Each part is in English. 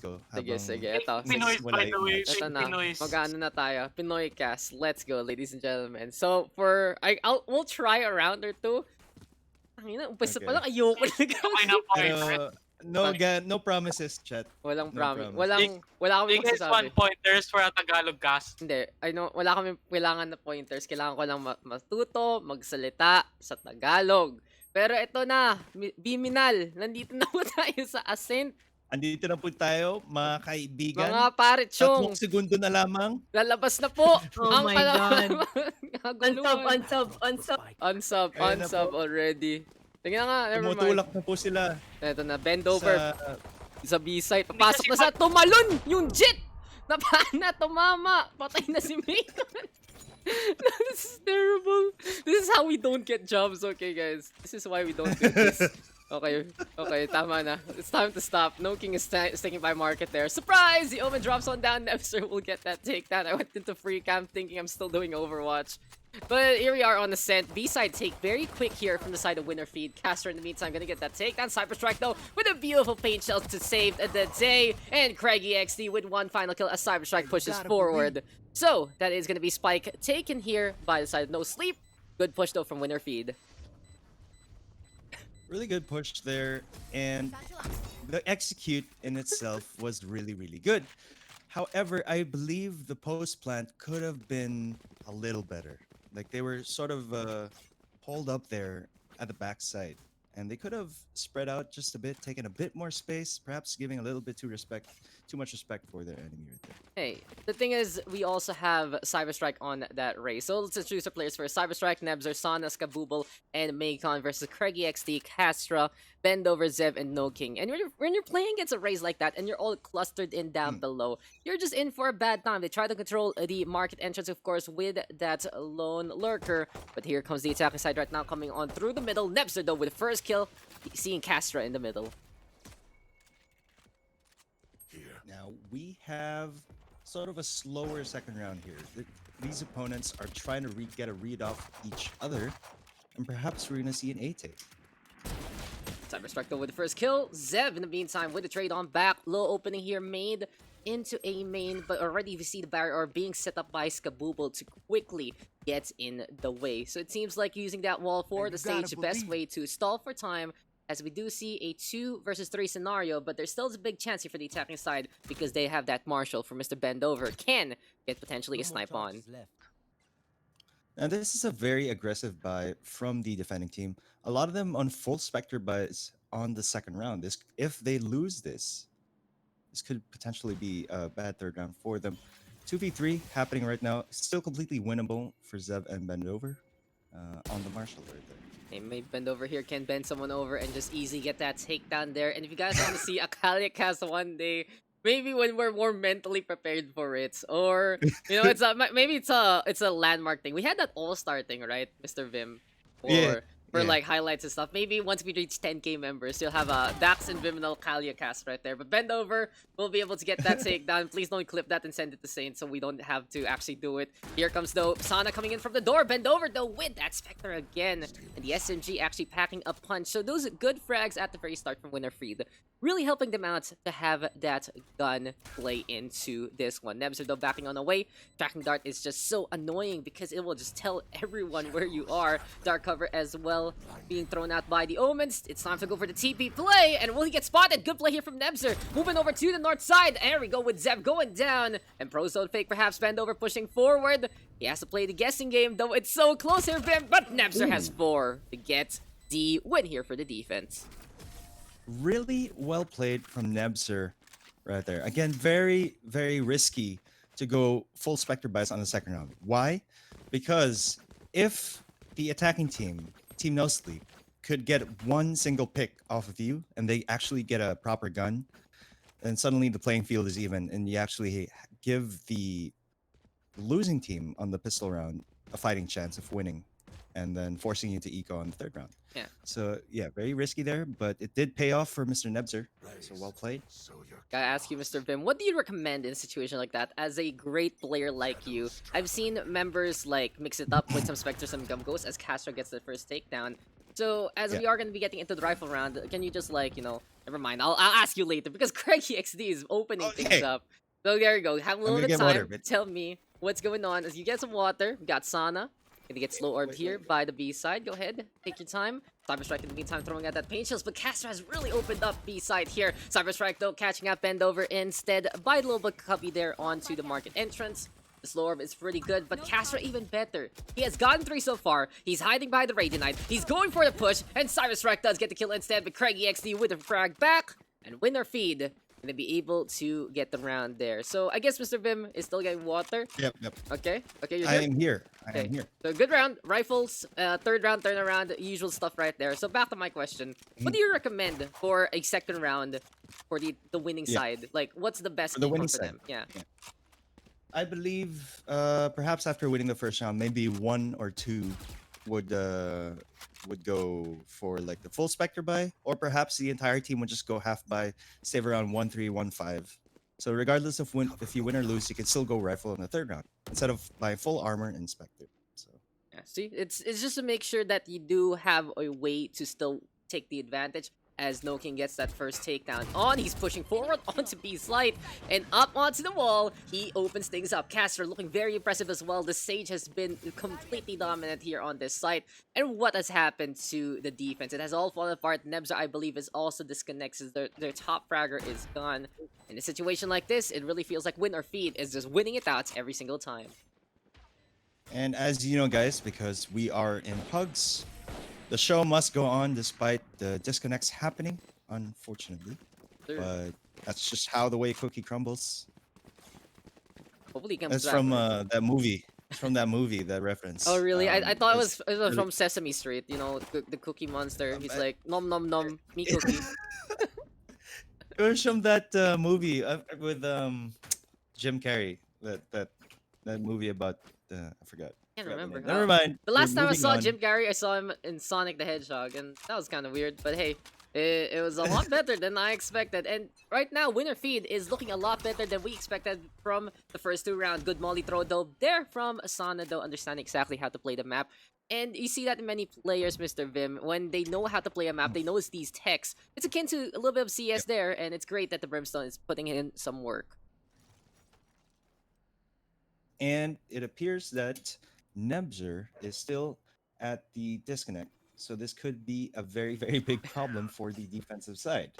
ko. Sige. Ito. Pinoy, by the way. Ito na. Pinoy. Mag-ano na tayo. Pinoy cast. Let's go, ladies and gentlemen. So, we'll try a round or two. Ang ina, umpisa pa lang, ayoko na. Okay na point. Pero, no promises, chat. Walang No promise. promise. Wala kami You guys magsasabi. want pointers for a Tagalog cast? Hindi. I know, wala kami kailangan na pointers. Kailangan ko lang matuto, magsalita sa Tagalog. Pero ito na, Vyminal. Nandito na po tayo sa Ascent. Andito na po tayo, mga kaibigan. Mga pare, chong. 3 segundo na lamang. Lalabas na po. Oh my God. Unsub. Ayan na Unsub po. already. Tingnan nga, never mind. Tumutulak na po sila. Ito na, bend over. Sa Sa B-side. Papasok na sa tumalon! Yung jet! Tumama! Patay na si Macon! This is terrible. This is how we don't get jobs, okay guys? This is why we don't do this. Okay, tama na. It's time to stop. No King is sticking by market there. Surprise! The Omen drops one down. Nebster will get that takedown. I went into free camp thinking I'm still doing Overwatch. But here we are on Ascent. B-side take very quick here from the side of Winner Feed. Caster in the meantime gonna get that takedown. Cyber Strike though with a beautiful paint shell to save the day. And Craigie XD with one final kill as Cyber Strike pushes forward. So that is gonna be Spike taken here by the side of No Sleep. Good push though from Winner Feed. Really good push there, and the execute in itself was really, really good. However, I believe the post plant could have been a little better. Like they were sort of holed up there at the backside, and they could have spread out just a bit, taken a bit more space, perhaps giving a little bit too much respect for their enemy right there. Hey, the thing is, we also have Cyber Strike on that race. So let's introduce our players first. Cyber Strike, Nebzer, Sana, Skaboobel, and Macon versus Craigie XD, Castra, Bendover, Zev, and No King. And when you're playing against a race like that, and you're all clustered in down below, you're just in for a bad time. They try to control the market entrance, of course, with that lone lurker. But here comes the attacking side right now, coming on through the middle. Nebzer, though, with the first kill, seeing Castra in the middle. Now we have sort of a slower second round here. These opponents are trying to get a read off each other, and perhaps we're gonna see an A take. Cyber Strike though with the first kill. Zev in the meantime with the trade on back. Low opening here made into a main, but already we see the barrier being set up by Skaboobel to quickly get in the way. So it seems like using that wall for the stage, the best way to stall for time, as we do see a 2 versus 3 scenario, but there's still a big chance here for the attacking side because they have that Marshall for Mr. Bendover. Can get potentially a snipe on. Now this is a very aggressive buy from the defending team. A lot of them on full Spectre buys on the second round. If they lose this could potentially be a bad third round for them. 2v3 happening right now. Still completely winnable for Zev and Bendover on the Marshall right there. Hey, maybe Bendover here can bend someone over and just easily get that takedown there. And if you guys want to see a Kalia cast one day, maybe when we're more mentally prepared for it, or you know, maybe it's a landmark thing. We had that all-star thing, right, Mr. Vim? For like highlights and stuff. Maybe once we reach 10k members, you'll have a Daks and Vyminal Kalia cast right there. But Bendover will be able to get that takedown. Please don't clip that and send it to Saint so we don't have to actually do it. Here comes though Sana coming in from the door. Bendover though with that Spectre again. And the SMG actually packing a punch. So those good frags at the very start from Winner Freed. Really helping them out to have that gun play into this one. Nebzer though backing on the way. Tracking Dart is just so annoying because it will just tell everyone where you are. Dark cover as well being thrown out by the Omens. It's time to go for the TP play. And will he get spotted? Good play here from Nebzer. Moving over to the north side. There we go with Zev going down. And Prozone fake perhaps Bendover pushing forward. He has to play the guessing game though. It's so close here, Vim. But Nebzer has 4 to get the win here for the defense. Really well played from Nebzer right there. Again, very, very risky to go full Spectre buys on the second round. Why? Because if the attacking team, Team No Sleep, could get one single pick off of you and they actually get a proper gun, then suddenly the playing field is even and you actually give the losing team on the pistol round a fighting chance of winning and then forcing you to eco on the third round. Yeah. So yeah, very risky there, but it did pay off for Mr. Nebzer. So well played. Gotta ask you, Mr. Vim, what do you recommend in a situation like that as a great player like you? I've seen members like mix it up with some Spectres and Gumgos as Castro gets the first takedown. So as Yeah. we are gonna be getting into the rifle round, can you just like never mind. I'll ask you later because Craigie XD is opening things Okay. up. So there you go. Have a little gonna bit of get water, time. but- Tell me what's going on as you get some water. We got Sana. Gonna get slow orbed Wait, here wait. by the B side. Go ahead, take your time. Cyberstrike in the meantime throwing out that pain chills, but Castor has really opened up B side here. Cyberstrike though catching out Bend over instead by the little bit cubby there onto the market entrance. The slow orb is pretty good, but Castor even better. He has gotten 3 so far. He's hiding by the Radiant. He's going for the push, and Cyberstrike does get the kill instead, but Craigie XD with a frag back, and winner feed gonna be able to get the round there. So I guess Mr. Vim is still getting water. Yep. Okay, you're I good. am here. I Okay. am here. So good round, rifles, third round, turnaround, usual stuff right there. So back to my question. What do you recommend for a second round for the winning Yeah. side? Like, what's the best For the game winning for side. them? Yeah. I believe perhaps after winning the first round, maybe 1 or 2 would go for like the full Spectre buy, or perhaps the entire team would just go half buy, save around 1-3, 1-5. So regardless of if you win or lose, you can still go rifle in the third round instead of buying full armor and Spectre. So Yeah, see, it's just to make sure that you do have a way to still take the advantage as No King gets that first takedown on. He's pushing forward onto B slide and up onto the wall. He opens things up. Castor looking very impressive as well. The Sage has been completely dominant here on this site. And what has happened to the defense? It has all fallen apart. Nebza, I believe, is also disconnected. Their top fragger is gone. In a situation like this, it really feels like win or feed is just winning it out every single time. And as you know, guys, because we are in PUGS, the show must go on despite the disconnects happening, unfortunately. Sure. But that's just how the way cookie crumbles. Hopefully he comes That's back. from that movie. It's from that movie, that reference. Oh really? I thought it's it was really- from Sesame Street. You know, the Cookie Monster. He's I- like nom nom nom me cookie. It was from that movie with Jim Carrey. That movie about I forgot. Can't Forgot the remember. name. Never mind. The last We're time I moving saw on. Jim Carrey, I saw him in Sonic the Hedgehog, and that was kind of weird. But hey, it was a lot better than I expected. And right now, winner feed is looking a lot better than we expected from the first 2 rounds. Good molly throw though there from Asana though, understanding exactly how to play the map. And you see that in many players, Mr. Vim, when they know how to play a map, they know these techs. It's akin to a little bit of CS there, and it's great that the Brimstone is putting in some work. And it appears that Nebzer is still at the disconnect. So this could be a very, very big problem for the defensive side.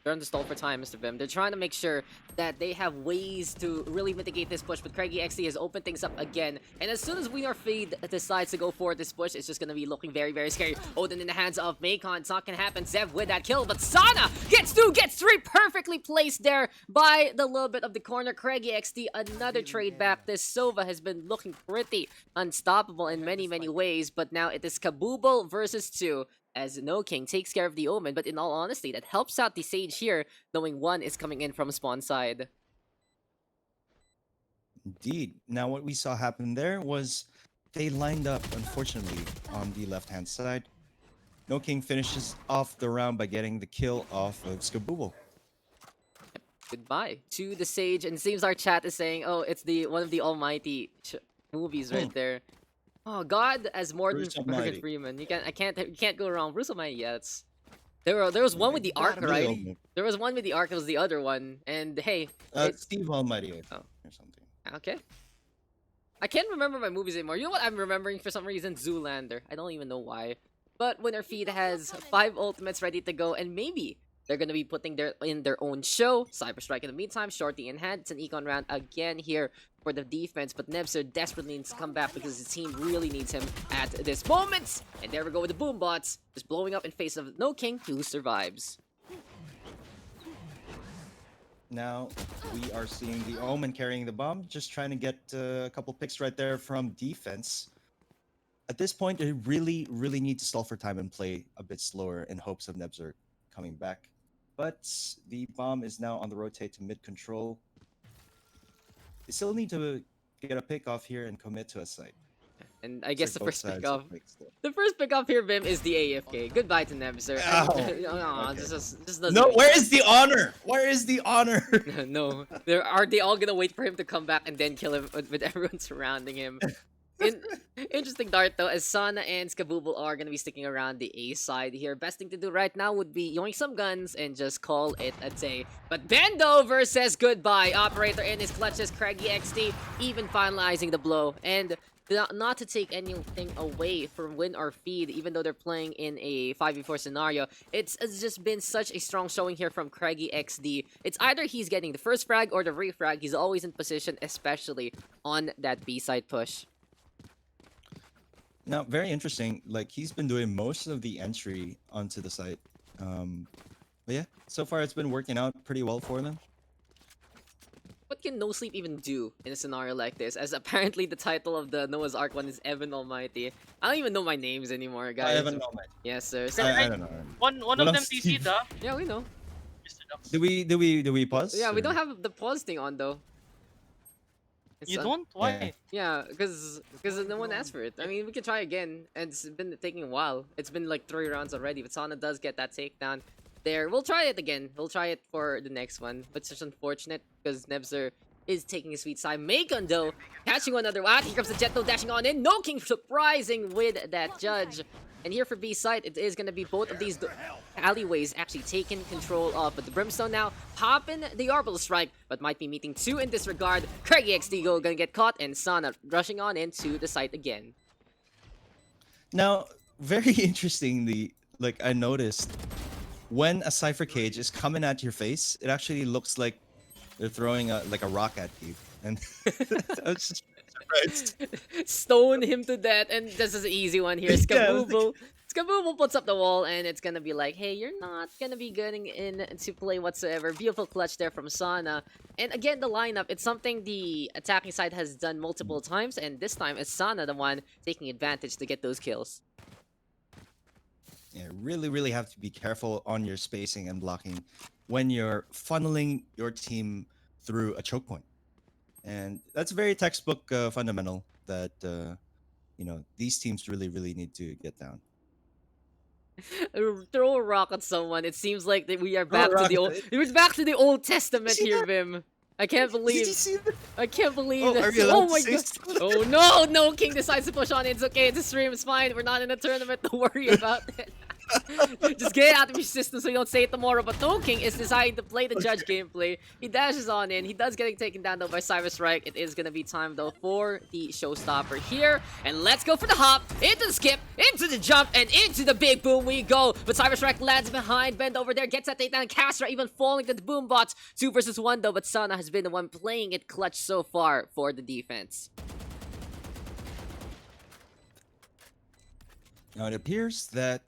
They're on the stall for time, Mr. Vim. They're trying to make sure that they have ways to really mitigate this push, but Craigie XD has opened things up again. And as soon as We Are Feed decides to go for this push, it's just going to be looking very, very scary. Odin in the hands of Macon. It's not going to happen. Zev with that kill, but Sana gets 2, gets 3, perfectly placed there by the little bit of the corner. Craigie XD, another trade back. This Sova has been looking pretty unstoppable in many, many ways, but now it is Kabooble versus 2. As No King takes care of the Omen, but in all honesty, that helps out the Sage here, knowing 1 is coming in from spawn side. Indeed. Now what we saw happen there was they lined up, unfortunately, on the left-hand side. No King finishes off the round by getting the kill off of Skabooble. Goodbye to the Sage, and it seems our chat is saying, "Oh, it's the one of the Almighty movies right there." Oh, God, as Morgan Bruce Morgan Almighty. Freeman, you can't go wrong. Bruce Almighty, yeah, it's there was one with the Ark, right? Really? There was one with the Ark. It was the other one, and hey, it's Steve Almighty, I think, Oh. or something. okay. I can't remember my movies anymore. You know what I'm remembering for some reason? Zoolander. I don't even know why. But Winner Feed has 5 ultimates ready to go, and maybe they're gonna be putting in their own show. Cyberstrike in the meantime, Shorty in hand. It's an econ round again here for the defense, but Nebzer desperately needs to come back because the team really needs him at this moment. And there we go with the boom bots, just blowing up in face of No King, who survives. Now we are seeing the Omen carrying the bomb, just trying to get a couple picks right there from defense. At this point, they really, really need to stall for time and play a bit slower in hopes of Nebzer coming back. But the bomb is now on the rotate to mid-control. They still need to get a pick off here and commit to a site. And I guess So the both first sides pick are off. picked still. The first pick off here, Vim, is the AFK. Goodbye to Nebzer. Ow. Aw, Okay. just doesn't No, make where is the honor? Where is the honor? No, are they all gonna wait for him to come back and then kill him with everyone surrounding him? Interesting dart though, as Sana and Skaboobel are gonna be sticking around the A side here. Best thing to do right now would be yoink some guns and just call it a day. But Bendover says goodbye. Operator in his clutches, Craigie XD even finalizing the blow. And not to take anything away from win or feed, even though they're playing in a 5v4 scenario, it's just been such a strong showing here from Craigie XD. It's either he's getting the first frag or the refrag. He's always in position, especially on that B side push. Now, very interesting. Like, he's been doing most of the entry onto the site. But yeah, so far it's been working out pretty well for them. What can No Sleep even do in a scenario like this? As apparently the title of the Noah's Ark one is Evan Almighty. I don't even know my names anymore, guys. I haven't know, man. Yes, sir. So, I don't know. One Well, of I'm them Steve. DC'd, ah. yeah, we know. Mr. Daks. Do we pause? Yeah, we or- don't have the pause thing on though. It's, You don't? Why? Yeah, because no one asked for it. I mean, we can try again, and it's been taking a while. It's been like 3 rounds already, but Sana does get that takedown there. We'll try it again. We'll try it for the next one, but it's just unfortunate because Nebzer is taking a sweet side. Macon, though, catching one another. Here comes the jet, though, dashing on in. No King surprising with that judge. And here for B side, it is going to be both of these alleyways actually taking control of. But the Brimstone now popping the Orbital Strike, but might be meeting 2 in this regard. Craigie XD going to get caught, and Sana rushing on into the site again. Now, very interestingly, like I noticed, when a Cypher Cage is coming at your face, it actually looks like they're throwing a rock at you. And I was just surprised. Stone him to death, and this is an easy one here. Skaboobel. Skaboobel puts up the wall, and it's gonna be like, hey, you're not gonna be getting in to play whatsoever. Beautiful clutch there from Sana. And again, the lineup, it's something the attacking side has done multiple times, and this time it's Sana the one taking advantage to get those kills. Yeah, really have to be careful on your spacing and blocking when you're funneling your team through a choke point. And that's a very textbook fundamental that you know, these teams really need to get down. Throw a rock at someone. It seems like that we are Throw a back to rock the at old. the- It was back to the Old Testament See here, that? Vim. I can't believe. Did you see that? I can't believe Oh, that. are we Oh allowed my to say god. stuff? Oh no, no King decides to push on. It's okay. It's a stream. It's fine. We're not in a tournament. Don't worry about it. Just get it out of your system so you don't say it tomorrow. But No King is deciding to play the judge gameplay. He dashes on in. He does getting taken down though by Cyber Strike. It is gonna be time though for the showstopper here. And let's go for the hop, into the skip, into the jump, and into the big boom we go. But Cyber Strike lands behind. Bend over there, gets that takedown. Castra even falling to the boom bots. 2 versus 1 though, but Sana has been the one playing it clutch so far for the defense. Now it appears that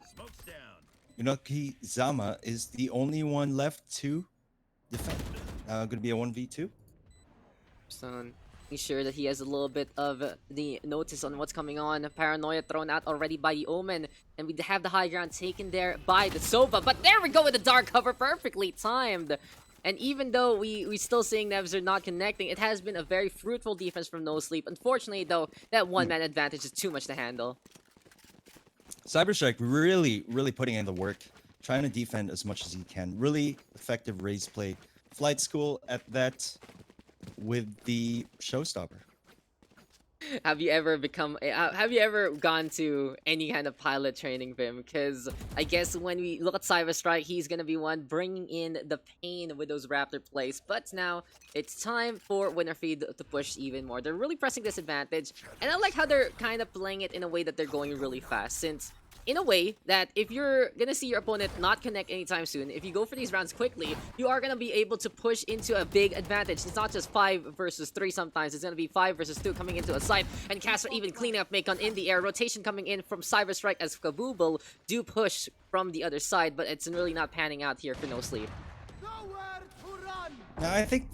Yunoki Zama is the only one left to defend. Gonna be a 1v2. So he's sure that he has a little bit of the notice on what's coming on. Paranoia thrown out already by the Omen. And we have the high ground taken there by the Sova. But there we go with the dark cover, perfectly timed. And even though we still seeing Nevs are not connecting, it has been a very fruitful defense from No Sleep. Unfortunately though, that one-man advantage is too much to handle. Cyberstrike really putting in the work, trying to defend as much as he can. Really effective raise play. Flight school at that with the showstopper. Have you ever gone to any kind of pilot training, Vim? Because I guess when we look at Cyber Strike, he's gonna be one bringing in the pain with those Raptor plays. But now it's time for Winterfeed to push even more. They're really pressing this advantage, and I like how they're kind of playing it in a way that they're going really fast. Since in a way that if you're gonna see your opponent not connect anytime soon, if you go for these rounds quickly, you are gonna be able to push into a big advantage. It's not just 5 versus 3 sometimes, it's gonna be 5 versus 2 coming into a site, and Casper even cleaning up Macon in the air. Rotation coming in from Cyber Strike as Kaboobel do push from the other side, but it's really not panning out here for No Sleep. Now I think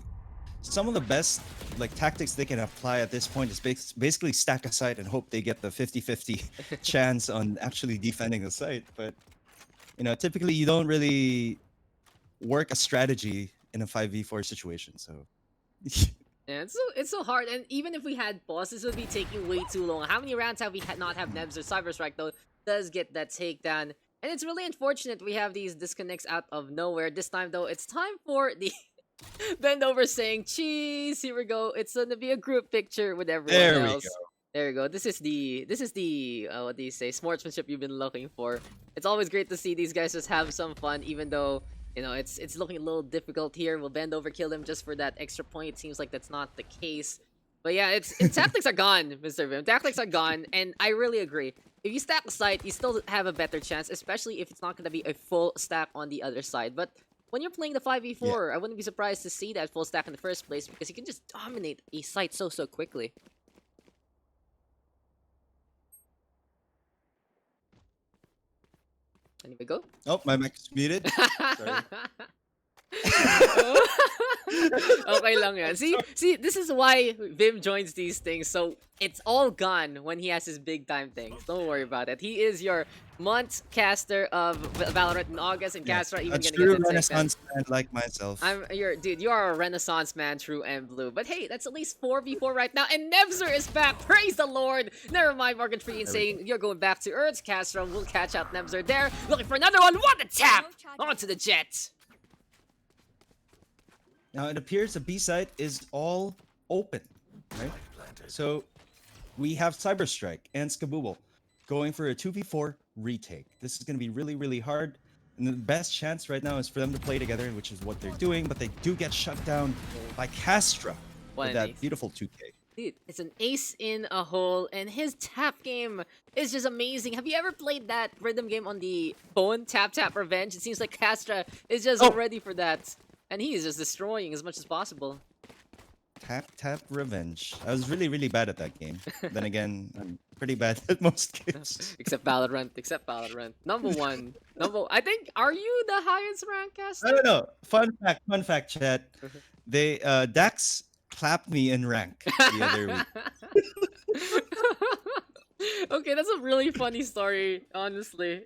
some of the best like tactics they can apply at this point is basically stack a site and hope they get the 50-50 chance on actually defending the site. But you know, typically you don't really work a strategy in a 5v4 situation. So Yeah, it's so hard, and even if we had bosses, it would be taking way too long. How many rounds have we not have Nebs or Cyber Strike though? Does get that takedown, and it's really unfortunate we have these disconnects out of nowhere. This time though, it's time for the Bend over saying cheese. Here we go. It's gonna be a group picture with everyone there we else. go. There you go. This is the what do you say, sportsmanship you've been looking for. It's always great to see these guys just have some fun, even though it's looking a little difficult here. We'll bend over, kill him just for that extra point. It seems like that's not the case. But yeah, tactics are gone, Mr. Vim. Tactics are gone, and I really agree. If you stack the site, you still have a better chance, especially if it's not going to be a full stack on the other side. But when you're playing the 5v4, I wouldn't be surprised to see that full stack in the first place because you can just dominate a site so quickly. Anyway, go. Oh, my mic is muted. Sorry. Okay lang yan. See, this is why Vim joins these things. So it's all gone when he has his big time things. Don't worry about it. He is your month caster of Valorant in August, and Castra even A gonna true get the Renaissance man like myself. Dude, you are a Renaissance man, true and blue. But hey, that's at least 4v4 right now, and Nebzer is back. Praise the Lord. Never mind, Morgan Freeman saying you're going back to Earth. Castra will catch out Nebzer there, looking for another one. What a tap onto the jet. Now it appears the B site is all open, right? So we have Cyberstrike and Skaboobel going for a 2v4 retake. This is going to be really hard, and the best chance right now is for them to play together, which is what they're doing. But they do get shut down by Castra with that beautiful 2K. Dude, it's an ace in a hole, and his tap game is just amazing. Have you ever played that rhythm game on the phone, Tap Revenge? It seems like Castra is just ready for that. And he is just destroying as much as possible. Tap Revenge. I was really bad at that game. Then again, I'm pretty bad at most games. Except Valorant. Number one. I think, are you the highest rank caster? I don't know. Fun fact, chat. They Daks clapped me in rank the other week. Okay, that's a really funny story, honestly.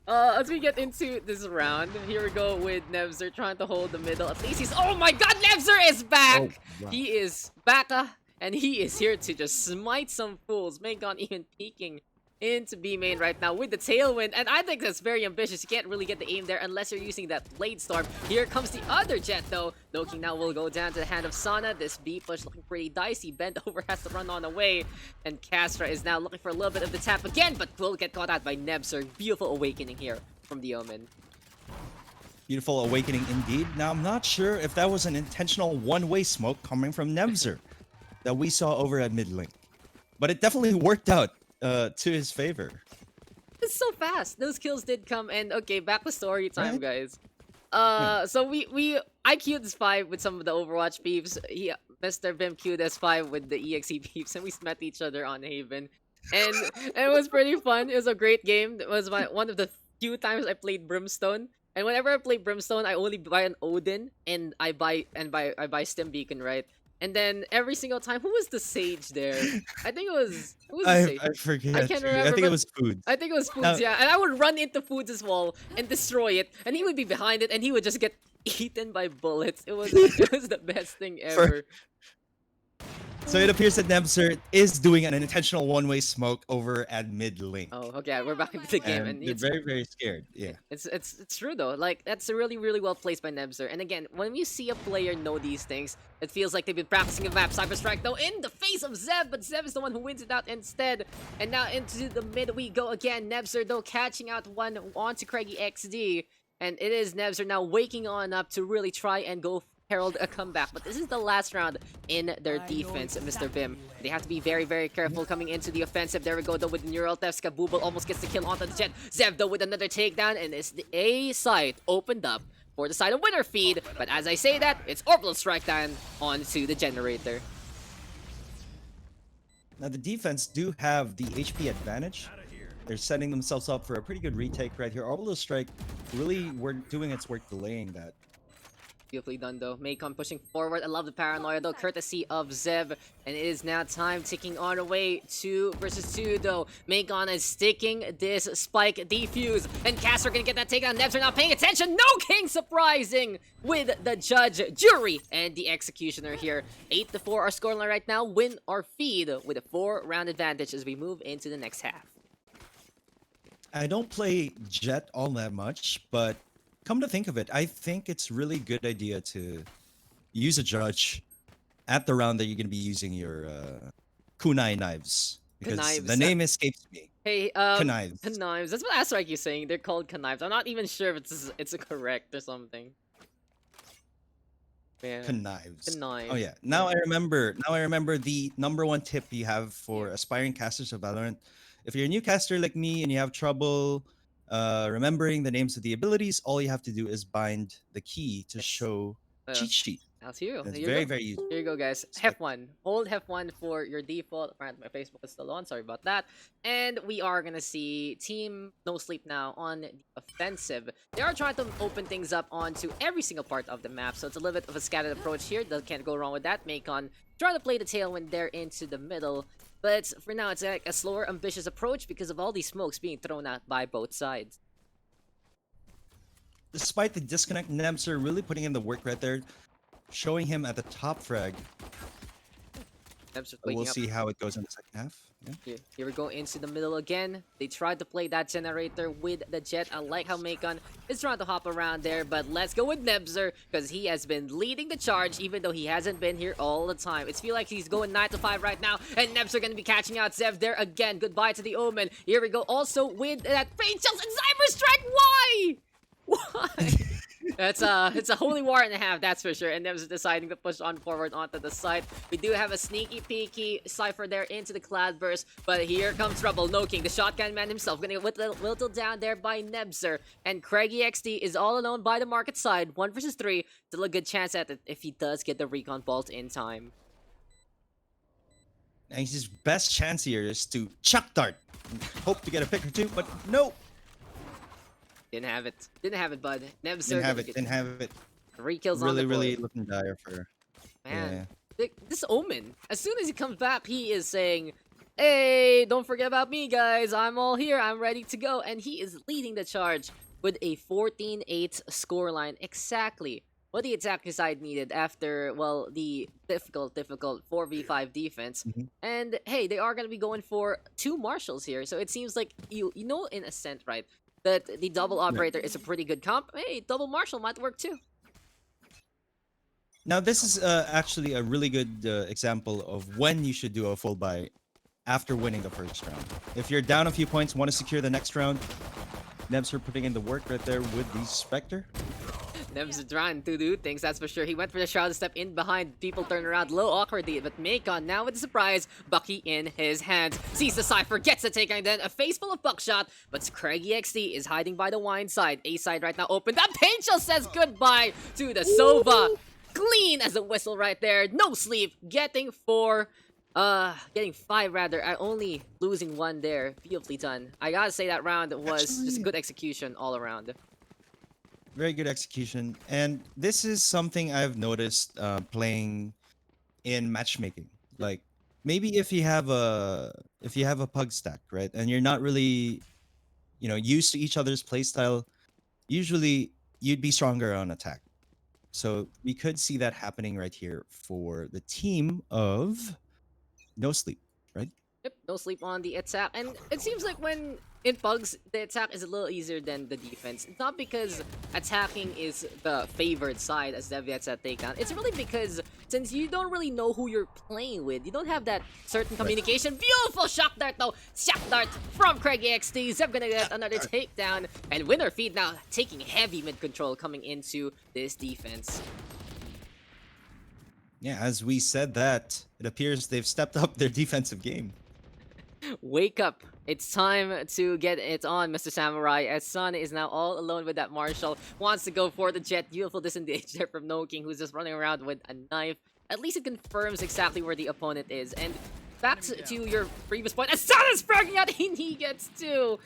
As we get into this round, here we go with Nebzer trying to hold the middle. At least oh my god, Nebzer is back! Oh, wow. He is back, and he is here to just smite some fools. Maygon even peeking into B main right now with the tailwind, and I think that's very ambitious. You can't really get the aim there unless you're using that blade storm. Here comes the other jet though. Loki now will go down to the hand of Sana. This B push looking pretty dicey. Bent over has to run on away, and Castra is now looking for a little bit of the tap again, but will get caught out by Nebzer. Beautiful awakening here from the Omen. Beautiful awakening indeed. Now I'm not sure if that was an intentional one-way smoke coming from Nebzer that we saw over at mid lane, but it definitely worked out to his favor. It's so fast. Those kills did come, and okay, back to story time, Right. guys. So I queued this 5 with some of the Overwatch peeps. Mr. Vim queued this 5 with the EXE peeps, and we met each other on Haven, and it was pretty fun. It was a great game. It was one of the few times I played Brimstone, and whenever I play Brimstone, I only buy an Odin, and I buy Stim Beacon, right? And then every single time, who was the Sage there? I think it was who was the Sage? I forget. I can't remember, I think but it was Food. I think it was Foods, yeah. And I would run into Foods' wall and destroy it, and he would be behind it, and he would just get eaten by bullets. It was the best thing ever. So it appears that Nebzer is doing an intentional one-way smoke over at mid lane. Oh, okay, we're back into the game, and they're it's very scared. Yeah. It's true though. Like that's really well placed by Nebzer. And again, when you see a player know these things, it feels like they've been practicing a map. Cyberstrike though in the face of Zeb, but Zeb is the one who wins it out instead. And now into the mid we go again. Nebzer though catching out one onto Craigie XD, and it is Nebzer now waking on up to really try and go herald a comeback. But this is the last round in their defense, Mr. Vim. They have to be very careful coming into the offensive. There we go though with the neural theft. Skaboobel almost gets the kill onto the jet. Zev though with another takedown, and it's the A side opened up for the side of winner feed. But as I say that, it's orbital strike down onto the generator. Now the defense do have the HP advantage. They're setting themselves up for a pretty good retake right here. Orbital strike really doing its work delaying that. Beautifully done though. Maycon pushing forward. I love the paranoia though, courtesy of Zev. And it is now time ticking on our way 2 versus 2 though. Maycon is sticking this spike defuse. And Casper gonna get that takedown. Nebs are not paying attention. No King surprising with the judge, jury, and the executioner here. 8-4 our scoreline right now. Win or feed with a 4-round advantage as we move into the next half. I don't play Jet all that much, but come to think of it, I think it's really good idea to use a judge at the round that you're going to be using your kunai knives because Knives. the name escapes me. Hey, Knives. knives. That's what Astrike is saying. They're called knives. I'm not even sure if it's a correct or something. Yeah. Knives. Knives. Oh yeah. Now I remember. Now I remember the #1 tip you have for aspiring casters of Valorant. If you're a new caster like me and you have trouble remembering the names of the abilities, all you have to do is bind the key to Yes. show Uh, cheat sheet. That's you. It's Here you very go. very easy. Here you go, guys. F1. Hold F1 for your default. Apparently, my Facebook is still on. Sorry about that. And we are going to see Team No Sleep now on the offensive. They are trying to open things up onto every single part of the map. So it's a little bit of a scattered approach here. Can't go wrong with that. Macon trying to play the tailwind there into the middle. But for now, it's like a slower, ambitious approach because of all these smokes being thrown out by both sides. Despite the disconnect, Nebs are really putting in the work right there, showing him at the top frag. Nebs just We'll waking up. see how it goes in the second half. Yeah. Here we go into the middle again. They tried to play that generator with the jet. I like how Macon is trying to hop around there, but let's go with Nebzer because he has been leading the charge even though he hasn't been here all the time. It's feel like he's going 9 to 5 right now, and Nebzer going to be catching out Zev there again. Goodbye to the Omen. Here we go also with that Rachel's and Cyber Strike. Why? Why? It's a holy war and a half, that's for sure. And Nebs deciding to push on forward onto the side. We do have a sneaky peeky Cypher there into the Cloudburst, but here comes trouble. No King, the shotgun man himself, gonna get whittled down there by Nebzer. And Craigie XD is all alone by the market side. 1 versus 3. Still a good chance at it if he does get the recon bolt in time. And his best chance here is to chuck dart. Hope to get a pick or two, but no. Didn't have it. Didn't have it, bud. Nebzer Didn't have it. Didn't have it. 3 kills on Really, the board. really looking dire for. Man, Yeah. this Omen, as soon as he comes back, he is saying, hey, don't forget about me, guys. I'm all here. I'm ready to go. And he is leading the charge with a 14-8 scoreline. Exactly what the attacking side needed after, well, the difficult 4v5 defense. And, hey, they are going to be going for 2 marshals here. So it seems like, you know in Ascent, right, that the double operator is a pretty good comp. Hey, double marshal might work too. Now this is actually a really good example of when you should do a full buy after winning the first round. If you're down a few points, want to secure the next round, Nebs are putting in the work right there with the Spectre. Nebs trying to do things, that's for sure. He went for the shroud step in behind. People turn around low awkwardly, but Macon now with a surprise. Bucky in his hands. Sees the Cypher, gets the take, and then a face full of buckshot. But Craigie XD is hiding by the wine side. A side right now open. That Angel says goodbye to the Sova. Clean as a whistle right there. No sleep. Getting 5 rather. I only losing 1 there. Beautifully done. I gotta say that round was just good execution all around. Very good execution, and this is something I've noticed playing in matchmaking. Like maybe if you have a pug stack, right, and you're not really, used to each other's playstyle, usually you'd be stronger on attack. So we could see that happening right here for the team of No Sleep, right? Yep, no sleep on the attack. And it seems like when in Pugs, the attack is a little easier than the defense. It's not because attacking is the favored side as Dev gets that takedown. It's really because since you don't really know who you're playing with, you don't have that certain communication. Beautiful shock dart though. Shock dart from Craigie XD. Zeb gonna get another takedown. And winner feed now taking heavy mid control coming into this defense. Yeah, as we said that, it appears they've stepped up their defensive game. Wake up. It's time to get it on, Mr. Samurai, as Sun is now all alone with that Marshall. Wants to go for the jet. Beautiful disengage there from No King, who's just running around with a knife. At least it confirms exactly where the opponent is. And back to your previous point, as Sun is fragging out, he gets 2.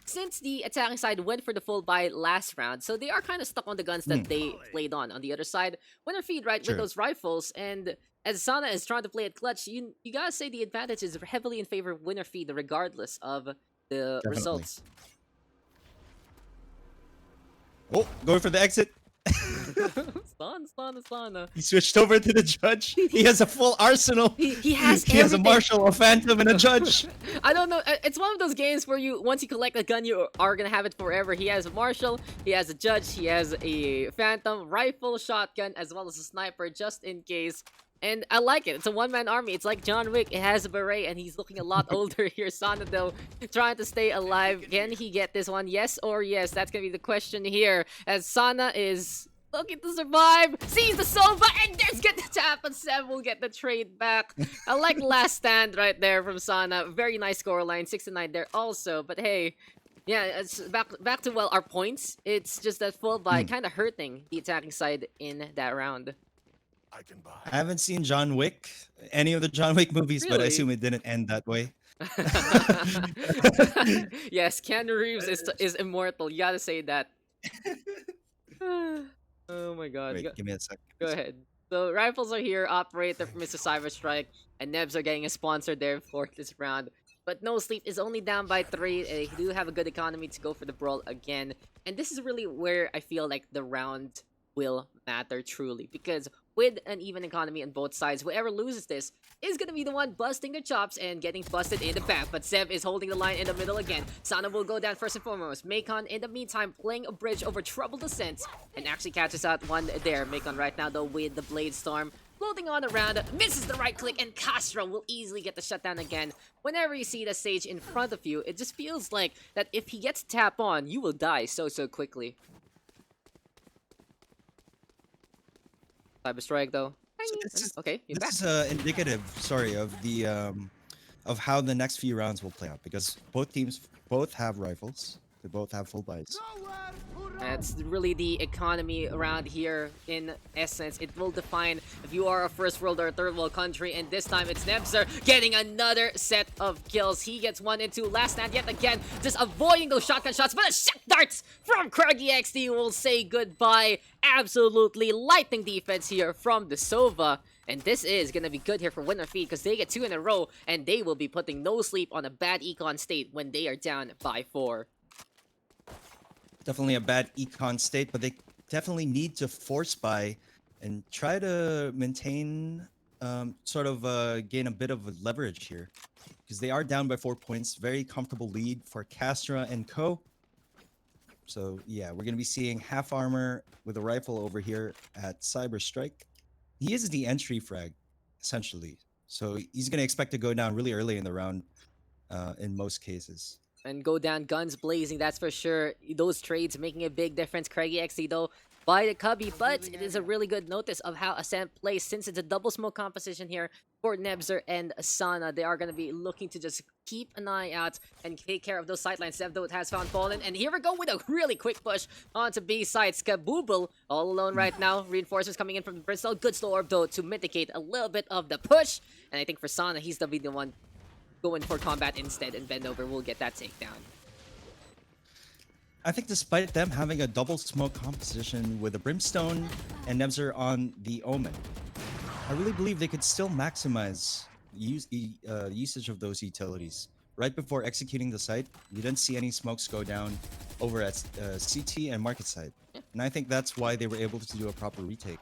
Since the attacking side went for the full buy last round, so they are kind of stuck on the guns that they played on. On the other side, winner feed, right, with those rifles, and as Sana is trying to play it clutch, you gotta say the advantage is heavily in favor of winner feed, regardless of the results. Oh, going for the exit. Sana. He switched over to the judge. He has a full arsenal. He has He has a everything. marshal, a phantom, and a judge. I don't know. It's one of those games where once you collect a gun, you are gonna have it forever. He has a marshal, he has a judge, he has a phantom, rifle, shotgun, as well as a sniper, just in case. And I like it. It's a one-man army. It's like John Wick. It has a beret, and he's looking a lot older here. Sana, though, trying to stay alive. Can he get this one? Yes or yes? That's going to be the question here. As Sana is looking to survive. Sees the Sova, and does get the tap, and Sev will get the trade back. I like last stand right there from Sana. Very nice scoreline. 6-9 there also. But hey, yeah, it's back to, well, our points. It's just that full buy kind of hurting the attacking side in that round. I haven't seen John Wick, any of the John Wick movies, but I Really? assume it didn't end that way. Yes, Keanu Reeves is immortal. You gotta say that. Oh my god. Wait, give me a sec. Go ahead. So rifles are here, operator from Mr. Cyberstrike, and Nebs are getting a sponsor there for this round. But No Sleep is only down by 3. They do have a good economy to go for the brawl again. And this is really where I feel like the round will matter truly. Because with an even economy on both sides, whoever loses this is going to be the one busting their chops and getting busted in the back. But Sev is holding the line in the middle again. Sana will go down first and foremost. Macon, in the meantime, playing a bridge over Troubled Ascent and actually catches out one there. Macon right now, though, with the Blade Storm. Floating on around, misses the right click, and Castro will easily get the shutdown again. Whenever you see the stage in front of you, it just feels like that if he gets tap on, you will die so quickly. Cyberstrike though. So this is, Okay, he's back. this is indicative, sorry, of the of how the next few rounds will play out, because both teams have rifles, they both have full buys. That's really the economy around here in essence. It will define if you are a first world or a third world country, and this time it's Nebzer getting another set of kills. He gets 1 and 2. Last stand yet again, just avoiding those shotgun shots, but the shock darts from Craigie XD will say goodbye. Absolutely lightning defense here from the Sova. And this is going to be good here for Winter Feed because they get 2 in a row, and they will be putting No Sleep on a bad econ state when they are down by 4. Definitely a bad econ state, but they definitely need to force buy and try to maintain, gain a bit of leverage here, because they are down by 4 points. Very comfortable lead for Castra and Co. So yeah, we're gonna be seeing half armor with a rifle over here at Cyberstrike. He is the entry frag, essentially. So he's gonna expect to go down really early in the round, in most cases. And go down guns blazing, that's for sure. Those trades making a big difference. Craigie XC though by the cubby, but it is a really good notice of how Ascent plays since it's a double smoke composition here for Nebzer and Sana. They are going to be looking to just keep an eye out and take care of those sidelines. Sev though has found Fallen, and here we go with a really quick push onto B side. Skabooble all alone right now. Reinforcements coming in from the Bristol. Good slow orb though to mitigate a little bit of the push, and I think for Sana, he's the one going for combat instead, and Bendover will get that takedown. I think despite them having a double smoke composition with a Brimstone and Nebzer on the Omen, I really believe they could still maximize usage of those utilities. Right before executing the site, you didn't see any smokes go down over at CT and market side. And I think that's why they were able to do a proper retake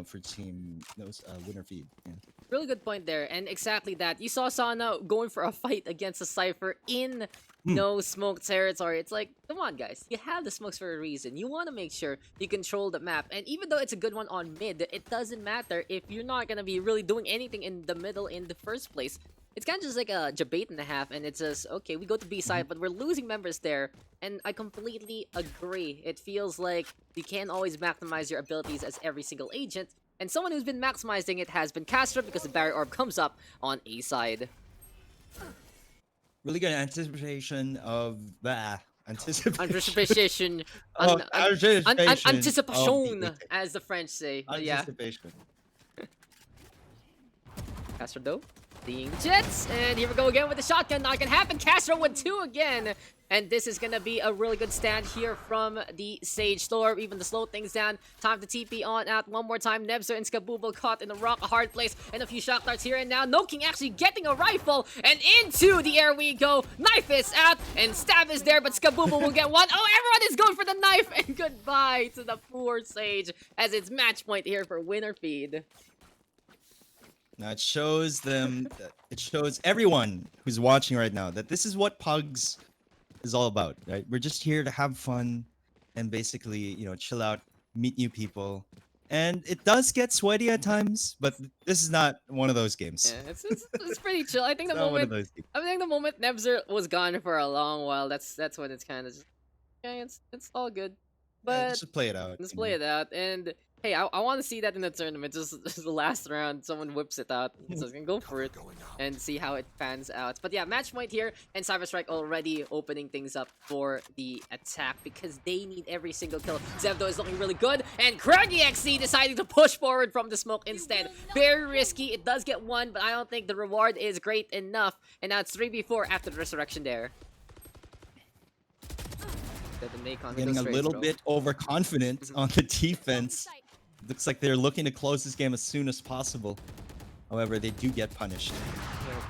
for team Winter Feed. Yeah. Really good point there, and exactly that. You saw Sana going for a fight against a Cypher in no smoke territory. It's like, come on guys, you have the smokes for a reason. You want to make sure you control the map, and even though it's a good one on mid, it doesn't matter if you're not going to be really doing anything in the middle in the first place. It's kind of just like a debate and a half, and it's just, okay, we go to B side, but we're losing members there, and I completely agree. It feels like you can't always maximize your abilities as every single agent, and someone who's been maximizing it has been Castro because the Barrier Orb comes up on A side. Really good anticipation of Anticipation. Anticipation. Anticipation, as the French say. But yeah. Anticipation. Castro though, seeing jets, and here we go again with the shotgun. Not gonna happen. Castro with 2 again, and this is gonna be a really good stand here from the Sage Storm, even to slow things down. Time to TP on out one more time. Nebzer and Skabooble caught in the rock, a hard place, and a few shock darts here and now. No King actually getting a rifle, and into the air we go. Knife is out, and stab is there, but Skabooble will get one. Oh, everyone is going for the knife, and goodbye to the poor Sage, as it's match point here for Winter Feed. Now it shows them, it shows everyone who's watching right now that this is what PUGS is all about, right? We're just here to have fun and basically, you know, chill out, meet new people, And it does get sweaty at times, but this is not one of those games. Yeah, it's pretty chill. I think It's the not one of moment those games. Nebzer was gone for a long while, that's when it's kind of just okay. It's all good, Yeah, but just play it out. let's you play know. it out. And hey, I want to see that in the tournament. Just the last round, someone whips it out. So I can go for it and see how it pans out. But yeah, match point here, and Cyberstrike already opening things up for the attack because they need every single kill. Zevdo is looking really good, and Craggy XC deciding to push forward from the smoke instead. Very risky. It does get one, but I don't think the reward is great enough. And now it's 3v4 after the resurrection there. Getting a little bit overconfident on the defense. Looks like they're looking to close this game as soon as possible. However, they do get punished.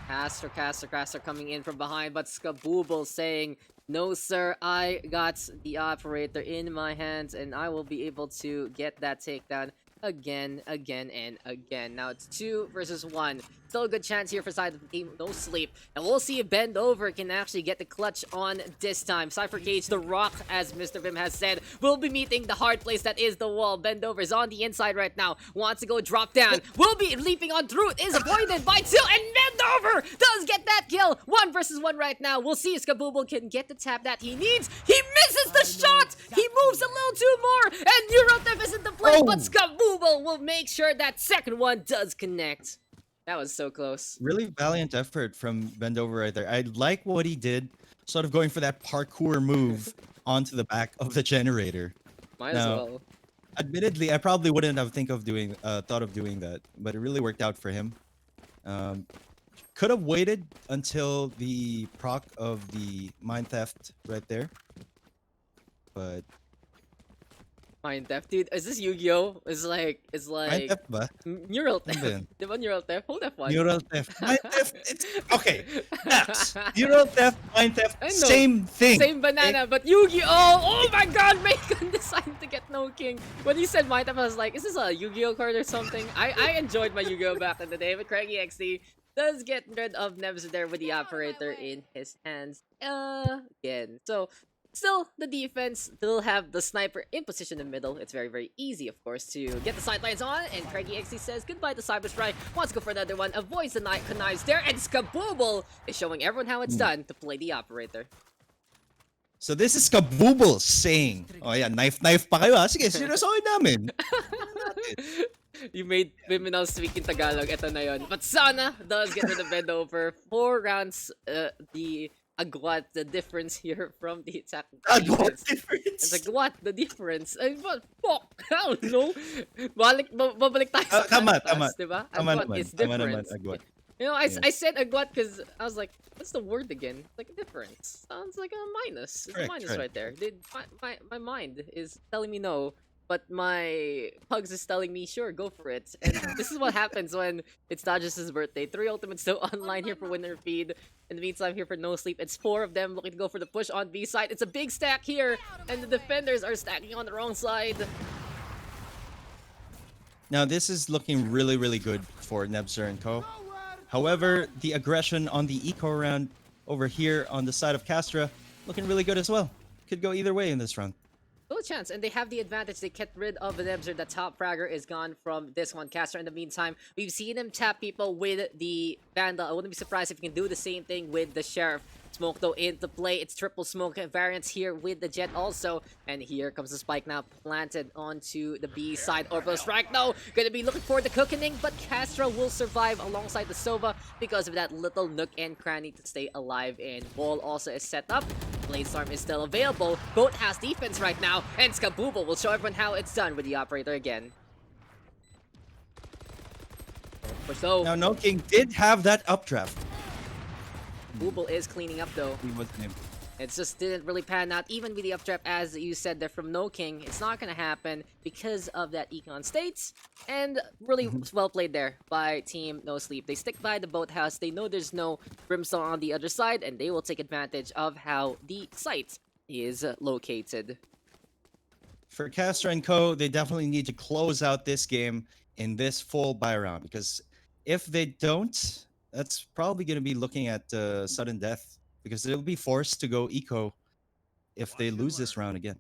Caster coming in from behind, but Skabooble saying, no sir, I got the operator in my hands and I will be able to get that takedown again, and again. Now it's 2 versus 1. Still a good chance here for side of the team, no sleep. And we'll see if Bend Over can actually get the clutch on this time. Cypher Cage, the rock, as Mr. Vim has said, will be meeting the hard place that is the wall. Bend Over is on the inside right now. Wants to go drop down. Will be leaping on through. Is avoided by 2, and Bend Over does get that kill. 1 versus 1 right now. We'll see if Skabooble can get the tap that he needs. He misses the shot. He moves a little too more, and Eurotef is in the play, but Skabooble will make sure that second one does connect. That was so close. Really valiant effort from Bendover right there. I like what he did, sort of going for that parkour move onto the back of the generator. Might as well. Admittedly, I probably wouldn't have thought of doing that, but it really worked out for him. Could have waited until the proc of the mind theft right there, but Mind theft, dude. Is this Yu-Gi-Oh? It's like mind theft ba? neural theft. Ano ba yun? Diba neural theft? Hold that one. Neural theft, mind theft. It's okay. Daks. Neural theft, mind theft, I know. same thing. Same banana, but Yu-Gi-Oh! Oh my god, Macon decided to get no king. When he said mind theft, I was like, is this a Yu-Gi-Oh card or something? I enjoyed my Yu-Gi-Oh back in the day, but Craggy XD does get rid of Nebs there with the operator in his hands again. So still, the defense still have the sniper in position in the middle. It's very, very easy, of course, to get the sidelines on. And Craggy XD says goodbye to Cyberstrike. Wants to go for another one. Avoids the knives there. And Skabooble is showing everyone how it's done to play the operator. So this is Kabooble saying, oh yeah, knife pa kayo ha? Sige, seryosohin namin. You made Vyminal speak in Tagalog. Ito na yun. But Sana does get rid of Bend Over. 4 rounds, the agwat, the difference here from the attack. Agwat difference? It's like, what? The difference? Ay, what? Fuck! I don't know. Babalik tayo sa Tama, kantas, diba? Tama Agwat naman, is tama naman, difference. agwat. You know, Yes. I said agwat because I was like, what's the word again? Like a difference. Sounds like a minus. It's Correct, a minus correct. right there. Dude, my mind is telling me no, but my pugs is telling me sure, go for it. And this is what happens when it's not just his birthday. 3 ultimates still online here for winner feed. In the meantime, here for no sleep, it's 4 of them looking to go for the push on B side. It's a big stack here, and the defenders are stacking on the wrong side. Now this is looking really, really good for Nebzer and Co. However, the aggression on the eco round over here on the side of Castra looking really good as well. Could go either way in this round. Still a chance, and they have the advantage. They get rid of the Nebzer. The top fragger is gone from this one. Caster, in the meantime, we've seen him tap people with the Vandal. I wouldn't be surprised if he can do the same thing with the Sheriff. Smoke, though, into play. It's triple smoke variants here with the Jet also. And here comes the spike now planted onto the B side. Orbital strike, no! Gonna be looking for the cooking, but Castra will survive alongside the Sova because of that little nook and cranny to stay alive. And Wall also is set up. Bladestorm is still available. Boat has defense right now. And Skabooble will show everyone how it's done with the operator again. So, Now No King did have that updraft. Booble is cleaning up though. He wasn't able. It just didn't really pan out, even with the updraft, as you said there from No King. It's not gonna happen because of that econ states, and really well played there by Team No Sleep. They stick by the boathouse. They know there's no Brimstone on the other side, and they will take advantage of how the site is located. For Castra and Co, they definitely need to close out this game in this full buy round, because if they don't, that's probably going to be looking at sudden death, because they'll be forced to go eco if they lose this round again.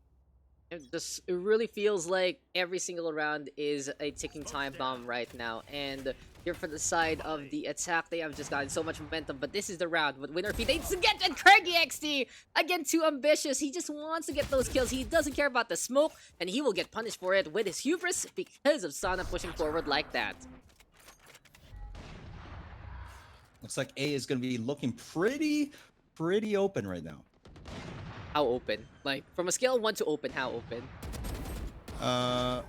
It really feels like every single round is a ticking time bomb right now. And here for the side of the attack, they have just gotten so much momentum. But this is the round with winner feed. They need to get and Craigie XD again, too ambitious. He just wants to get those kills. He doesn't care about the smoke, and he will get punished for it with his hubris because of Sana pushing forward like that. Looks like A is going to be looking pretty open right now. How open? Like from a scale of 1 to open, how open?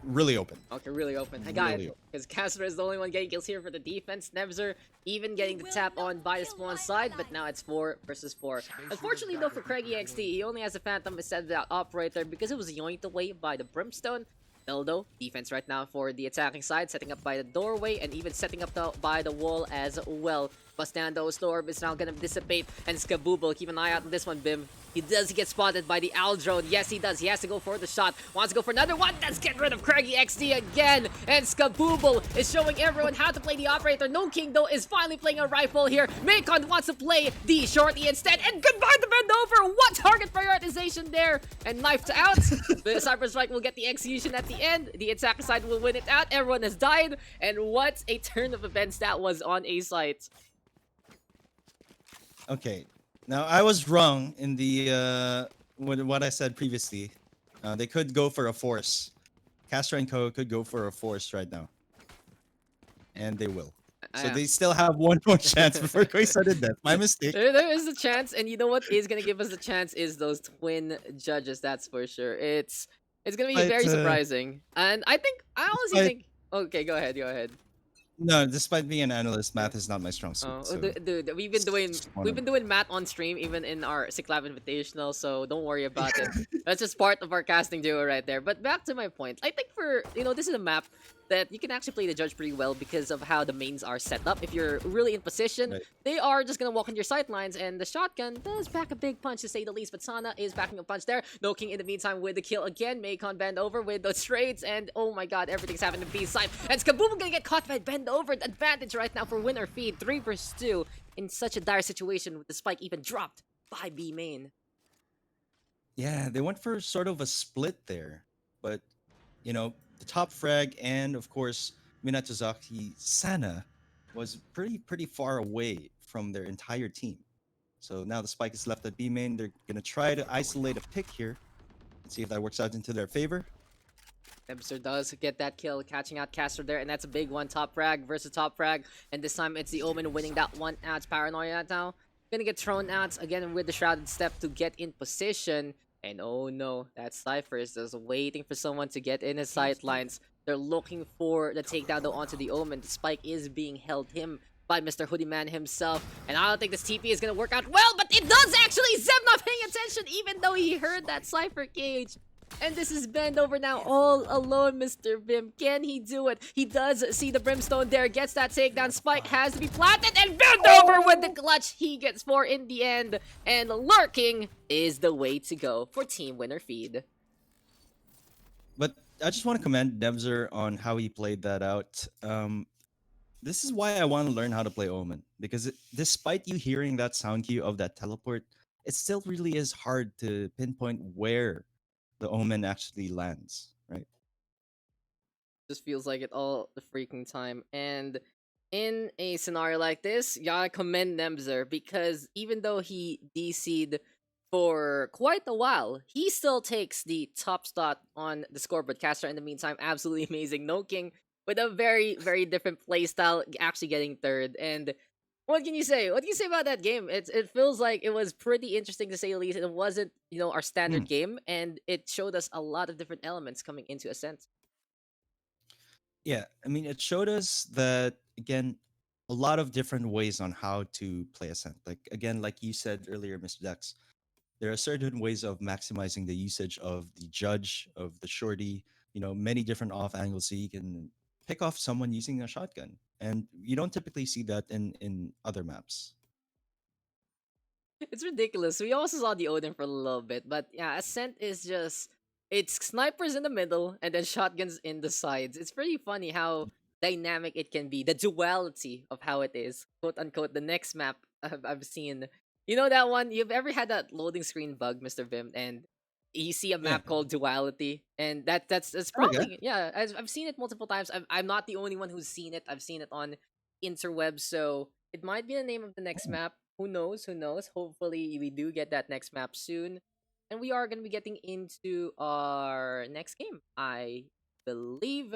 Really open. Okay, really open. I got Really it. open. Because Casper is the only one getting kills here for the defense. Nebzer even getting the tap on by the spawn side, but now it's 4 versus 4. Unfortunately, though, for Craigie XD, he only has a Phantom instead of that operator because it was yoinked away by the Brimstone. Eldo, defense right now for the attacking side, setting up by the doorway and even setting up by the wall as well. Bastando's orb is now gonna dissipate, and Skaboobel, keep an eye out on this one, Bim. He does get spotted by the Owl drone. Yes, he does. He has to go for the shot. Wants to go for another one. Let's get rid of Craigie XD again. And Skaboobel is showing everyone how to play the operator. No King, though, is finally playing a rifle here. Macon wants to play the shorty instead. And goodbye to bend over. What target prioritization there? And knifed out. The Cyber Strike will get the execution at the end. The attacker side will win it out. Everyone has died. And what a turn of events that was on A site. Okay. Now, I was wrong in the what I said previously. They could go for a force. Castor and Co could go for a force right now. And they will. So Yeah. they still have one more chance before Koi started that. My mistake. There is a chance, and you know what is gonna give us a chance is those twin judges. That's for sure. It's gonna be But, very surprising, and I honestly despite- think. Okay, go ahead. Go ahead. No, despite being an analyst, math is not my strong suit. Oh, so dude, we've been doing just wanna- math on stream even in our Sick Lab Invitational, so don't worry about it. That's just part of our casting duo right there. But back to my point, I think for this is a map that you can actually play the judge pretty well because of how the mains are set up. If you're really in position, Right. they are just gonna walk into your sight lines, and the shotgun does pack a big punch to say the least. But Sana is backing a punch there. No King in the meantime with the kill again. Macon bend over with the straights, and oh my god, everything's happening to B side. And Skaboom gonna get caught by bend over. The advantage right now for winner feed 3 versus 2 in such a dire situation with the spike even dropped by B main. Yeah, they went for sort of a split there. But, the top frag and, of course, Minatozaki Sana was pretty far away from their entire team. So now the spike is left at B main. They're going to try to isolate a pick here. Let's see if that works out into their favor. Nebster does get that kill, catching out Castor there, and that's a big one. Top frag versus top frag, and this time it's the Omen winning that one out. Paranoia now gonna get thrown out again with the Shrouded Step to get in position. And oh no, that Cypher is just waiting for someone to get in his sight lines. They're looking for the takedown though onto the Omen. The spike is being held him by Mr. Hoodie Man himself. And I don't think this TP is gonna work out well, but it does actually! Zeb not paying attention even though he heard that Cypher cage. And this is Bend over now all alone, Mr. Vim. Can he do it? He does see the Brimstone there, gets that takedown. Spike has to be planted, and Bend over with the clutch. He gets 4 in the end, and lurking is the way to go for team winner feed. But I just want to commend Nebzer on how he played that out. This is why I want to learn how to play Omen. Because despite you hearing that sound cue of that teleport, it still really is hard to pinpoint where the Omen actually lands, right? Just feels like it all the freaking time. And in a scenario like this, you gotta commend Nemzer because even though he DC'd for quite a while, he still takes the top spot on the scoreboard. Caster in the meantime, absolutely amazing. No King with a very, very different playstyle, actually getting third. And what can you say? What can you say about that game? It feels like it was pretty interesting to say the least. It wasn't, our standard game, and it showed us a lot of different elements coming into Ascent. Yeah, I mean, it showed us that, again, a lot of different ways on how to play Ascent. Like, again, like you said earlier, Mr. Daks, there are certain ways of maximizing the usage of the judge, of the shorty, many different off angles so you can pick off someone using a shotgun. And you don't typically see that in other maps. It's ridiculous. We also saw the Odin for a little bit, but yeah, Ascent is just it's snipers in the middle and then shotguns in the sides. It's pretty funny how dynamic it can be. The duality of how it is, quote unquote. The next map I've seen. You know that one? You've ever had that loading screen bug, Mr. Vim, and you see a Yeah. map called Duality, and that's There we go. probably yeah. I've seen it multiple times. I'm not the only one who's seen it. I've seen it on interwebs, so it might be the name of the next Oh. map. Who knows? Who knows? Hopefully, we do get that next map soon, and we are gonna be getting into our next game. I believe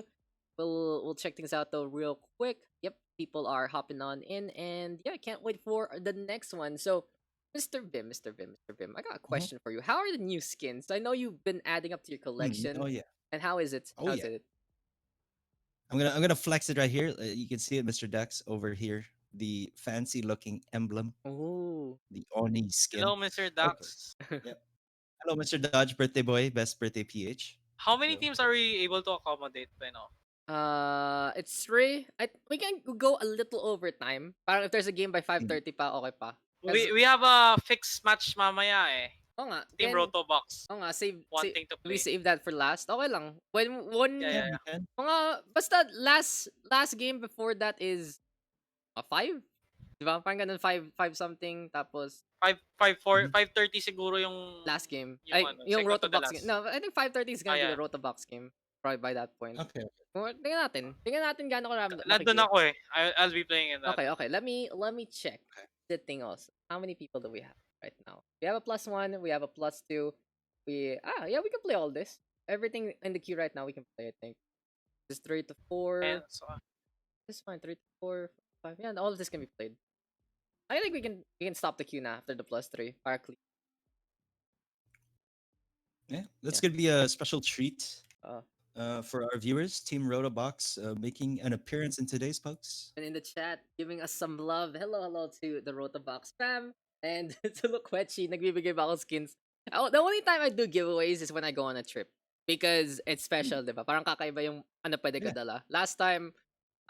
we'll check things out though real quick. Yep, people are hopping on in, and yeah, I can't wait for the next one. So. Mr. Vim, I got a question for you. How are the new skins? I know you've been adding up to your collection. Oh yeah. And how is it? Oh, How's yeah. it? I'm gonna flex it right here. You can see it, Mr. Daks, over here. The fancy looking emblem, Ooh. the Oni skin. Hello, Mr. Daks. Yep. Hello, Mr. Dodge, birthday boy, best birthday PH. How many Hello. teams are we able to accommodate by now? It's 3. We can go a little over time. Parang if there's a game by 5:30 pa, okay pa. We have a fixed match mamaya eh. Oo nga. Team Then, Rotobox oo nga, wanting to do we play. save that for last? Okay lang. When one Yeah. we can. mga basta last game before that is a 5? Diba? Parang ganun 5 something tapos 5:30 siguro yung last game. Yung Ay, ano, yung second to the Rotobox game. last. No, I think 5:30 is gonna be yeah. the Rotobox game. Probably by that point. Okay. Tingnan natin gaano karami. Nandun ako eh. I'll be playing in that. Okay. Let me check the thing also. How many people do we have right now? We have a +1. We have a +2. We can play all this. Everything in the queue right now we can play. I think just 3 to 4. And so, This is fine. 3 to 4, 5. Yeah, all of this can be played. I think we can stop the queue now after the +3. Parkley. Yeah, that's Yeah. gonna be a special treat Uh. for our viewers. Team Rotobox making an appearance in today's PUGS. And in the chat, giving us some love. Hello to the Rotobox fam. And to Luquechi, nagbibigay ba ako skins? The only time I do giveaways is when I go on a trip. Because it's special, diba? Parang kakaiba yung ano pwede ko Yeah. dala. Last time,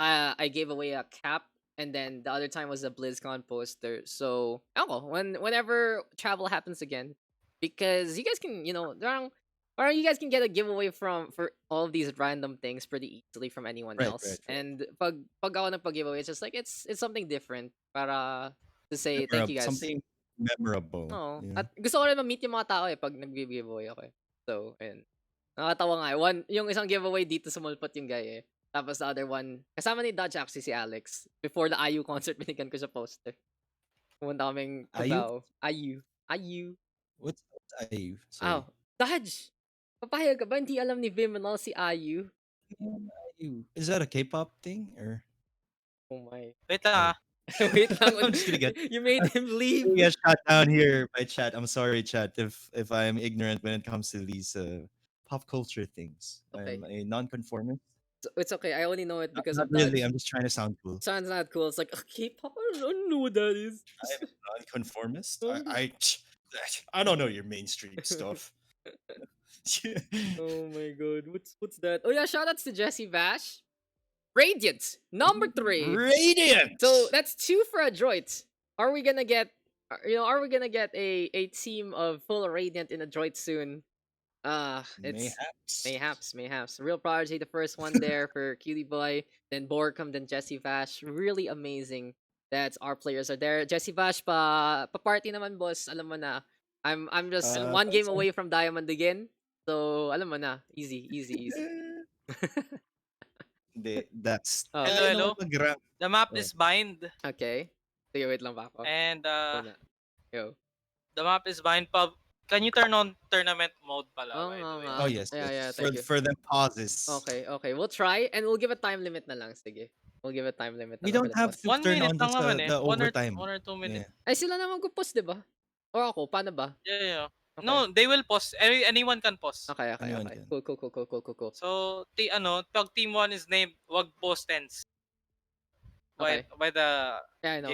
I gave away a cap. And then the other time was a BlizzCon poster. So, ako, whenever travel happens again. Because you guys can, parang you guys can get a giveaway for all of these random things pretty easily from anyone Right, else. right. And pag ako nagpag-giveaway, it's just like it's something different para to say thank you guys. Something memorable. Oo. Yeah. At gusto ko rin ma-meet yung mga tao pag nag-giveaway ako. So, ayun. Nakakatawa nga. Yung isang giveaway dito sumulpot yung guy Tapos the other one, kasama ni Dodge actually si Alex. Before the IU concert, binigyan ko siya poster. Pumunta kaming Cubao. IU. What's IU? Oh, Dodge! Papayag ka ba? Hindi alam ni Vyminal si IU? IU. Is that a K-pop thing or? Oh my. wait lang ah. Wait lang. I'm just kidding. You made him leave. We get shot down here by chat. I'm sorry, chat, if I'm ignorant when it comes to these pop culture things. Okay. I'm a non-conformist. It's okay. I only know it because Not of Dodge. really. I'm just trying to sound cool. Sounds not cool. It's like, K-pop? I don't know what that is. I'm non-conformist. I don't know your mainstream stuff. Oh my god. What's that? Oh yeah, shoutouts to Jessie Vash. Radiant, number 3. Radiant. So that's 2 for a droid. Are we gonna get a team of full Radiant in a droid soon? It's mayhaps. Real Prodigy, the first one there for Cutie Boy, then Borkum, then Jessie Vash. Really amazing that our players are there. Jessie Vash pa party naman boss, alam mo na. I'm just one game away from Diamond again. So alam mo na, easy. That's Hello. The map is bind. Okay. Sige, wait lang ba ako? And Yo. the map is bind pub. Can you turn on tournament mode pala? Oo by the nga way? nga. Oh yes. Yeah, yes. thank you. For them pauses. Okay. We'll try and we'll give a time limit na lang. Sige. We'll give a time limit. We don't have to 1 turn minute on lang naman the overtime. 1 or 2 minutes. Ay, sila naman mag-post, di ba? Or ako, paano ba? Yeah. Okay. No, they will pause. Anyone can pause. Okay. Anyone can. Cool. So, pag team 1 is named, wag pause Stence. Okay. By the Yeah, I know.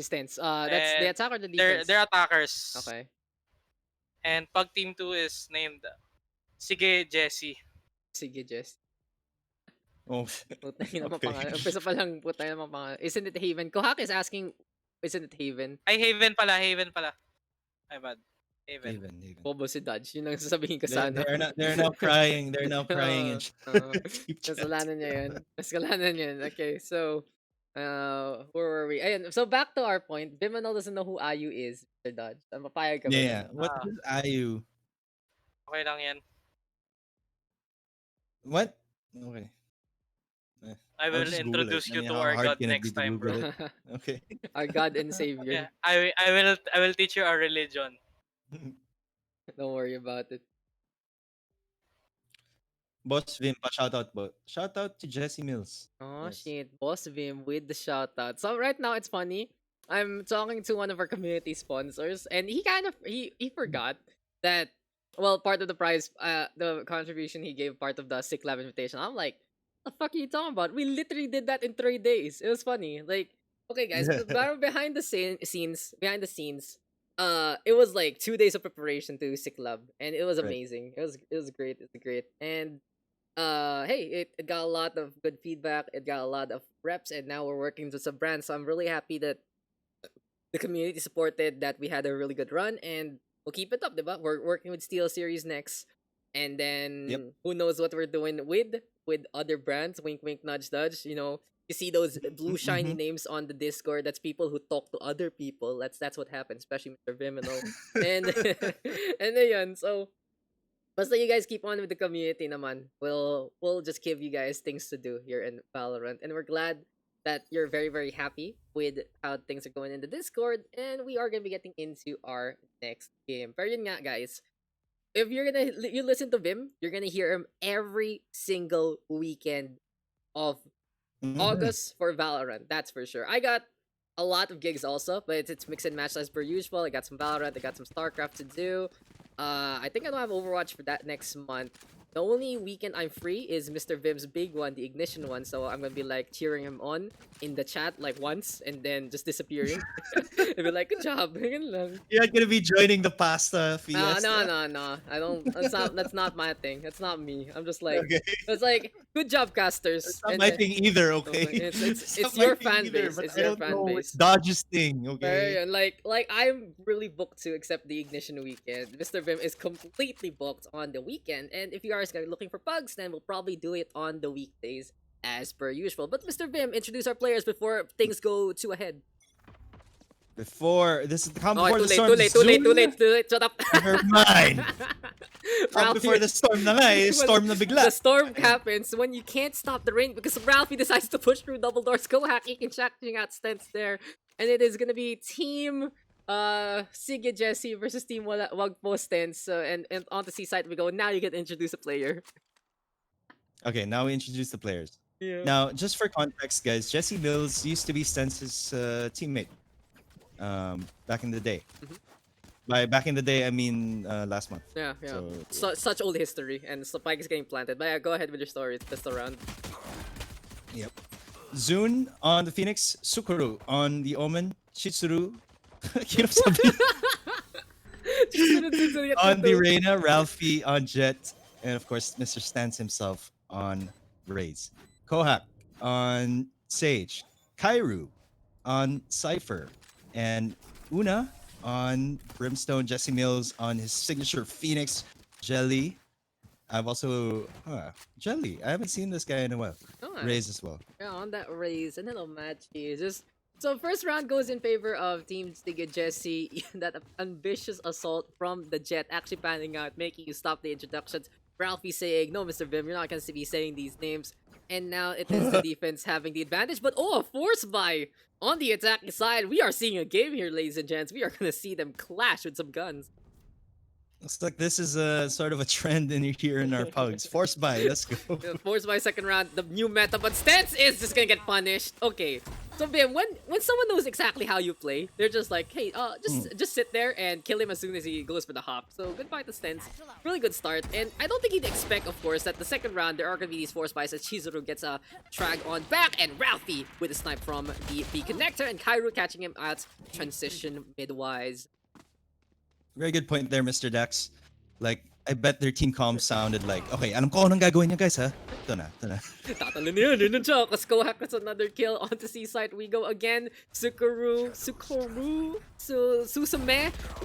Stance. That's the And attack or the defense? they're attackers. Okay. And pag team 2 is named Sige, Jessie. Sige, Jess. Oh. Putang ina naman Okay. pangalan. Umpisa pa lang, putang ina naman pangalan. Isn't it Haven? Kohak is asking, isn't it Haven? Ay, Haven pala. Ay, bad. Haven. Even. Bobo si Dodge. Yun lang sasabihin ko sa ano. They're now crying. They're now crying. Kasalanan niya yun. Okay, so, where were we? Ayun, so back to our point. Vyminal doesn't know who IU is, Mr. Dodge. Papayag ka ba? Yeah. What is IU? Okay lang yan. What? Okay. I I'll will just Google it. introduce I you mean, to how our hard God can it be next to time, Google bro. it? Okay. Our God and Yeah, Savior. I will teach you our religion. Don't worry about it. Boss Vim, shout out, shout out to Jessie Mills. Oh Yes. shit, Boss Vim with the shout out. So right now it's funny. I'm talking to one of our community sponsors, and he kind of he forgot that part of the prize, the contribution he gave part of the Sick Lab invitation. I'm like, the fuck are you talking about? We literally did that in 3 days. It was funny. Like, okay, guys, but behind the behind the scenes, it was like 2 days of preparation to Sick Lab, and it was Right. amazing. It was great. It was great, and hey, it got a lot of good feedback. It got a lot of reps, and now we're working with some brands. So I'm really happy that the community supported that we had a really good run, and we'll keep it up, diba? We're working with Steel Series next, and then who knows what we're doing with other brands. Wink, wink, nudge, nudge. You know, you see those blue shiny names on the Discord. That's people who talk to other people. That's what happens, especially Mr. Vyminal. And and then so basta you guys keep on with the community naman. We'll just give you guys things to do here in Valorant. And we're glad that you're very, very happy with how things are going in the Discord. And we are gonna be getting into our next game. Pero yun nga, guys. If you listen to Vim, you're gonna hear him every single weekend of August for Valorant. That's for sure. I got a lot of gigs also, but it's mix and match as per usual. I got some Valorant, I got some StarCraft to do. I think I don't have Overwatch for that next month. The only weekend I'm free is Mr. Vim's big one, the Ignition one. So I'm gonna be like cheering him on in the chat like once and then just disappearing. And be like, good job. Ganun lang. You're not gonna be joining the pasta No, fiesta. no. I don't. That's not my thing. That's not me. I'm just like, Okay. it's like, good job, casters. It's not And my then- thing either, no, okay? it's not your my thing fan either, base. but It's I your don't fan know, base. it's Dodge's thing, Pero okay? yun, like I'm really booked to accept the Ignition weekend. Mr. Vim is completely booked on the weekend, and if you guys are looking for pugs, then we'll probably do it on the weekdays as per usual. But Mr. Vim, introduce our players before things go too ahead. Before this is the calm Oh, before too the late, storm. too late. Shut up. Never mind. Calm Ralphie- before the storm na nga eh. When Storm na bigla. The storm happens when you can't stop the rain because Ralphie decides to push through double doors. Go hack, you can checking out Stence there. And it is gonna be team Sige Jessie versus team Wagpo Stence. And on the C side we go. Now you get to introduce a player. Okay, now we introduce the players. Yeah. Now, just for context, guys, Jessie Mills used to be Stence's teammate back in the day. By back in the day, I mean last month. Yeah. So, Such old history, and Spike is getting planted. But yeah, go ahead with your story. It's just around. Yep. Zune on the Phoenix, Sukuru on the Omen, Chitsuru, hirap sabihin. On the Reyna, Ralphie on Jet, and of course Mr. Stance himself on Raze. Kohak on Sage, Kairu on Cypher, and Una on Brimstone, Jessie Mills on his signature Phoenix, Jelly. I've also Jelly. I haven't seen this guy in a while. Raze as well. Yeah, on that Raze, and little match is just so first round goes in favor of Team Sige Jessie. That ambitious assault from the Jet actually panning out, making you stop the introductions. Ralphie saying, "No, Mr. Vim, you're not gonna be saying these names." And now it is the defense having the advantage. But a force buy on the attacking side. We are seeing a game here, ladies and gents. We are gonna see them clash with some guns. Looks like this is a sort of a trend in here in our pugs. Force buy, let's go. Force by second round, the new meta, but Stance is just gonna get punished. Okay, so Vim, when someone knows exactly how you play, they're just like, hey, just sit there and kill him as soon as he goes for the hop. So goodbye to Stance. Really good start, and I don't think he'd expect, of course, that the second round there are gonna be these force buys as Chizuru gets a drag on back, and Ralphie with a snipe from the connector, and Kairu catching him at transition midwise. Very good point there, Mr. Daks. Like, I bet their team comms sounded like, okay, alam ko anong gagawin niya, guys, ha? Ito na. Tatalo na yun na siya. Kohak with another kill onto C-side. We go again. Susume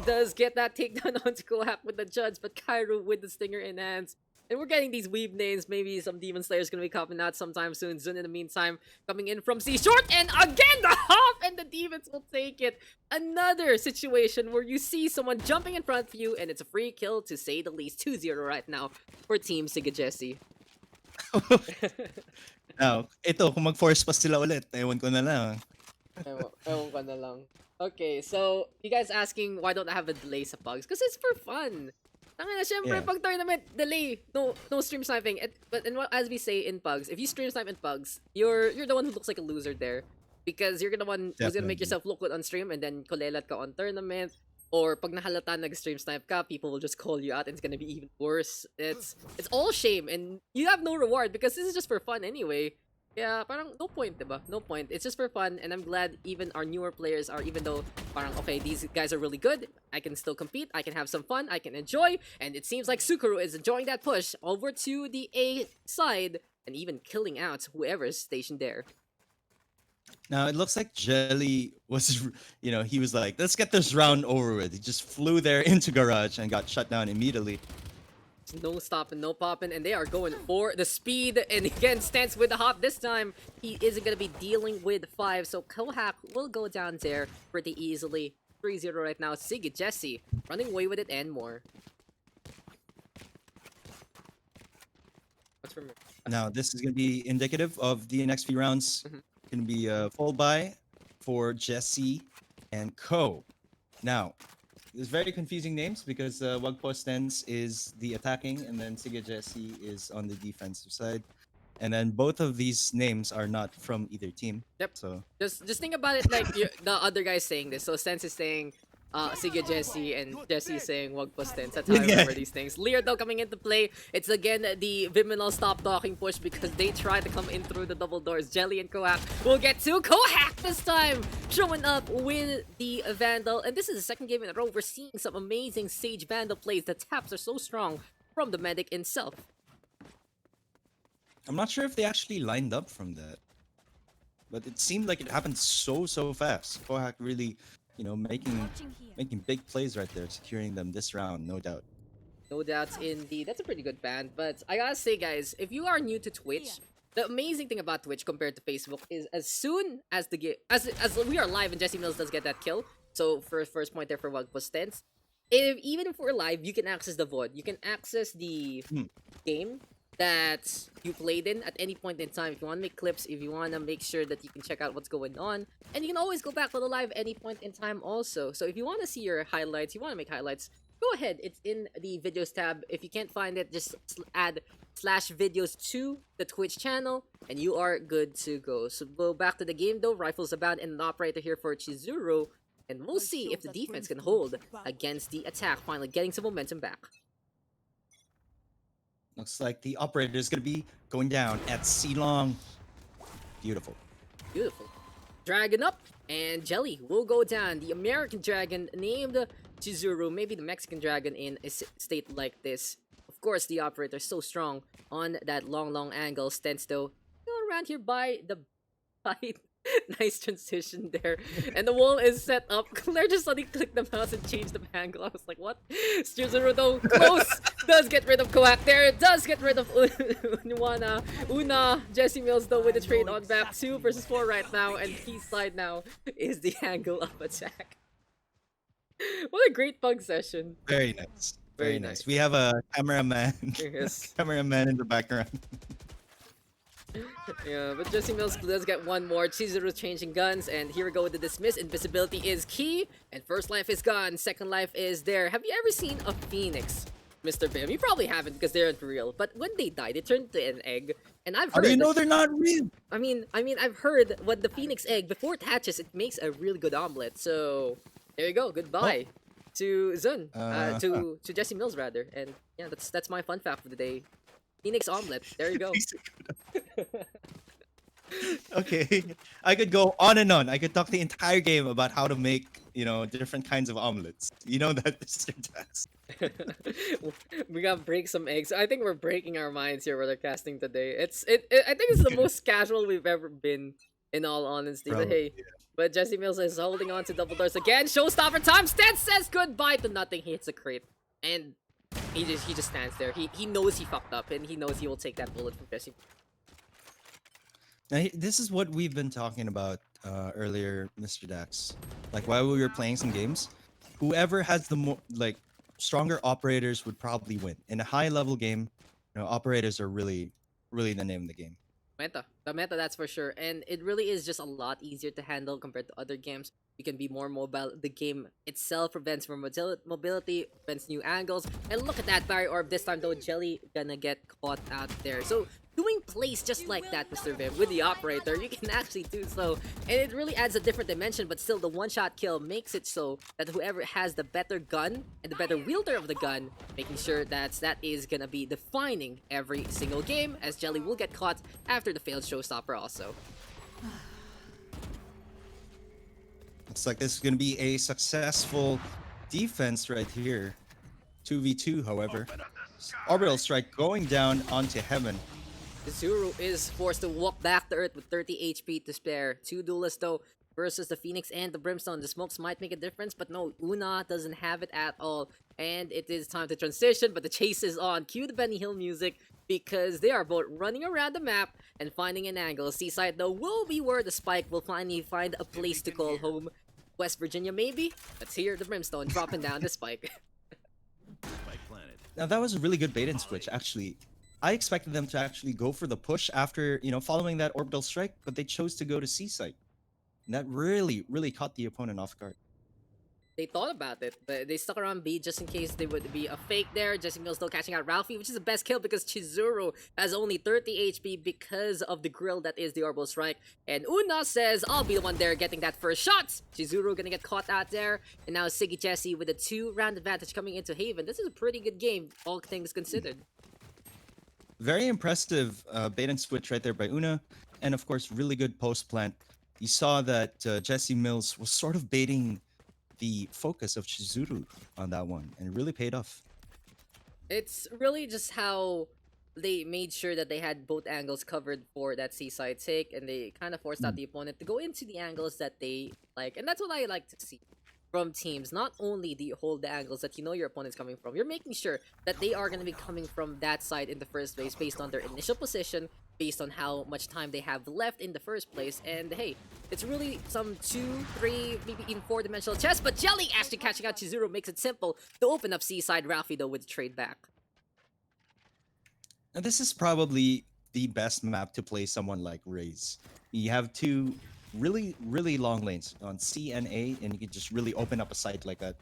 does get that takedown onto Kohak with the judge, but Kairu with the stinger in hands And we're getting these weeb names. Maybe some Demon Slayer's gonna be coming out sometime soon. Zun in the meantime coming in from C short, and again the hop, and the Demons will take it. Another situation where you see someone jumping in front of you, and it's a free kill to say the least. 2-0 right now for Team Sige Jessie. Now, ito, kung mag-force pa sila ulit, ewan ko na lang. Ewan ko na lang. Okay, so you guys asking why don't I have a delay sa PUGS? Because it's for fun. Tangina, syempre, Yeah. pag tournament, delay. No stream sniping. As we say in PUGS, if you stream snipe in PUGS, you're the one who looks like a loser there. Because you're the one who's gonna make Definitely. yourself look good on stream, and then kulelat ka on tournament. Or pag nahalata nag-stream snipe ka, people will just call you out and it's gonna be even worse. It's all shame and you have no reward because this is just for fun anyway. Yeah, parang no point, diba? No point. It's just for fun, and I'm glad even our newer players are, even though parang okay, these guys are really good, I can still compete, I can have some fun, I can enjoy, and it seems like Sukuru is enjoying that push over to the A side and even killing out whoever's stationed there. Now, it looks like Jelly was, he was like, let's get this round over with. He just flew there into Garage and got shut down immediately. No stopping, no popping, and they are going for the speed. And again, Stance with the hop. This time, he isn't going to be dealing with 5, so Kohak will go down there pretty easily. 3-0 right now. Sige Jessie running away with it and more. What's from Now, this is going to be indicative of the next few rounds. Mhm. Going to be a full buy for Jessie and Co. Now, there's very confusing names because Wagpo Stence is the attacking, and then Sige Jessie is on the defensive side. And then both of these names are not from either team. Yep. So Just think about it like the other guy saying this. So Stance is saying Sige Jessie, and Jessie is saying wag po Stance. That's how I remember these things. Lear though coming into play. It's again the Vyminal stop talking push because they tried to come in through the double doors. Jelly and Kohak will get to Kohak this time, showing up with the Vandal. And this is the second game in a row we're seeing some amazing Sage Vandal plays. The taps are so strong from the medic himself. I'm not sure if they actually lined up from that. But it seemed like it happened so fast. Kohak really, making big plays right there, securing them this round, no doubt. No doubts indeed. That's a pretty good band. But I gotta say, guys, if you are new to Twitch, the amazing thing about Twitch compared to Facebook is as soon as the game, as we are live and Jessie Mills does get that kill. So first point there for Wagpo Stance. Even if we're live, you can access the VOD. You can access the game that you played in at any point in time. If you want to make clips, if you want to make sure that you can check out what's going on, and you can always go back to the live any point in time also. So if you want to see your highlights, you want to make highlights, go ahead. It's in the videos tab. If you can't find it, just add /videos to the Twitch channel and you are good to go. So go back to the game though. Rifles abound and an operator here for Chizuru, and we'll see if the defense can hold against the attack, finally getting some momentum back. Looks like the operator is going to be going down at C-Long. Beautiful. Beautiful. Dragon up, and Jelly will go down. The American Dragon named Chizuru, maybe the Mexican Dragon in a state like this. Of course, the operator is so strong on that long angle. Stance though, around here by the fight. Nice transition there. And the wall is set up. Claire just suddenly clicked the mouse and changed the angle. I was like, what? Chizuru though, close! Does get rid of Kohak there. It does get rid of Una. Jessie Mills though with the trade on back. 2 versus 4 right now. And Key's side now is the angle of attack. What a great pug session. Very nice. Very Very nice. nice. We have a cameraman. Yes. Cameraman in the background. Yeah, but Jessie Mills does get one more. Chizuru changing guns, and here we go with the dismiss. Invisibility is key, and first life is gone. Second life is there. Have you ever seen a phoenix, Mr. Bim? You probably haven't because they're not real. But when they die, they turn to an egg, and I've How heard. do you know they're not real? I mean, I've heard when the phoenix egg before it hatches, it makes a really good omelet. So there you go. Goodbye to Zun, to Jessie Mills rather. And yeah, that's my fun fact for the day. Phoenix omelet. There you go. Okay, I could go on and on. I could talk the entire game about how to make, different kinds of omelets. You know that, Mr. Daks. We gotta break some eggs. I think we're breaking our minds here with our casting today. I think it's the most casual we've ever been, in all honesty. But hey, but Jessie Mills is holding on to double doors again. Showstopper time. Stance says goodbye to nothing. He hits a crate, and He just stands there. He knows he fucked up, and he knows he will take that bullet from Jessie. Now, this is what we've been talking about earlier, Mr. Dax. Like while we were playing some games, whoever has the more like stronger operators would probably win. In a high level game, operators are really the name of the game. The meta, that's for sure. And it really is just a lot easier to handle compared to other games. You can be more mobile. The game itself prevents more mobility, prevents new angles. And look at that barrier orb. This time though, Jelly gonna get caught out there. So doing plays just like that, Mr. Vim, with the operator, you can actually do so. And it really adds a different dimension, but still the one-shot kill makes it so that whoever has the better gun and the better wielder of the gun, making sure that is gonna be defining every single game, as Jelly will get caught after the failed showstopper also. Looks like this is going to be a successful defense right here. 2v2, however. Orbital strike going down onto heaven. Zuru is forced to walk back to Earth with 30 HP to spare. Two duelists though versus the Phoenix and the Brimstone. The smokes might make a difference, but no, Una doesn't have it at all. And it is time to transition, but the chase is on. Cue the Benny Hill music because they are both running around the map and finding an angle. Seaside though will be where the spike will finally find a place to call home. West Virginia maybe? Let's hear the Brimstone dropping down the spike. Now that was a really good bait and switch, actually. I expected them to actually go for the push after, following that orbital strike, but they chose to go to C site. And that really caught the opponent off guard. They thought about it, but they stuck around B just in case there would be a fake there. Jessie Mills still catching out Ralphie, which is the best kill because Chizuru has only 30 HP because of the grill that is the orbital strike. And Una says, I'll be the one there getting that first shot. Chizuru gonna get caught out there. And now Sige Jessie with a 2-round advantage coming into Haven. This is a pretty good game, all things considered. Very impressive bait and switch right there by Una. And of course, really good post plant. You saw that Jessie Mills was sort of baiting the focus of Chizuru on that one, and it really paid off. It's really just how they made sure that they had both angles covered for that seaside take, and they kind of forced out the opponent to go into the angles that they like. And that's what I like to see from teams. Not only do you hold the angles that you know your opponent's coming from, you're making sure that they are going to be coming from that side in the first place based on their initial position, based on how much time they have left in the first place. And hey, it's really some 2, 3, maybe even 4-dimensional chess, but Jelly actually catching out Chizuru makes it simple to open up Seaside. Ralphie though with the trade back. Now this is probably the best map to play someone like Raze. You have two really long lanes on C and A, and you can just really open up a site like that.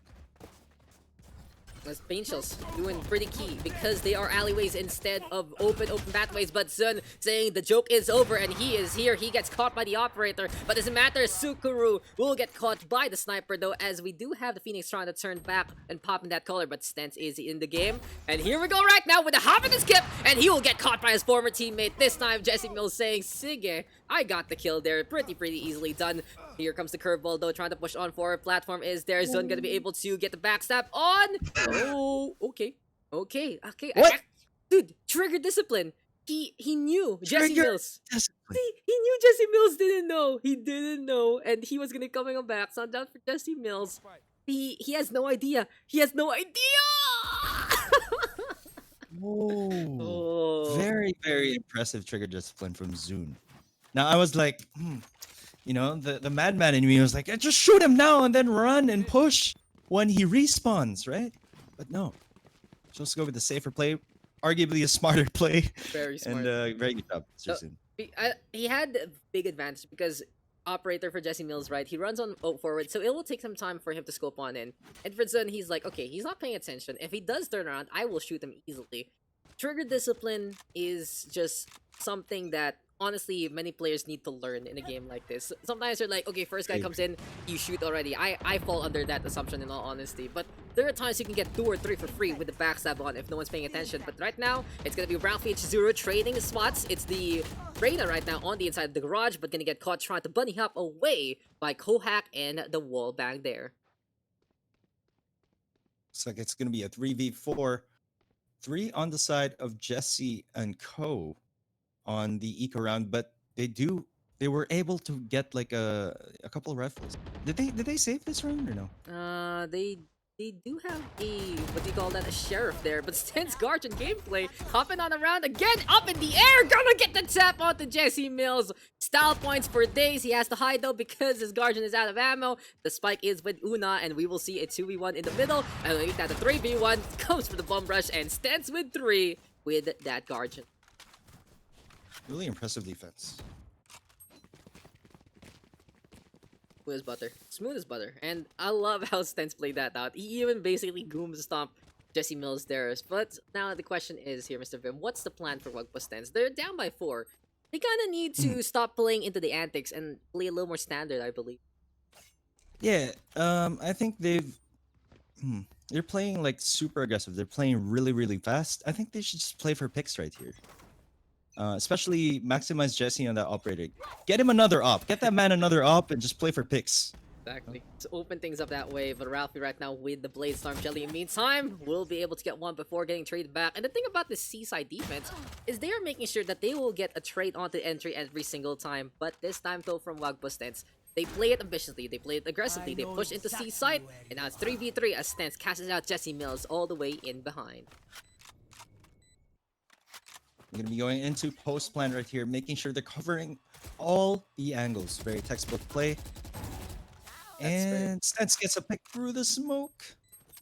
As Pain Shells doing pretty key because they are alleyways instead of open pathways. But Zun saying the joke is over and he is here. He gets caught by the operator, but doesn't matter. Sukuru will get caught by the sniper though, as we do have the Phoenix trying to turn back and pop in that color, but Stence is in the game. And here we go right now with a hop and a skip, and he will get caught by his former teammate. This time Jessie Mills saying, Sige, I got the kill there. Pretty easily done. Here comes the curveball though, trying to push on forward. Platform is there. Zun gonna be able to get the backstab on. Oh, okay. What? Dude, trigger discipline. He knew Jessie Mills. Discipline. See, he knew Jessie Mills didn't know. He didn't know, and he was gonna coming back. So I'm down for Jessie Mills. He has no idea. He has no idea. Oh. Very impressive trigger discipline from Zun. Now I was like, the madman in me was like, just shoot him now and then run and push when he respawns, right? But no, just go with the safer play, arguably a smarter play. Very smart. And very good job, Sir So, Zun. he had a big advantage because operator for Jessie Mills, right? He runs on forward, so it will take some time for him to scope on in. And for Zun, he's like, okay, he's not paying attention. If he does turn around, I will shoot him easily. Trigger discipline is just something that honestly many players need to learn in a game like this. Sometimes you're like, okay, first guy comes in, you shoot already. I fall under that assumption in all honesty, but there are times you can get 2 or 3 for free with the backstab on if no one's paying attention. But right now it's gonna be Ralphie and Chizuru trading spots. It's the Reyna right now on the inside of the garage, but gonna get caught trying to bunny hop away by Kohak and the wall bang there. Looks like it's gonna be a 3v4, 3 on the side of Jessie and Co on the eco round, but they were able to get like a couple of rifles. Did they save this round or no? They they do have a, what do you call that, a sheriff there, but Stence Guardian gameplay, hopping on around again, up in the air, gonna get the tap onto Jessie Mills. Style points for days, he has to hide though because his Guardian is out of ammo. The spike is with Una, and we will see a 2v1 in the middle, and we'll that the 3v1 comes for the bomb rush, and Stence with 3 with that Guardian. Really impressive defense. Smooth as butter. Smooth as butter. And I love how Stence played that out. He even basically goom stomp Jessie Mills there. But now the question is here, Mr. Vim, what's the plan for Wugpa Stence? They're down by 4. They kind of need to stop playing into the antics and play a little more standard, I believe. Yeah, I think they're playing like super aggressive. They're playing really, really fast. I think they should just play for picks right here. Especially maximize Jessie on that operator. Get him another op. Get that man another op and just play for picks. Exactly. To open things up that way, but Ralphie right now with the Blade Storm Jelly. In the meantime, will be able to get one before getting traded back. And the thing about the Seaside defense is they are making sure that they will get a trade onto entry every single time. But this time though from Wugpa Stence, they play it ambitiously, they play it aggressively, they push into Seaside, and now it's 3v3 as Stence casts out Jessie Mills all the way in behind. We're gonna be going into post plan right here, making sure they're covering all the angles. Very textbook play. And Stence gets a pick through the smoke.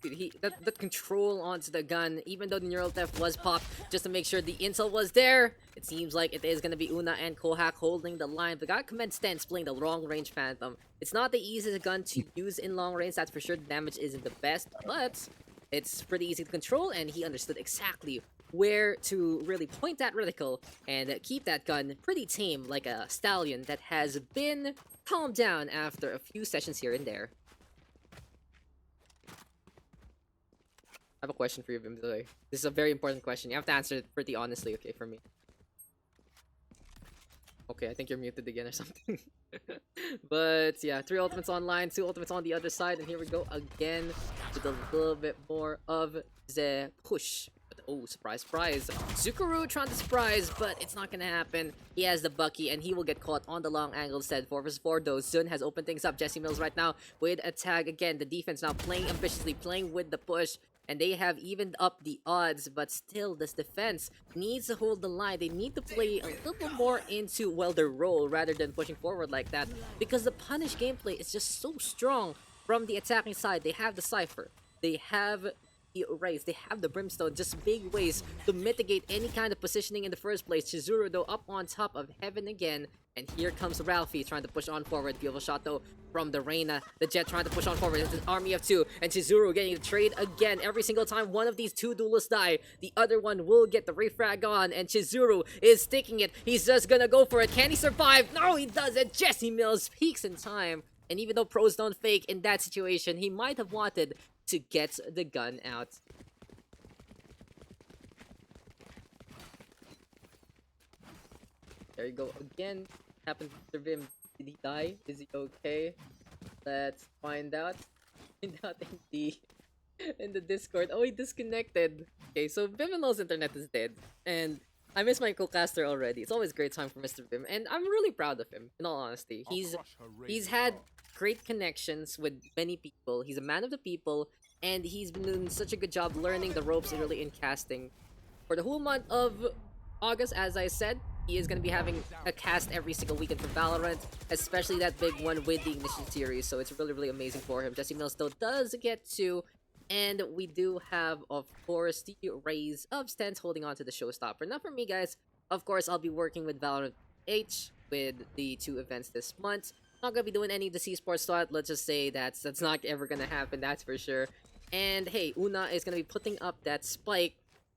Dude, the control onto the gun, even though the neural theft was popped, just to make sure the intel was there. It seems like it is gonna be Una and Kohak holding the line, but gotta commend Stence playing the long range Phantom. It's not the easiest gun to use in long range, that's for sure. The damage isn't the best, but it's pretty easy to control, and he understood exactly where to really point that reticle and keep that gun pretty tame, like a stallion that has been calmed down after a few sessions here and there. I have a question for you, Vim. This is a very important question. You have to answer it pretty honestly, okay, for me. Okay, I think you're muted again or something. But yeah, 3 ultimates online, 2 ultimates on the other side, and here we go again with a little bit more of the push. But oh, surprise, surprise. Zukaru trying to surprise, but it's not gonna happen. He has the Bucky, and he will get caught on the long angle instead. 4 vs 4 though. Sun has opened things up. Jessie Mills right now with a tag again. The defense now playing ambitiously, playing with the push. And they have evened up the odds, but still this defense needs to hold the line. They need to play a little bit more into, well, their role rather than pushing forward like that, because the punish gameplay is just so strong from the attacking side. They have the Cypher, they have the Erase, they have the Brimstone, just big ways to mitigate any kind of positioning in the first place. Chizuru though up on top of Heaven again, and here comes Ralphie trying to push on forward. Beautiful shot though from the Reyna. The Jet trying to push on forward. It's an army of 2, and Chizuru getting the trade again. Every single time one of these 2 duelists die, the other one will get the refrag on, and Chizuru is sticking it. He's just gonna go for it. Can he survive? No, he doesn't. Jessie Mills peaks in time, and even though pros don't fake in that situation, he might have wanted to get the gun out. There you go again. Happened to Vim. Did he die? Is he okay? Let's find out. Find out in the Discord. Oh, he disconnected. Okay, so Vyminal's internet is dead, and I miss my co-caster already. It's always a great time for Mr. Vim, and I'm really proud of him. In all honesty, he's had great connections with many people. He's a man of the people, and he's been doing such a good job learning the ropes early in casting. For the whole month of August, as I said, he is going to be having a cast every single weekend for Valorant, especially that big one with the Ignition series, so it's really, really amazing for him. Jessie Mills still does get 2, and we do have, of course, the Raise of Stence holding on to the showstopper. Now for me, guys, of course, I'll be working with Valorant PH with the 2 events this month. Not going to be doing any of the C-Sports slot. Let's just say that's not ever going to happen, that's for sure. And hey, Una is going to be putting up that spike.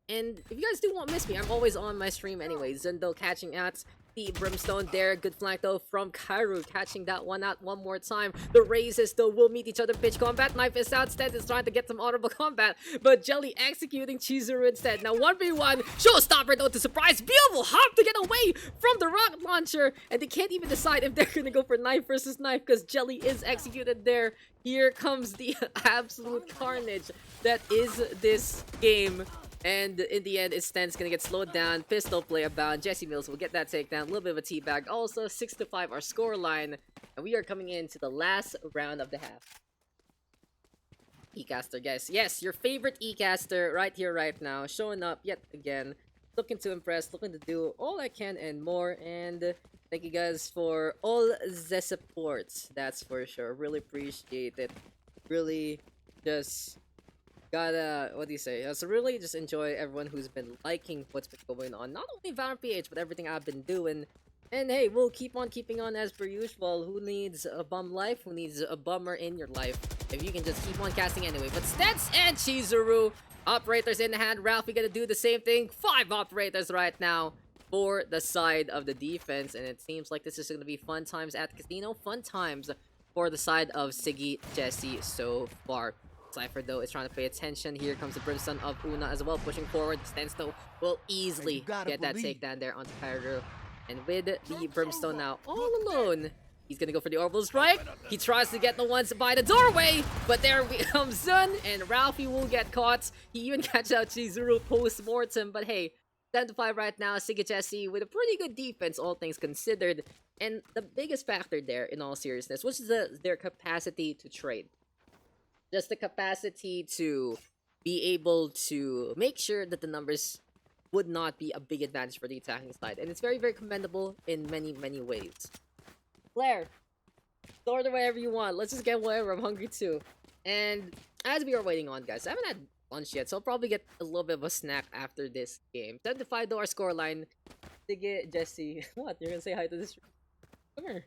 And if you guys do want to miss me, I'm always on my stream anyway. Zundo catching out the Brimstone there. Good flank though from Kairu, catching that one out one more time. The Raises though will meet each other. Pitch combat. Knife is out. Stence is trying to get some honorable combat, but Jelly executing Chizuru instead. Now 1v1. Showstopper though to surprise. Beautiful hop to get away from the rocket launcher. And they can't even decide if they're going to go for knife versus knife because Jelly is executed there. Here comes the absolute carnage that is this game. And in the end, it's Stence gonna get slowed down. Pistol play abound. Jessie Mills will get that takedown. A little bit of a teabag. Also, 6-5 our score line. And we are coming into the last round of the half. E-caster, guys. Yes, your favorite E-caster right here, right now, showing up yet again. Looking to impress, looking to do all I can and more. And thank you guys for all the supports. That's for sure. Really appreciate it. Really just gotta, what do you say? So really just enjoy everyone who's been liking what's been going on. Not only Valorant PH, but everything I've been doing. And hey, we'll keep on keeping on as per usual. Who needs a bum life? Who needs a bummer in your life? If you can just keep on casting anyway. But Stence and Chizuru, operators in the hand. Ralphie gonna do the same thing. 5 operators right now for the side of the defense. And it seems like this is gonna be fun times at Casino. Fun times for the side of Sige, Jessie so far. Cypher though is trying to pay attention. Here comes the Brimstone of Una as well, pushing forward. Stence though will easily get that takedown there onto Pyro. And with the Brimstone now all alone, he's gonna go for the orbital strike. He tries to get the ones by the doorway, but there comes Sun, and Ralphie will get caught. He even catch out Chizuru post-mortem, but hey, 7-5 right now. Sige Jessie with a pretty good defense, all things considered. And the biggest factor there, in all seriousness, was their capacity to trade. Just the capacity to be able to make sure that the numbers would not be a big advantage for the attacking side. And it's very, very commendable in many, many ways. Blair, order whatever you want. Let's just get whatever. I'm hungry too. And as we are waiting on, guys, I haven't had lunch yet, so I'll probably get a little bit of a snack after this game. 7-5 scoreline. Sige, Jessie. What? You're gonna say hi to this? Come here.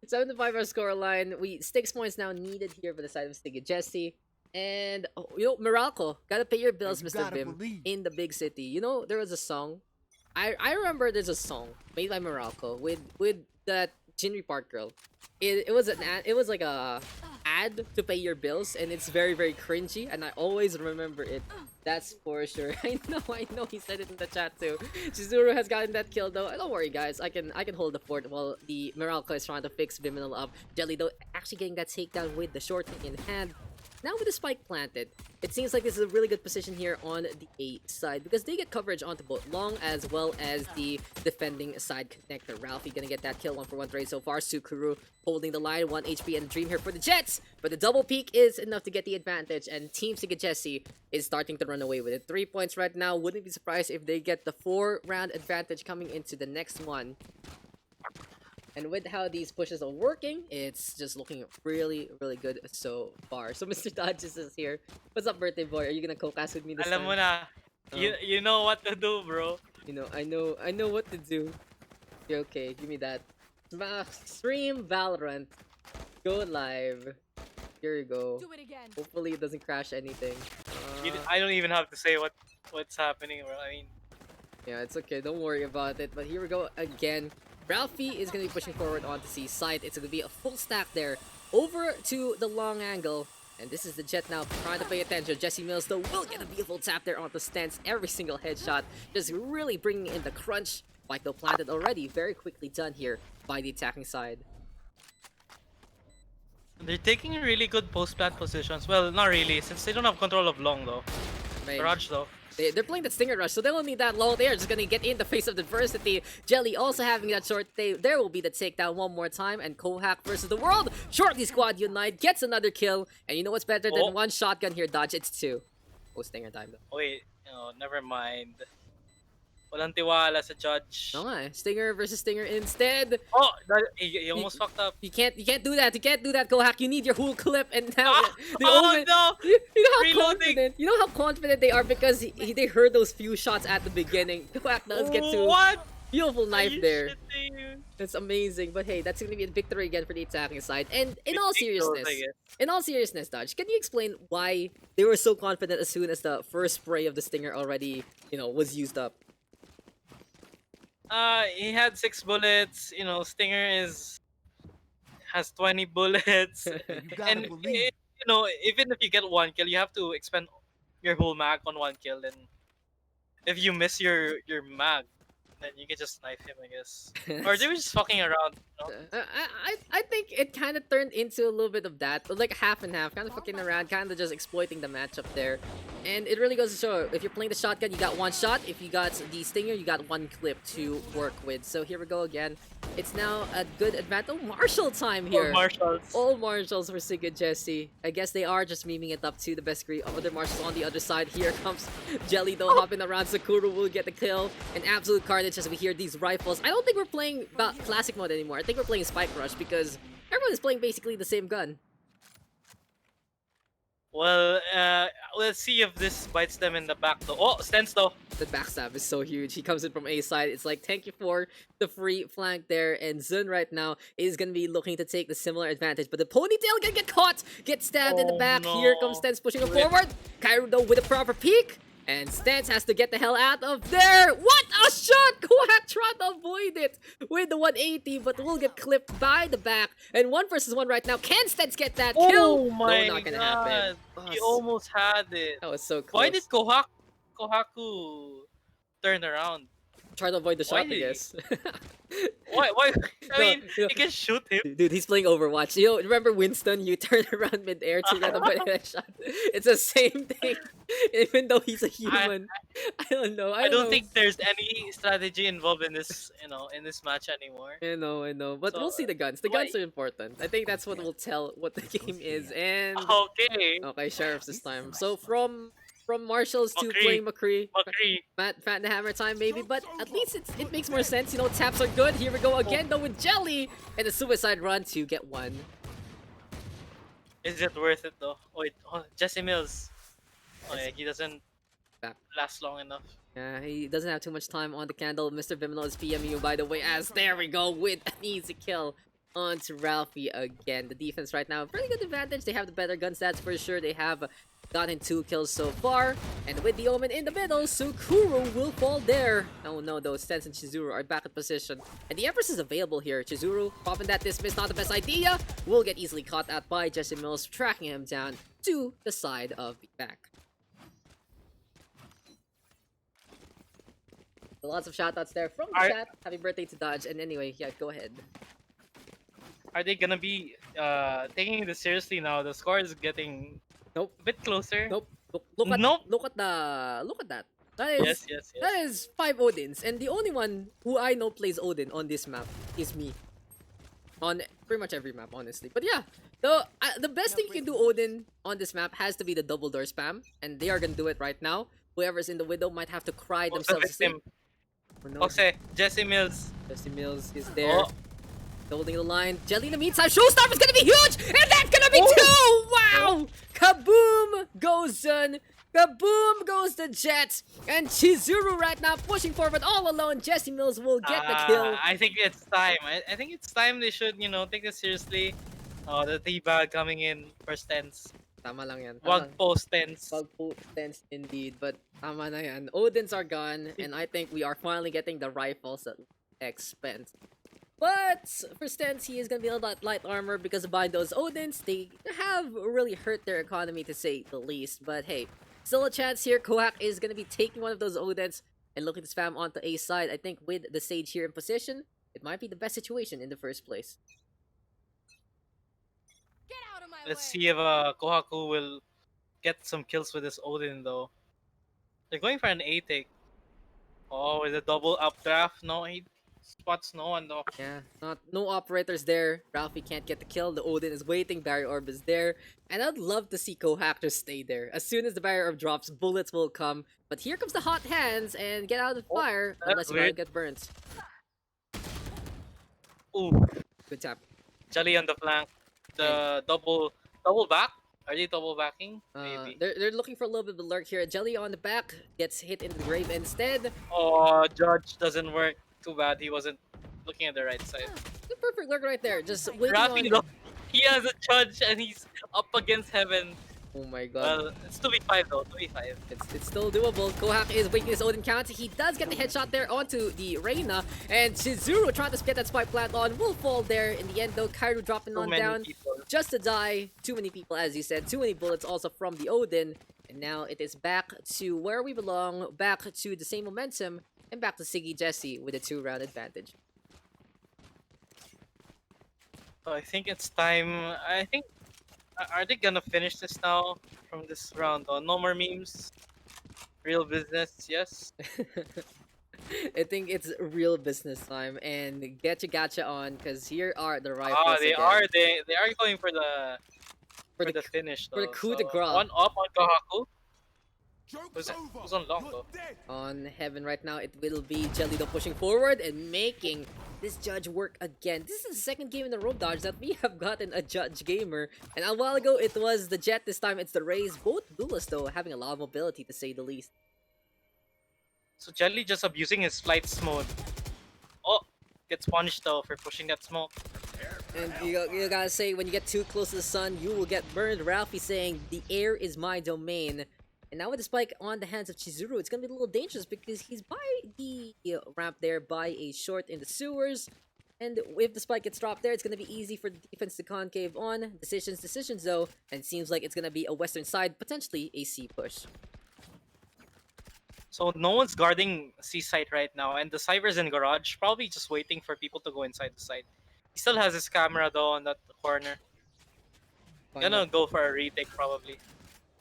7-5 scoreline. 6 points now needed here for the side of Sige, Jessie. And, oh, you know, Meralco, gotta pay your bills, Mr. Vim, in the big city. You know, there was a song. I remember there's a song made by Meralco with that Jinri Park girl. It was like a ad to pay your bills, and it's very, very cringy, and I always remember it. That's for sure. I know he said it in the chat too. Chizuru has gotten that kill though. Don't worry guys, I can hold the fort while the Meralco is trying to fix Vyminal up. Jelly though actually getting that takedown with the short thing in hand. Now with the spike planted, it seems like this is a really good position here on the A side because they get coverage onto both long as well as the defending side connector. Ralphie gonna get that kill, 1-for-1 trade so far. Sukuru holding the line, 1 HP and Dream here for the Jets, but the double peak is enough to get the advantage, and Team Sige Jessie is starting to run away with it. 3 points right now. Wouldn't be surprised if they get the 4-round advantage coming into the next one. And with how these pushes are working, it's just looking really, really good so far. So Mr. Dodges is here. What's up, birthday boy? Are you gonna co-cast with me this time? Alam mo na. You know what to do, bro. You know, I know what to do. You're okay, give me that. Stream Valorant. Go live. Here you go. Do it again. Hopefully it doesn't crash anything. I don't even have to say what's happening, bro. I mean, yeah, it's okay. Don't worry about it. But here we go again. Ralphie is going to be pushing forward onto C side. It's going to be a full stack there. Over to the long angle. And this is the Jet now trying to pay attention. Jessie Mills though will get a beautiful tap there onto Stence. Every single headshot. Just really bringing in the crunch. Like though planted already. Very quickly done here by the attacking side. they're taking really good post-plant positions. Well, not really, since they don't have control of long though. Right. Garage though. They're playing that Stinger Rush, so they don't need that long. They're just gonna get in the face of diversity. Jelly also having that short. There will be the takedown one more time, and Kohak versus the world. Shortly squad unite, gets another kill, and you know what's better than one shotgun here, Dodge? It's 2. Oh, Stinger time though. Wait, never mind. Walang tiwala sa judge. No nga, Stinger versus Stinger instead. Oh, he almost fucked up. You can't do that. You can't do that, Kohak. You need your whole clip, and now the oh Omen. no! You know how Reloading. confident. You know how confident they are because they heard those few shots at the beginning. Kohak does get to What? beautiful knife Are you there. shitting? That's amazing. But hey, that's gonna be a victory again for the attacking side. And in Big all kills, I seriousness, guess. Dodge, can you explain why they were so confident as soon as the first spray of the Stinger already, was used up? He had 6 bullets. Stinger has 20 bullets. And even if you get 1 kill, you have to expend your whole mag on 1 kill. And if you miss your mag, then you can just knife him, I guess. Or they were just fucking around. I think it kind of turned into a little bit of that, but like half and half, kind of fucking around, kind of just exploiting the matchup there. And it really goes to show, if you're playing the shotgun, you got 1 shot. If you got the Stinger, you got 1 clip to work with. So here we go again. It's now a good advantage. Oh, Marshall time Or here. marshals. All marshals for Sige and Jessie. I guess they are just memeing it up to the best degree. Other marshals on the other side. Here comes Jelly though, hopping around. Sakura will get the kill. An absolute carnage as we hear these rifles. I don't think we're playing classic mode anymore. I think we're playing Spike Rush because everyone is playing basically the same gun. Well, let's see if this bites them in the back though. Oh, Stence though. The backstab is so huge. He comes in from A side. It's like, thank you for the free flank there. And Zun right now is going to be looking to take the similar advantage. But the ponytail gonna get caught. Get stabbed in the Oh, back. no. Here comes Stence pushing him Rip. forward. Kairo though with a proper peek. And Stence has to get the hell out of there. What a shot! Quack tried to avoid it with the 180, but will get clipped by the back. And 1 versus 1 right now. Can Stence get that kill? Oh my no, not gonna god. happen. He Oh, almost had it. that was so close. Why did Kohaku turn around? Try to avoid the Why shot, I did he? guess. Why? I No, mean, no. you can shoot him. Dude, he's playing Overwatch. You know, remember Winston? You turn around mid-air to get a headshot. It's the same thing. Even though he's a human. I don't know. I don't think there's any strategy involved in this, in this match anymore. I know. But So, we'll see the guns. The why- guns are important. I think that's what will tell what the game is. And Okay. okay, sheriffs this time. So from marshals to McCree. playing McCree. McCree. Fat and the hammer time maybe, but at least it makes more sense. You know, taps are good. Here we go again though with Jelly and the suicide run to get one. Is it worth it though? Wait, Jesse Mills. Oh yeah, he doesn't Back. last long enough. Yeah, he doesn't have too much time on the candle. Mr. Vyminal is PMU, by the way, as there we go with an easy kill onto Ralphie again. The defense right now, pretty good advantage. They have the better gun stats for sure. They have gotten 2 kills so far. And with the Omen in the middle, Sukuru will fall there. Oh no, though, Stence and Chizuru are back in position. And the Empress is available here. Chizuru popping that dismiss, not the best idea. Will get easily caught out by Jesse Mills, tracking him down to the side of the back. Lots of shoutouts there from the Are- chat. Happy birthday to Dodge. And anyway, yeah, go ahead. Are they gonna be taking this seriously now? The score is getting Nope. a bit closer. Nope. Look at Nope. look at that. That is Yes. that is 5 Odins, and the only one who I know plays Odin on this map is me. On pretty much every map, honestly. But yeah, the best thing you can do Odin on this map has to be the double door spam, and they are gonna do it right now. Whoever's in the window might have to cry Who's the themselves to sleep. victim? Or no, Jose, Jesse Mills. Jesse Mills is there. Oh, Holding the line. Jelly in the meantime. Showstopper's gonna be huge! And that's gonna be Oh. 2! Wow! Kaboom goes Zun. Kaboom goes the Jet. And Chizuru right now pushing forward all alone. Jesse Mills will get the kill. I think it's time. I think it's time they should, take this seriously. Oh, the T-bag coming in for Stence. Tama lang yan. Wag post Stence. Pag po Stence indeed. But tama na yan. Odins are gone. And I think we are finally getting the rifles at expense. But for Stence, he is going to be a lot light armor because behind those Odins, they have really hurt their economy to say the least. But hey, still a chance here. Koak is going to be taking one of those Odins and looking to spam onto A side. I think with the Sage here in position, it might be the best situation in the first place. Let's see if Kohaku will get some kills with this Odin though. They're going for an A take. Oh, with a double updraft. No, he spots no one though. Yeah, no operators there. Ralphie can't get the kill. The Odin is waiting. Barrier Orb is there. And I'd love to see Kohaku just stay there. As soon as the Barrier Orb drops, bullets will come. But here comes the hot hands and get out of the fire that's unless you want to weird. get burnt. Ooh, Good tap. Jelly on the flank. The double back. Are they double backing? Maybe. They're looking for a little bit of a lurk here. Jelly on the back gets hit in the grave instead. Oh, Judge doesn't work. Too bad he wasn't looking at the right side. The perfect lurk right there. Just waiting Rafi on... though, he has a judge and he's up against heaven. Oh my god. Well, it's 2v5 though, 2v5. It's still doable. Kohaku is waiting his Odin count. He does get the headshot there onto the Reina. And Chizuru trying to get that spike plant on will fall there. In the end though, Kairo dropping Too on many down people. just to die. Too many people as you said. Too many bullets also from the Odin. And now it is back to where we belong. Back to the same momentum. And back to Sige Jessie with a 2-round advantage. So I think it's time. I think are they gonna finish this now from this round? Oh, no more memes. Real business, yes. I think it's real business time, and get your gacha on, because here are the rifles Ah, again. they are going for the For for the the finish for the though. coup So de grace. one up on Kohaku. Who's on long though? On heaven right now, it will be Jellido pushing forward and making this judge work again. This is the second game in a row, Dodge, that we have gotten a judge gamer. And a while ago, it was the Jet. This time, it's the Rays. Both duelists, though, having a lot of mobility, to say the least. So Jelly just abusing his flights mode. Oh, gets punished though for pushing that smoke. And you gotta say, when you get too close to the sun, you will get burned. Ralphie saying, the air is my domain. And now with the spike on the hands of Chizuru, it's gonna be a little dangerous because he's by the ramp there, by a short in the sewers. And if the spike gets dropped there, it's gonna be easy for the defense to concave on. Decisions though, and it seems like it's gonna be a western side, potentially a C push. So no one's guarding C site right now, and the Cyber's in garage, probably just waiting for people to go inside the site. He still has his camera though on that corner. Gonna go for a retake probably.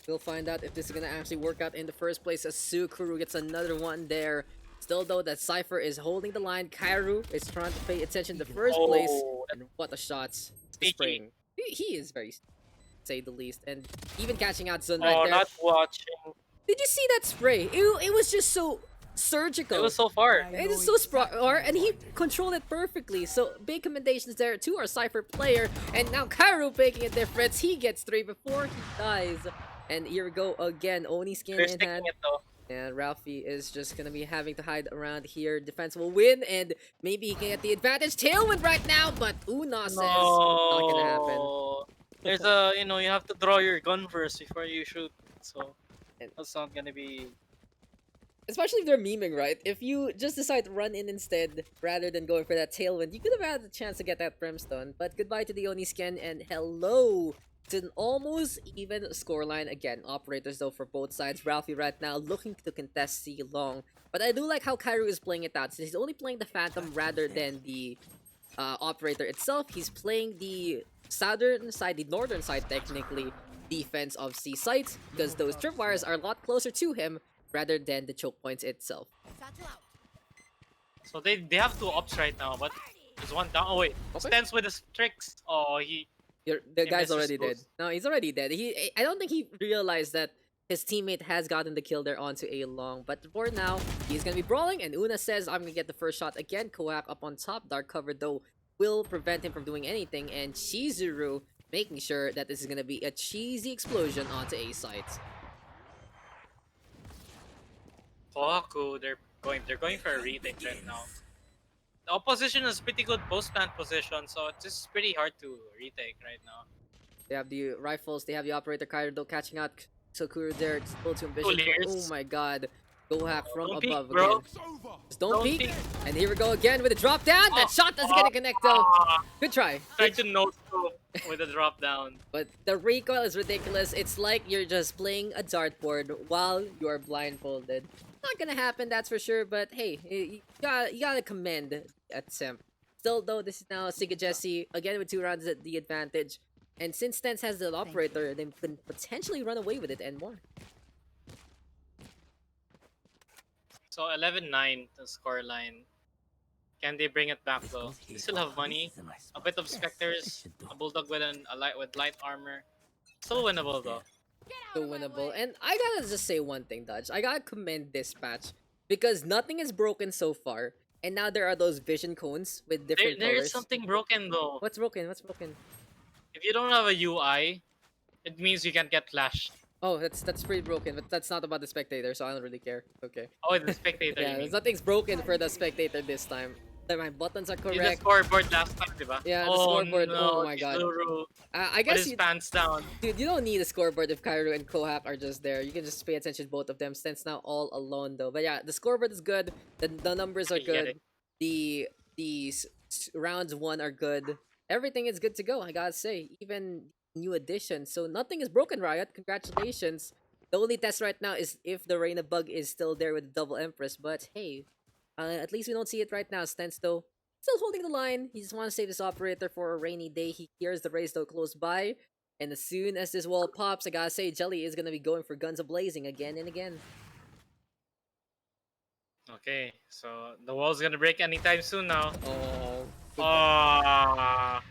We'll find out if this is gonna actually work out in the first place, as Sukuru gets another one there. Still though, that Cypher is holding the line. Kairu is trying to pay attention in the first place. Oh, And what a shots. Sneaky. Spraying. He is very, to say the least. And even catching out Zun right Oh, there. not watching. Did you see that spray? It was just so surgical. It was so far. It is so and he controlled it perfectly. So big commendations there to our Cypher player. And now Kairu making a difference. He gets 3 before he dies. And here we go again. Oni skin They're in sticking hand. it though. And Ralphie is just gonna be having to hide around here. Defense will win, and maybe he can get the advantage. Tailwind right now, but Una says not gonna happen. No. There's a, you have to draw your gun first before you shoot. So And- that's not gonna be. Especially if they're memeing, right? If you just decide to run in instead, rather than going for that tailwind, you could have had the chance to get that Brimstone. But goodbye to the Oni skin, and hello to an almost even scoreline again. Operators though for both sides. Ralphie right now looking to contest C long. But I do like how Kairu is playing it out. Since he's only playing the Phantom rather than the operator itself. He's playing the southern side, the northern side technically, defense of C sites, because those tripwires are a lot closer to him rather than the choke points itself. So they have 2 ops right now, but there's one down. Oh wait, Okay. Stance with his tricks. Oh, The He guy's misses already dead. both. No, he's already dead. I don't think he realized that his teammate has gotten the kill there onto A long. But for now, he's gonna be brawling, and Una says, I'm gonna get the first shot again. Koak up on top. Dark cover though will prevent him from doing anything, and Chizuru making sure that this is gonna be a cheesy explosion onto A sites. Kohaku, they're going for a retake right now. The opposition is pretty good post plant position, so it's just pretty hard to retake right now. They have the rifles, they have the operator Kaido catching out Sakura there. It's a little too ambitious. Layers. Oh my god. Go hack from Don't peek, above bro. again. Just don't peek. peek. And here we go again with a drop down. That shot doesn't get a connect though. Good try. Try to no scope with a drop down. But the recoil is ridiculous. It's like you're just playing a dartboard while you're blindfolded. Not gonna happen, that's for sure. But hey, you gotta commend Ascent. Still though, this is now Sige Jessie again with 2 rounds at the advantage. And since Stence has the operator, they can potentially run away with it and more. So 11-9 the score line. Can they bring it back though? They still have money. A bit of specters. A bulldog with light armor. Still winnable though. So winnable. And I gotta just say one thing, Dodge. I gotta commend this patch because nothing is broken so far. And now there are those vision cones with different There colors. is something broken though. What's broken? What's broken? If you don't have a UI, it means you can get flashed. Oh, that's pretty broken, but that's not about the spectator, so I don't really care. Okay. Oh, the spectator. Yeah, you mean. nothing's broken for the spectator this time. My buttons are The correct. scoreboard last time, diba? Yeah, the Oh, scoreboard. No, Oh my god. Chizuru I put guess his you, pants down. dude, you don't need a scoreboard if Kairu and Kohack are just there. You can just pay attention to both of them. Stence now all alone though. But yeah, the scoreboard is good. The numbers are You get good. The rounds won are good. Everything is good to go. I gotta say, even new additions. So nothing is broken, Riot. Congratulations. The only test right now is if the Reina bug is still there with the double Empress. But hey, at least we don't see it right now. Stence though, still holding the line. He just wants to save this operator for a rainy day. He hears the race though close by. And as soon as this wall pops, I gotta say, Jelly is gonna be going for guns a-blazing again and again. Okay, so the wall's gonna break anytime soon now. Oh, good. Ah,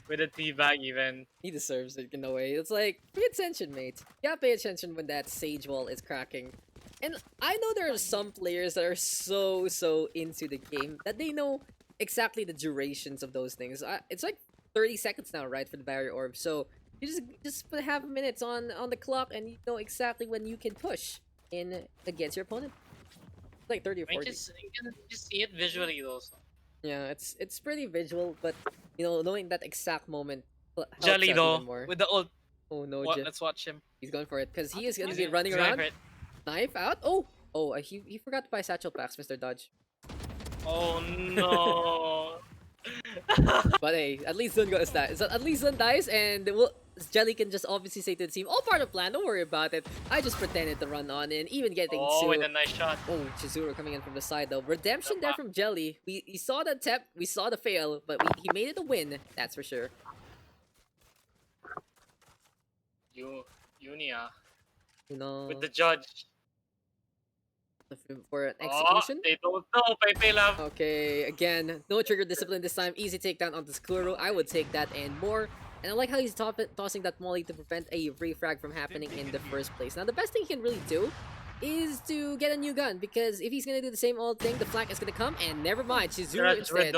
with a teabag even. He deserves it in a way. It's like, pay attention, mate. You gotta pay attention when that sage wall is cracking. And I know there are some players that are so into the game that they know exactly the durations of those things. It's like 30 seconds now, right, for the barrier orb. So you just put half a minute on the clock, and you know exactly when you can push in against your opponent. It's like 30 or I 40. you can just see it visually though. So. Yeah, it's pretty visual, but you know, knowing that exact moment helps Jelly out though, even more. with the ult. Oh no, What? Let's watch him. he's going for it because he is gonna He's be running he's going around. for it. Knife out. He forgot to buy satchel packs, Mr. Dodge. Oh no. But hey, at least Sun got that. So at least Sun dies, and Jelly can just obviously say to the team, "All part of the plan. Don't worry about it. I just pretended to run on and even getting Oh, with to." a nice shot. Oh, Chizuru coming in from the side though. Redemption there from Jelly. We saw the tap, we saw the fail, but he made it a win. That's for sure. Unia You know, with the judge. for an Oh, execution. they don't know. Pepe love. Okay, again, no trigger discipline this time. Easy takedown onto Skuru. I would take that and more. And I like how he's tossing that molly to prevent a refrag from happening in the first place. Now, the best thing he can really do is to get a new gun, because if he's gonna do the same old thing, the flank is gonna come, and never mind, Chizuru instead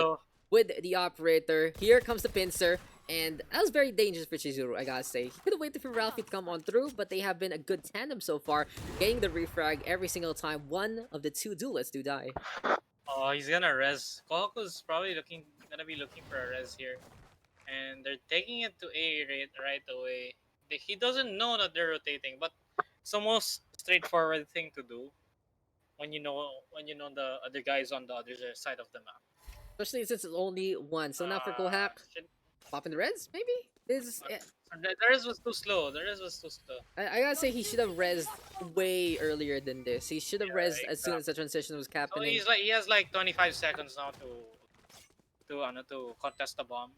with the operator. Here comes the pincer, and that was very dangerous for Chizuru, I gotta say. He could have waited for Ralphie to come on through, but they have been a good tandem so far, getting the refrag every single time one of the two duelists do die. Oh, he's gonna res. Kohaku's probably gonna be looking for a res here, and they're taking it to A right away. He doesn't know that they're rotating, but it's the most straightforward thing to do when you know the other guys on the other side of the map. Especially since it's only one. So now for Kohak, Shit. popping the res, maybe? This The res was too slow. The res was too slow. I gotta say he should have rezzed way earlier than this. He should have Yeah, rezzed as soon as the transition was So happening. he has like 25 seconds now to contest the bomb.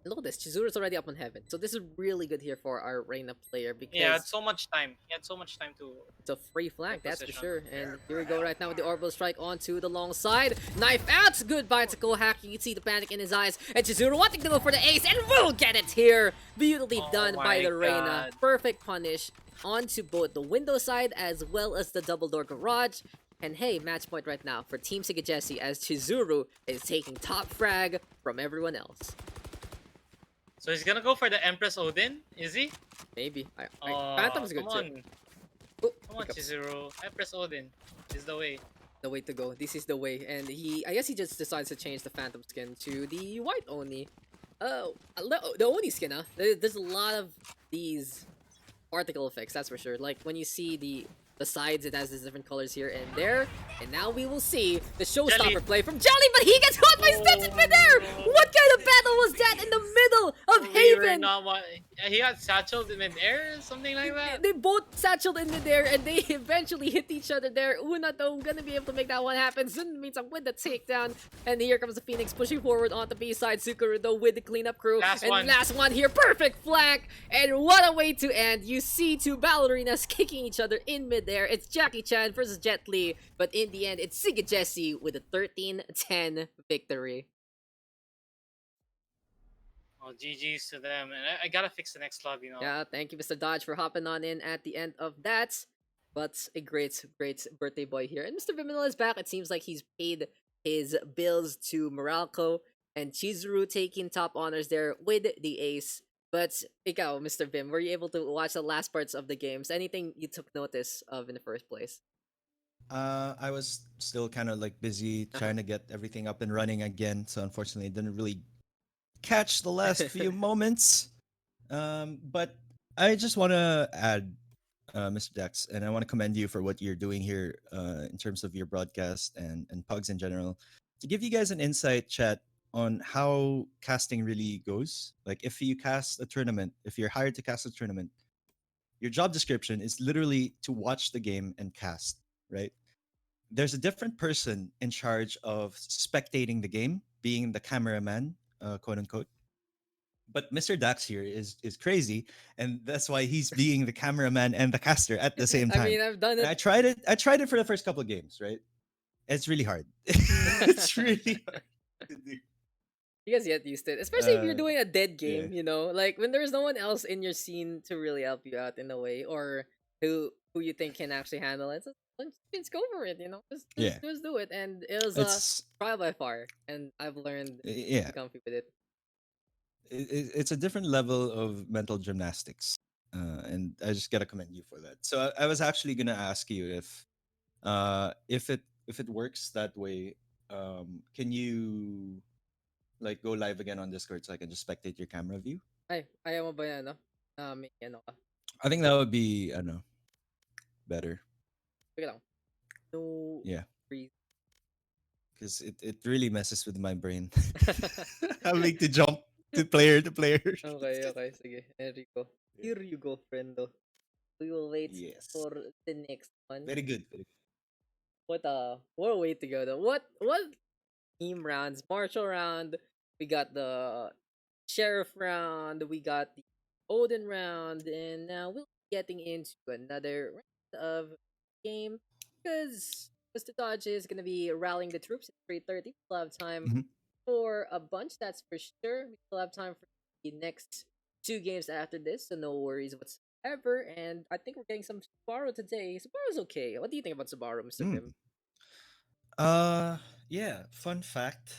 Look at this, Chizuru's already up on heaven. So this is really good here for our Reina player because He had so much time. He had so much time to. it's a free flank, that's for position. sure. And here we go right now with the orbital strike onto the long side. Knife out! Goodbye to Kohak. You can see the panic in his eyes. And Chizuru wanting to go for the ace, and will get it here! Beautifully Oh done by my the Reina. God. Perfect punish onto both the window side as well as the double door garage. And hey, match point right now for Team Sige Jessie as Chizuru is taking top frag from everyone else. So he's gonna go for the Empress Odin, is he? Maybe. Oh, Phantom's good come too. on, Oh, come on, hiccups. Chizuru. Empress Odin is the way. The way to go. This is the way. And I guess he just decides to change the Phantom skin to the white Oni. Oh, the Oni skin, huh? There's a lot of these particle effects, that's for sure. Like when you see the sides, it has these different colors here and there. And now we will see the showstopper Jelly. play from Jelly, but he gets caught by Stence in midair! What kind of battle was that in the middle of We were Haven? not he got satcheled in midair, something like that. They both satcheled in midair and they eventually hit each other there. Una though gonna be able to make that one happen. Sun meets up with the takedown. And here comes the Phoenix pushing forward on the B side. Sukuru though with the cleanup crew. Last one here. Perfect flank. And what a way to end. You see two ballerinas kicking each other in midair. It's Jackie Chan versus Jet Li. But in the end, it's Sige Jessie with a 13-10 victory. Oh, GG's to them, and I gotta fix the next lobby now. Yeah, thank you, Mr. Dodge, for hopping on in at the end of that. But a great birthday boy here. And Mr. Vyminal is back. It seems like he's paid his bills to Moralco. And Chizuru taking top honors there with the ace. But ikaw, Mr. Vim, were you able to watch the last parts of the games? Anything you took notice of in the first place? I was still kind of like busy trying to get everything up and running again, so unfortunately, I didn't really catch the last few moments. But I just want to add, Mr. Daks, and I want to commend you for what you're doing here in terms of your broadcast and PUGS in general. To give you guys an insight, chat, on how casting really goes. Like, if you cast a tournament, if you're hired to cast a tournament, your job description is literally to watch the game and cast, right? There's a different person in charge of spectating the game, being the cameraman, quote unquote. But Mr. Dax here is crazy, and that's why he's being the cameraman and the caster at the same time. I mean, I've done it. And I tried it for the first couple of games, right? It's really hard. It's really hard to do. You guys get used to it, especially if you're Uh, doing a dead yeah. game. You know, like when there's no one else in your scene to really help you out in a way, or who you think can actually handle it. Just go for it. You know, Yeah. just do it. And it was a It's trial by fire, and I've learned to yeah. be comfy with it. It's a different level of mental gymnastics, and I just gotta commend you for that. So I was actually gonna ask you if it works that way, can you like go live again on Discord so I can just spectate your camera view? Ay, ayaw mo ba yan, no? May ano ka. I think that would be I don't know better. Sige lang. No Yeah, freeze. because it really messes with my brain. Having to jump to player to player. Okay. Sige, Enrico. Here you go, friendo. We will wait Yes. for the next one. Very good. Very good. What a way to go though. What team rounds? Marshall round. We got the sheriff round. We got the Odin round, and now we'll be getting into another round of game because Mr. Dodge is gonna be rallying the troops at 3:30. We'll have time Mhm. for a bunch, that's for sure. We still have time for the next two games after this, so no worries whatsoever. And I think we're getting some Subaru today. Subaru's okay. What do you think about Subaru, Mr. Mm. Bim? Yeah. Fun fact.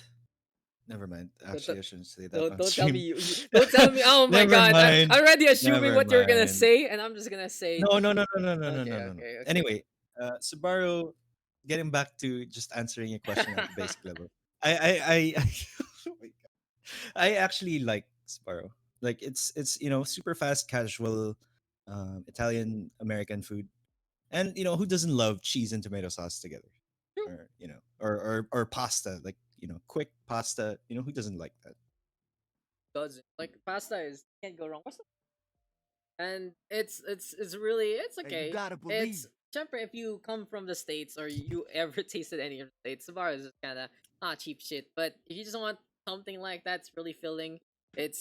Never mind. Don't Actually, I shouldn't say that Don't, on don't tell me stream. don't tell me. Oh my Never god! mind. I'm already assuming Never what you're gonna mind. say, and I'm just gonna say No. Okay. Anyway, Subaru. Getting back to just answering your question at the basic level, I oh my God. I actually like Subaru. Like it's super fast, casual, Italian American food, and who doesn't love cheese and tomato sauce together, True. or or pasta, like quick pasta. Who doesn't like that? Doesn't like pasta is can't go wrong. And it's really it's Hey, you okay. gotta It's believe. Jumper, if you come from the states or you ever tasted any of the states, Subaru is just kind of not cheap shit. But if you just want something like that's really filling, it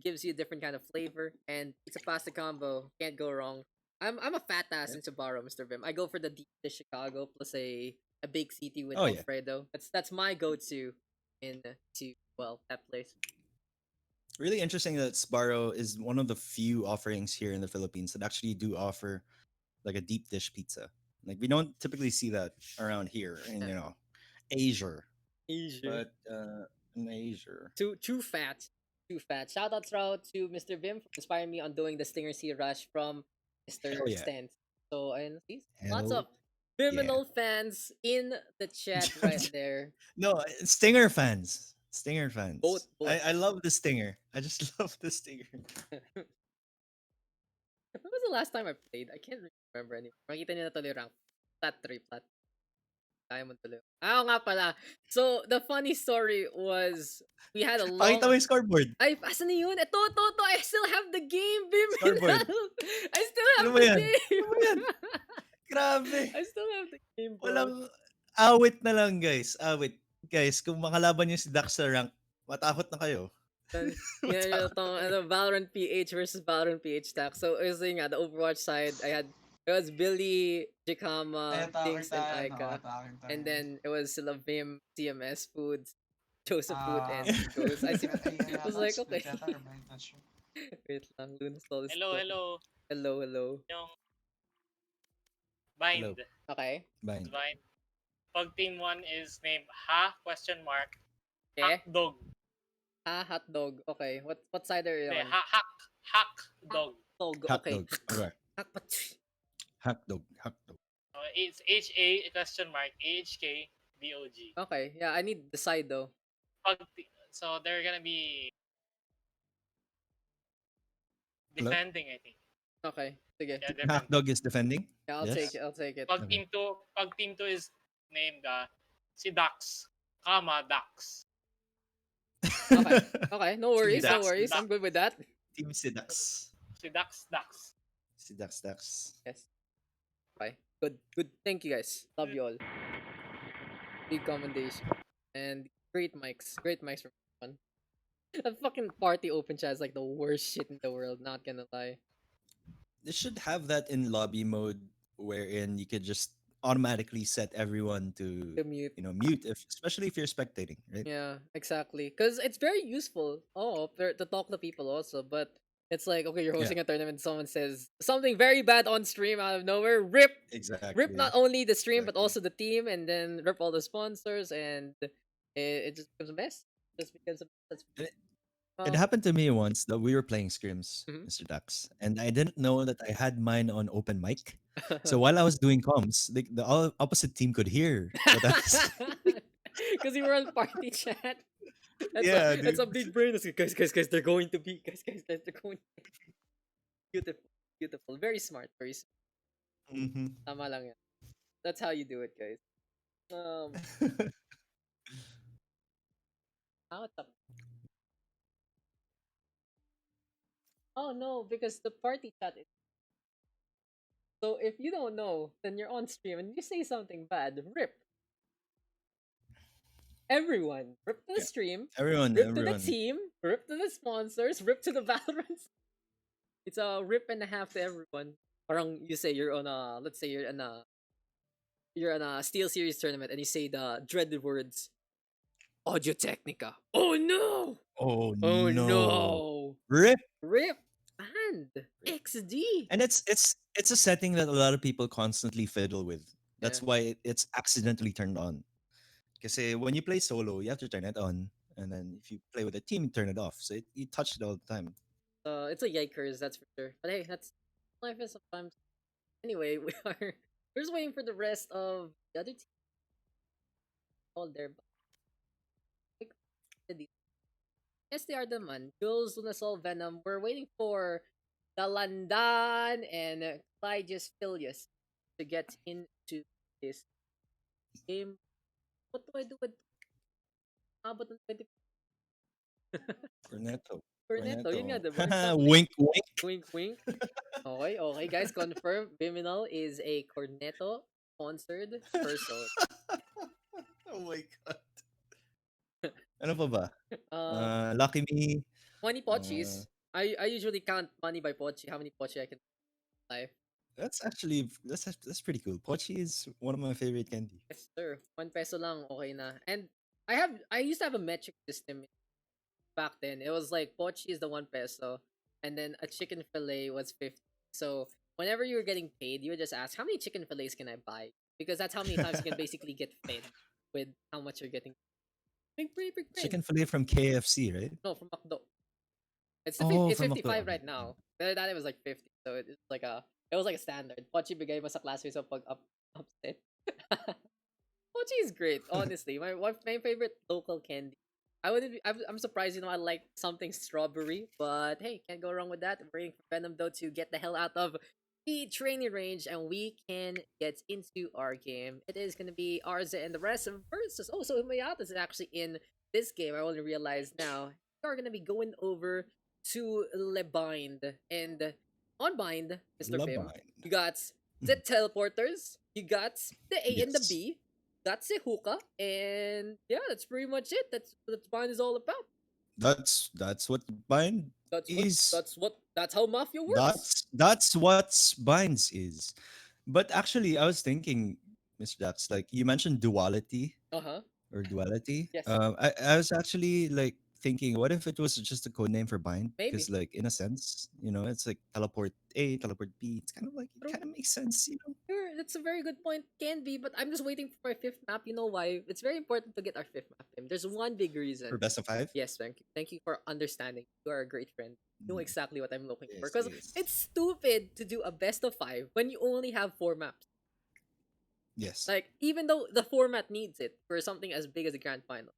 gives you a different kind of flavor, and it's a pasta combo. Can't go wrong. I'm a fat ass Yeah. in Subaru, Mr. Bim. I go for the deep dish Chicago plus a big CT with Oh, yeah. Alfredo. That's my go-to in that place. Really interesting that Sbarro is one of the few offerings here in the Philippines that actually do offer like a deep dish pizza. Like we don't typically see that around here in Asia. Asia. But in Asia. Too fat. Too fat. Shout out to Mr. Vim for inspiring me on doing the Stinger C Rush from Mr. Hell yeah. Stence. So and see lots Hell of Vyminal fans in the chat right there. No, Stinger fans. Stinger fans. Both. I love the Stinger. I just love the Stinger. When was the last time I played? I can't really remember anymore. Makita niyo na tuloy rank. Plat 3, plat. Diamond tuloy. Ah, nga pala. So, the funny story was, we had a long... Pakita mo yung scoreboard. Ay, asan na yun? Ito. I still have the game, Scoreboard. Vyminal. I still have Ano ba the yan? game. Ano ba yan? Grabe. I still have the game, bro. Walang awit na lang, guys. Awit. Guys, kung makalaban nyo si Daks sa rank, matakot na kayo. Yan yung tong Valorant PH versus Valorant PH stack. So, it was the Overwatch side. It was Billy, Jikama, Dings, and Aika. And then it was sila Vim, CMS Foods, Joseph Food, and Ghost. I was like, okay. Wait lang, Luna stole this. Hello. Hello. Yung bind. Hello. Okay. Bind. Bind. Pag team 1 is named Ha? Okay. Hakdog. Hotdog. Okay. What side are you Hindi, on? Hakdog. Dog. Hot Okay. dog. Okay. Hakdog. It's HA AHK DOG. Okay. Yeah, I need the side though. So they're gonna be Hello? defending, I think. Okay. Sige. Yeah, defending. Hakdog is defending. Yeah, I'll Yes. take it. Pag Okay. team 2 is named si Daks, Daks. Okay. No worries. Daks. I'm good with that. Team Sidaks. Si Daks. Sidaks. Yes. Okay. Good. Thank you guys. Love you all. Big commendation. And great mics. Great mics from everyone. That fucking party open chat is like the worst shit in the world, not gonna lie. They should have that in lobby mode wherein you could just automatically set everyone to The mute. mute, if especially if you're spectating, right? Yeah, exactly. Because it's very useful. Oh, to talk to people also, but it's like, okay, you're Yeah, hosting a tournament, someone says something very bad on stream out of nowhere, rip exactly, not only the stream but exactly. also the team, and then rip all the sponsors, and it just becomes a mess. Just because of that's It um. happened to me once that we were playing scrims, Mhm. Mr. Dax, and I didn't know that I had mine on open mic. So while I was doing comms, the opposite team could hear what I was. Because you were on party chat. Yeah, That's dude. a big brain. It's like, guys, they're going to be guys, they're going. Beautiful, beautiful. Very smart, very smart. Hmm. Tama lang yan. That's how you do it, guys. Um, how the Oh no, because the party chat is so if you don't know, then you're on stream and you say something bad, rip everyone. Rip to the Yeah, stream, everyone, rip to the everyone. team, rip to the sponsors, rip to the Valorants. It's a rip and a half to everyone. Parang you say you're on a let's say you're on a Steel Series tournament and you say the dreaded words Audio Technica. Oh no! Oh Oh no, no! rip, Rip and rip. XD. And it's a setting that a lot of people constantly fiddle with. Yeah. That's why it's accidentally turned on. Because when you play solo, you have to turn it on, and then if you play with a team, you turn it off. So you touch it all the time. It's a yikers, that's for sure. But hey, that's life is sometimes. Anyway, we're just waiting for the rest of the other team all there. But like, yes, they are the man. Jules, Lunasol, Venom. We're waiting for Dalandan and Clydius Filius to get into this game. What do I do with abot ng 20 Cornetto, Cornetto? Yun nga, Cornetto. diba? In top lane. Wink, wink. Wink, wink. Okay, okay, guys, confirm. Vyminal is a Cornetto sponsored person. Oh my god. Ano pa ba? Um, Lucky Me. 20 Uh, pochis. I usually count money by pochi, how many pochi I can buy. that's pretty cool. Pochi is one of my favorite candy. Yes, sir. 1 peso lang, okay na. And I used to have a metric system back then. It was like pochi is the 1 peso, and then a chicken fillet was 50. So whenever you were getting paid, you would just ask, how many chicken fillets can I buy? Because that's how many times you can basically get fed with how much you're getting. Big brain. Chicken fillet from KFC, right? No, from Hakdog. Oh, It's from 55 McDo. right now. That it was like 50. So it was like a standard. Pochi bigay mo sa classmates so pag upset. Pochi is great, honestly. My favorite local candy. I wouldn't be, I'm surprised, I like something strawberry, but hey, can't go wrong with that. We're waiting for Venom though to get the hell out of the training range and we can get into our game. It is gonna be Arza and the rest of versus so Mayata is actually in this game. I only realized now. We are gonna be going over to Lebind and on Bind, Mr. Vim. Labine. You got the teleporters, you got the A and the Yes. B, got the hookah, and yeah, that's pretty much it. That's what Bind is all about. That's what bind is. That's how Mafia works. That's what binds is. But actually, I was thinking, Mr. Dax, like you mentioned duality Uh-huh. or duality. Yes. I was actually like thinking, what if it was just a code name for bind? Maybe. Because like in a sense, it's like teleport A, teleport B. It's kind of like it True. kind of makes sense. Sure, that's a very good point. Can be, but I'm just waiting for my fifth map. You know why? It's very important to get our fifth map. Tim. There's one big reason. For best of five. Yes, thank you. Thank you for understanding. You are a great friend. You know Mm, exactly what I'm looking for. yes, Because yes, it's stupid to do a best of five when you only have 4 maps. yes. Like, even though the format needs it for something as big as the grand final.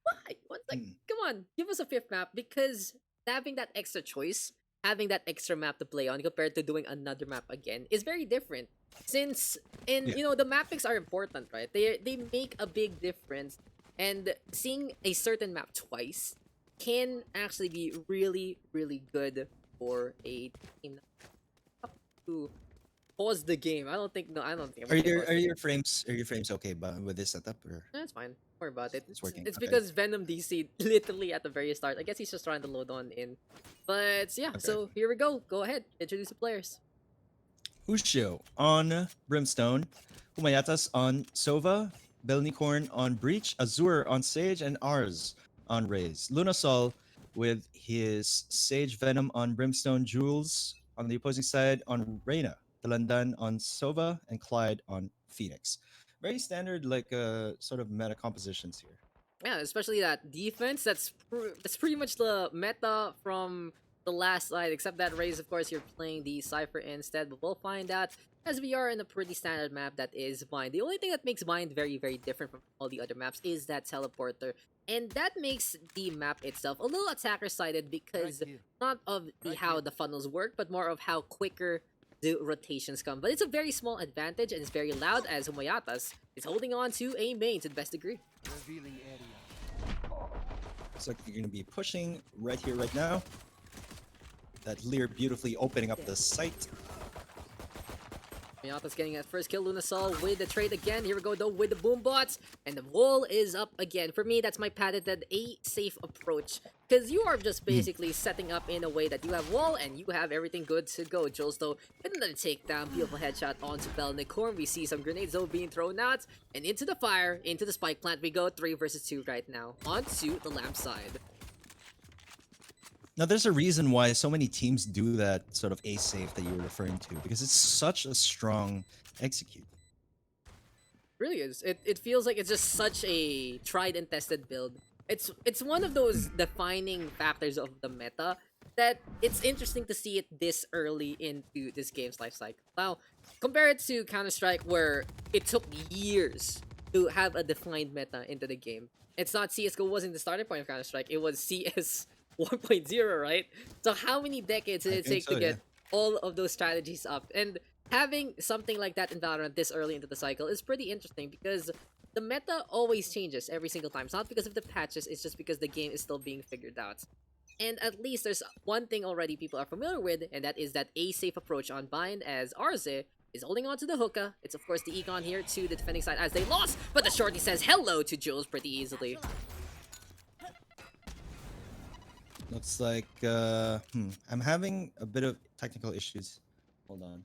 Why? Like, Mm, come on, give us a fifth map because having that extra choice, having that extra map to play on compared to doing another map again is very different. Since yeah. the map picks are important, right? They make a big difference, and seeing a certain map twice can actually be really really good for a team to pause the game. I don't think I'm Are gonna your pause are the game. your frames okay with this setup or That's fine. Don't worry about it. it's working? It's Okay. because Venom DC literally at the very start. I guess he's just trying to load on in. But yeah, Okay. so here we go. Go ahead. Introduce the players. Ushio on Brimstone, Humayatas on Sova, Belnicorn on Breach, Azure on Sage, and Ars on Raze. Lunasol with his Sage Venom on Brimstone, Jules on the opposing side on Reyna, Talandan on Sova, and Clyde on Phoenix. Very standard, like sort of meta compositions here. Yeah, especially that defense. That's pretty much the meta from the last slide, except that Raze, of course, you're playing the Cypher instead, but we'll find out as we are in a pretty standard map that is Bind. The only thing that makes Bind very, very different from all the other maps is that teleporter, and that makes the map itself a little attacker-sided because not of how the funnels work, but more of how quicker the rotations come. But it's a very small advantage, and it's very loud as Humayatas is holding on to a main to the best degree. Looks like you're going to be pushing right here, right now. That Lear beautifully opening up the site. Humayatas getting that first kill. Lunasol with the trade again. Here we go though with the boom bots. And the wall is up again. For me, that's my patented A-safe approach. Because you are just basically setting up in a way that you have wall and you have everything good to go. Jules though, another takedown. Beautiful headshot onto Belnicorn. We see some grenades though being thrown out. And into the fire, into the spike plant we go. 3 versus 2 right now. Onto the lamp side. Now, there's a reason why so many teams do that sort of A-safe that you were referring to, because it's such a strong execute. Really is. It feels like it's just such a tried and tested build. It's one of those defining factors of the meta that it's interesting to see it this early into this game's life cycle. Now, compare it to Counter-Strike where it took years to have a defined meta into the game. It's not CSGO wasn't the starting point of Counter-Strike, it was CS 1.0, right? So how many decades did it take to get all of those strategies up? And having something like that in Valorant this early into the cycle is pretty interesting because the meta always changes every single time. It's not because of the patches, it's just because the game is still being figured out. And at least there's one thing already people are familiar with, and that is that A-safe approach on Bind as Arze is holding on to the hookah. It's of course the Econ here to the defending side as they lost, but the shorty says hello to Jules pretty easily. Looks like I'm having a bit of technical issues. Hold on.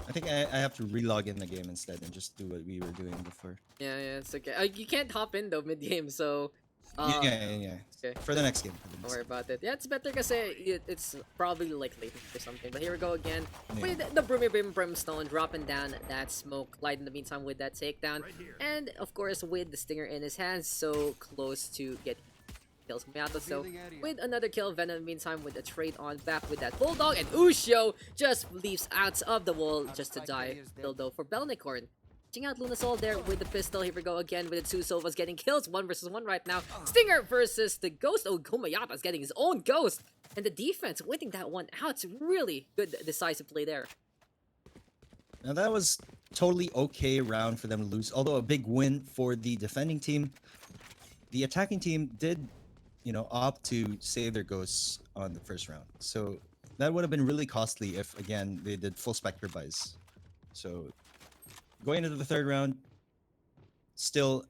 I think I have to relog in the game instead and just do what we were doing before. Yeah, it's okay. You can't hop in though mid-game, so... yeah. Okay. For the next game. Don't worry about it. Yeah, it's better because it's probably like latency or something. But here we go again with the Brimstone dropping down that smoke. Clyde in the meantime with that takedown. And of course with the stinger in his hands, so close to get kills Humayatas. So with another kill, Venom in the meantime with a trade on back with that Bulldog. And Ushio just leaps out of the wall just to die. Still though for Belnicorn. Checking out Lunasol there with the pistol. Here we go again with the two Sovas getting kills. 1 versus 1 right now. Stinger versus the Ghost. Oh, Humayatas getting his own Ghost. And the defense winning that one out. It's really good decisive play there. Now that was totally okay round for them to lose. Although a big win for the defending team. The attacking team did, opt to save their ghosts on the first round. So that would have been really costly if, again, they did full Spectre buys. So going into the third round, still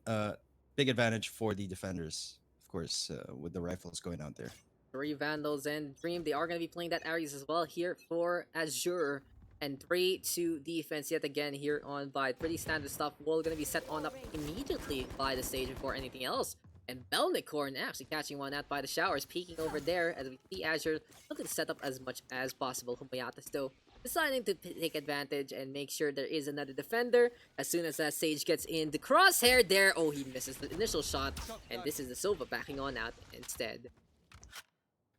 big advantage for the defenders, of course, with the rifles going out there. 3 Vandals and Dream, they are going to be playing that Ares as well here for Azure. And 3-2 defense yet again here on Bide. Pretty standard stuff. Wall going to be set on up immediately by the stage before anything else. And Belnicorn actually catching one out by the showers, peeking over there as we see Azure looking to set up as much as possible. Humayatas though deciding to take advantage and make sure there is another defender. As soon as that Sage gets in the crosshair there, oh, he misses the initial shot. And this is the Sova backing on out instead.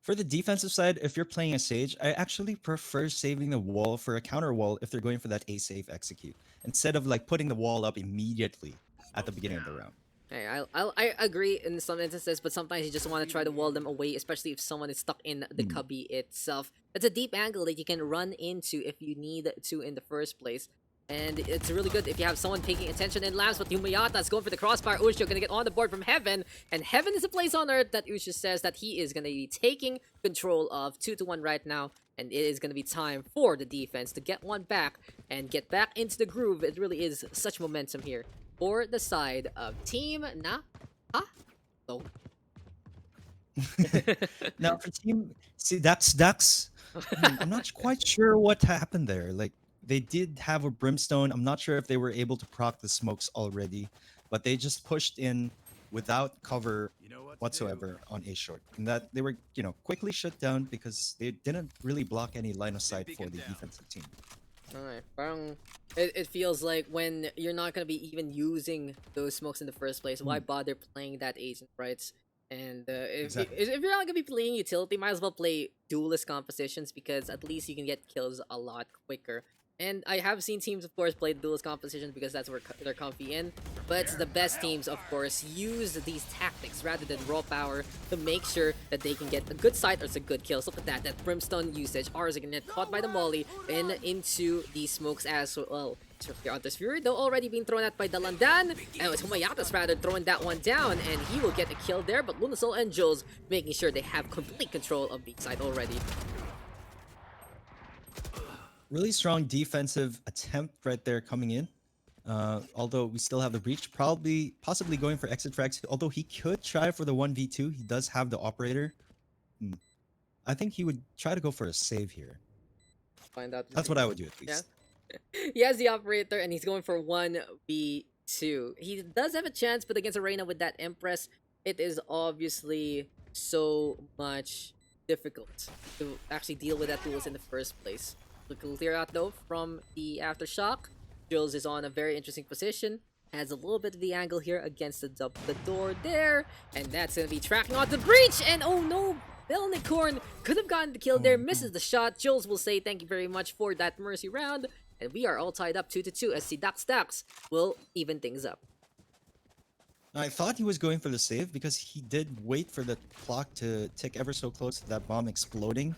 For the defensive side, if you're playing a Sage, I actually prefer saving the wall for a counter wall if they're going for that A-safe execute, instead of like putting the wall up immediately at the beginning of the round. Hey, I agree in some instances, but sometimes you just want to try to wall them away, especially if someone is stuck in the cubby itself. It's a deep angle that you can run into if you need to in the first place. And it's really good if you have someone paying attention in labs, but Humayatas going for the crossfire. Ushio gonna get on the board from Heaven, and Heaven is a place on Earth that Ushio says that he is gonna be taking control of 2-1 right now, and it is gonna be time for the defense to get one back and get back into the groove. It really is such momentum here for the side of Team Hakdog. Now for Team, see Daks, I'm not quite sure what happened there. Like they did have a brimstone. I'm not sure if they were able to proc the smokes already, but they just pushed in without cover whatsoever on A short, and that they were quickly shut down because they didn't really block any line of sight for the defensive team. Alright, parang it feels like when you're not gonna be even using those smokes in the first place, why bother playing that agent, right? And Exactly. if you're not gonna be playing utility, might as well play duelist compositions because at least you can get kills a lot quicker. And I have seen teams, of course, play duelist compositions because that's where they're comfy in. But the best teams, of course, use these tactics rather than raw power to make sure that they can get a good sight or it's a good kill. So look at that brimstone usage. Ours are gonna get caught by the molly and into the smokes as well. Hunter's Fury, though, already being thrown at by Dalandan, and it was Humayatas rather throwing that one down, and he will get a kill there, but Lunasol and Jules making sure they have complete control of B side already. Really strong defensive attempt right there coming in. Although we still have the breach, possibly going for exit frags. Although he could try for the 1v2, he does have the operator. I think he would try to go for a save here. Find out. That's what I would do at least. He has the operator and he's going for 1v2. He does have a chance, but against Arena with that Empress, it is obviously so much difficult to actually deal with that duels in the first place. Look clear out though from the aftershock. Jules is on a very interesting position. Has a little bit of the angle here against the door there. And that's going to be tracking on the breach. And oh no, Belnicorn could have gotten the kill there. Misses the shot. Jules will say thank you very much for that mercy round. And we are all tied up 2-2 as Daks will even things up. I thought he was going for the save because he did wait for the clock to tick ever so close to that bomb exploding.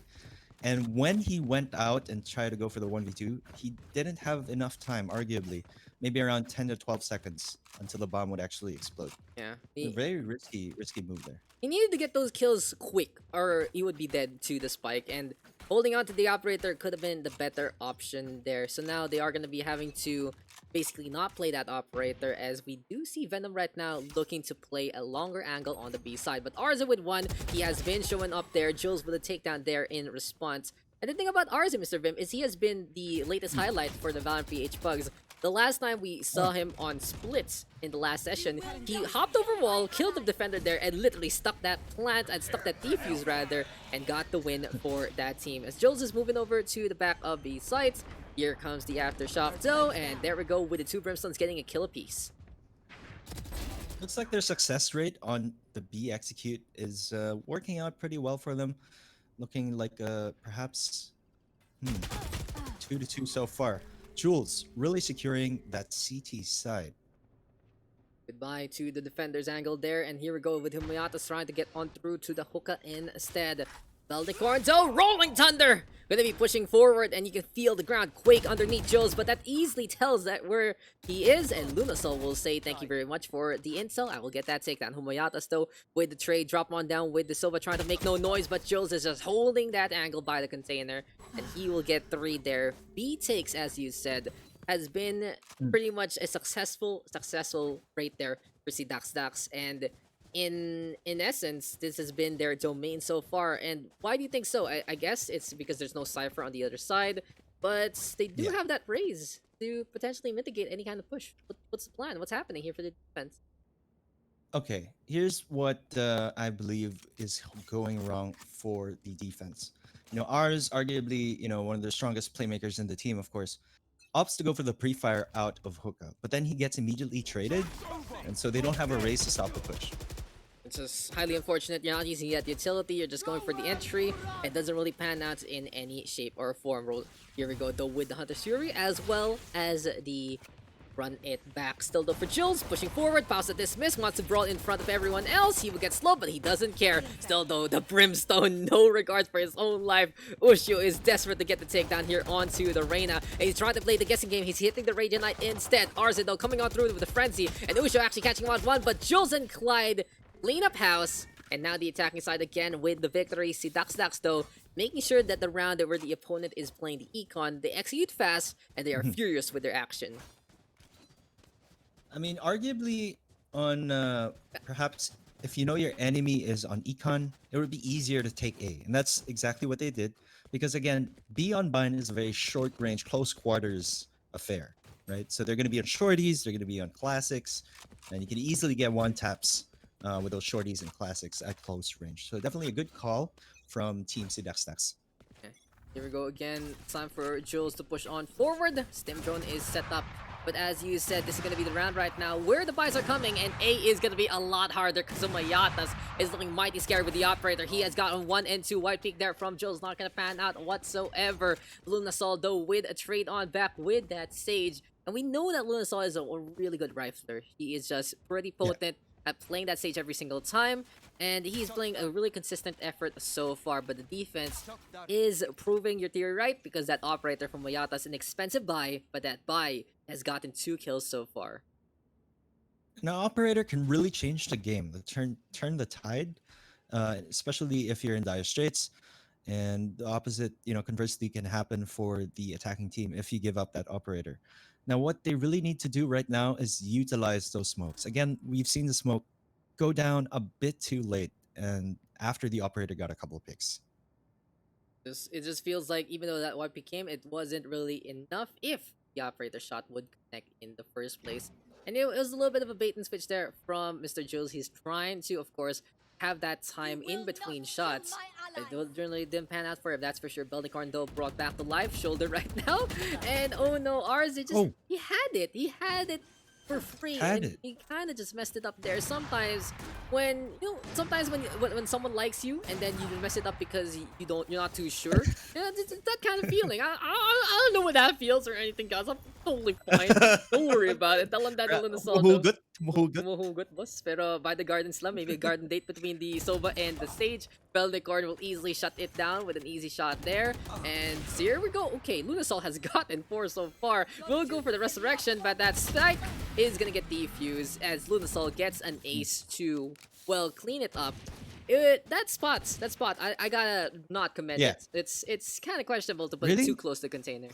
And when he went out and tried to go for the 1v2, he didn't have enough time, arguably. Maybe around 10 to 12 seconds until the bomb would actually explode. Yeah. A very risky move there. He needed to get those kills quick or he would be dead to the spike. And holding on to the operator could have been the better option there. So now they are going to be having to basically not play that operator as we do see Venom right now looking to play a longer angle on the B side. But Arza with one, he has been showing up there. Jules with a takedown there in response. And the thing about Arza, Mr. Vim, is he has been the latest highlight for the Valorant PH PUGS. The last time we saw him on splits in the last session, he hopped over wall, killed the defender there, and literally stuck that plant, and stuck that defuse rather, and got the win for that team. As Jules is moving over to the back of the sites, here comes the aftershock though, and there we go with the two Brimstones getting a kill apiece. Looks like their success rate on the B execute is working out pretty well for them. Looking like perhaps 2-2 so far. Jules really securing that CT side. Goodbye to the defender's angle there, and here we go with Humayatas trying to get on through to the hookah instead. Belnicorn, oh, Rolling Thunder! Gonna be pushing forward, and you can feel the ground quake underneath Jules, but that easily tells that where he is, and Lunasol will say thank you very much for the intel. I will get that takedown. Humayatas, though, with the trade, drop on down with the Silva trying to make no noise, but Jules is just holding that angle by the container, and he will get 3 there. B takes, as you said, has been pretty much a successful rate there for Daks, and in essence, this has been their domain so far. And why do you think so? I guess it's because there's no Cypher on the other side, but they do have that raise to potentially mitigate any kind of push. What's the plan? What's happening here for the defense? Okay, here's what I believe is going wrong for the defense. Ours arguably, one of the strongest playmakers in the team, of course, opts to go for the pre-fire out of hookah, but then he gets immediately traded, and so they don't have a raise to stop the push. It's just highly unfortunate. You're not using that utility, you're just going for the entry. It doesn't really pan out in any shape or form. Here we go though with the Hunter's Fury as well as the run it back. Still though for Jules, pushing forward, pass the dismiss, wants to brawl in front of everyone else. He will get slow, but he doesn't care. Still though, the Brimstone, no regards for his own life. Ushio is desperate to get the takedown here onto the Reyna, and he's trying to play the guessing game. He's hitting the Radiant Knight instead. Arza though coming on through with the Frenzy, and Ushio actually catching him on one, but Jules and Clyde clean up house, and now the attacking side again with the victory. Daks though making sure that the round where the opponent is playing the econ, they execute fast and they are furious with their action. I mean, arguably on perhaps if you know your enemy is on econ, it would be easier to take A. And that's exactly what they did. Because again, B on bind is a very short range, close quarters affair, right? So they're going to be on shorties, they're going to be on classics, and you can easily get one taps with those shorties and classics at close range. So definitely a good call from Team Daks. Here we go again. It's time for Jules to push on forward. Stim drone is set up. But as you said, this is going to be the round right now where the buys are coming, and A is going to be a lot harder because Mayatas is looking mighty scary with the operator. He has gotten 1 and 2 white peak there from Jules, not going to pan out whatsoever. Lunasol though with a trade on back with that Sage. And we know that Lunasol is a really good rifler. He is just pretty potent at playing that Sage every single time. And he's playing a really consistent effort so far, but the defense is proving your theory right because that operator from Mayata is an expensive buy, but that buy has gotten 2 kills so far. Now, operator can really change the game, turn the tide, especially if you're in dire straits. And the opposite, conversely, can happen for the attacking team if you give up that operator. Now, what they really need to do right now is utilize those smokes. Again, we've seen the smoke go down a bit too late, and after the operator got a couple of picks. It just feels like even though that wipe became, it wasn't really enough if the operator shot would connect in the first place. And it was a little bit of a bait and switch there from Mr. Jules. He's trying to, of course, have that time in between shots. It generally didn't pan out for him, that's for sure. Belnicorn though brought back the live shoulder right now. And oh no, ours, he had it for free, and he kind of just messed it up there. Sometimes when when someone likes you and then you mess it up because you're not too sure, it's that kind of feeling. I don't know what that feels or anything, guys. I'm totally fine. Don't worry about it. Tell him that in the song. Mahugot, boss. Pero by the garden slum, maybe a garden date between the Sova and the Sage. Belnicorn will easily shut it down with an easy shot there. And so here we go. Okay, Lunasol has gotten 4 so far. We'll go for the resurrection, but that strike is gonna get defused as Lunasol gets an ace to, well, clean it up. That spot, I gotta not commend it. It's kind of questionable to put it too close to the container.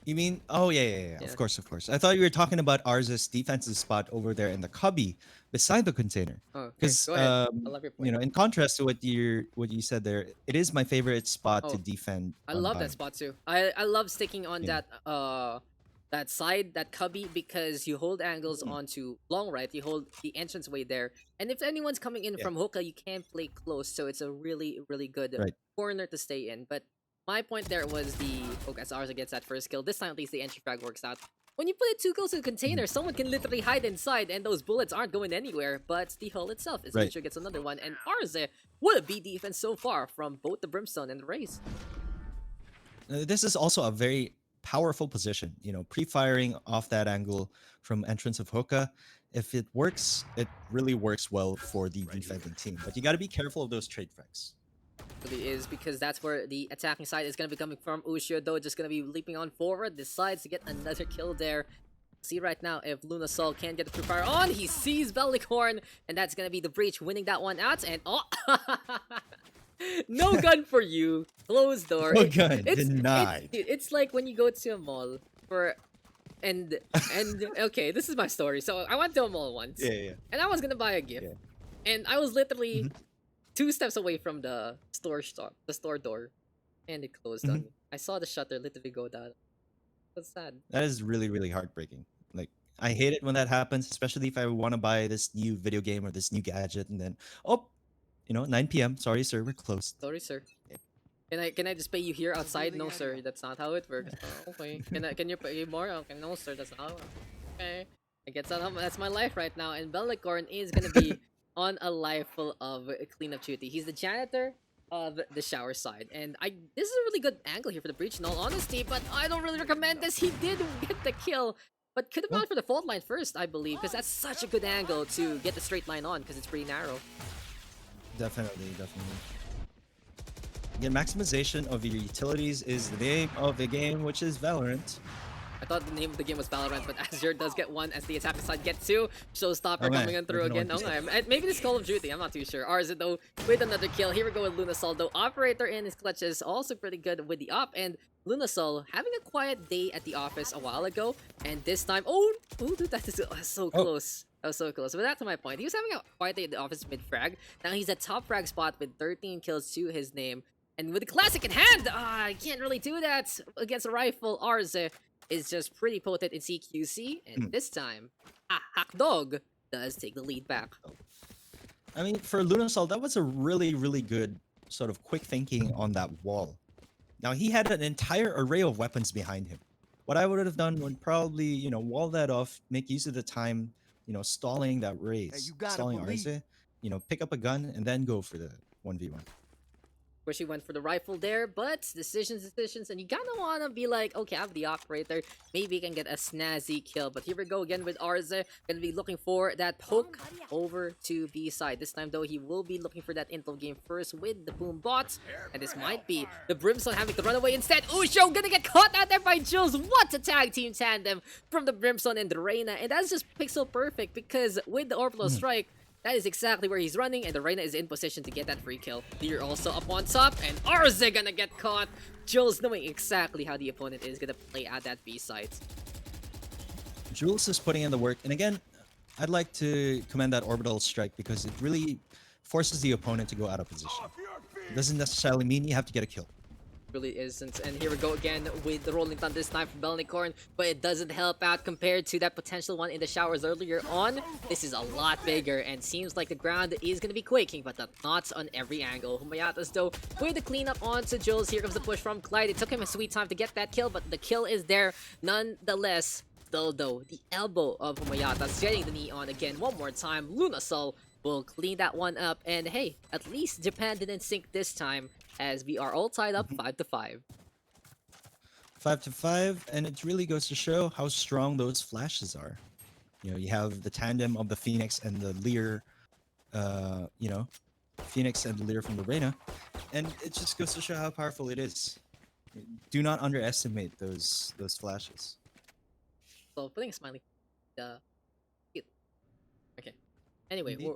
You mean? Oh, yeah. Of course. I thought you were talking about Ars's defensive spot over there in the cubby beside the container. Because, I love your point. in contrast to what you said there, it is my favorite spot to defend. I love that spot too. I love sticking on that side, that cubby, because you hold angles onto long right, you hold the entranceway there, and if anyone's coming in from hookah, you can't play close, so it's a really good corner to stay in. But my point there was as Arza gets that first kill, this time at least the entry frag works out. When you put it too close to the container, someone can literally hide inside and those bullets aren't going anywhere, but the hull itself is sure gets another one. And Arze, what a B defense so far from both the Brimstone and the Raze. This is also a very powerful position, pre-firing off that angle from entrance of hookah. If it works, it really works well for the defending team, but you got to be careful of those trade frags. Really is, because that's where the attacking side is going to be coming from. Ushio though just going to be leaping on forward, decides to get another kill there. See right now if Lunasol can get the pre-fire on. He sees Belnicorn, and that's going to be the breach winning that one out. And no gun for you. Closed door. No gun. Denied. It's like when you go to a mall and okay, this is my story. So I went to a mall once. Yeah. And I was gonna buy a gift, and I was literally 2 steps away from the store door, and it closed on me. I saw the shutter literally go down. That's sad. That is really heartbreaking. Like, I hate it when that happens, especially if I want to buy this new video game or this new gadget, and then 9 p.m. Sorry, sir, we're closed. Sorry, sir. Can I just pay you here outside? No, sir, that's not how it works. Okay. Can you pay more? Okay, no, sir, that's not how it works. Okay. I guess that's my life right now, and Belnicorn is gonna be on a life full of cleanup duty. He's the janitor of the shower side, and this is a really good angle here for the breach in all honesty, but I don't really recommend this. He did get the kill, but could have gone for the fault line first, I believe, because that's such a good angle to get the straight line on, because it's pretty narrow. Definitely. Again, maximization of your utilities is the name of the game, which is Valorant. I thought the name of the game was Valorant, but Azure does get 1 as the attacking side gets 2. Showstopper coming in through again. Maybe this Call of Duty, I'm not too sure. Arza though with another kill. Here we go with Lunasol though. Operator in his clutches, also pretty good with the op, and Lunasol having a quiet day at the office a while ago, and this time, dude, that is so close. That was so close. But that's my point. He was having a quite the office mid frag. Now he's at top frag spot with 13 kills to his name. And with the classic in hand, I can't really do that against a rifle. Arze is just pretty potent in CQC. And this time, Hakdog does take the lead back. I mean, for Lunasol, that was a really, really good sort of quick thinking on that wall. Now, he had an entire array of weapons behind him. What I would have done would probably, you know, wall that off, make use of the time, you know, stalling that raise, stalling Arze, you know, pick up a gun, and then go for the 1v1. Where she went for the rifle there, but decisions, and you kind of want to be like, okay, I have the operator, maybe you can get a snazzy kill, but here we go again with Arze, gonna be looking for that poke over to B side. This time though, he will be looking for that intel game first with the boom bots, and this might be the Brimstone having to run away instead. Usho gonna get caught out there by Jules. What a tag team tandem from the Brimstone and the Reyna, and that's just pixel perfect because with the orbital strike, that is exactly where he's running, and the Reyna is in position to get that free kill. Lear also up on top, and Arze gonna get caught. Jules knowing exactly how the opponent is gonna play at that B site. Jules is putting in the work, and again, I'd like to commend that orbital strike because it really forces the opponent to go out of position. It doesn't necessarily mean you have to get a kill. Really isn't, and here we go again with the Rolling Thunder this time from Belnicorn, but it doesn't help out compared to that potential one in the showers earlier on. This is a lot bigger, and seems like the ground is gonna be quaking, but not on every angle. Humayatas though with the cleanup onto Jules. Here comes the push from Clyde. It took him a sweet time to get that kill, but the kill is there nonetheless. Still though, the elbow of Humayatas getting the knee on again one more time. Lunasol will clean that one up, and hey, at least Japan didn't sink this time, as we are all tied up 5-5. 5-5, and it really goes to show how strong those flashes are. You know, you have the tandem of the Phoenix and the Lear, you know, Phoenix and the Lear from the Reyna, and it just goes to show how powerful it is. Do not underestimate those flashes. So putting a smiley, cute. Okay. Anyway, Indeed.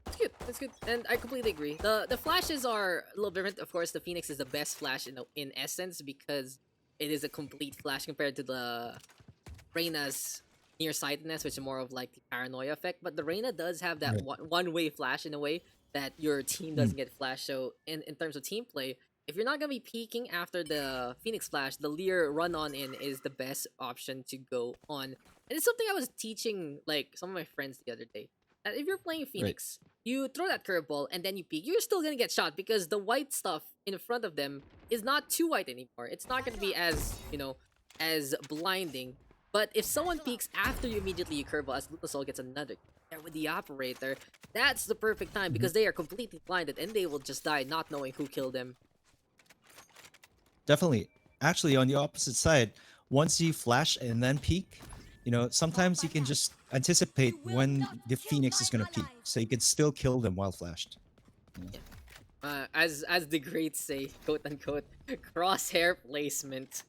it's good. It's good, and I completely agree. The flashes are a little different. Of course, the Phoenix is the best flash in essence because it is a complete flash compared to the Reyna's nearsightedness, which is more of like the paranoia effect. But the Reyna does have that one-way flash in a way that your team doesn't get flash. So in terms of team play, if you're not gonna be peeking after the Phoenix flash, the Lear run on in is the best option to go on. And it's something I was teaching like some of my friends the other day. That if you're playing Phoenix, you throw that curveball and then you peek, you're still gonna get shot because the white stuff in front of them is not too white anymore. It's not gonna be as, you know, as blinding. But if someone peeks after you immediately curveball, as Lunasol gets another there with the operator, that's the perfect time because they are completely blinded and they will just die not knowing who killed them. Definitely. Actually, on the opposite side, once you flash and then peek, you know, sometimes you can just anticipate when the Phoenix is going to peek, so you can still kill them while flashed. As the greats say, quote unquote, crosshair placement.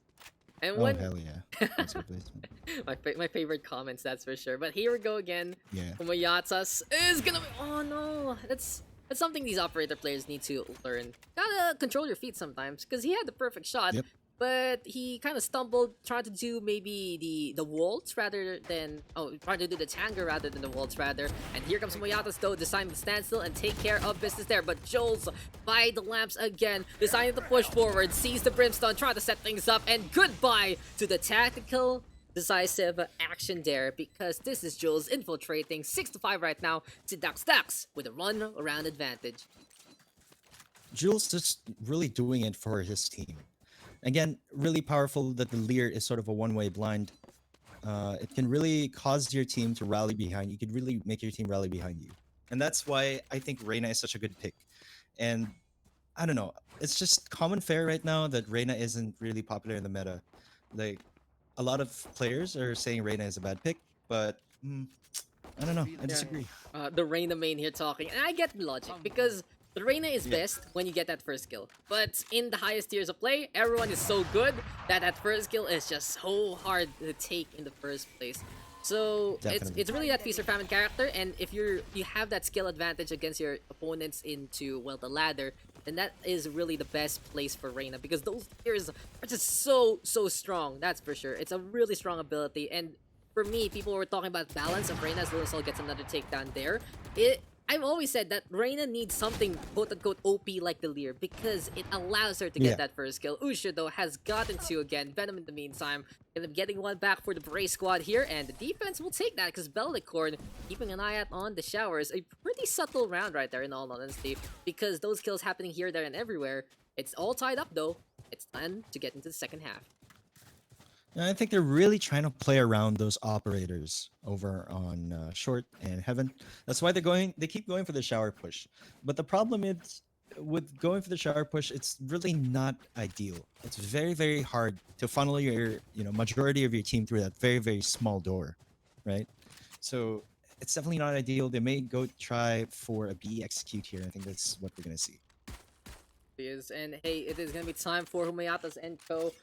And Oh, when hell yeah. That's replacement. my favorite comments, that's for sure. But here we go again. Yeah. Humayatas is gonna be, oh no, that's something these operator players need to learn. Gotta control your feet sometimes, because he had the perfect shot, Yep. but he kind of stumbled, trying to do maybe the waltz rather than, trying to do the tango rather than the waltz rather. And here comes Humayatas though, deciding to stand still and take care of business there. But Jules by the lamps again, deciding to push forward, sees the Brimstone, trying to set things up, and goodbye to the tactical decisive action there, because this is Jules infiltrating 6-5 right now to Daks with a run around advantage. Jules just really doing it for his team. Again, really powerful that the Lear is sort of a one-way blind. It can really cause your team to rally behind you. You could really make your team rally behind you. And that's why I think Reyna is such a good pick. And I don't know, it's just common fare right now that Reyna isn't really popular in the meta. Like, a lot of players are saying Reyna is a bad pick, but I don't know. I disagree. The Reyna main here talking, and I get the logic, because the Reyna is best when you get that first kill. But in the highest tiers of play, everyone is so good that that first kill is just so hard to take in the first place. So it's really that feast or famine character, and if you have that skill advantage against your opponents into, well, the ladder, then that is really the best place for Reyna, because those tiers are just so strong, that's for sure. It's a really strong ability, and for me, people were talking about balance of Reyna as Lunasol gets another takedown there. I've always said that Reyna needs something quote-unquote OP like the Leer because it allows her to get Yeah. that first kill. Usha, though, has gotten two again. Venom, in the meantime, end up getting one back for the Bray squad here, and the defense will take that because Bellicorn keeping an eye out on the showers. A pretty subtle round right there, in all honesty, because those kills happening here, there, and everywhere. It's all tied up, though. It's time to get into the second half. And I think they're really trying to play around those operators over on short and heaven. That's why they keep going for the shower push. But the problem is with going for the shower push, it's really not ideal. It's very, very hard to funnel your majority of your team through that very, very small door, right? So it's definitely not ideal. They may go try for a B execute here. I think that's what we're gonna see. And hey, it is gonna be time for Humayatas and Co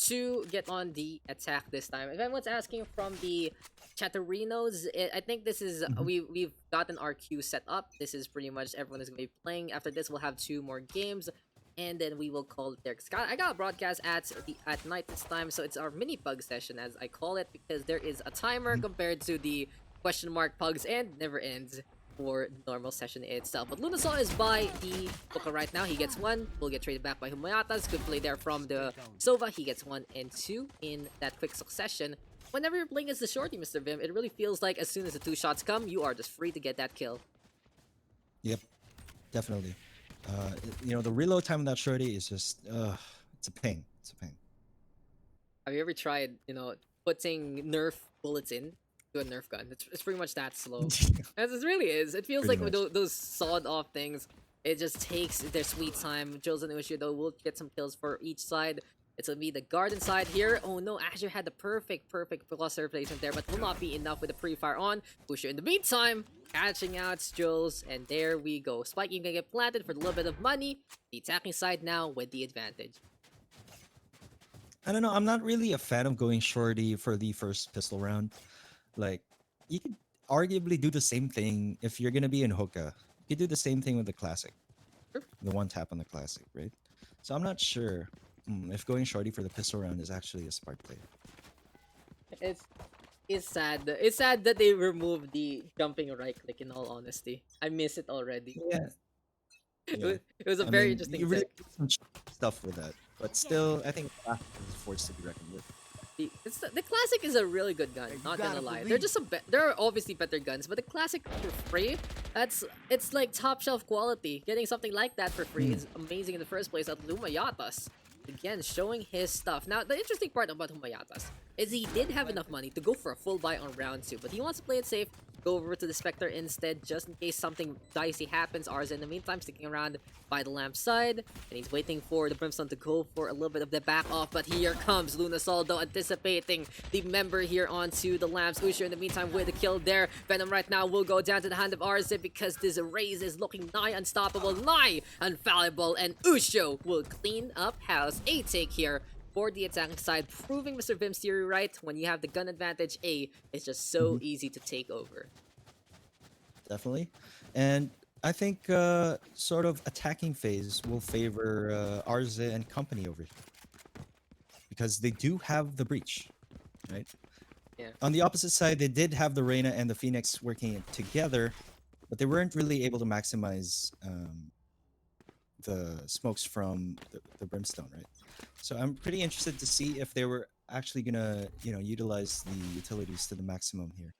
to get on the attack this time. If anyone's asking from the Chatterinos, I think this is we've gotten our queue set up. This is pretty much everyone is gonna be playing. After this, we'll have 2 more games, and then we will call it there. I got a broadcast at night this time, so it's our mini pug session as I call it because there is a timer compared to the question mark pugs and never ends for the normal session itself. But Lunasol is by the Booker right now. He gets 1. Will get traded back by Humayatas. Good play there from the Sova. He gets 1 and 2 in that quick succession. Whenever you're playing as the shorty, Mr. Vim, it really feels like as soon as the 2 shots come, you are just free to get that kill. Yep, definitely. The reload time on that shorty is just it's a pain. It's a pain. Have you ever tried, putting Nerf bullets in to a Nerf gun? It's pretty much that slow. As it really is. It feels Pretty like with those sawed-off things, it just takes their sweet time. Jules and Ushi, though, will get some kills for each side. It's gonna be the garden side here. Oh no, Azure had the perfect cluster placement there, but will not be enough with the pre-fire on. Ushi, in the meantime, catching out Jules, and there we go. Spiking gonna get planted for a little bit of money. The attacking side now with the advantage. I don't know. I'm not really a fan of going shorty for the first pistol round. Like, you could arguably do the same thing if you're gonna be in hookah. You could do the same thing with the classic, Sure. the one tap on the classic, right? So I'm not sure if going shorty for the pistol round is actually a smart play. It's sad. It's sad that they removed the jumping right click. In all honesty, I miss it already. Yeah. It was a I very mean, interesting you really tech. do some stuff with that, but still, I think classic is forced to be reckoned with. The classic is a really good gun. Not gonna lie, they're just there are obviously better guns, but the classic for free, it's like top shelf quality. Getting something like that for free is amazing in the first place. At Humayatas, again showing his stuff. Now the interesting part about Humayatas is he did have enough money to go for a full buy on round 2, but he wants to play it safe. Go over to the Spectre instead, just in case something dicey happens. Ours in the meantime sticking around by the lamp side, and he's waiting for the Brimstone to go for a little bit of the back off, but here comes Lunasol, though, anticipating the member here onto the lamps. Usher in the meantime with the kill there. Venom right now will go down to the hand of Arze because this Raze is looking nigh unstoppable, nigh infallible, and Usho will clean up house. A take here for the attacking side, proving Mr. Vim's theory right. When you have the gun advantage, A is just so easy to take over. Definitely. And I think sort of attacking phase will favor Arze and company over here. Because they do have the breach, right? Yeah. On the opposite side, they did have the Reyna and the Phoenix working together, but they weren't really able to maximize the smokes from the Brimstone, right? So I'm pretty interested to see if they were actually gonna, utilize the utilities to the maximum here.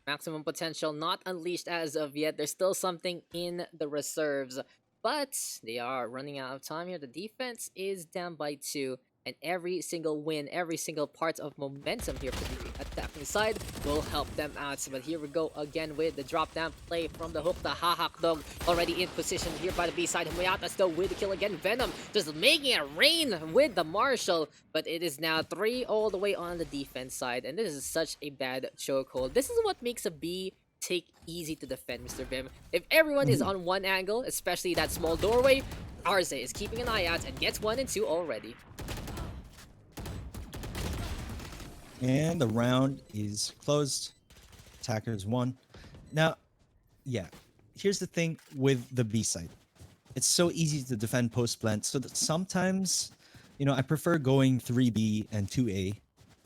Maximum potential not unleashed as of yet. There's still something in the reserves, but they are running out of time here. The defense is down by 2, and every single win, every single part of momentum here for the attacking side will help them out. But here we go again with the drop down play from the hook. The Hakdog already in position here by the B side. Humayatas still with the kill again. Venom just making it rain with the Marshall, but it is now 3 all the way on the defense side, and this is such a bad chokehold. This is what makes a B take easy to defend, Mr. Vim. If everyone is on one angle, especially that small doorway, Arze is keeping an eye out and gets 1 and 2 already. And the round is closed. Attackers won. Now, yeah, here's the thing with the B side. It's so easy to defend post plant, so that sometimes, I prefer going 3B and 2A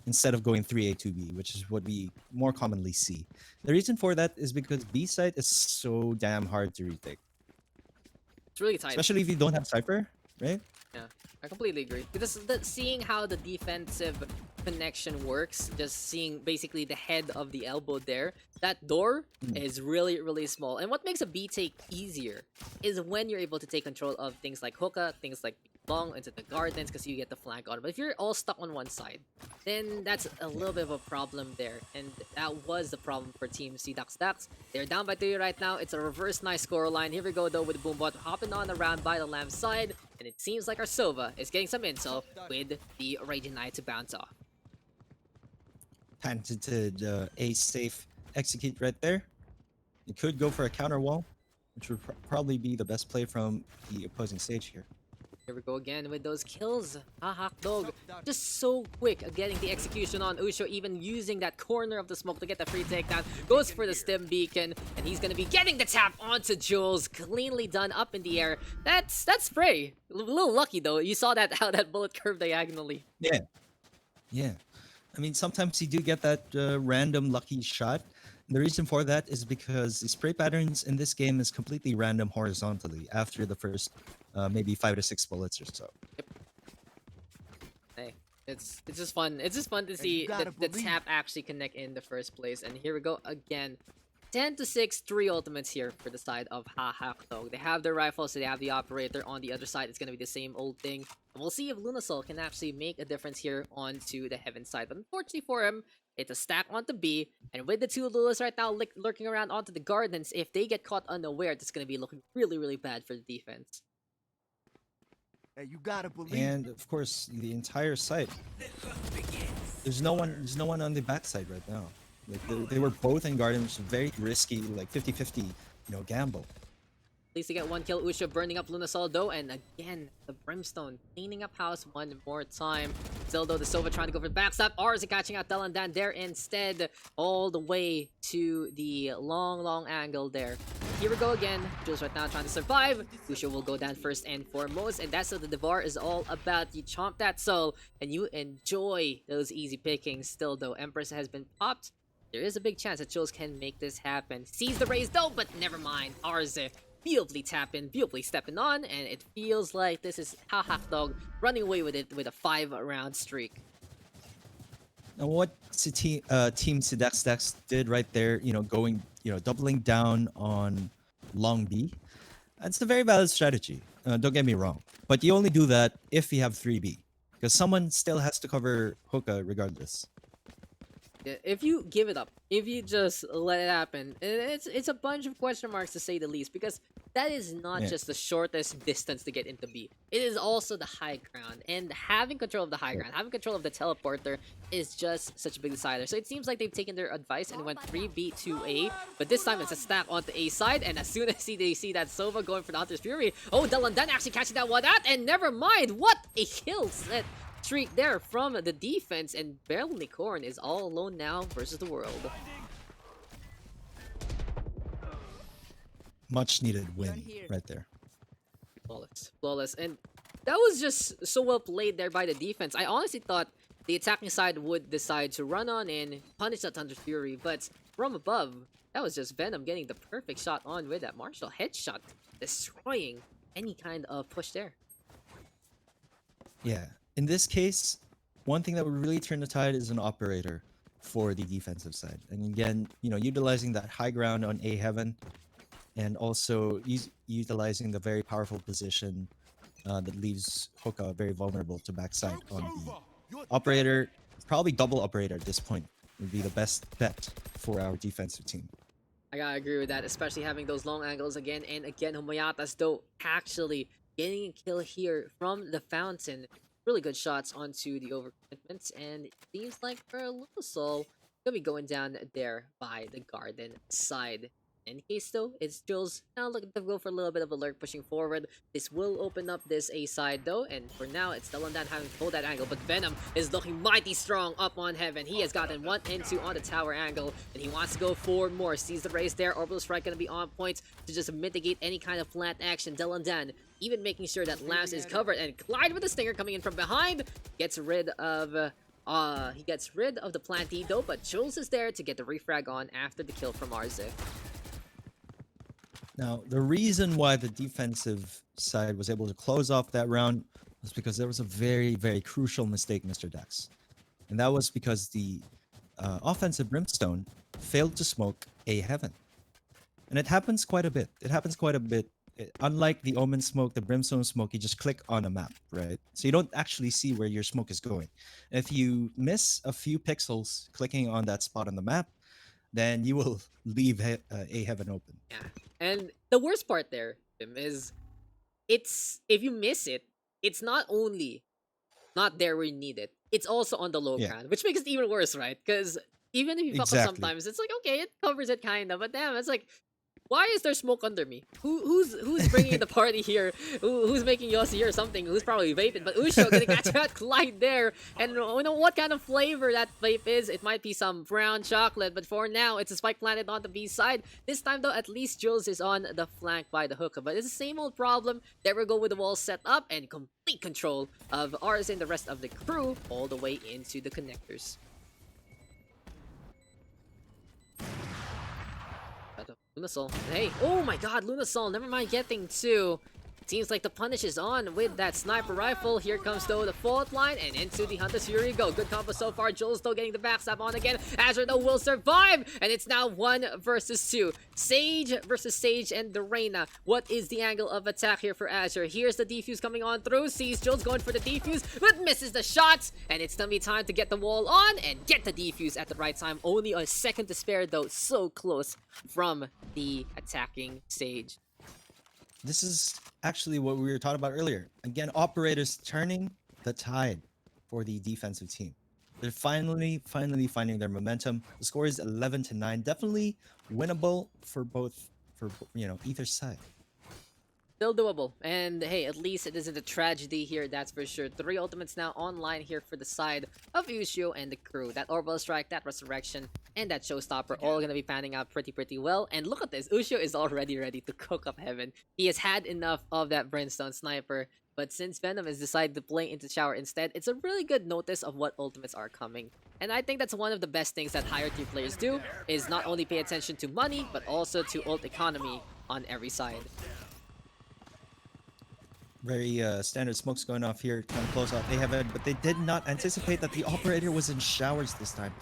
instead of going 3A 2B, which is what we more commonly see. The reason for that is because B site is so damn hard to retake, It's really tight. especially if you don't have Cypher, right? Yeah, I completely agree. Because seeing how the defensive connection works, just seeing basically the head of the elbow there, that door is really, really small. And what makes a B take easier is when you're able to take control of things like hookah, things like long into the gardens, because you get the flank on. But if you're all stuck on one side, then that's a little bit of a problem there. And that was the problem for Team C Daks. They're down by 3 right now. It's a reverse nice scoreline. Here we go though with Boombot hopping on around by the Lamb side. And it seems like our Sova is getting some intel with the Raging Knight to bounce off. Patented A safe execute right there. You could go for a counter wall, which would probably be the best play from the opposing stage here. Here we go again with those kills. Hakdog just so quick at getting the execution on Usho, even using that corner of the smoke to get the free takedown. Goes for the stem beacon, and he's gonna be getting the tap onto Jules. Cleanly done up in the air. That's spray. A little lucky though. You saw that how that bullet curved diagonally. Yeah. Yeah. I mean, sometimes you do get that random lucky shot. The reason for that is because the spray patterns in this game is completely random horizontally after the first maybe 5 to 6 bullets or so. Hey, it's just fun. It's just fun to see the tap actually connect in the first place. And here we go again. 10 to 6, 3 ultimates here for the side of Hakdog. They have their rifles, so they have the operator. On the other side, it's going to be the same old thing. And we'll see if Lunasol can actually make a difference here onto the Heaven side. But unfortunately for him, it's a stack onto B. And with the two Lulas right now lurking around onto the gardens, if they get caught unaware, it's going to be looking really, really bad for the defense. Hey, you gotta believe. And of course, the entire site. There's no one on the backside right now. Like they were both in garden, which is very risky, like 50-50, gamble. At least they get one kill. Usha burning up Lunasol though, and again, the Brimstone cleaning up house one more time. Still though, the Sova trying to go for the backstab. Arza catching out Delandan there instead, all the way to the long angle there. Here we go again. Jules right now trying to survive. Usha will go down first and foremost, and that's what the Devar is all about. You chomp that soul, and you enjoy those easy pickings. Still though, Empress has been popped. There is a big chance that Jules can make this happen. Sees the raise though, but never mind. Arze beautifully tapping, beautifully stepping on, and it feels like this is Hakdog running away with it with a 5-round streak. Now what Team Daks did right there, doubling down on long B, that's a very valid strategy. Don't get me wrong, but you only do that if you have 3B, because someone still has to cover hookah regardless. If you give it up, if you just let it happen, it's a bunch of question marks to say the least, because that is not just the shortest distance to get into B. It is also the high ground, and having control of the high ground, having control of the teleporter is just such a big decider. So it seems like they've taken their advice and went 3B to A, but this time it's a stack onto A side, and as soon as they see that Sova going for the Hunter's Fury, oh, Delandan actually catching that one out, and never mind, what a kill set streak there from the defense, and Berlicorn is all alone now versus the world. Much needed win right there. Flawless, and that was just so well played there by the defense. I honestly thought the attacking side would decide to run on in, punish that Thunder's Fury, but from above, that was just Venom getting the perfect shot on with that Marshall headshot, destroying any kind of push there. Yeah. In this case, one thing that would really turn the tide is an operator for the defensive side. And again, utilizing that high ground on A Heaven, and also utilizing the very powerful position that leaves Hookah very vulnerable to backside on B. Operator, probably double operator at this point, would be the best bet for our defensive team. I gotta agree with that, especially having those long angles again and again. Humayatas though actually getting a kill here from the fountain. Really good shots onto the overcommitments, and it seems like for Lunasol, gonna be going down there by the garden side. In case though, it's Jules now looking to go for a little bit of a lurk pushing forward. This will open up this A side though, and for now it's Delandan having to hold that angle, but Venom is looking mighty strong up on Heaven. He has gotten 1 and 2 on the tower angle, and he wants to go for more. Sees the race there, Orbital Strike gonna be on point to just mitigate any kind of plant action. Delandan even making sure that Lance is covered, and Clyde with the stinger coming in from behind gets rid of He gets rid of the planty though, but Jules is there to get the refrag on after the kill from Arze. Now, the reason why the defensive side was able to close off that round was because there was a very, very crucial mistake, Mr. Daks. And that was because the offensive Brimstone failed to smoke A Heaven. And it happens quite a bit. Unlike the Omen smoke, the Brimstone smoke, you just click on a map, right? So you don't actually see where your smoke is going. If you miss a few pixels clicking on that spot on the map, then you will leave A Heaven open. Yeah. And the worst part there is if you miss it, it's not only not there where you need it, it's also on the low Yeah. ground, which makes it even worse, right? Because even if you fuck up Exactly. sometimes, it's like, okay, it covers it kind of, but damn, it's like, why is there smoke under me? Who's bringing the party here? Who's making Yossi or something? Who's probably vaping? But Usho gonna catch that Clyde there, and you know what kind of flavor that vape is? It might be some brown chocolate, but for now, it's a spike planted on the B side. This time though, at least Jules is on the flank by the hookah, but it's the same old problem. There we go with the wall set up and complete control of ours and the rest of the crew all the way into the connectors. Lunasol. Hey, oh my god, Lunasol, never mind getting two. Seems like the punish is on with that sniper rifle. Here comes though the fault line and into the Hunter's Fury go. Good combo so far. Jules though getting the backstab on again. Azure though will survive, and it's now 1 versus 2. Sage versus Sage and the Reyna. What is the angle of attack here for Azure? Here's the defuse coming on through. Sees Jules going for the defuse, but misses the shots, and it's gonna be time to get the wall on and get the defuse at the right time. Only a second to spare though, so close from the attacking Sage. This is actually what we were talking about earlier. Again, operators turning the tide for the defensive team. They're finally finding their momentum. The score is 11-9. Definitely winnable for either side. Still doable, and hey, at least it isn't a tragedy here, that's for sure. 3 ultimates now online here for the side of Ushio and the crew. That Orbital Strike, that Resurrection, and that Showstopper all gonna be panning out pretty well. And look at this, Ushio is already ready to cook up heaven. He has had enough of that Brimstone Sniper, but since Venom has decided to play into Shower instead, it's a really good notice of what ultimates are coming. And I think that's one of the best things that higher tier players do, is not only pay attention to money, but also to ult economy on every side. Very standard smokes going off here, trying to close off A Heaven, but they did not anticipate that the operator was in showers this time.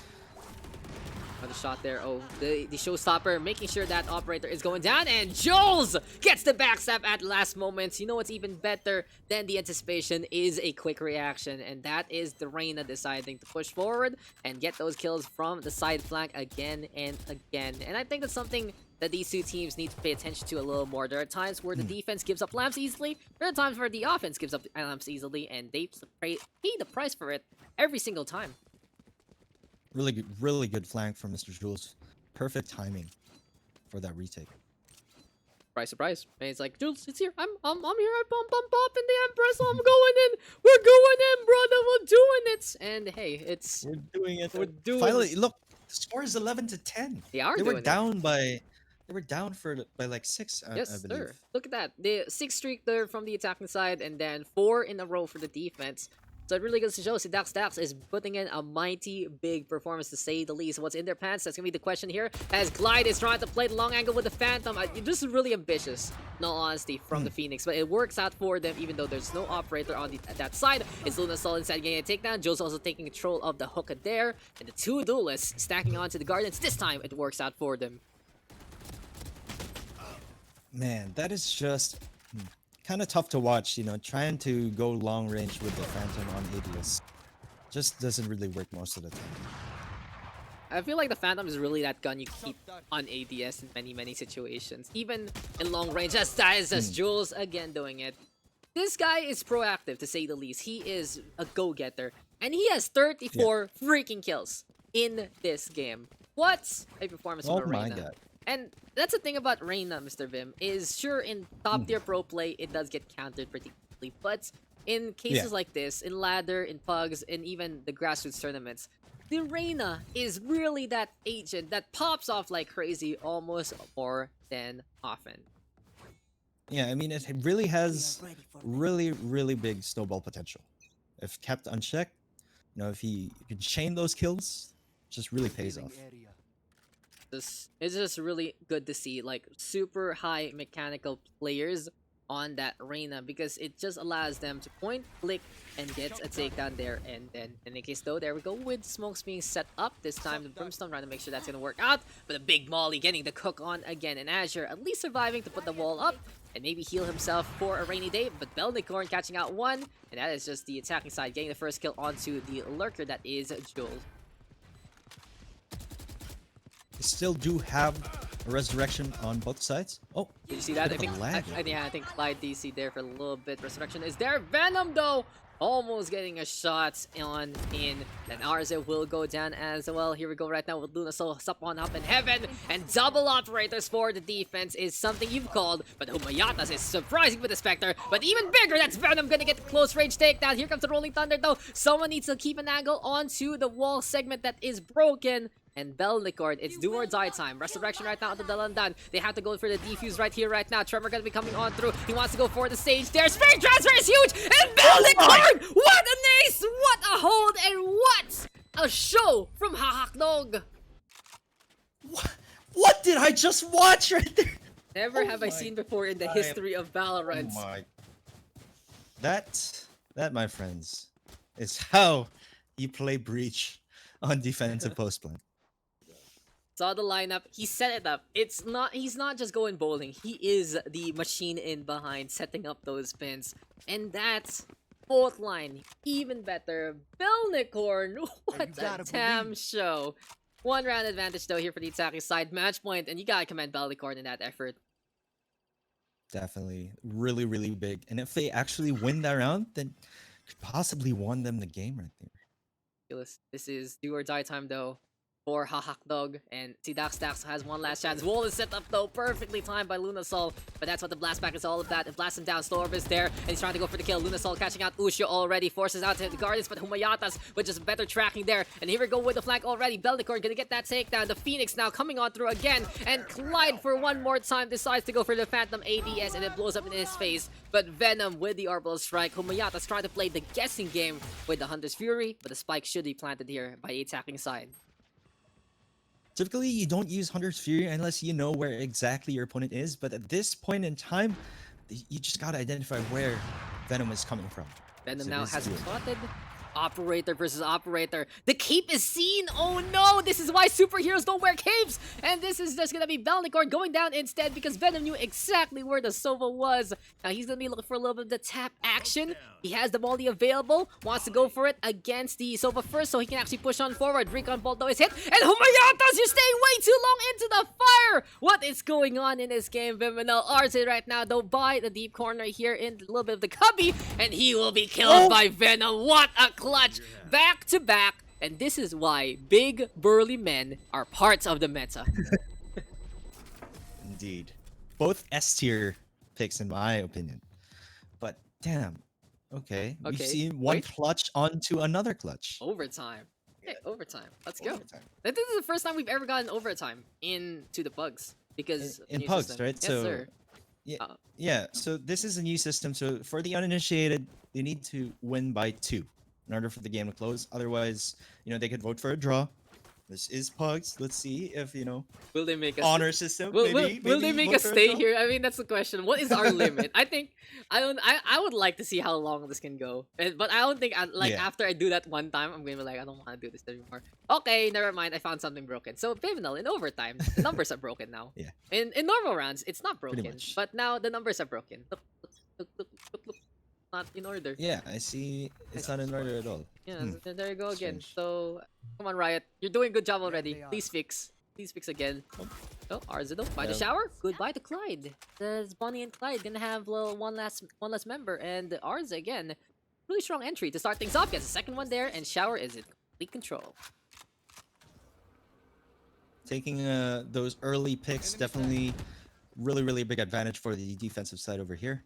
Another shot there. Oh, the Showstopper making sure that operator is going down, and Jules gets the backstab at last moments. You know what's even better than the anticipation is a quick reaction, and that is the Reyna deciding to push forward and get those kills from the side flank again and again. And I think that's something that these two teams need to pay attention to a little more. There are times where the defense gives up lamps easily. There are times where the offense gives up lamps easily, and they pay the price for it every single time. Really good flank from Mr. Jules. Perfect timing for that retake. Surprise. And it's like, Jules, it's here. I'm here. I'm popping the Empress. I'm going in. We're going in, brother. We're doing it. And hey, We're doing it. We're doing Finally, it. look, the score is 11-10. They are They doing were it. down by by like 6, Yes, I believe. sir. Look at that. The 6 streak there from the attacking side, and then 4 in a row for the defense. So it really goes to show si Daks is putting in a mighty big performance, to say the least. What's in their pants? That's gonna be the question here. As Glide is trying to play the long angle with the Phantom. This is really ambitious, in all honesty, from the Phoenix. But it works out for them, even though there's no operator on that side. It's Lunasol inside getting a takedown. Joe's also taking control of the hookah there. And the 2 duelists stacking onto the Guardians. This time, it works out for them. Man, that is just kind of tough to watch, trying to go long range with the Phantom on ADS. Just doesn't really work most of the time. I feel like the Phantom is really that gun you keep on ADS in many situations. Even in long range, as Jules again doing it. This guy is proactive, to say the least. He is a go-getter. And he has 34 freaking kills in this game. What a performance from my Reyna. God. And that's the thing about Reyna, Mr. Vim, is sure in top tier pro play, it does get countered pretty quickly. But in cases like this, in ladder, in PUGS, and even the grassroots tournaments, the Reyna is really that agent that pops off like crazy almost more than often. Yeah, I mean, it really has really big snowball potential. If kept unchecked, You know, if he can chain those kills, just really pays off. It's just really good to see like super high mechanical players on that arena because it just allows them to point, click, and get a takedown there. And then in the case though, there we go with smokes being set up. This time the Brimstone trying to make sure that's gonna work out. But a big Molly getting the cook on again, and Azure at least surviving to put the wall up and maybe heal himself for a rainy day. But Belnicorn catching out one, and that is just the attacking side getting the first kill onto the lurker that is Joel. They still do have a resurrection on both sides. Oh, did you see that? bit of a lag. I think Clyde DC there for a little bit. Resurrection is there. Venom though, almost getting a shot on in. Then Arze will go down as well. Here we go right now with Luna. So up on up in heaven and double operators for the defense is something you've called. But Humayatas is surprising with the Spectre. But even bigger, that's Venom gonna get the close range takedown. Here comes the Rolling Thunder though. Someone needs to keep an angle onto the wall segment that is broken. And Belnicorn, it's do or die time. Resurrection right now at the Dalandan. They have to go for the defuse right here, right now. Tremor gonna be coming on through. He wants to go for the stage there. Spirit transfer is huge! And Belnicorn! What an ace! What a hold! And what a show from Hakdog! What did I just watch right there? Never have I seen before in the history of Valorant. Oh my. That, my friends, is how you play Breach on defensive post plant. Saw the lineup, he set it up. He's not just going bowling, he is the machine in behind setting up those pins. And that's both line, even better. Belnicorn, what a damn show. One round advantage though here for the attacking side. Match point, and you gotta commend Belnicorn in that effort. Definitely, really, really big. And if they actually win that round, then could possibly won them the game right there. This is do or die time though for Hakdog, and see Daks has one last chance. Wall is set up though, perfectly timed by Lunasol, but that's what the blast back is all about. It blasts him down, Slow Orb is there, and he's trying to go for the kill. Lunasol catching out Ushio already, forces out to the Guardians, but Humayatas with just better tracking there. And here we go with the flank already. Belnicorn gonna get that takedown. The Phoenix now coming on through again, and Clyde for one more time decides to go for the Phantom ADS, and it blows up in his face. But Venom with the Orbital Strike. Humayatas trying to play the guessing game with the Hunter's Fury, but the spike should be planted here by the attacking side. Typically, you don't use Hunter's Fury unless you know where exactly your opponent is, but at this point in time, you just gotta identify where Venom is coming from. Venom So now this has is good. spotted. Operator versus operator. The cape is seen! Oh no! This is why superheroes don't wear capes! And this is just gonna be Belnicorn going down instead because Venom knew exactly where the Sova was. Now he's gonna be looking for a little bit of the tap action. He has the Molly available. Wants to go for it against the Sova first so he can actually push on forward. Recon Bolt though is hit. And Humayatas, you're staying way too long into the fire! What is going on in this game, Vyminal? RZ right now though by the deep corner here in a little bit of the cubby. And he will be killed by Venom. What a clutch! Back to back. And this is why big burly men are parts of the meta. Indeed. Both S tier picks in my opinion. But damn. Okay. We've Okay, seen one wait. clutch onto another clutch. Overtime. Okay, overtime. Let's go. Overtime. This is the first time we've ever gotten overtime into the Pugs. Because In new Pugs, system. right? Yes, So sir. yeah, so this is a new system. So for the uninitiated, they need to win by 2 in order for the game to close. Otherwise, they could vote for a draw. This is Pugs. Let's see if, Will they make us honor system. Will maybe they make vote us for a stay draw. here? I mean, that's the question. What is our limit? I think I would like to see how long this can go. But I don't think Yeah. after I do that one time, I'm gonna be like, I don't want to do this anymore. Okay, never mind. I found something broken. So Vyminal in overtime, the numbers are broken now. Yeah. In normal rounds, it's not Pretty broken, much. but now the numbers are broken. Look. Not in order. Yeah, I see. It's not in order at all. Yeah, Hmm. there you go again. Strange. So, come on, Riot. You're doing a good job already. they are. Please fix. Please fix again. Oh, Arzido, by the Yeah. shower. Goodbye to Clyde. There's Bonnie and Clyde gonna have one last member, and Arz again. Really strong entry to start things off. Gets a second one there, and shower is in complete control. Taking those early picks, definitely really, really big advantage for the defensive side over here.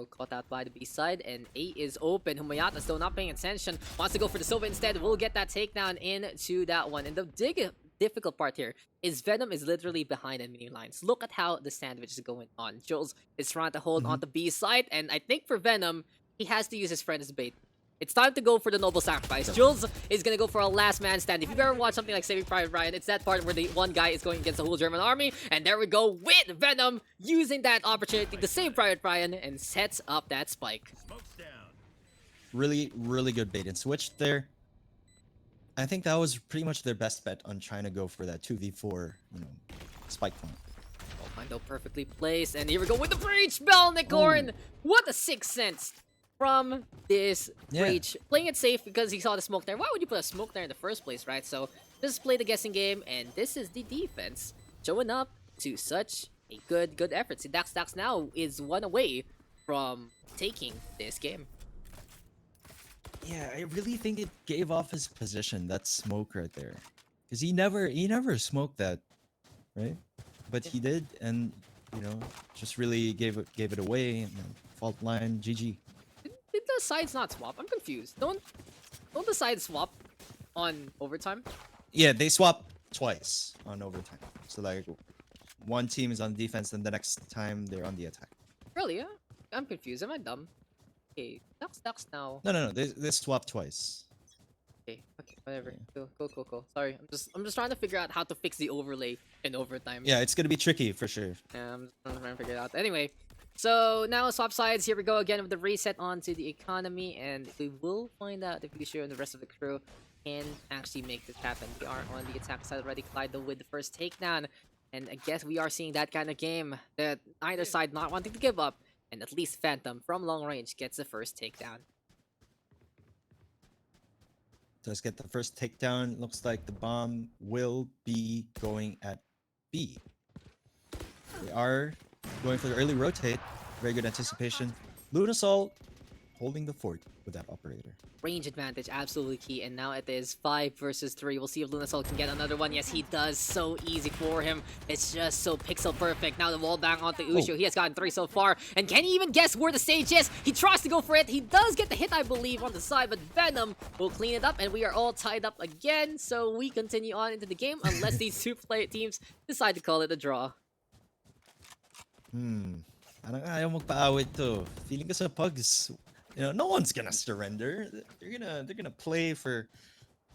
Caught out by the B side, and A is open. Humayata still not paying attention. Wants to go for the Sova instead. Will get that takedown into that one. And the difficult part here is Venom is literally behind enemy lines. Look at how the sandwich is going on. Jules is trying to hold on the B side, and I think for Venom, he has to use his friend as bait. It's time to go for the noble sacrifice. Jules is gonna go for a last man stand. If you've ever watched something like Saving Private Ryan, it's that part where the one guy is going against the whole German army, and there we go with Venom using that opportunity to save Private Ryan and sets up that spike. Really, really good bait and switch there. I think that was pretty much their best bet on trying to go for that 2v4, spike point. Mando perfectly placed, and here we go with the breach, Belnicorn! What a sixth sense from this breach. Playing it safe because he saw the smoke there. Why would you put a smoke there in the first place, right? So just play the guessing game, and this is the defense showing up to such a good effort. See, Daks now is one away from taking this game. Yeah, I really think it gave off his position, that smoke right there. Because he never smoked that, right? But he did, and just really gave it away. And then fault line, GG. Did the sides not swap? I'm confused. Don't the sides swap on overtime? Yeah, they swap twice on overtime. So like, one team is on defense, and the next time they're on the attack. Really? Yeah? I'm confused. Am I dumb? Okay, Daks now. No. They swap twice. Okay, whatever. Cool. Sorry, I'm just trying to figure out how to fix the overlay in overtime. Yeah, it's gonna be tricky for sure. Yeah, I'm just trying to figure it out. Anyway, so now swap sides. Here we go again with the reset onto the economy, and we will find out if Lucio and the rest of the crew can actually make this happen. We are on the attack side already. Clyde with the first takedown, and I guess we are seeing that kind of game that either side not wanting to give up, and at least Phantom from long range gets the first takedown. Does get the first takedown. Looks like the bomb will be going at B. They are going for the early rotate. Very good anticipation. Lunasol holding the fort with that operator. Range advantage, absolutely key, and now it is 5 versus 3. We'll see if Lunasol can get another one. Yes, he does. So easy for him. It's just so pixel perfect. Now the wall bang onto Usho. He has gotten 3 so far. And can he even guess where the stage is? He tries to go for it. He does get the hit, I believe, on the side, but Venom will clean it up, and we are all tied up again. So we continue on into the game unless these two teams decide to call it a draw. Parang ayaw magpaawit to. Feeling ko sa Pugs, no one's gonna surrender. They're gonna play for,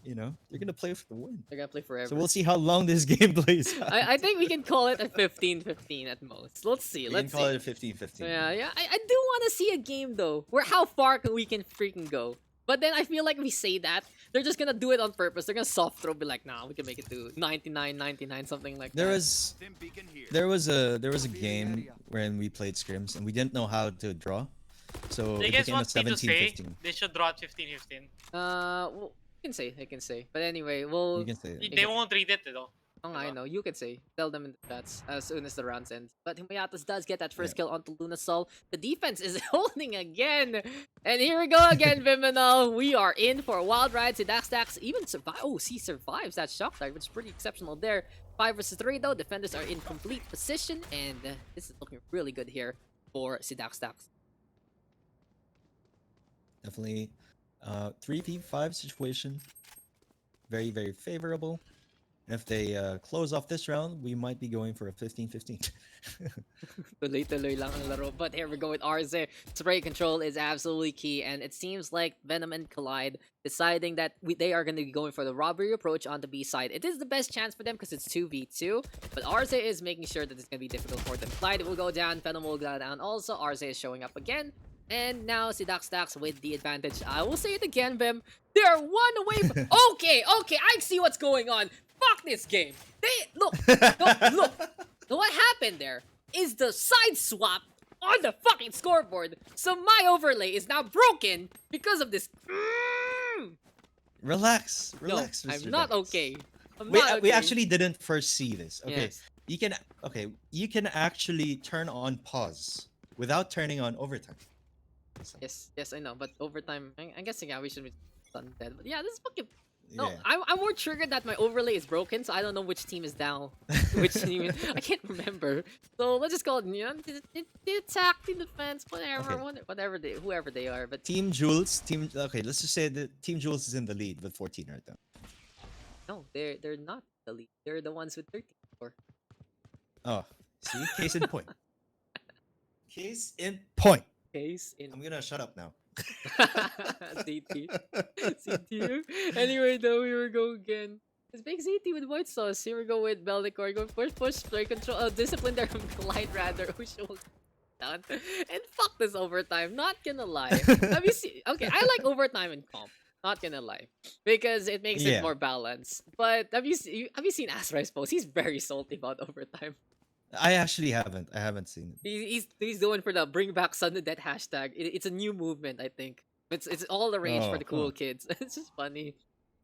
they're gonna play for the win. They're gonna play forever. So we'll see how long this game plays. I think we can call it a 15-15 at most. Let's see. We Let's can call see. it a 15-15. Yeah. I do want to see a game though, where how far we can freaking go. But then I feel like if we say that, they're just gonna do it on purpose. They're gonna soft throw, be like, nah, we can make it to 99, something like There that. there was a game when we played scrims and we didn't know how to draw, so They it guys became a want me to say 17-15. they should draw at 15-15. Well, I can say. But anyway, we'll. You can say it. They won't read it though. Oh, I know. You can say. Tell them in the chats as soon as the rounds end. But Himayatas does get that first kill onto Lunasol. The defense is holding again. And here we go again, Vyminal. We are in for a wild ride. See, Daks even survive. Oh, he survives that shock dive, which is pretty exceptional there. 5 versus 3 though. Defenders are in complete position. And this is looking really good here for Daks. Definitely 3v5 situation. Very, very favorable. And if they close off this round, we might be going for a 15-15. Tuloy-tuloy lang ang laro. But here we go with Arze. Spray control is absolutely key. And it seems like Venom and Collide deciding that they are going to be going for the robbery approach on the B side. It is the best chance for them because it's 2v2. But Arze is making sure that it's going to be difficult for them. Collide will go down. Venom will go down also. Arze is showing up again. And now Daks with the advantage. I will say it again, Vim. They are one away from... Okay, I see what's going on. Fuck this game. Look. So what happened there is the side swap on the fucking scoreboard. So my overlay is now broken because of this. Relax. No, Mr. I'm not Daks. okay. We actually didn't foresee this. Okay. Yes. You can actually turn on pause without turning on overtime. So, Yes, I know. But overtime, I guess we should be done dead. But yeah, this is fucking. No, yeah. I'm more triggered that my overlay is broken, so I don't know which team is down. Which team I can't remember. So let's just call it, the attack, team defense, whatever, Okay. whoever they are. But Team Jules, okay, let's just say that Team Jules is in the lead with 14 right now. no, they're not the lead. They're the ones with 13. Oh, see? Case in point. Case in point. Case in. I'm gonna shut up now. CT. CT. Anyway, though, here we go again. It's big CT with white sauce. Here we go with Bellicor. Go push, play control. Discipline there from Glide rather. Usual down. And fuck this overtime. Not gonna lie. Have you seen? Okay, I like overtime in comp. Not gonna lie, because it makes it Yeah. more balanced. But have you seen Azra's post? He's very salty about overtime. I actually haven't. I haven't seen it. He's going for the bring back sudden death hashtag. It's a new movement, I think. It's all the rage for Oh, the cool huh. kids. It's just funny.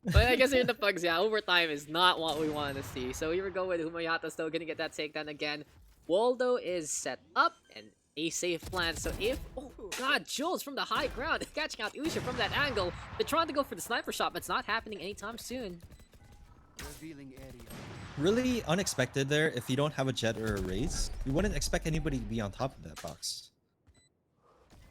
But I guess here in the Pugs, yeah, overtime is not what we want to see. So here we go with Humayata still gonna get that takedown again. Waldo is set up and a safe plan. So if oh god, Jules from the high ground catching out Usha from that angle. They're trying to go for the sniper shot, but it's not happening anytime soon. Revealing area. Really unexpected there. If you don't have a jet or a raise, you wouldn't expect anybody to be on top of that box.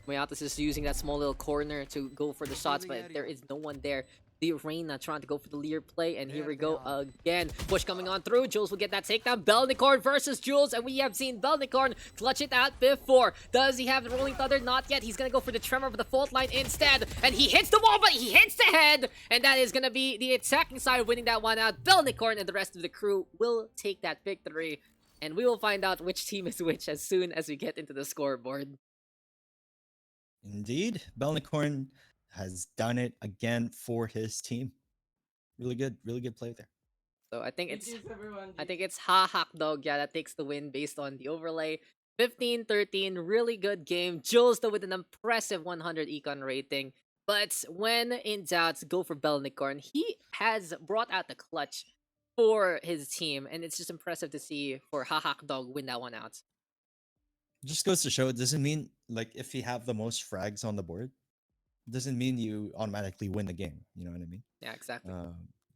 Humayata's just using that small little corner to go for the shots, but there is no one there. The Reina trying to go for the leer play, and here we go again. Push coming on through. Jules will get that takedown. Belnicorn versus Jules, and we have seen Belnicorn clutch it out before. Does he have the Rolling Thunder? Not yet. He's gonna go for the Tremor of the fault line instead, and he hits the wall, but he hits the head, and that is gonna be the attacking side winning that one out. Belnicorn and the rest of the crew will take that victory, and we will find out which team is which as soon as we get into the scoreboard. Indeed, Belnicorn has done it again for his team. Really good play there. So I think it's Hakdog, yeah, that takes the win based on the overlay. 15-13, really good game. Jules though with an impressive 100 econ rating. But when in doubt, go for Belnicorn. He has brought out the clutch for his team, and it's just impressive to see for Hakdog win that one out. Just goes to show it doesn't mean like if you have the most frags on the board, doesn't mean you automatically win the game. You know what I mean? Yeah, exactly.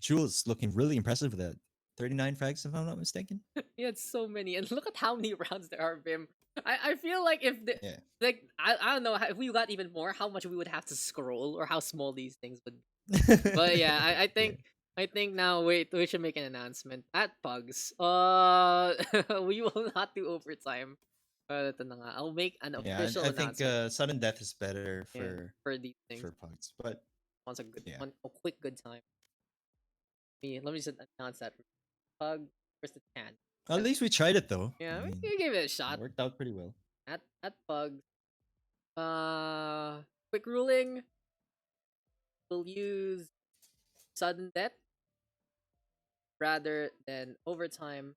Jules looking really impressive with that 39 frags, if I'm not mistaken. He had so many, and look at how many rounds there are, Vim. I feel like if the, Yeah. like I don't know if we got even more, how much we would have to scroll or how small these things would be. But yeah, I think now we should make an announcement at Pugs. We will not do overtime. Ito na nga. I'll make an Yeah, official I think announcement sudden death is better for these things. for pugs, but Once a good yeah. a quick good time. Let me just announce that. Pug versus Tan. at least we tried it though. Yeah, I mean, we gave it a it shot. worked out pretty well. At Pug. Quick ruling. We'll use sudden death rather than overtime,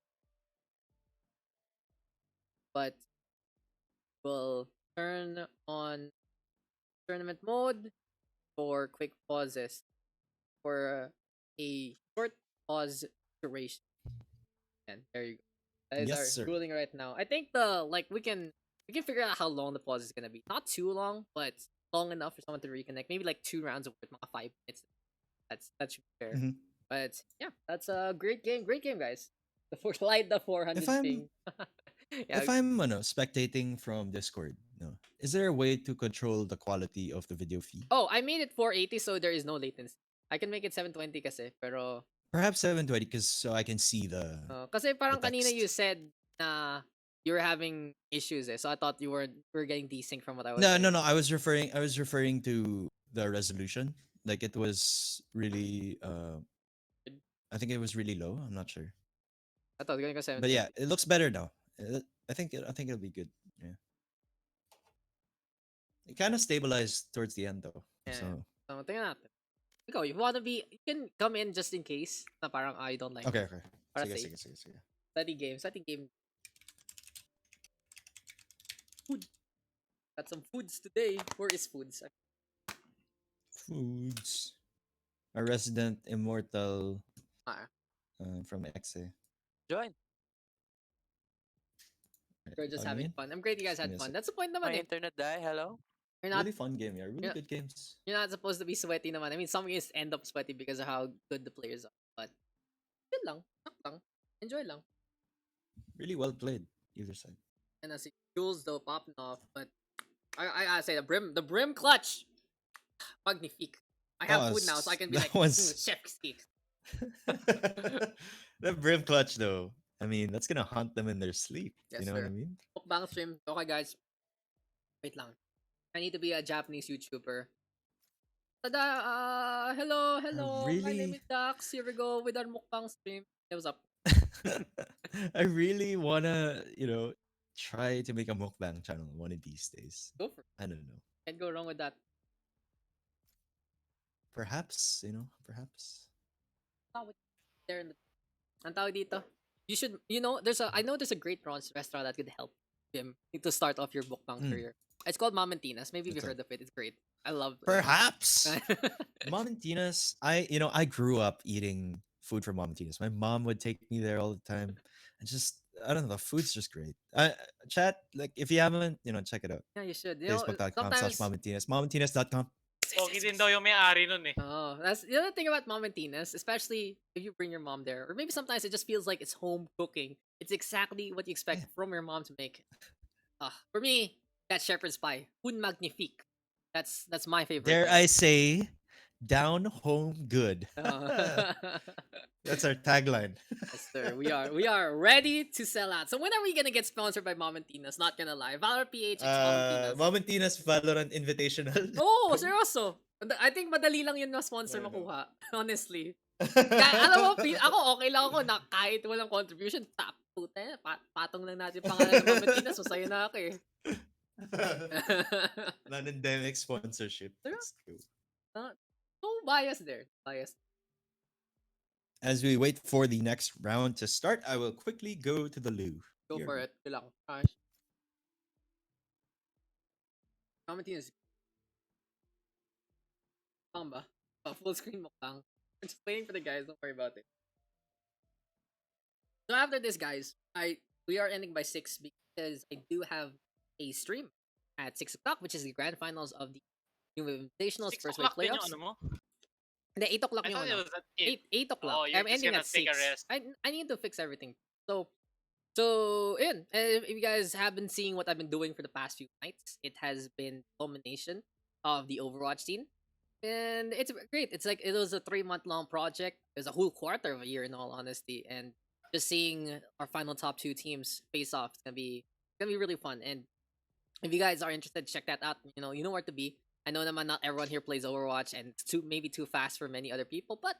but we'll turn on tournament mode for quick pauses for a short pause duration. And there you go. That is Yes, our sir. ruling right now. I think we can figure out how long the pause is gonna be. Not too long, but long enough for someone to reconnect. Maybe like 2 rounds of mga 5 minutes. That should be fair. Mhm. But yeah, that's a great game, guys. The slide the 400 If I'm- ping. Yeah, If I'm spectating from Discord, no, is there a way to control the quality of the video feed? oh, I made it 480 so there is no latency. I can make it 720 kasi, pero Perhaps 720, because so I can see the. kasi parang The kanina text. you said na you were having issues so I thought you were getting desync from what I was No, saying. no, no. I was referring to the resolution. Like it was really. I think it was really low. I'm not sure, I thought you were going to go 720. but yeah, it looks better now. I think it'll be good. Yeah. It kind of stabilized towards the end though. Yeah. So So, tingnan natin. Ikaw, you can come in just in case na parang I don't like okay, it. okay. Para Sige, safe. sige. Study game. Food. Got some foods today. Where is foods? Foods. A resident immortal Ah, from XA. Join. we're just Log me having in. fun. I'm great you guys Give had me a fun. sec. That's the point My naman eh. internet die. Hello. You're not Really fun game, yeah. Really Yeah. good games. you're not supposed to be sweaty naman. I mean, some games end up sweaty because of how good the players are. But yun lang. Knock lang. Enjoy lang. Really well played, either side. And I see Jules though popping off, but I gotta say the brim clutch. Magnifique. I have food now, so I can be that like was- chef steak. The brim clutch though. I mean, that's gonna haunt them in their sleep. Yes, you know sir. what I mean? Mukbang stream. Okay guys. Wait lang. I need to be a Japanese YouTuber. Tada! Hello. My name really, is Daks. Here we go with our mukbang stream. Hey, what's up? I really wanna, try to make a mukbang channel one of these days. Go for it. I don't know. Can't go wrong with that. Perhaps, perhaps. Not with there in the ang tawag dito. You should, I know there's a great restaurant that could help him to start off your mukbang Mm. career. It's called Mom and Tina's. Maybe you've That's heard of it. It's great. I love Perhaps. Mom and Tina's. I grew up eating food from Mom and Tina's. My mom would take me there all the time, and just I don't know, the food's just great. Chat, like, if you haven't, check it out. Yeah, you should. Facebook.com/Mom Sometimes and Tina's. MomandTinas.com. Pogi din daw yung may-ari nun eh. oh, that's the other thing about Mom and Tina's, especially if you bring your mom there, or maybe sometimes it just feels like it's home cooking. It's exactly what you expect from your mom to make. For me, that's shepherd's pie, un magnifique. That's my favorite. Dare thing. I say, down home good. Uh, That's our tagline. yes, sir. We are ready to sell out. So when are we gonna get sponsored by Mom and Tina's? Not gonna lie, Valorant PH Mom and Tina's. Mom and Tina's Valorant Invitational. Oh, seryoso. I think madali lang yun na sponsor Ano? makuha. Honestly. Alam mo, ako okay lang ako na kahit walang contribution, puta, patong lang natin pangalan ng Mom and Tina's, masaya na ako eh. Non-endemic sponsorship. Sure. That's cool. No bias there. Bias. As we wait for the next round to start, I will quickly go to the loo. Go Here for we it. Good luck. Gosh. Mom and Tina's. Ba? Full screen mukbang. I'm just waiting for the guys. Don't worry about it. So after this, guys, we are ending by 6 because I do have a stream at 6 o'clock, which is the grand finals of the New Invitationals 6 first wave o'clock din yung playoffs. ano mo? Hindi, 8 o'clock I yung thought it ano. was at 8. 8 o'clock. Oh, you're I'm just ending gonna at take 6. a rest. I need to fix everything. So yun. If you guys have been seeing what I've been doing for the past few nights, it has been culmination of the Overwatch scene. And it's great. It's like it was a 3-month long project. It was a whole quarter of a year in all honesty. And just seeing our final top 2 teams face off, it's gonna be really fun. And if you guys are interested, check that out. You know where to be. I know naman not everyone here plays Overwatch and it's maybe too fast for many other people, but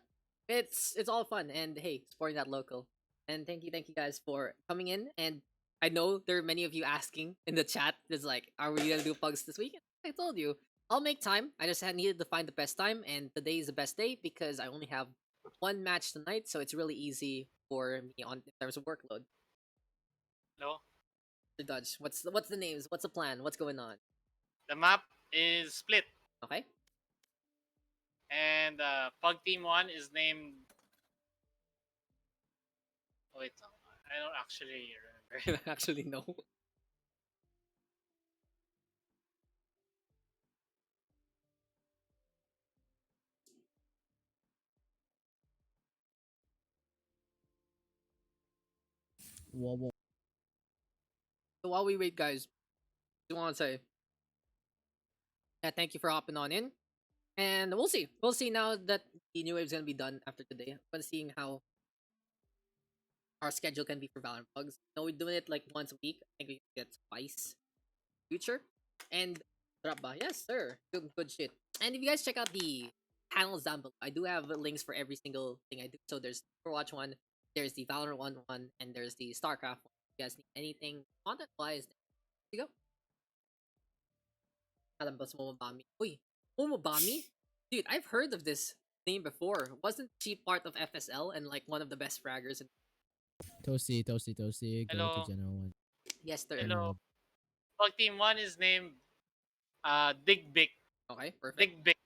it's all fun. And hey, supporting that local. And thank you guys for coming in. And I know there are many of you asking in the chat, is like, are we gonna do pugs this weekend? I told you, I'll make time. I just needed to find the best time, and today is the best day because I only have 1 match tonight, so it's really easy for me in terms of workload. No? Mr. Dodge, what's the names? What's the plan? What's going on? The map is split. Okay. And Pug Team 1 is named... Wait, I don't actually remember. Actually, no. So while we wait, guys, I want to say, thank you for hopping on in, and we'll see. We'll see now that the new wave's gonna be done after today. But seeing how our schedule can be for Valorant Pugs. No, we're doing it like once a week. I think we can get twice in the future. And Draba, yes sir, good shit. And if you guys check out the panels down below, I do have links for every single thing I do. So there's Overwatch 1, there's the Valorant 1, and there's the StarCraft 1. If you guys need anything content wise, you go. Alam ba Momobami? Uy, Momobami? Dude, I've heard of this name before. Wasn't she part of FSL and like one of the best fraggers? Toasty, go Hello. to General 1. Yes, sir. Hello. Pug Team 1 is named Bick. Okay, perfect. Bick.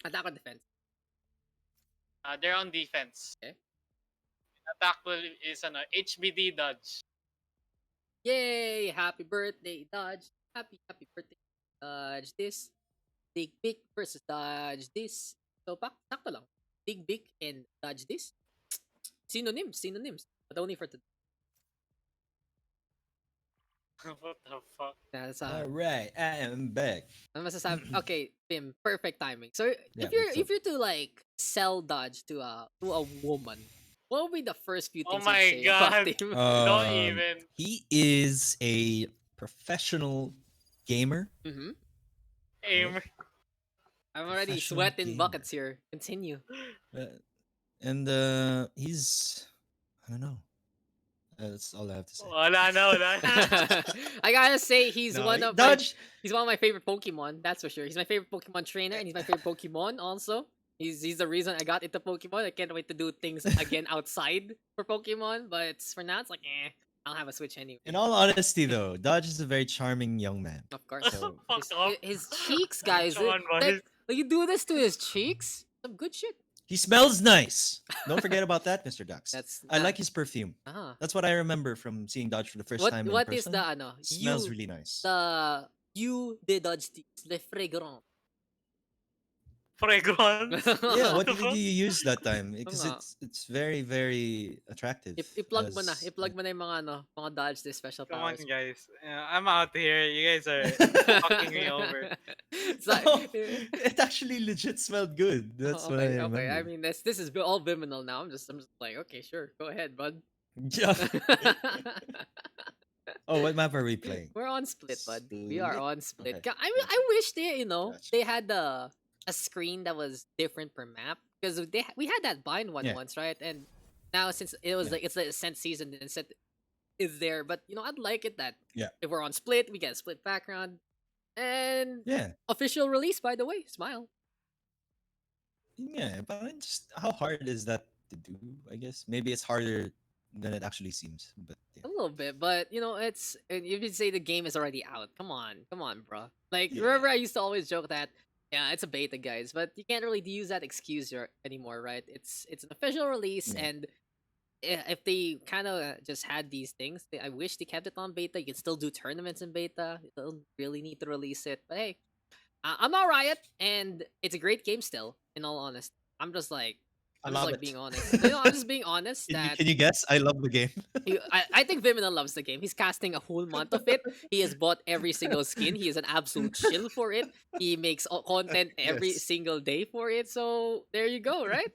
Attack or defense? They're on defense. Okay. Attack is HBD Dodge. Yay! Happy birthday, Dodge. Happy birthday. Dodge this. Bick versus Dodge this. So, sakto lang. Bick and Dodge this. Synonyms. But only for today. What the fuck? That's All right, I am back. Ano masasabi? Okay, Pim, perfect timing. So Yeah, if you're to like sell Dodge to a woman, what would be the first few Oh things my you'd say about God. him? Don't Um, even. He is a professional gamer. Mm-hmm. Aim. I'm already Professional sweating gamer. buckets here. Continue. And he's, I don't know. That's all I have to say. Wala na, wala na. I gotta say he's No, one of Dodge. he's one of my favorite Pokemon, that's for sure. He's my favorite Pokemon trainer and he's my favorite Pokemon also. He's the reason I got into Pokemon. I can't wait to do things again outside for Pokemon, but for now it's like I'll have a Switch anyway. In all honesty, though, Dodge is a very charming young man. Of course. So Fuck off. His cheeks, guys. Come on, like, boys. you do this to his cheeks? Some good shit. he smells nice. Don't forget about that, Mr. Daks. That's I like his perfume. That's what I remember from seeing Dodge for the first time in What person. is the ano? Smells You- really nice. The you de Dodge le fragrant. Fragrance. Yeah, what did you use that time? Because nga. it's very very attractive. I-plug mo na. as- I-plug mo na yung mga mga Dodge de special Come on, powers. guys. I'm out here. You guys are fucking me over. It's like- No, it actually legit smelled good. That's what I remember. okay. I mean, this is all Vyminal now. I'm just like, okay, sure, go ahead, bud. Yeah. Oh, what map are we playing? We're on split, bud. We are Split? on split. Okay. I wish they, Gotcha. they had a screen that was different per map because we had that bind one Yeah. once, right? And now since it was Yeah. like it's the Ascent season, and Ascent is there, but I'd like it that Yeah. if we're on split, we get a split background and Yeah, official release. By the way, smile. yeah, but just how hard is that to do? I guess maybe it's harder than it actually seems. But A yeah. little bit, but it's you could say the game is already out. Come on, bro. Like Yeah. remember I used to always joke that it's a beta, guys, but you can't really use that excuse anymore, right? It's an official release, Yeah. and if they kind of just had these things, I wish they kept it on beta. You can still do tournaments in beta. You don't really need to release it, but hey, I'm not Riot, and it's a great game still. In all honesty, I'm just like. I I'm love just like it. being honest. I'm just being honest that Can you guess? I love the game. I think Vyminal loves the game. He's casting a whole month of it. He has bought every single skin. He is an absolute chill for it. He makes content every Yes. single day for it. So there you go, right?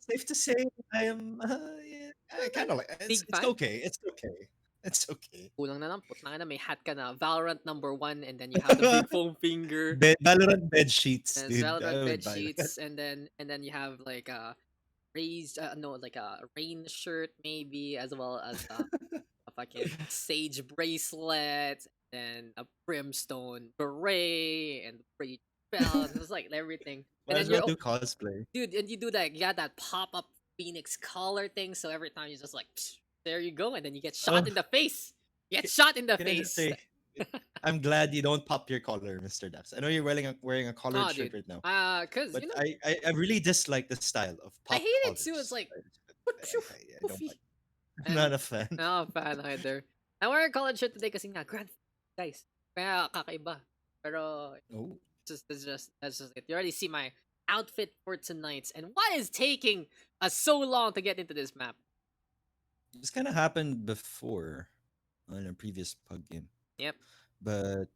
Safe to say, I am. Yeah, kind of like Big it's fan? okay. It's okay. It's okay. Kulang na lang, putang na may hat ka na. Valorant #1, and then you have the big foam finger. Valorant bed sheets, And dude. I Valorant would bed buy that. sheets, and then you have like a like a rain shirt maybe, as well as a fucking sage bracelet, and a brimstone beret and bridge belt. It was like everything. Might And as then well you're do cosplay. dude, and you do that. You got that pop up phoenix collar thing. So every time you just like, psh, there you go, and then you get shot Oh. in the face. You get shot in the Can I just face. say, I'm glad you don't pop your collar, Mr. Daks. I know you're wearing a collared Nah, shirt dude. right now, Cause but you know, I really dislike the style of I pop. hate it too. collars. It's like, I don't poofy. like. I'm not a fan. No, fan either. I'm wearing a collared shirt today kasi nga, grand guys. Kaya kakaiba. Pero Oh, that's just it. You already see my outfit for tonight. And why is taking us so long to get into this map? this kind of happened before on a previous pug game. Yep. But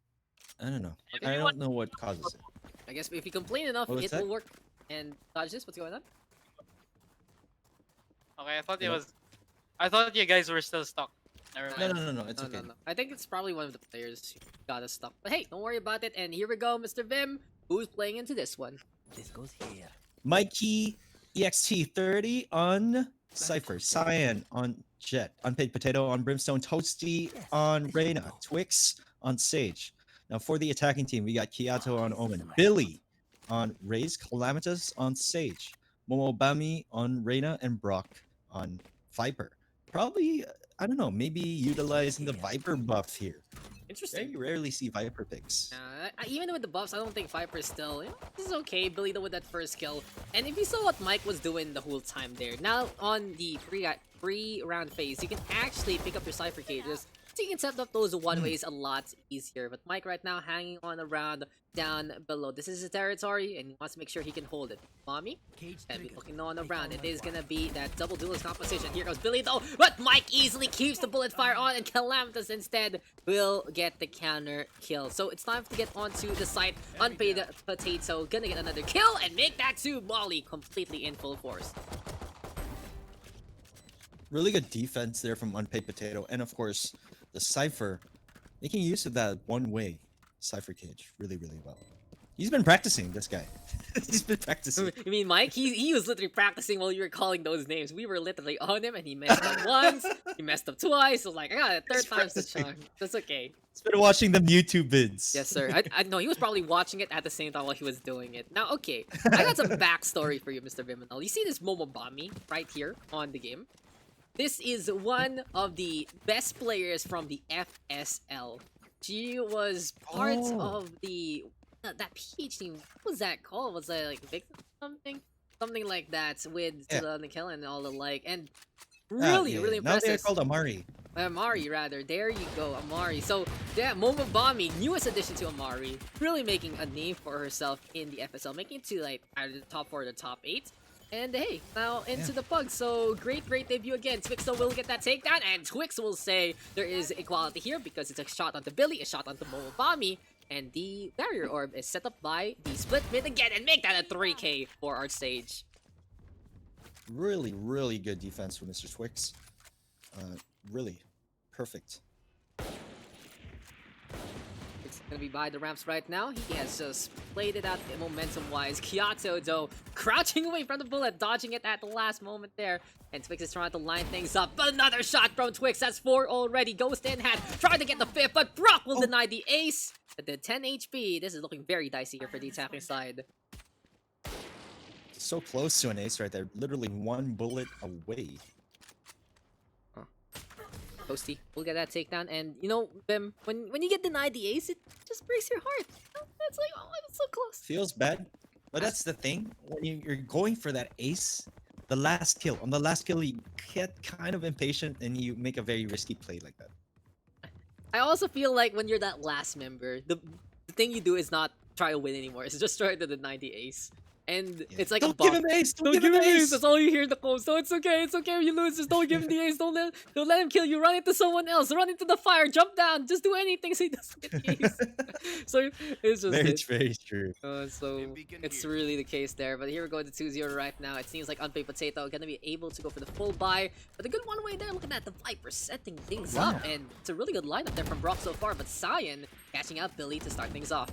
I don't know. If I you don't know what causes it. I guess if you complain enough, What was it that? will work. And dodge this. What's going on? Okay, I thought it Yeah. was. I thought you guys were still stuck. Never No, mind. no. It's No, okay. no. I think it's probably one of the players who got us stuck. But hey, don't worry about it. And here we go, Mr. Vim. Who's playing into this one? This goes here. Mikey EXT30 on Cypher, Cyan on Jet, Unpaid Potato on Brimstone, Toasty on Reyna, Twix on Sage. Now for the attacking team, we got Kiato on Omen, Billy on Raze, Calamitous on Sage, Momobami on Reyna, and Brock on Viper. Probably, I don't know, maybe utilizing the Viper buff here. Interesting. Very rarely see Viper picks. Even with the buffs, I don't think Viper is still. This is okay. Billy though with that first kill. And if you saw what Mike was doing the whole time there, now on the pre-round phase, you can actually pick up your Cypher cages. So you can set up those one-ways a lot easier. But Mike right now hanging on around down below. This is his territory, and he wants to make sure he can hold it. Mommy? Cage And be triggered. looking on They around. call It my is bluff. gonna be that double duelist composition. Here goes Billy though, but Mike easily keeps the bullet fire on, and Calamitous instead will get the counter kill. So it's time to get onto the site. Unpaid Potato gonna get another kill and make that to Molly completely in full force. Really good defense there from Unpaid Potato, and of course the Cypher making use of that one-way Cypher cage really well. He's been practicing, this guy. He's been practicing. You mean Mike? He was literally practicing while you were calling those names. We were literally on him, and he messed up once. He messed up twice. So like, I got a third time's the charm. That's okay. He's been watching them YouTube vids. Yes, sir. I know he was probably watching it at the same time while he was doing it. Now, okay, I got some backstory for you, Mr. Vyminal. You see this Momobami right here on the game? This is one of the best players from the FSL. She was part of the that PH team. What was that called? Was that like Vic something? Something like that with Nikhil and all the like. And really Now impressive. they're called Amari. Amari, rather. There you go, Amari. So, yeah, Momobami, newest addition to Amari, really making a name for herself in the FSL, making it to, like, either the top 4 or the top 8. And, hey, now into the Pugs. So, great debut again. Twixo will get that takedown, and Twix will say there is equality here because it's a shot onto Billy, a shot onto Momobami, and the barrier orb is set up by the split mid again, and make that a 3K for our stage. Really, really good defense from Mr. Twix. Really perfect. It's gonna be by the ramps right now. He has just played it out momentum-wise. Kyato, though, crouching away from the bullet, dodging it at the last moment there. And Twix is trying to line things up. But another shot from Twix. That's 4 already. Ghost in hand, trying to get the 5th, but Brock will deny the ace. At the 10 HP, this is looking very dicey here for the attacking side. So close to an ace right there. Literally 1 bullet away. Toasty will get that takedown, and you know, Bim, when you get denied the ace, it just breaks your heart. You know? It's like, oh, I'm so close. Feels bad, but that's the thing. When you're going for that ace, on the last kill, you get kind of impatient and you make a very risky play like that. I also feel like when you're that last member, the thing you do is not try to win anymore. It's just try to deny the ace. And it's like don't a buff. give him ace! Don't give him the ace! That's all you hear in the quotes. No, it's okay. It's okay if you lose. Just don't give him the ace. Don't let him kill you. Run into someone else. Run into the fire. Jump down. Just do anything so he doesn't get the ace. So it's just very true. So it's really the case there. But here we go to 2-0 right now. It seems like Unpaid Potato gonna be able to go for the full buy. But a good one way there. Look at that. The Viper setting things up. And it's a really good lineup there from Brock so far. But Cyan catching out Billy to start things off.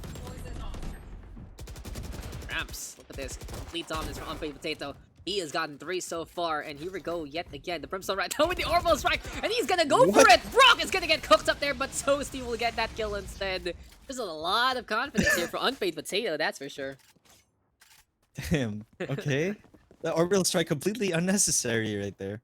Ramps. Look at this. Complete dominance from Unpaid Potato. He has gotten 3 so far, and here we go yet again. The Brimstone right now with the Orbital Strike, and he's gonna go for it! Brock is gonna get cooked up there, but Toasty will get that kill instead. There's a lot of confidence here for Unpaid Potato, that's for sure. Damn. Okay. The Orbital Strike completely unnecessary right there.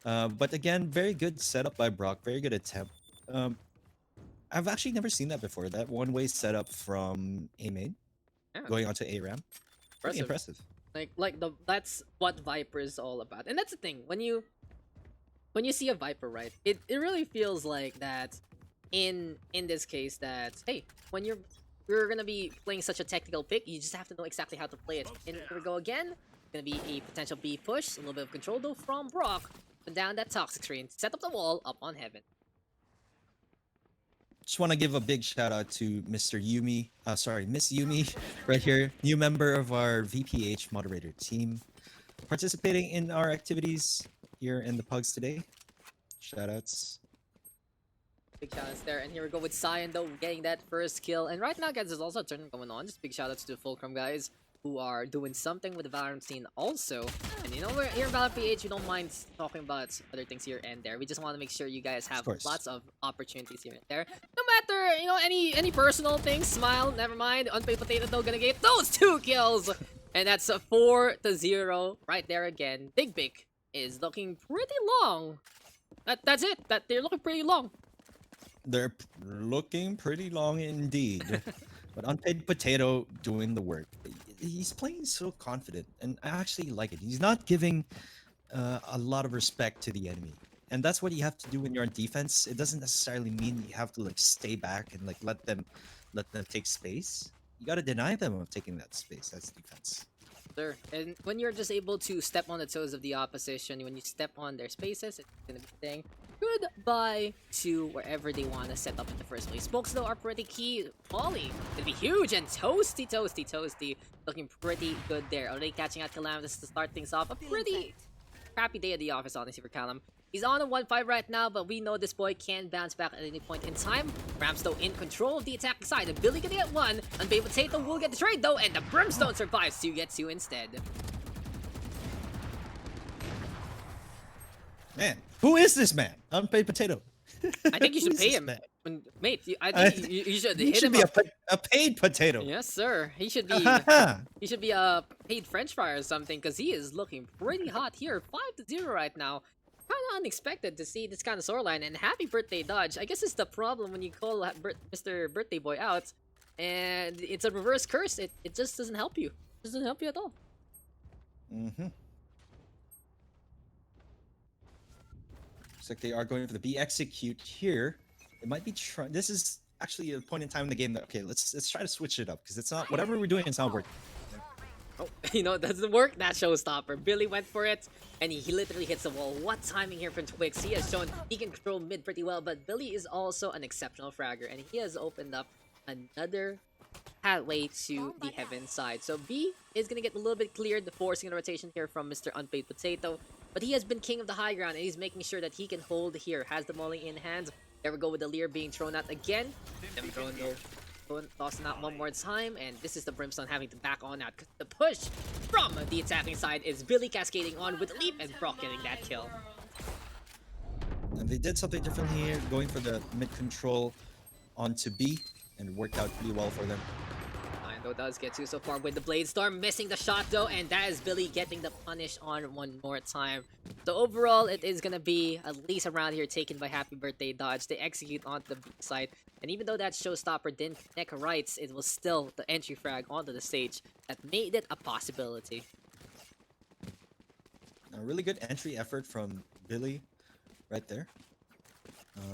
But again, very good setup by Brock. Very good attempt. I've actually never seen that before. That one-way setup from A main. Going on to A ramp. Pretty impressive. That's what Viper is all about. And that's the thing, when you see a Viper, right, it really feels like that in this case that, hey, when you're gonna be playing such a technical pick, you just have to know exactly how to play it. And here we go again. Gonna be a potential B push, a little bit of control though from Brock. And down that toxic screen, set up the wall up on Heaven. Just want to give a big shout out to Mr. Yumi, Miss Yumi, right here, new member of our VPH moderator team, participating in our activities here in the Pugs today. Shout outs. Big shout outs there, and here we go with Cyan though, getting that first kill. And right now, guys, there's also a tournament going on. Just big shout outs to the Fulcrum guys who are doing something with the Valorant scene also. And you know, we're here in Valorant PH, we don't mind talking about other things here and there. We just want to make sure you guys have lots of opportunities here and there. No matter, you know, any personal things, smile, never mind. Unpaid Potato though gonna get those 2 kills. And that's a 4-0 right there again. Big Bick is looking pretty long. That's it. They're looking pretty long. They're looking pretty long indeed. But Unpaid Potato doing the work. He's playing so confident, and I actually like it. He's not giving a lot of respect to the enemy, and that's what you have to do when you're on defense. It doesn't necessarily mean you have to like stay back and like let them take space. You gotta deny them of taking that space. That's defense. Sure. And when you're just able to step on the toes of the opposition, when you step on their spaces, it's gonna be saying goodbye to wherever they want to set up in the first place. Smokes though are pretty key. Polly gonna be huge, and Toasty looking pretty good there. Already catching out Calamitous to start things off. A pretty crappy day at the office, honestly, for Callum. He's on a 1-5 right now, but we know this boy can bounce back at any point in time. Rams though in control of the attacking side, and Billy gonna get one. Unpaid Potato will get the trade though, and the Brimstone survives to get 2 instead. Man, who is this man? Unpaid Potato. I think you Who should is pay this him. man? Mate, I think you should He hit should him be up. a paid potato. Yes, sir. He should be a paid French fry or something, because he is looking pretty hot here. 5-0 right now. Kind of unexpected to see this kind of storyline. And happy birthday, Dodge. I guess it's the problem when you call Mr. Birthday Boy out, and it's a reverse curse. It just doesn't help you. It doesn't help you at all. Mm-hmm. Looks like they are going for the B execute here. It might be trying. This is actually a point in time in the game that okay, let's try to switch it up because it's not whatever we're doing. It's not working. Oh, you know, it doesn't work. That showstopper. Billy went for it, and he literally hits the wall. What timing here from Twix. He has shown he can control mid pretty well, but Billy is also an exceptional fragger, and he has opened up another pathway to the heaven side. So B is gonna get a little bit cleared, forcing a rotation here from Mr. Unpaid Potato. But he has been king of the high ground, and he's making sure that he can hold here. Has the molly in hand. There we go with the Lear being thrown out again. Them throwing though. Tossing out one more time, and this is the Brimstone having to back on out. Because the push from the attacking side is Billy cascading on with Leap, and Brock getting that kill. And they did something different here, going for the mid control onto B, and it worked out pretty well for them. Though does get 2 so far with the Blade Storm, missing the shot though, and that is Billy getting the punish on one more time. So overall, it is gonna be at least around here taken by Happy Birthday Dodge. They execute onto the B side, and even though that showstopper didn't connect rights, it was still the entry frag onto the stage that made it a possibility. A really good entry effort from Billy right there.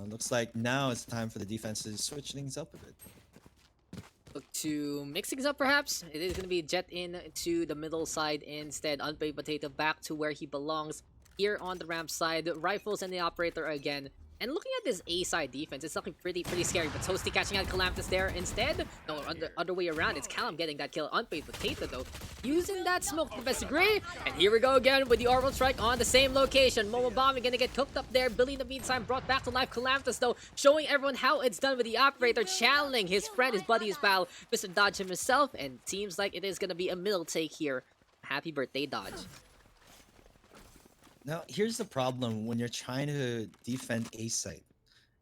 Looks like now it's time for the defense to switch things up a bit. Look to mix things up perhaps. It is going to be Jet in to the middle side instead. Unpaid Potato back to where he belongs. Here on the ramp side, Rifles and the Operator again. And looking at this A side defense, it's looking pretty scary. But Toasty catching out Calamity there instead. No, other way around. It's Callum getting that kill. Unpaid Potato though, using that smoke to the best degree. And here we go again with the orbital strike on the same location. Momobami gonna get cooked up there. Billy in the meantime brought back to life. Calamitous though, showing everyone how it's done with the Operator, channeling his friend, his buddy, his pal, Mr. Dodge himself. And seems like it is gonna be a middle take here. Happy birthday, Dodge. Now, here's the problem when you're trying to defend A site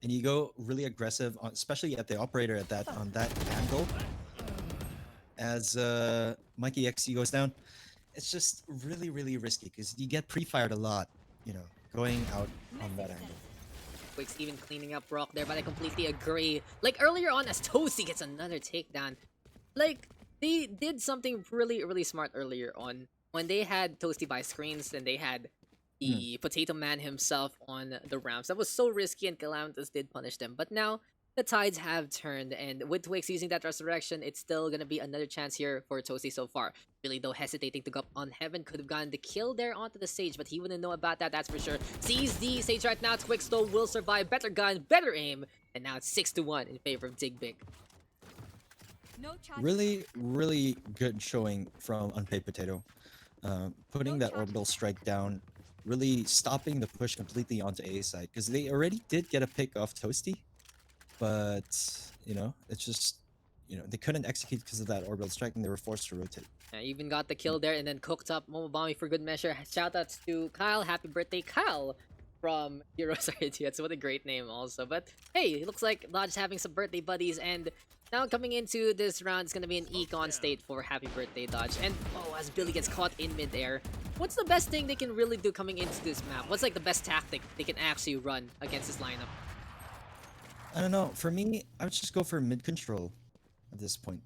and you go really aggressive, on, especially at the operator at that on that angle. As Mikey XC goes down, it's just really risky because you get pre-fired a lot, you know, going out on that angle. Quick's even cleaning up Brock there, but I completely agree. Like earlier on, as Toasty gets another takedown, like they did something really smart earlier on when they had Toasty by screens and they had the Potato Man himself on the ramps. That was so risky, and Calamitous did punish them. But now the tides have turned, and with Twix using that resurrection, it's still gonna be another chance here for Toasty so far. Really though, hesitating to go up on Heaven, could have gotten the kill there onto the stage, but he wouldn't know about that, that's for sure. Sees the stage right now. Twix though will survive. Better gun, better aim, and now it's 6-1 in favor of Dig Bick. Really good showing from Unpaid Potato. Putting that orbital strike down, really stopping the push completely onto A side, because they already did get a pick off Toasty, but you know, it's just, you know, they couldn't execute because of that orbital strike and they were forced to rotate. Yeah, even got the kill there and then cooked up Momobami for good measure. Shoutouts to Kyle. Happy birthday, Kyle, from Heroes Are Idiots. What a great name also. But hey, it looks like Dodge having some birthday buddies, and now coming into this round, it's going to be an econ state for Happy Birthday Dodge. And oh, as Billy gets caught in midair, what's the best thing they can really do coming into this map? What's like the best tactic they can actually run against this lineup? I don't know. For me, I would just go for mid control at this point.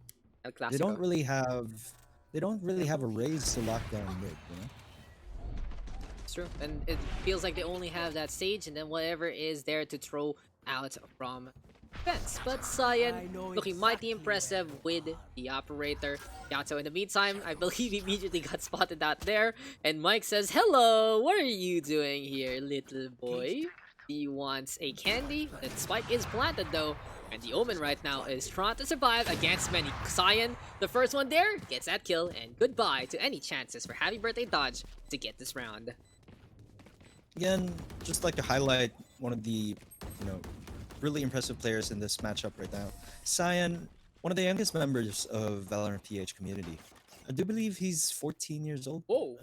El They Clasico. don't really have a raise to lock down mid, you know? It's true. And it feels like they only have that stage and then whatever is there to throw out from defense. But Cyan looking mighty impressive with the Operator. Yato in the meantime, I believe immediately got spotted out there. And Mike says, "Hello, what are you doing here, little boy?" He wants a candy. That spike is planted though. And the Omen right now is trying to survive against many. Cyan, the first one there, gets that kill. And goodbye to any chances for Happy Birthday Dodge to get this round. Again, just like to highlight one of the, really impressive players in this matchup right now. Cyan, one of the youngest members of Valorant PH community. I do believe he's 14 years old. Whoa.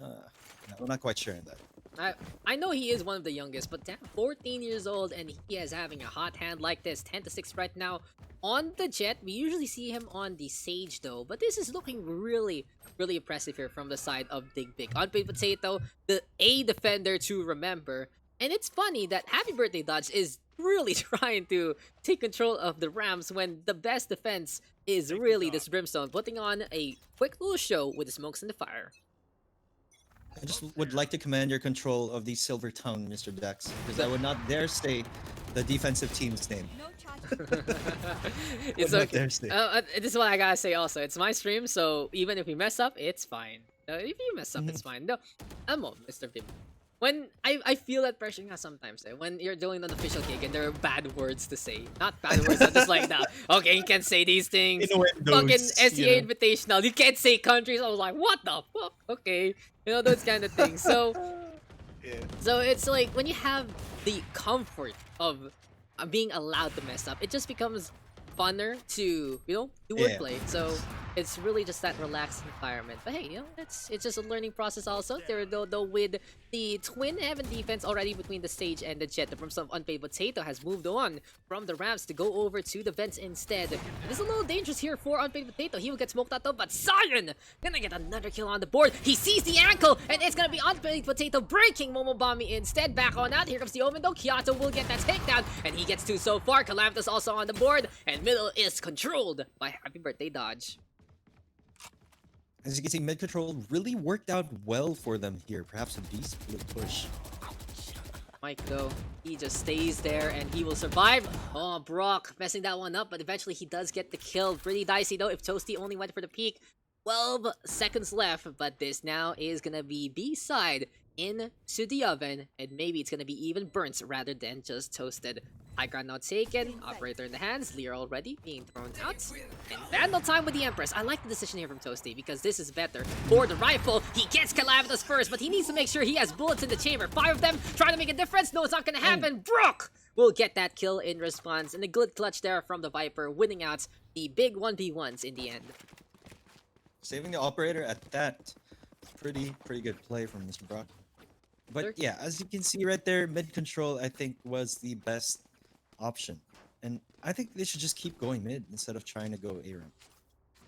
I'm not quite sure on that. I know he is one of the youngest, but damn, 14 years old and he is having a hot hand like this. 10-6 right now on the Jet. We usually see him on the Sage though, but this is looking really impressive here from the side of Big Bick. Unpaid Potato, the A defender to remember. And it's funny that Happy Birthday Dodge is really trying to take control of the Rams when the best defense is really this Brimstone, putting on a quick little show with the smokes and the fire. I just would like to command your control of the Silver Tongue, Mr. Daks, because I would not dare say the defensive team's name. It's Would not okay. dare say. This is what I gotta say also. It's my stream, so even if we mess up, it's fine. If you mess up, it's fine. No, I'm on Mr. Vim. When I feel that pressure sometimes, when you're doing an official gig and there are bad words to say. Not bad words, I'm just like, nah, okay, you can't say these things. Fucking SEA Invitational, you can't say countries. I was like, what the fuck? Okay. Those kind of things. So, so it's like, when you have the comfort of being allowed to mess up, it just becomes funner to, do wordplay. So, it's really just that relaxed environment. But hey, it's just a learning process also. There though with the twin heaven defense already between the Sage and the Jet. The Brimstone of Unpaid Potato has moved on from the Rams to go over to the Vents instead. This is a little dangerous here for Unpaid Potato. He will get smoked out though, but Cyan gonna get another kill on the board. He sees the ankle, and it's gonna be Unpaid Potato breaking Momobami instead. Back on out. Here comes the Omen though. Kyoto will get that takedown, and he gets two so far. Calamity also on the board, and middle is controlled by Happy Birthday Dodge. As you can see, mid control really worked out well for them here. Perhaps a B-split push. Mike though, he just stays there and he will survive. Oh, Brock messing that one up, but eventually he does get the kill. Pretty dicey though if Toasty only went for the peak. 12 seconds left, but this now is gonna be B-side into the oven, and maybe it's gonna be even burnt rather than just toasted. High ground now taken, operator in the hands, Lear already being thrown out, and Vandal time with the Empress. I like the decision here from Toasty because this is better for the rifle. He gets Calamitas first, but he needs to make sure he has bullets in the chamber. 5 of them trying to make a difference. No, it's not gonna happen. Brock will get that kill in response, and a good clutch there from the Viper, winning out the big 1v1s in the end. Saving the operator at that. Pretty good play from Mr. Brock. But yeah, as you can see right there, mid control I think was the best option. And I think they should just keep going mid instead of trying to go A ramp.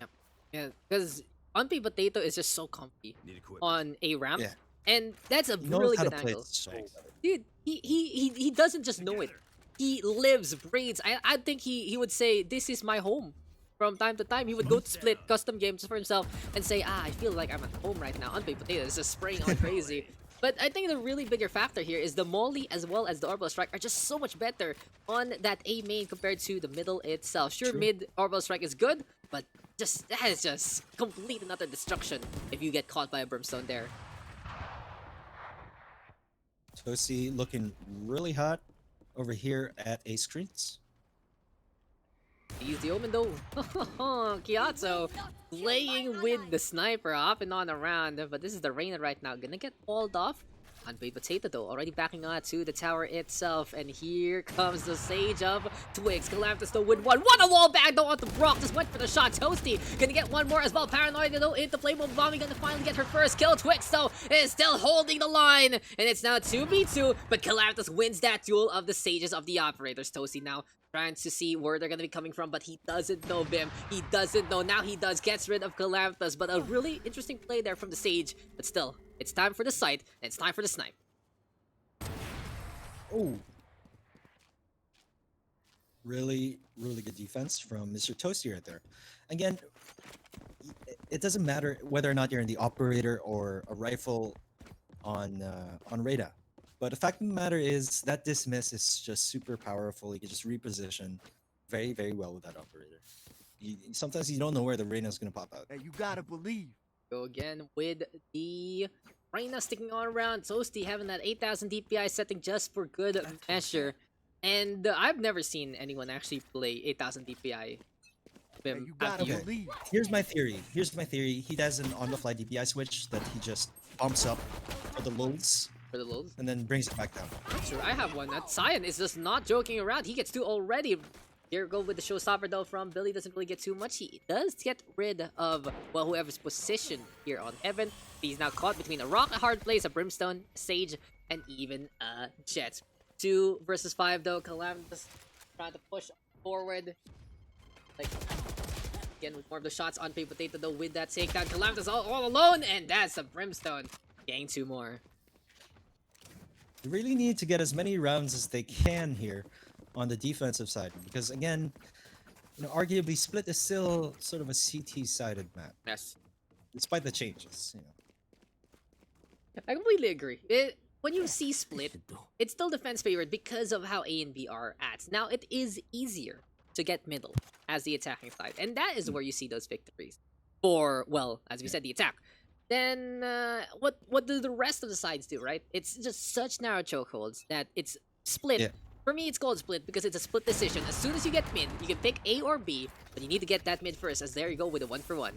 Yep. Yeah, because Unpaid Potato is just so comfy on A ramp. Yeah. And that's a He knows really how good to play angle. it so well. Dude, he doesn't just know it. He lives, breathes. I think he would say, this is my home. From time to time, he would go to split custom games for himself and say, I feel like I'm at home right now. Unpaid Potato is just spraying on crazy. But I think the really bigger factor here is the Molly as well as the Orbital Strike are just so much better on that A main compared to the middle itself. Sure, True. mid Orbital Strike is good, but that is just complete and utter destruction if you get caught by a Brimstone there. Toasty looking really hot over here at A screens. Use the Omen though. Kyoto playing with the sniper, up and on around, but this is the Reina right now. Gonna get walled off. Unpaid Potato though, already backing on to the tower itself, and here comes the Sage of Twigs. Calamity though with one. What a wall bag though onto Brock, just went for the shot. Toasty gonna get one more as well. Paranoid though into play. Bombing gonna finally get her first kill. Twigs though is still holding the line, and it's now 2v2, but Calamity wins that duel of the Sages of the Operators. Toasty now trying to see where they're gonna be coming from, but he doesn't know Vim. He doesn't know. Now he does. Gets rid of Calamity, but a really interesting play there from the Sage. But still, it's time for the sight, and it's time for the snipe. Oh. Really good defense from Mr. Toasty right there. Again, it doesn't matter whether or not you're in the operator or a rifle on Rada. But the fact of the matter is that dismiss is just super powerful. You can just reposition very well with that operator. Sometimes you don't know where the Reina is going to pop out. Hey, you gotta believe. Go again with the Reina sticking on around. Toasty having that 8,000 DPI setting just for good measure. And I've never seen anyone actually play 8,000 DPI. Hey, Vim you gotta after you. believe. Here's my theory. He does an on-the-fly DPI switch that he just bumps up for the lulz. for the lows. and then brings it back down. Sure, I have one. That Cyan is just not joking around. He gets 2 already. Here go with the showstopper though from Billy. Doesn't really get too much. He does get rid of, well, whoever's positioned here on Heaven. He's now caught between a rock, a hard place, a Brimstone, Sage, and even a Jet. 2 versus 5 though. Calamitous trying to push forward. Like, again, with more of the shots on Paper Potato though with that takedown. Calamitous all alone, and that's a Brimstone. Getting 2 more. They really need to get as many rounds as they can here on the defensive side, because again, arguably Split is still sort of a CT-sided map, Yes. despite the changes. I completely agree. When you see Split, it's still defense favored because of how A and B are at. Now, it is easier to get middle as the attacking side, and that is where you see those victories. For, well, as we said, the attack. Then, what do the rest of the sides do, right? It's just such narrow chokeholds that it's Split. Yeah. For me, it's called Split because it's a split decision. As soon as you get mid, you can pick A or B, but you need to get that mid first, as there you go with a 1-for-1.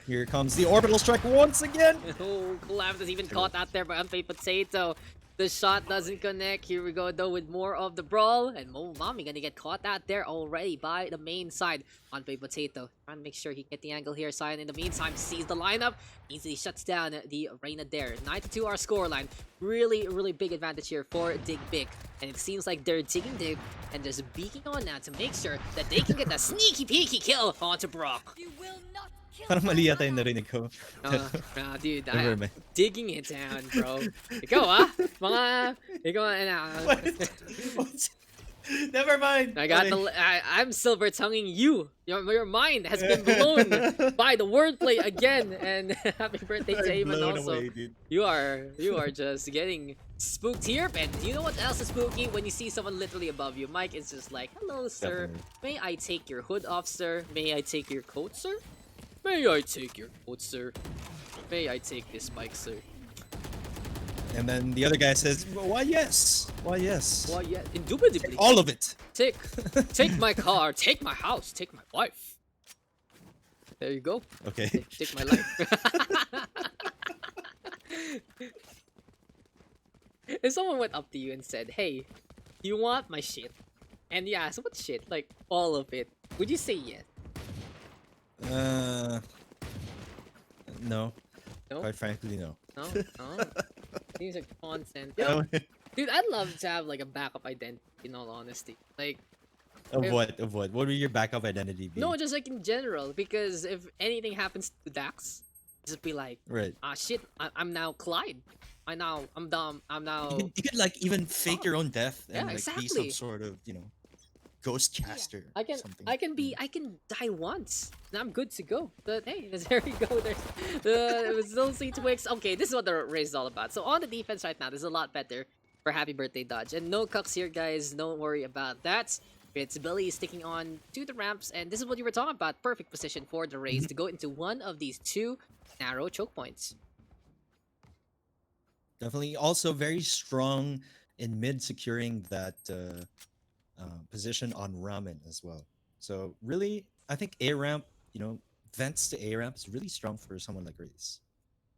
Here comes the orbital strike once again. Oh, Calamitous even caught out there by Unpaid Potato. The shot doesn't connect. Here we go though with more of the brawl, and Mommy gonna get caught out there already by the main side. Unpaid Potato trying to make sure he get the angle here. Cyan in the meantime sees the lineup, easily shuts down the Reyna there. 9-2 our scoreline. Really big advantage here for Dig Bick, and it seems like they're digging deep and just beaking on now to make sure that they can get the sneaky peeky kill onto Brock. Parang mali yata yung narinig ko. Nah, dude, Never I'm mind. digging it down, bro. Ikaw ikaw What? Never mind. I got I'm silver tonguing you. Your mind has been blown by the wordplay again. And happy birthday to I'm Eamon blown also. away, dude. You are just getting spooked here. And you know what else is spooky? When you see someone literally above you. Mike is just like, hello, sir. Definitely. May I take your hood off, sir? May I take your coat, sir? May I take your coat, sir? May I take this mic, sir? And then the other guy says, well, why yes? Why yes? Why, yeah, indubitably. All of it. Take my car, take my house, take my wife. There you go. Okay. Take my life. If someone went up to you and said, hey, you want my shit? And you asked, what shit? Like, all of it. Would you say yes? No. No? Quite frankly, no. No? No? These are content. Yo, dude, I'd love to have, like, a backup identity, in all honesty. Like, Of what? Of what? What would your backup identity be? no, just, like, in general. Because if anything happens to Dax, just be like, Right. ah, shit, I'm now Clyde. I'm dumb. I'm now... You could like even fake your own death and Yeah, like be exactly. some sort of, ghost caster. I can something. I can die once. And I'm good to go. But hey, there we go. There's still see Twix. Okay, this is what the race is all about. So on the defense right now, this is a lot better for Happy Birthday Dodge. And no cucks here, guys. Don't worry about that. It's Billy sticking on to the ramps, and this is what you were talking about. Perfect position for the race to go into one of these 2 narrow choke points. Definitely also very strong in mid securing that position on Ramen as well. So really, I think A ramp, vents to A ramp is really strong for someone like Reese.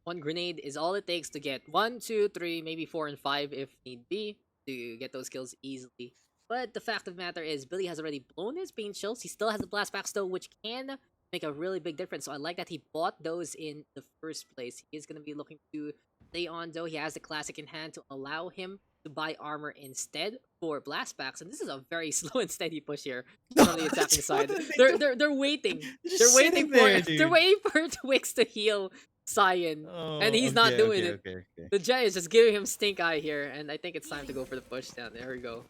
1 grenade is all it takes to get 1, 2, 3, maybe 4 and 5 if need be to get those kills easily. But the fact of the matter is, Billy has already blown his pain chills. He still has the blast backs though, which can make a really big difference. So I like that he bought those in the first place. He is going to be looking to stay on though. He has the classic in hand to allow him to buy armor instead for blast backs. And this is a very slow and steady push here from the attacking side. They're waiting. They're waiting they're waiting for Twix to heal Cyan. And he's not doing it. Okay. The Jay is just giving him stink eye here, and I think it's time to go for the push down. There we go.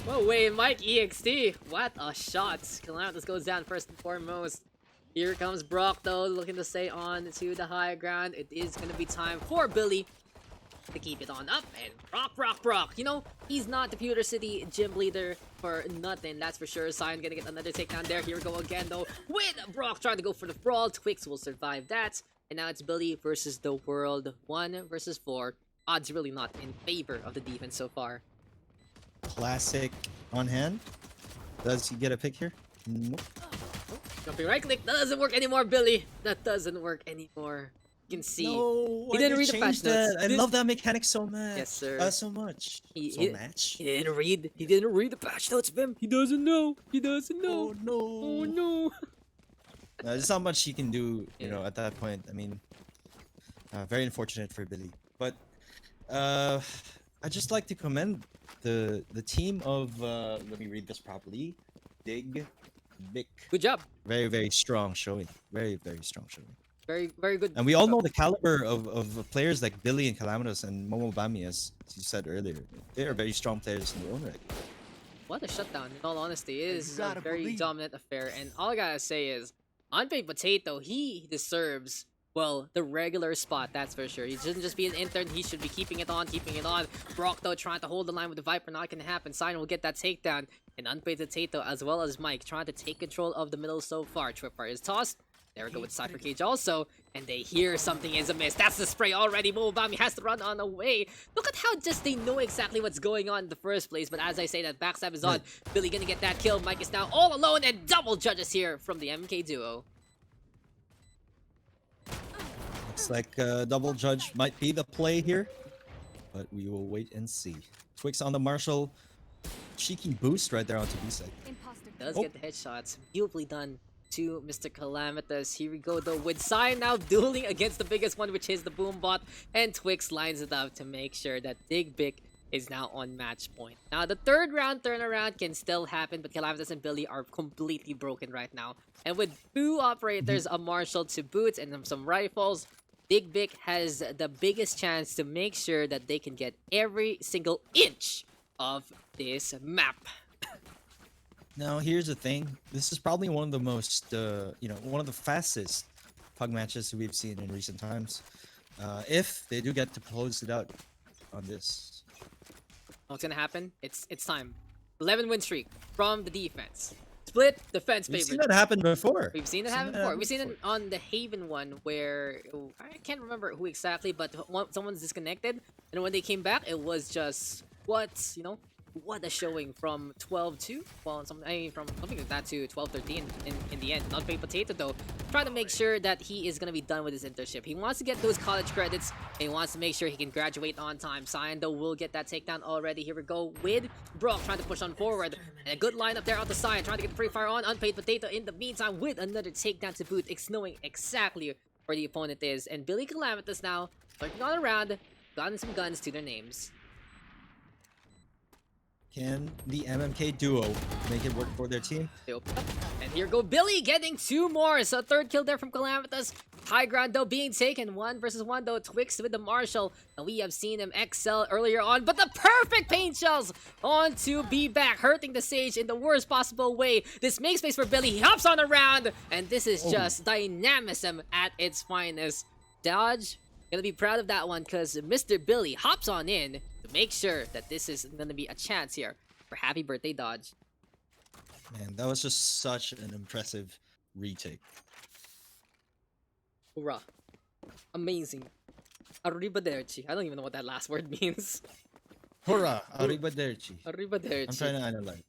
Whoa, wait, Mike EXT. What a shot. Calamitous goes down first and foremost. Here comes Brock, though, looking to stay on to the high ground. It is going to be time for Billy to keep it on up. And Brock. He's not the Pewter City gym leader for nothing, that's for sure. Cyan gonna get another takedown there. Here we go again, though, with Brock trying to go for the brawl. Twix will survive that. And now it's Billy versus the world. 1 versus 4. Odds really not in favor of the defense so far. Classic on hand. Does he get a pick here? Nope. Jumping right click doesn't work anymore, Billy. That doesn't work anymore. You can see. No, He didn't why'd read you the patch change notes. that? I love that mechanic so much. Yes, sir. So much. He- so he- much. He didn't read. He didn't read the patch notes, Vim. He doesn't know. He doesn't know. Oh no. Oh no. There's not much he can do, you Yeah. know, at that point. I mean, very unfortunate for Billy. But I just like to commend the team of let me read this properly. Dig, Bick. Good job. Very strong showing. Very strong showing. Very good. And we all know the caliber of players like Billy and Calamitous and Momo Bami, as you said earlier. They are very strong players in their own right. What a shutdown, in all honesty, You is a gotta very believe. dominant affair. And all I gotta say is, Unpaid Potato, he deserves, well, the regular spot, that's for sure. He shouldn't just be an intern, he should be keeping it on. Brock, though, trying to hold the line with the Viper, not gonna happen. Sign will get that takedown. And Unpaid Potato, as well as Mike, trying to take control of the middle so far. Tripwire is tossed. There we go with Cypher Cage also. And they hear something is amiss. That's the spray already. Momobami has to run on away. Look at how just they know exactly what's going on in the first place. But as I say, that backstab is on. Billy gonna get that kill. Mike is now all alone and double judges here from the MK duo. Looks like double judge might be the play here, but we will wait and see. Twix on the Marshall. Cheeky boost right there onto B side. Does Oh. get the headshots. Beautifully done to Mr. Calamitous. Here we go though with Sign now dueling against the biggest one, which is the Boombot. And Twix lines it up to make sure that Dig Bick is now on match point. Now the third round turnaround can still happen, but Calamitous and Billy are completely broken right now. And with two operators, a Marshall to boot and some rifles, Dig Bick has the biggest chance to make sure that they can get every single inch of this map. Now here's the thing. This is probably one of the most, one of the fastest pug matches we've seen in recent times. If they do get to close it out on this. What's gonna happen? It's time. 11 win streak from the defense. Split defense We've seen favorite. that happen before. We've seen it happen before. We've seen it on the Haven one where I can't remember who exactly, but someone's disconnected, and when they came back, it was just what a showing from 12-2. Well, from something like that to 12-13 in the end. Not Unpaid Potato though, trying to make sure that he is gonna be done with his internship. He wants to get those college credits. And he wants to make sure he can graduate on time. Cyan though will get that takedown already. Here we go with Brock trying to push on forward. And a good lineup there on the side, trying to get the free fire on. Unpaid Potato in the meantime with another takedown to boot. It's knowing exactly where the opponent is. And Billy Calamitous now looking on around, gotten some guns to their names. Can the MMK duo make it work for their team? They open up. And here go Billy getting two more. So third kill there from Calamitous. High ground though being taken. 1 versus 1 though. Twix with the Marshall. And we have seen him excel earlier on. But the perfect paint shells on to be back. Hurting the Sage in the worst possible way. This makes space for Billy. He hops on around. And this is just dynamism at its finest. Dodge, gonna be proud of that one because Mr. Billy hops on in to make sure that this is gonna be a chance here for happy birthday Dodge. Man, that was just such an impressive retake. Hoorah. Amazing. Arrivederci. I don't even know what that last word means. Hurrah! Arrivederci. Arrivederci. I'm trying to analyze.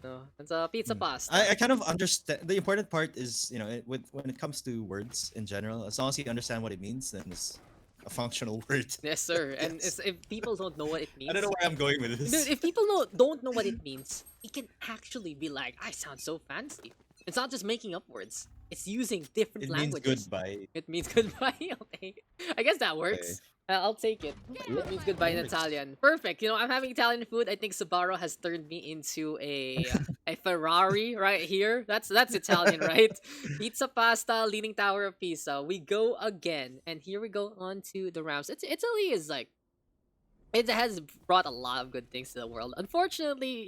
No, it's a pizza pasta. I kind of understand. The important part is, when it comes to words in general, as long as you understand what it means, then it's a functional word. Yes, sir. And Yes. if people don't know what it means, I don't know where I'm going with this. dude, if people don't know what it means, it can actually be like, I sound so fancy. It's not just making up words. It's using different It means languages. goodbye. It means goodbye. Okay. I guess that works. I'll take it. It means goodbye in Works. Italian. Perfect. I'm having Italian food. I think Sabaro has turned me into a Ferrari right here. That's Italian, right? Pizza pasta, Leaning Tower of Pisa. We go again, and here we go on to the Rams. Italy is like, it has brought a lot of good things to the world. Unfortunately,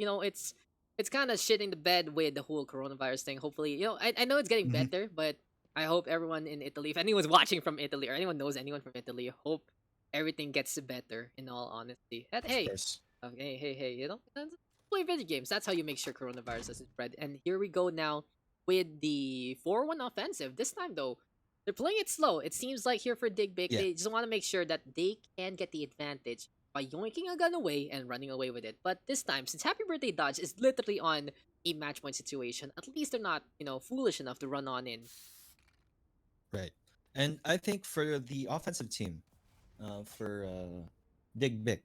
it's kind of shitting the bed with the whole coronavirus thing. Hopefully, I know it's getting Mhm. better, but I hope everyone in Italy, if anyone's watching from Italy or anyone knows anyone from Italy, hope everything gets better. In all honesty, and hey, Of course. hey, play video games. That's how you make sure coronavirus doesn't spread. And here we go now with the 4-1 offensive. This time though, they're playing it slow. It seems like here for Dig Big, Yeah. they just want to make sure that they can get the advantage by yoinking a gun away and running away with it. But this time, since Happy Birthday Dodge is literally on a match point situation, at least they're not, foolish enough to run on in. Right. And I think for the offensive team, for Bick,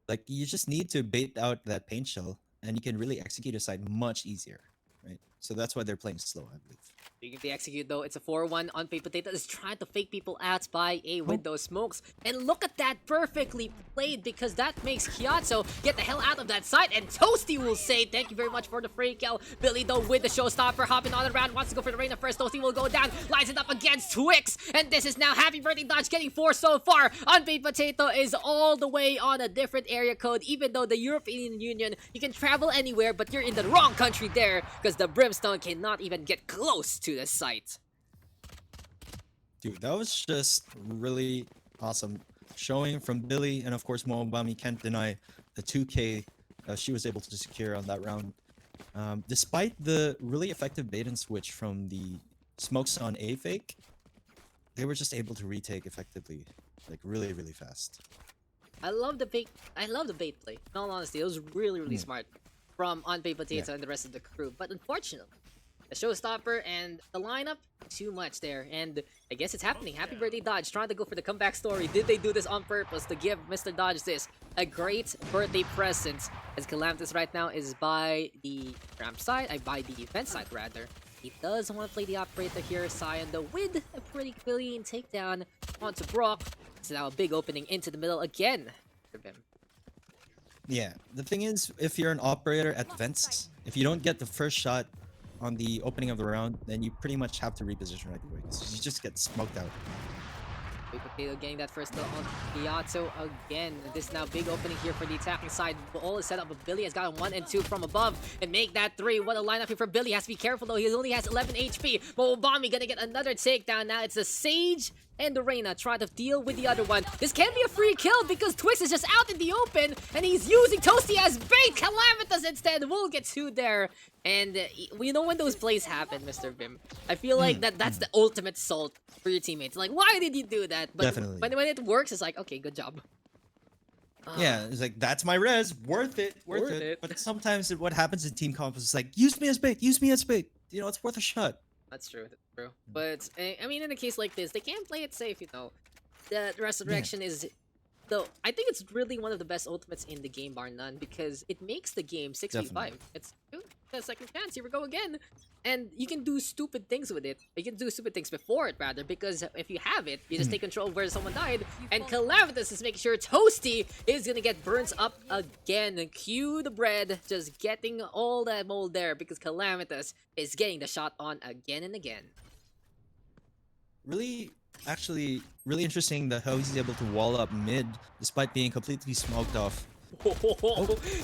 like you just need to bait out that paint shell, and you can really execute a side much easier, right? So that's why they're playing slow, I believe. Speaking of the execute though, it's a 4-1 on Potato is trying to fake people out by a window smokes. And look at that, perfectly played, because that makes Kyatso get the hell out of that side. And Toasty will say thank you very much for the free kill. Billy though with the showstopper, hopping on the round, wants to go for the Reina first. Toasty will go down, lines it up against Twix. And this is now Happy Birthday Dodge getting 4 so far. Unpaid Potato is all the way on a different area code, even though the European Union, you can travel anywhere, but you're in the wrong country there, because the Brimstone cannot even get close to the site. Dude, that was just really awesome showing from Billy, and of course Momobami can't deny the 2K she was able to secure on that round. Despite the really effective bait and switch from the smokes on A fake, they were just able to retake effectively, like really, really fast. I love the bait play. In all honesty, it was really smart from Unpaid Potato and the rest of the crew. But unfortunately, the showstopper and the lineup, too much there. And I guess it's happening. Happy Birthday Dodge trying to go for the comeback story. Did they do this on purpose to give Mr. Dodge this a great birthday present? As Calamitous right now is by the ramp side, by the event side rather. He does want to play the operator here, Cyan, though with a pretty clean takedown onto Brock. It's now a big opening into the middle again for him. Yeah, the thing is, if you're an operator at vents, if you don't get the first shot on the opening of the round, then you pretty much have to reposition right away, because you just get smoked out. Big Potato getting that first kill on Gyatso again. This now big opening here for the attacking side. All is set up, but Billy has gotten 1 and 2 from above and make that 3. What a lineup here for Billy. Has to be careful though. He only has 11 HP. Momobami gonna get another takedown. Now it's a Sage and the Reina trying to deal with the other one. This can be a free kill because Twix is just out in the open and he's using Toasty as bait. Calamitous instead will get 2 there. And we know when those plays happen, Mr. Vim. I feel like that's the ultimate salt for your teammates. Like, why did you do that? But Definitely. when it works, it's like, okay, good job. Yeah, it's like, that's my res, worth it. But sometimes what happens in team comp is like, use me as bait. You know, it's worth a shot. That's true. But, I mean, in a case like this, they can play it safe, you know. The Resurrection is... Though, I think it's really one of the best ultimates in the game, bar none, because it makes the game 6v5. Definitely. It's a second chance, here we go again. And you can do stupid things with it. You can do stupid things before it, rather, because if you have it, you just take control of where someone died. And Calamitous is making sure Toasty is gonna get burnt up again. And cue the bread, just getting all that mold there, because Calamitous is getting the shot on again and again. Actually, really interesting that how he's able to wall up mid despite being completely smoked off.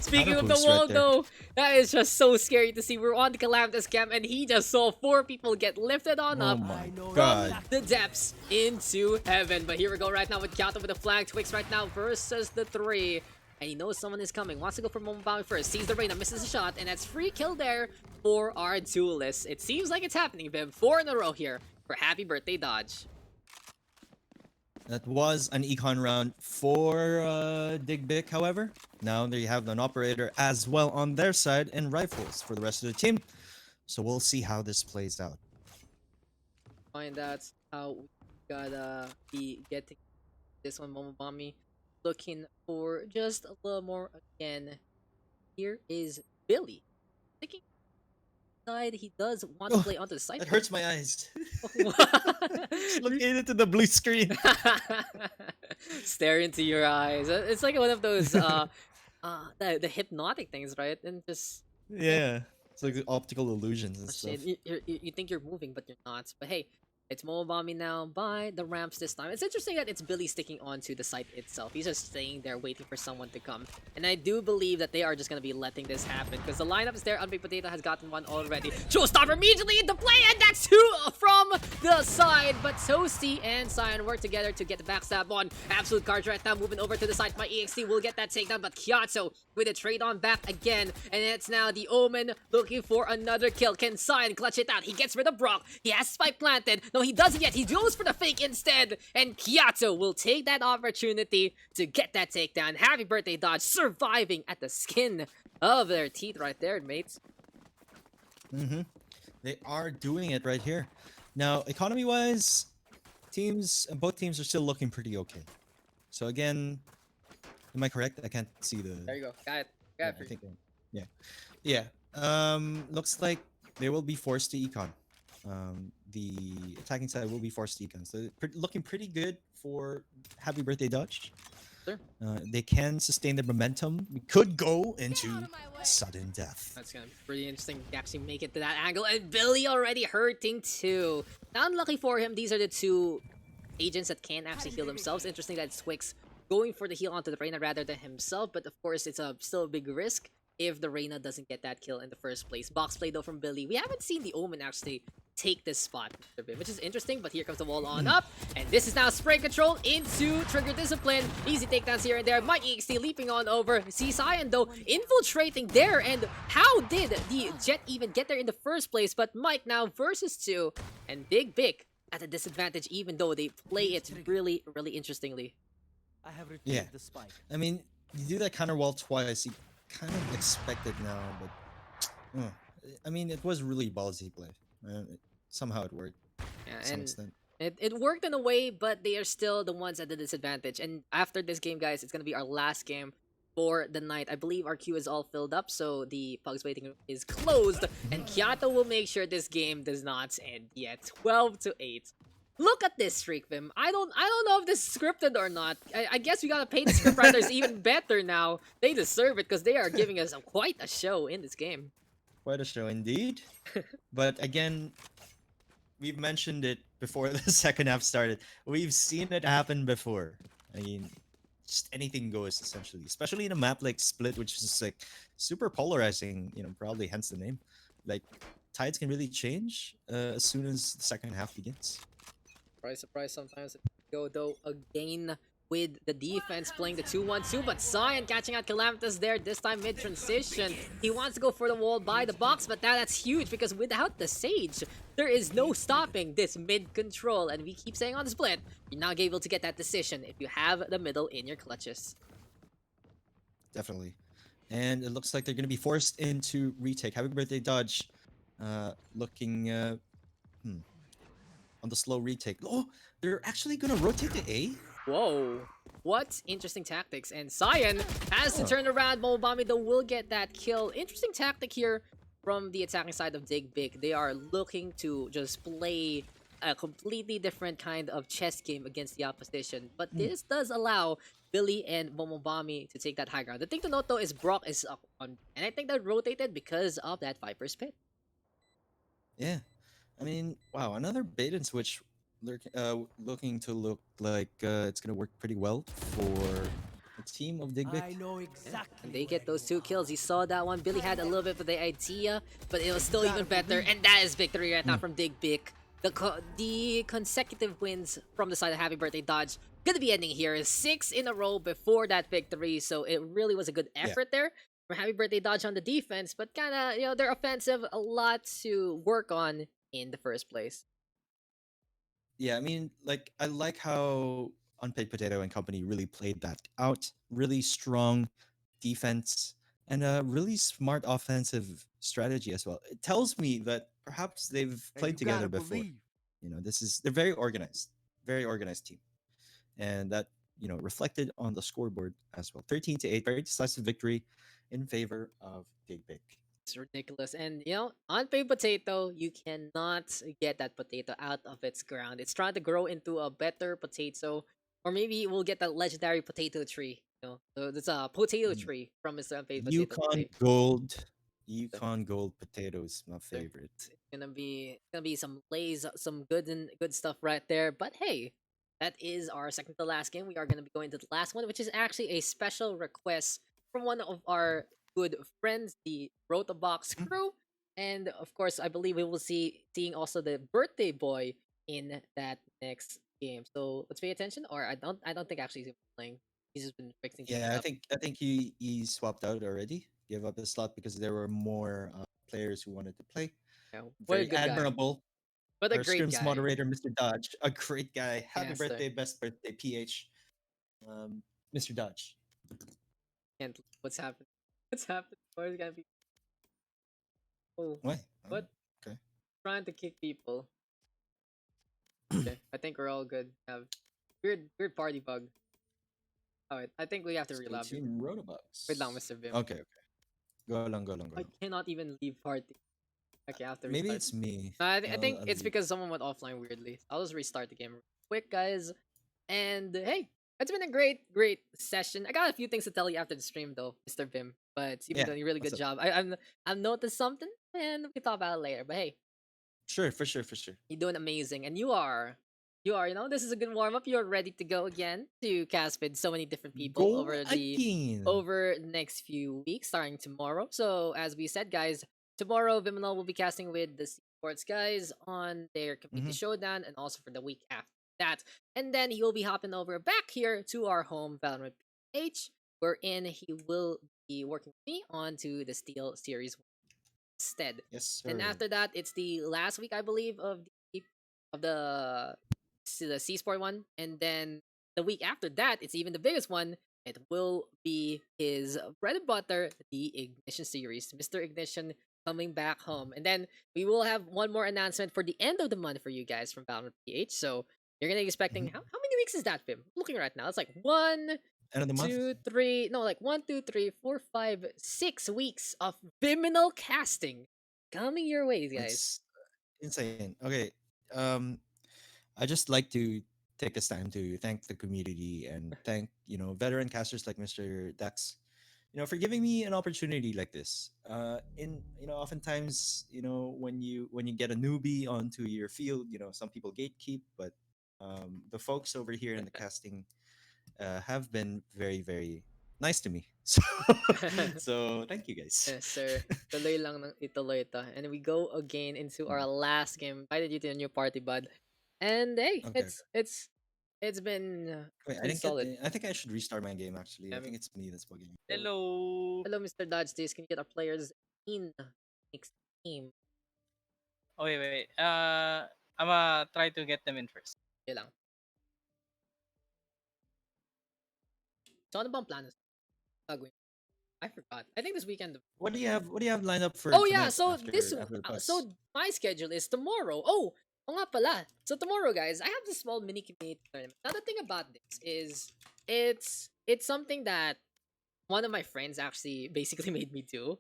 Speaking of the boost wall right there. though, that is just so scary to see. We're on the Calamitous camp and he just saw 4 people get lifted on Oh up my from god. the depths into heaven. But here we go right now with Kyato with the flag. Twix right now versus the 3. And he knows someone is coming. Wants to go for Momobami first. Sees the Reina, misses a shot, and that's free kill there for our duelists. It seems like it's happening, Bim. 4 in a row here for Happy Birthday Dodge. That was an econ round for Bick, however. Now there you have an operator as well on their side and rifles for the rest of the team. So we'll see how this plays out. Find out how we gotta be getting this one. Momobami looking for just a little more again. Here is Billy. Sticking side, he does want to play onto the side. That hurts my eyes. Looking into the blue screen. Stare into your eyes. It's like one of those the hypnotic things, right? And just Yeah. It's like the optical illusions and shit, stuff. you think you're moving, but you're not. But hey, it's Momobami now by the ramps this time. It's interesting that it's Billy sticking onto the site itself. He's just staying there waiting for someone to come. And I do believe that they are just going to be letting this happen because the lineup is there. Unpaid Potato has gotten 1 already. Showstopper immediately into play and that's 2 from the side. But Toasty and Cyan work together to get the backstab on. Absolute cards right now moving over to the side. My EXT will get that takedown, but Kyatso with a trade on back again. And it's now the Omen looking for another kill. Can Cyan clutch it out? He gets rid of Brock. He has spike planted. No, he doesn't yet. He goes for the fake instead. And Kyatso will take that opportunity to get that takedown. Happy Birthday Dodge surviving at the skin of their teeth right there, mates. Mm-hmm. They are doing it right here. Now, economy-wise, both teams are still looking pretty okay. So again, am I correct? I can't see the. There you go. Got it. Yeah, Got it I for you. think. Yeah, yeah. Looks like they will be forced to econ. The attacking side will be forced to econ. So looking pretty good for Happy Birthday Dodge. Sure. They can sustain the momentum. We could go into sudden death. That's gonna be pretty interesting to actually make it to that angle. And Billy already hurting too. Now, unlucky for him, these are the two agents that can actually heal themselves. Interesting that Twix going for the heal onto the Reyna rather than himself, but of course it's still a big risk if the Reyna doesn't get that kill in the first place. Box play though from Billy. We haven't seen the Omen actually take this spot, which is interesting, but here comes the wall on up, and this is now spray control into trigger discipline. Easy takedowns here and there. Mike EXT leaping on over. See Cyan though infiltrating there, and how did the Jet even get there in the first place? But Mike now versus 2, and Bick at a disadvantage, even though they play it really, really interestingly. I have retrieved Yeah. the spike. I mean, you do that counter wall twice. You kind of expect it now, but I mean, it was really ballsy play. Somehow it worked Yeah, to some and extent. it worked in a way, but they are still the ones at the disadvantage. And after this game, guys, it's gonna be our last game for the night. I believe our queue is all filled up, so the Pugs waiting room is closed, and Kyato will make sure this game does not end yet. 12-8. Look at this streak, Vim. I don't know if this is scripted or not. I guess we gotta pay the scriptwriters even better now. They deserve it because they are giving us quite a show in this game. Quite a show indeed. But again, we've mentioned it before the second half started. We've seen it happen before. I mean, just anything goes essentially, especially in a map like Split, which is like super polarizing. Probably hence the name. Like tides can really change as soon as the second half begins. Surprise, surprise, sometimes go though again with the defense playing the 2-1-2, but Cyan catching out Calamitous there, this time mid-transition. He wants to go for the wall by the box, but that's huge because without the Sage, there is no stopping this mid-control, and we keep saying on Split, you're not able to get that decision if you have the middle in your clutches. Definitely. And it looks like they're going to be forced into retake. Happy Birthday Dodge looking on the slow retake. Oh, they're actually going to rotate to A? Whoa. What interesting tactics. And Cyan has to turn around. Mobami though will get that kill. Interesting tactic here from the attacking side of Bick. They are looking to just play a completely different kind of chess game against the opposition. But this does allow Billy and Momobami to take that high ground. The thing to note though is Brock is up on, and I think that rotated because of that Viper's Pit. Yeah. I mean, wow, another bait and switch looking to look like it's going to work pretty well for a team of Bick. I know exactly. And they get those 2 kills. You saw that one. Billy had a little bit of the idea, but it was still even better. And that is victory right now from Bick. The consecutive wins from the side of Happy Birthday Dodge gonna be ending here. 6 in a row before that victory, so it really was a good effort there from Happy Birthday Dodge on the defense, but kind of, their offensive, a lot to work on in the first place. Yeah, I mean, like, I like how Unpaid Potato and company really played that out. Really strong defense and a really smart offensive strategy as well. It tells me that perhaps they've And played you together gotta before. believe. They're very organized team. And that, reflected on the scoreboard as well. 13-8, very decisive victory in favor of Bick. It's ridiculous. And, Unpaid Potato, you cannot get that potato out of its ground. It's trying to grow into a better potato, or maybe we'll get that legendary potato tree. So it's a potato tree from Mr. Unpaid Potato. Yukon Gold potatoes, my favorite. It's gonna be some lays, some good stuff right there. But hey, that is our second to last game. We are gonna be going to the last one, which is actually a special request from one of our good friends, the Rotobox crew. And of course, I believe we will seeing also the birthday boy in that next game. So let's pay attention. Or I don't think actually he's playing. He's just been fixing things Yeah, up. I think he swapped out already. Gave up his slot because there were more players who wanted to play. Yeah, what a Very good guy. admirable. What a Our great scrims guy. moderator, Mr. Dodge, a great guy. Happy Yes, sir. birthday, best birthday, PH. Mr. Dodge. And what's happening? What's happening? Where's gonna be? Oh, Why? what? Okay. Trying to kick people. Okay, I think we're all good. Have weird party bug. Alright, I think we have to Let's go relab. Team Rotobox. Wait lang, Mr. Vim. Okay, okay. Go along, go along, go I along. cannot even leave party. Okay, I have to Maybe restart. it's me. No, I think I'll it's leave. because someone went offline weirdly. I'll just restart the game real quick, guys. And hey, it's been a great session. I got a few things to tell you after the stream, though, Mr. Vim. But you've been Yeah, doing a really what's good up? job. I've noticed something, and we can talk about it later. But hey, Sure, for sure, for sure. you're doing amazing, and you are. This is a good warm up. You're ready to go again to cast with so many different people Go over again. the next few weeks, starting tomorrow. So as we said, guys, tomorrow Vyminal will be casting with the sports guys on their community showdown, and also for the week after that. And then he will be hopping over back here to our home Valorant PH, wherein he will be working with me on to the Steel Series instead. Yes, And sir. after that, it's the last week, I believe, of the C Sport one, and then the week after that, it's even the biggest one. It will be his bread and butter, the Ignition series, Mr. Ignition coming back home, and then we will have one more announcement for the end of the month for you guys from Valorant PH. So you're gonna be expecting how many weeks is that, Pim? Looking right now, it's like one, End of the month. 2, 3, no, like 1, 2, 3, 4, 5, 6 weeks of Vyminal casting coming your way, guys. It's insane. Okay. I just like to take this time to thank the community and thank, veteran casters like Mr. Daks, for giving me an opportunity like this. Oftentimes, when you get a newbie onto your field, some people gatekeep, but the folks over here in the casting have been very, very nice to me. So thank you guys. Yes, sir. Tuloy lang ng ituloy ito. And we go again into our last game. Invited you to a new party, bud. And hey, Okay. it's been Wait, I been didn't get. solid. I think I should restart my game. Actually, Yeah, I think it's me that's bugging. Hello. Hello, Mr. Dodge Days. Can you get our players in next game? Oh wait. I'm try to get them in first. Yun lang. So ano bang plano? Gagawin? I forgot. I think this weekend. What do you have? What do you have lined up for? Oh yeah, tonight so after, after the PUGS? so my schedule is tomorrow. Oh nga pala. So tomorrow, guys, I have this small mini community tournament. Now the thing about this is it's something that one of my friends actually basically made me do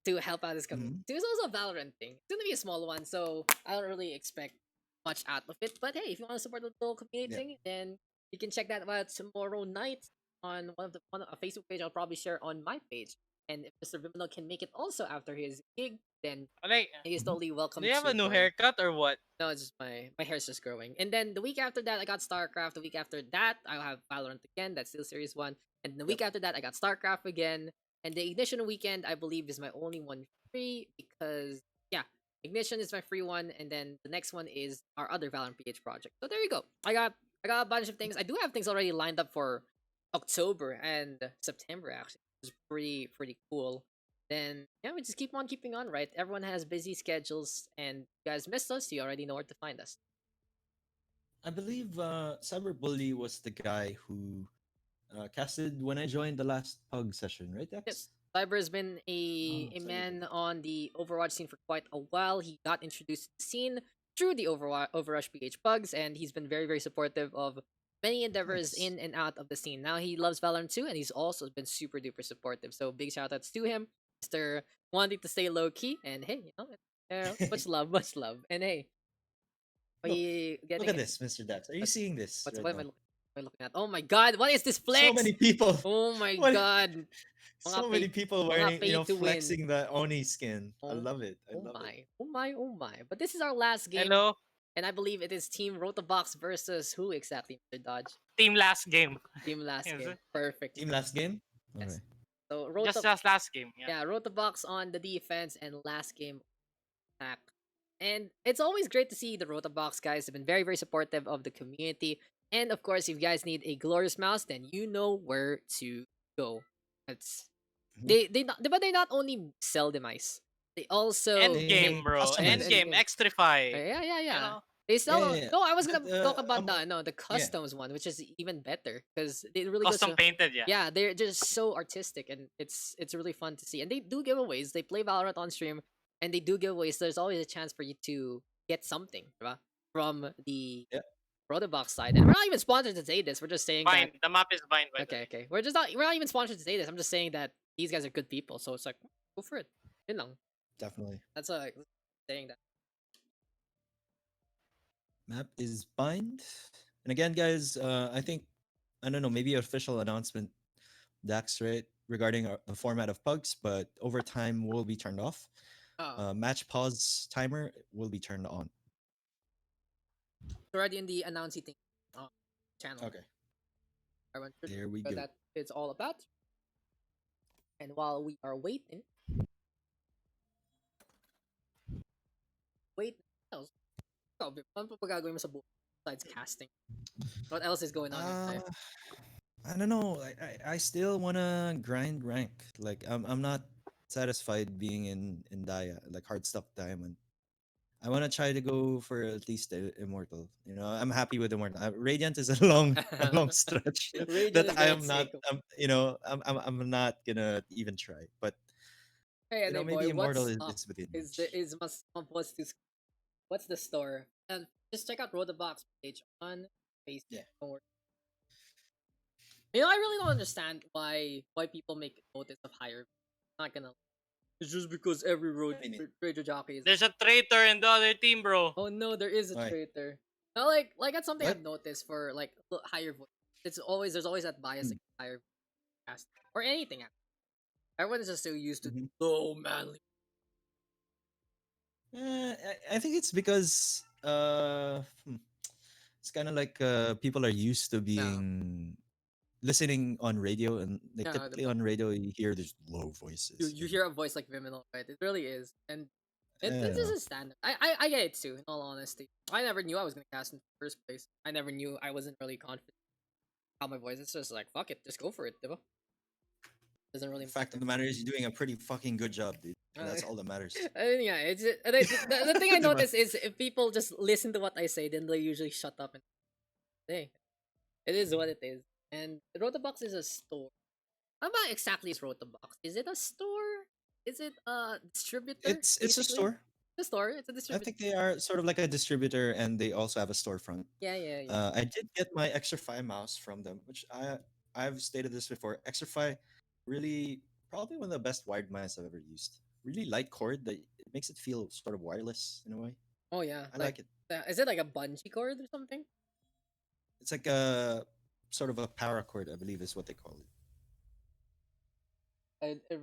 to help out this community. It was also a Valorant thing. It's gonna be a small one, so I don't really expect much out of it. But hey, if you want to support the little community thing, then you can check that out tomorrow night on a Facebook page. I'll probably share on my page. And if Mr. Vyminal can make it also after his gig, then Like, he is totally welcome. do you have a to new join. haircut or what? No, it's just my hair's just growing. And then the week after that, I got StarCraft. The week after that, I'll have Valorant again. That's still Series 1. And the week after that, I got StarCraft again. And the Ignition weekend, I believe, is my only one free because, yeah, Ignition is my free one. And then the next one is our other Valorant PH project. So there you go. I got a bunch of things. I do have things already lined up for October and September, actually. It's pretty cool. Then yeah, we just keep on keeping on, right? Everyone has busy schedules, and you guys missed us, you already know where to find us. I believe Cyberbully was the guy who casted when I joined the last PUG session, right? Dex? Yes. Cyber has been a Cyber. man on the Overwatch scene for quite a while. He got introduced to the scene through the Overrush PH PUGS, and he's been very, very supportive of many endeavors Nice. in and out of the scene. Now he loves Valorant too, and he's also been super duper supportive. So big shout outs to him, Mr. Wanting to stay low key, and hey, much love, much love. And hey, Look, getting Look at this, Mr. Dax. Are you seeing this? What right am I now? looking at? Oh my god, what is this flex? So many people. Oh my What- god. So Mga many pay- people mga wearing, pay to win. flexing the Oni skin. I Oh, love it. I Oh love my. it. Oh my, oh my. But this is our last game. Hello. And I believe it is Team Rotobox versus who exactly, Mr. Dodge? Team last game. Team last Yes, game. sir. Perfect. Team last game. Yes. Okay. So Just last game. Yeah. yeah, Rotobox on the defense and last game attack. And it's always great to see the Rotobox guys have been very, very supportive of the community. And of course, if you guys need a glorious mouse, then you know where to go. It's but they not only sell the mice, they also End They game, bro. customize End it. game. Extrify. Yeah. You know? They sell. Yeah. No, I was gonna But, talk about the yeah. customs one, which is even better because it really goes Custom to, painted. Yeah. yeah, they're just so artistic and it's really fun to see. And they do giveaways. They play Valorant on stream. and they do giveaways, there's always a chance for you to get something, diba? From the Yeah. Rotobox side. And we're not even sponsored to say this. We're just saying Bind. that. The map is bind, by the Okay, way. okay. We're not even sponsored to say this. I'm just saying that these guys are good people. So it's like, go for it. Yun lang. Definitely. That's saying that. Map is bind. And again, guys, I think I don't know, maybe official announcement, Dax, right, regarding the format of pugs, but overtime will be turned off. Oh, Match pause timer will be turned on. it's already in the announcing thing channel. Okay, Everyone should there we know go. that it's all about. And while we are waiting, else. Ikaw, Vic, ano pa gagawin mo sa buhay besides casting? What else is going on in life? I don't know. I still wanna grind rank. Like I'm not satisfied being in Daya, like hard stuff diamond. I wanna try to go for at least immortal. You know, I'm happy with immortal. Radiant is a long stretch Radiant is that I gonna am not. take. You know, I'm not gonna even try. But Hey, you know, boy, maybe immortal what's up? is within Is reach. mas what's this? What's the store? And just check out Rotobox page on Facebook. Yeah. Don't worry. You know, I really don't understand why people make notice of higher. Not gonna. It's just because every radio jockey is. There's a traitor in the other team, bro. Oh no, there is a Why? traitor. No, like that's something What? I've noticed for like higher voice. There's always that bias Hmm. against higher cast or anything. Everyone's just so used to Mhm. low manly. I think it's because it's kind of like people are used to being listening on radio, and like Yeah, typically on radio you hear there's low voices. you hear a voice like Vyminal, right? It really is, and it's Yeah. just a standard. I get it too. In all honesty, I never knew I was gonna cast in the first place. I never knew I wasn't really confident how my voice. It's just like fuck it, just go for it, diba? Doesn't really The fact matter. of the matter is you're doing a pretty fucking good job, dude. And that's Uh, all that matters. Yeah, the thing I Diba? notice is if people just listen to what I say, then they usually shut up and hey, it is what it is. And Rotobox is a store. How about exactly is Rotobox? Is it a store? Is it a distributor? It's a basically? store. It's a store. It's a I distributor. think they are sort of like a distributor, and they also have a storefront. Yeah. I did get my Extra mouse from them, which I've stated this before. Extra really probably one of the best wired mice I've ever used. Really light cord that it makes it feel sort of wireless in a way. Oh yeah. I like it. Is it like a bungee cord or something? It's like a sort of a paracord, I believe is what they call it.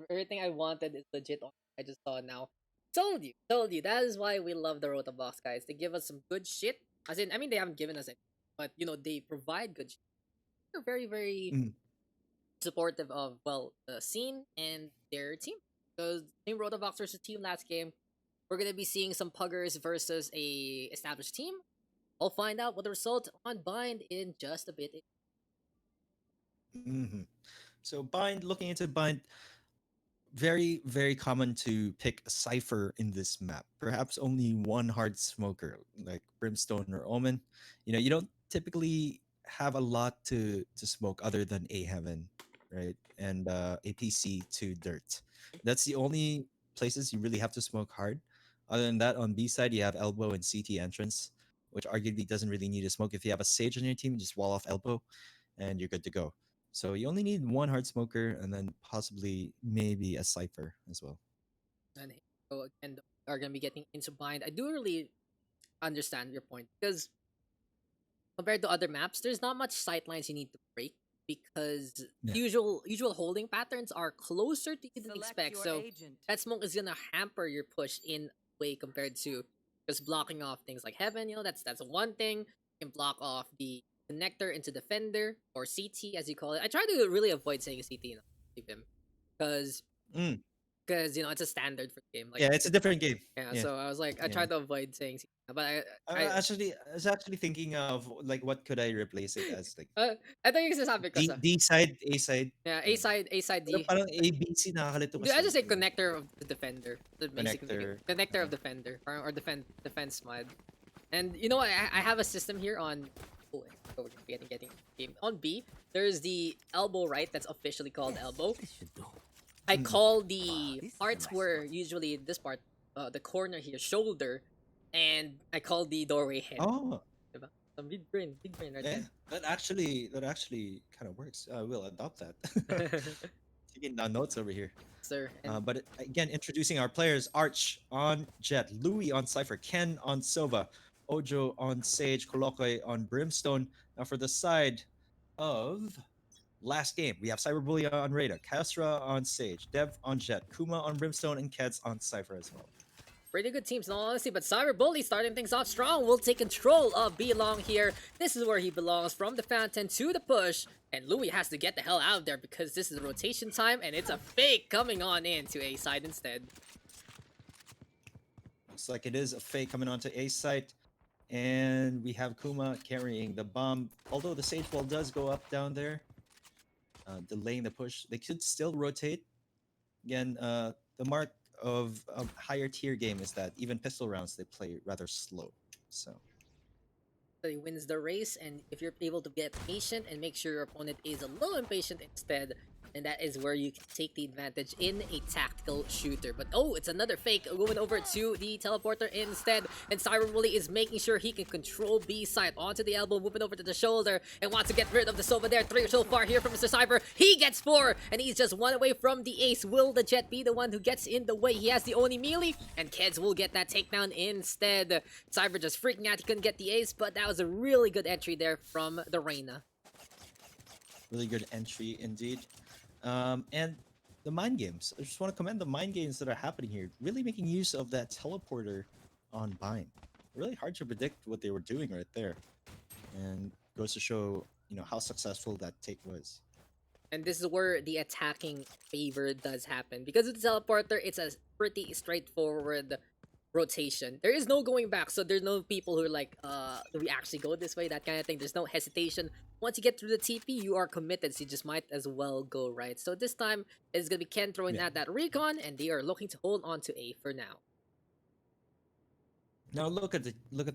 Everything I wanted is legit. I just saw it now. Told you. That is why we love the Rotobox guys. They give us some good shit. As in, I mean, they haven't given us any, but you know, they provide good shit. They're very Mm. supportive of the scene and their team. Because Team Rotobox versus Team last game, we're gonna be seeing some puggers versus a established team. I'll find out what the result on Bind in just a bit. Hmm. So looking into bind, very very common to pick a cipher in this map. Perhaps only one hard smoker like Brimstone or Omen. You know, you don't typically have a lot to smoke other than A Heaven, right? And APC to Dirt. That's the only places you really have to smoke hard. Other than that, on B side you have Elbow and CT entrance, which arguably doesn't really need to smoke. If you have a Sage on your team, just wall off Elbow, and you're good to go. So you only need one hard smoker and then possibly maybe a cipher as well. And are gonna be getting into Bind. I do really understand your point because compared to other maps, there's not much sightlines you need to break because Yeah. usual holding patterns are closer to you than you expect. So that smoke is gonna hamper your push in a way compared to just blocking off things like Heaven. You know, that's one thing. You can block off the connector into Defender or CT as you call it. I try to really avoid saying CT in him because Mm. you know it's a standard for the game. Like Yeah, it's a different game. yeah, Yeah. so I was like I Yeah. tried to avoid saying CT, but I was actually thinking of like what could I replace it as, like I think it's just not because D side, A side. yeah, A side Pero D. parang ABC nakakalito Dude, I kasi. just say Diba? connector of the defender. The basic connector of defender or defense mod. And you know what? I have a system here on. Oh, we're getting game on B. There's the elbow right. That's officially called elbow. I call the parts where usually this part the corner here, shoulder, and I call the doorway head. Oh, Diba? So big brain right yeah. That actually kind of works. We'll adopt that. there. Taking down notes over here. Sir, and But again, introducing our players: Arch on Jet, Louis on Cypher, Ken on Sova, Ojo on Sage, Kolokoi on Brimstone. Now for the side of last game, we have Cyberbully on Rada, Kasra on Sage, Dev on Jet, Kuma on Brimstone, and Keds on Cypher as well. pretty good teams in all honesty, but Cyberbully starting things off strong will take control of B-Long here. This is where he belongs, from the fountain to the push, and Louis has to get the hell out of there because this is rotation time, and it's a fake coming on in to A side instead. Looks like it is a fake coming onto A site, and we have Kuma carrying the bomb. Although the Sage Ball does go up down there, delaying the push. They could still rotate. Again, the mark of a higher tier game is that even pistol rounds they play rather slow. So So he wins the race, and if you're able to get patient and make sure your opponent is a little impatient instead, and that is where you can take the advantage in a tactical shooter. But oh, it's another fake going over to the teleporter instead, and Cyberbully is making sure he can control B side onto the elbow, moving over to the shoulder, and wants to get rid of the Sova there. 3 so far here from Mr. Cyber. He gets 4, and he's just 1 away from the ace. Will the Jet be the one who gets in the way? He has the only melee, and Keds will get that takedown instead. Cyber just freaking out he couldn't get the ace, but that was a really good entry there from the Reyna. really good entry indeed. And the mind games. I just want to commend the mind games that are happening here. Really making use of that teleporter on Bind. Really hard to predict what they were doing right there. And goes to show, how successful that take was. And this is where the attacking favor does happen. Because of the teleporter, it's a pretty straightforward rotation. There is no going back, so there's no people who are like, do we actually go this way? That kind of thing. There's no hesitation. Once you get through the TP, you are committed, so you just might as well go right. So this time, it's going to be Ken throwing out that recon, and they are looking to hold on to A for now. Now look at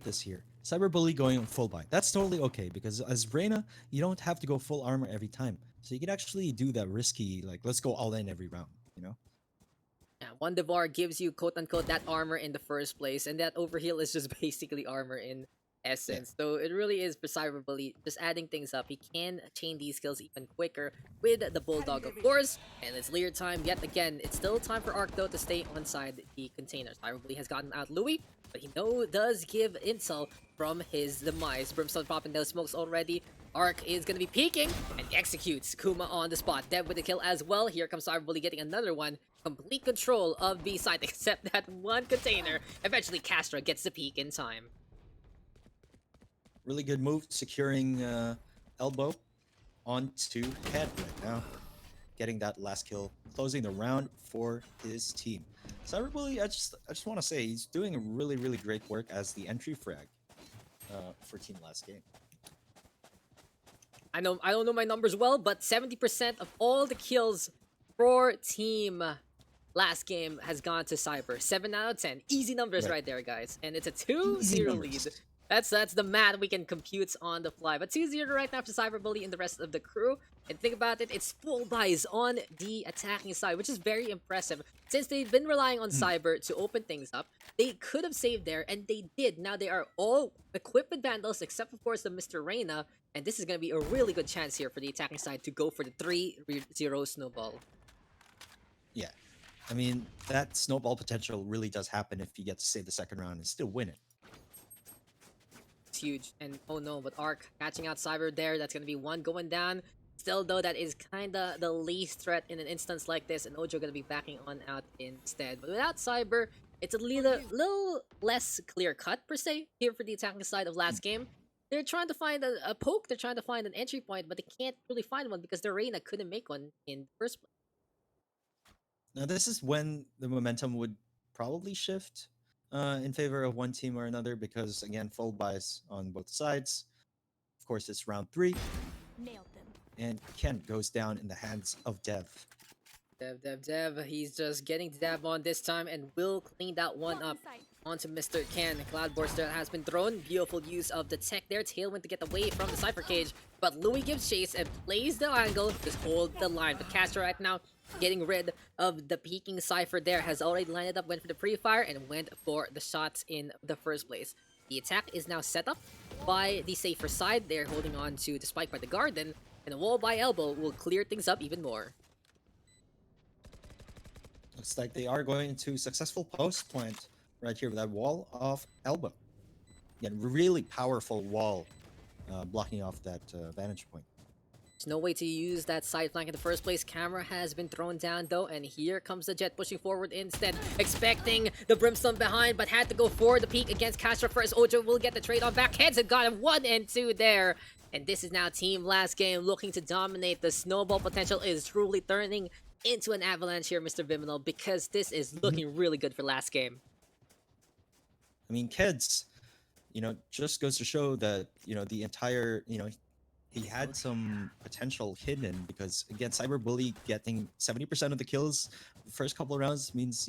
this here. Cyberbully going full bind. That's totally okay because as Reyna, you don't have to go full armor every time. So you can actually do that risky, like let's go all in every round, Yeah, one Devar gives you quote-unquote that armor in the first place, and that overheal is just basically armor in essence. So it really is for Cyberbully just adding things up. He can chain these skills even quicker with the Bulldog, of course. And it's Lear time yet again. It's still time for Arc though to stay inside the container. Cyberbully has gotten out Louis, but he does give intel from his demise. Brimstone popping those smokes already. Arc is going to be peeking and executes Kuma on the spot. Dev with the kill as well. Here comes Cyberbully getting another one. Complete control of B side except that one container. Eventually Castra gets the peek in time. Really good move, securing elbow onto head right now. Getting that last kill, closing the round for his team. Cyberbully, I just want to say he's doing really, really great work as the entry frag for team last game. I don't know my numbers well, but 70% of all the kills for team last game has gone to Cyber. 7 out of 10. Easy numbers right there, guys. And it's a 2-0 lead. That's the math we can compute on the fly. But 2-0 right now for Cyberbully and the rest of the crew. And think about it, it's full buys on the attacking side, which is very impressive. Since they've been relying on Cyber to open things up, they could have saved there, and they did. Now they are all equipped with Vandals, except of course the Mr. Reyna. And this is going to be a really good chance here for the attacking side to go for the 3-0 snowball. Yeah, I mean, that snowball potential really does happen if you get to save the second round and still win it. It's huge. And oh no, but Arc catching out Cyber there. That's going to be one going down. Still though, that is kind of the least threat in an instance like this, and Ojo going to be backing on out instead. But without Cyber, it's a little less clear cut per se here for the attacking side of last game. They're trying to find a poke, they're trying to find an entry point, but they can't really find one because their Reyna couldn't make one in the first place. Now this is when the momentum would probably shift in favor of one team or another because, again, full buys on both sides. Of course, it's round 3. Nailed them. And Kent goes down in the hands of Dev. Dev. He's just getting the dab on this time and will clean that one up onto Mr. Ken. Cloudburst that has been thrown. Beautiful use of the tech there. Tailwind to get away from the Cypher Cage. But Louis gives chase and plays the angle. Just hold the line. But Castor right now getting rid of the peeking Cypher there, has already lined it up, went for the pre-fire, and went for the shots in the first place. The attack is now set up by the safer side. They're holding on to the spike by the garden, and a wall by elbow will clear things up even more. Looks like they are going to successful post plant right here with that wall of elbow. Again, really powerful wall blocking off that vantage point. There's no way to use that side flank in the first place. Camera has been thrown down though, and here comes the Jet pushing forward instead, expecting the Brimstone behind, but had to go for the peek against Castro first. Ojo will get the trade on back. Heads and got him 1 and 2 there. And this is now team last game looking to dominate. The snowball potential is truly turning into an avalanche here, Mr. Vyminal, because this is looking really good for last game. I mean, kids, just goes to show that, the entire, he had some potential hidden because, again, Cyberbully getting 70% of the kills the first couple of rounds means,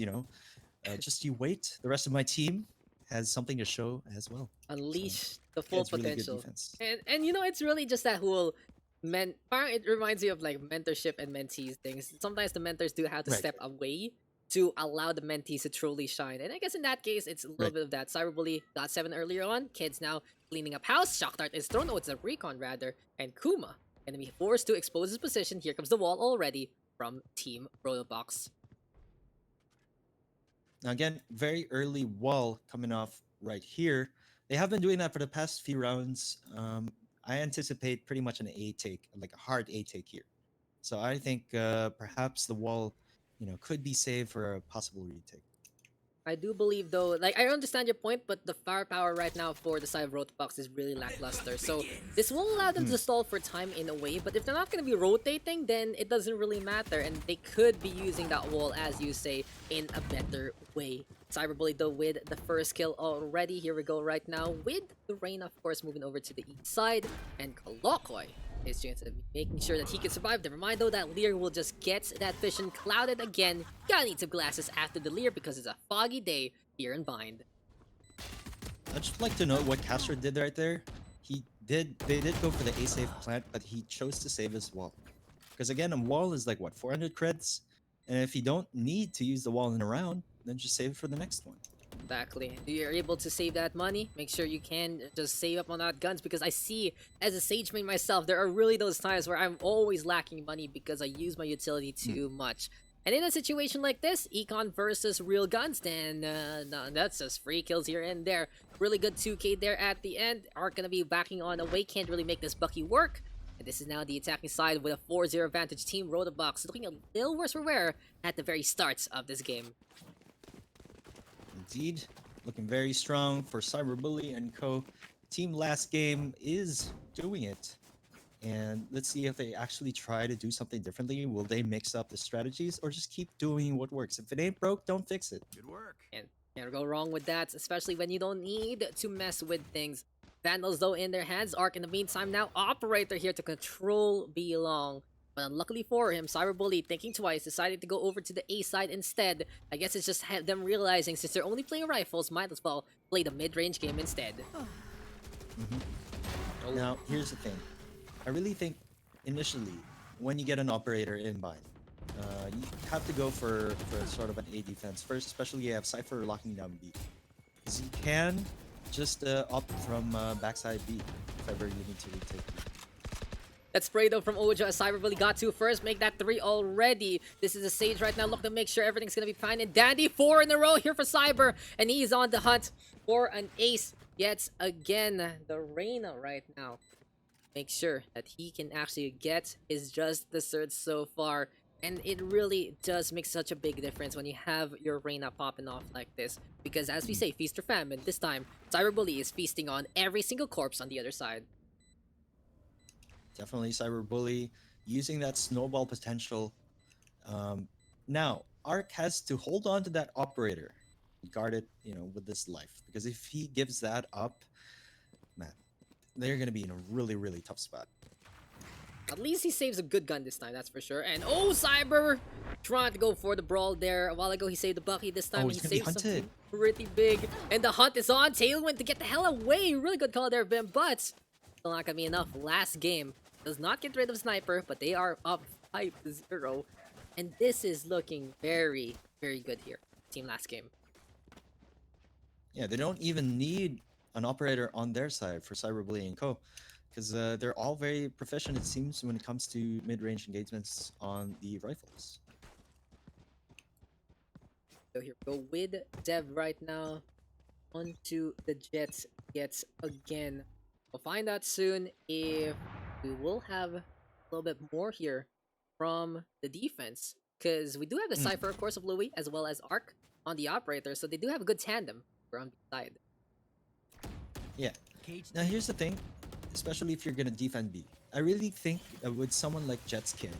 just you wait. The rest of my team has something to show as well. Unleash the full it's really good potential. defense. And it's really just that whole it reminds you of like mentorship and mentees things. Sometimes the mentors do have to Right. step away to allow the mentees to truly shine. And I guess in that case, it's a little Right. bit of that. Cyberbully got 7 earlier on. Kids now cleaning up house. Shock Dart is thrown. Oh, it's a recon rather. And Kuma gonna be forced to expose his position. Here comes the wall already from Team Rotobox. Now, again, very early wall coming off right here. They have been doing that for the past few rounds. I anticipate pretty much an A take, like a hard A take here. So I think perhaps the wall, could be saved for a possible retake. I do believe though, like I understand your point, but the firepower right now for the side of Rotobox is really lackluster. So this will allow them to stall for time in a way, but if they're not going to be rotating, then it doesn't really matter, and they could be using that wall, as you say, in a better way. Cyberbully though with the first kill already. Here we go right now with the rain, of course, moving over to the east side, and Kolokoi is going to be making sure that he can survive. Never mind though, that Lear will just get that vision clouded again. Gotta need some glasses after the Lear because it's a foggy day here in Bind. I'd just like to note what Castro did right there. They did go for the A save plant, but he chose to save his wall. Because again, a wall is like, what, 400 creds? And if you don't need to use the wall in a round, then just save it for the next one. Exactly. You're able to save that money. Make sure you can just save up on that guns, because I see, as a Sage main myself, there are really those times where I'm always lacking money because I use my utility too much. And in a situation like this, Econ versus real guns, then no, that's just free kills here and there. Really good 2k there at the end. Aren't going to be backing on away. Can't really make this Bucky work. And this is now the attacking side with a 4-0 advantage. Team Rotobox looking a little worse for wear at the very start of this game. Indeed, looking very strong for Cyberbully and co. Team last game is doing it. And let's see if they actually try to do something differently. Will they mix up the strategies or just keep doing what works? If it ain't broke, don't fix it. Good work. And can't go wrong with that, especially when you don't need to mess with things. Vandals though in their hands. Arc in the meantime now Operator here to control Belong. But unluckily for him, Cyberbully, thinking twice, decided to go over to the A side instead. I guess it's just them realizing since they're only playing rifles, might as well play the mid-range game instead. Now, here's the thing. I really think initially, when you get an operator in bind, you have to go for sort of an A defense first, especially you have Cypher locking down B. Because you can just opt from backside B if ever you need to retake B. That spray though from Ojo as Cyberbully got 2 first, make that 3 already. This is a Sage right now, look to make sure everything's gonna be fine. And Dandy 4 in a row here for Cyber, and he's on the hunt for an ace yet again. The Reyna right now, make sure that he can actually get his just desserts so far. And it really does make such a big difference when you have your Reyna popping off like this. Because as we say, feast or famine, this time, Cyberbully is feasting on every single corpse on the other side. Definitely Cyberbully using that snowball potential. Now, Arc has to hold on to that operator, guard it, with his life. Because if he gives that up, man, they're gonna be in a really, really tough spot. At least he saves a good gun this time, that's for sure. And oh, Cyber trying to go for the brawl there. A while ago, he saved the Bucky. This time, he's he gonna be saved hunted. something pretty big. And the hunt is on. Tailwind to get the hell away. Really good call there, Vim, but still not gonna be enough. Last game does not get rid of Sniper, but they are up 5-0. And this is looking very, very good here. Team last game. Yeah, they don't even need an operator on their side for Cyberbully and Co. Because they're all very proficient, it seems, when it comes to mid-range engagements on the rifles. So here we go with Dev right now. Onto the Jets gets again. We'll find out soon if we will have a little bit more here from the defense. Because we do have the Cypher, of course, of Louis, as well as Arc on the operator. So they do have a good tandem on the side. Yeah. Now here's the thing, especially if you're gonna defend B. I really think with someone like Jet's kid,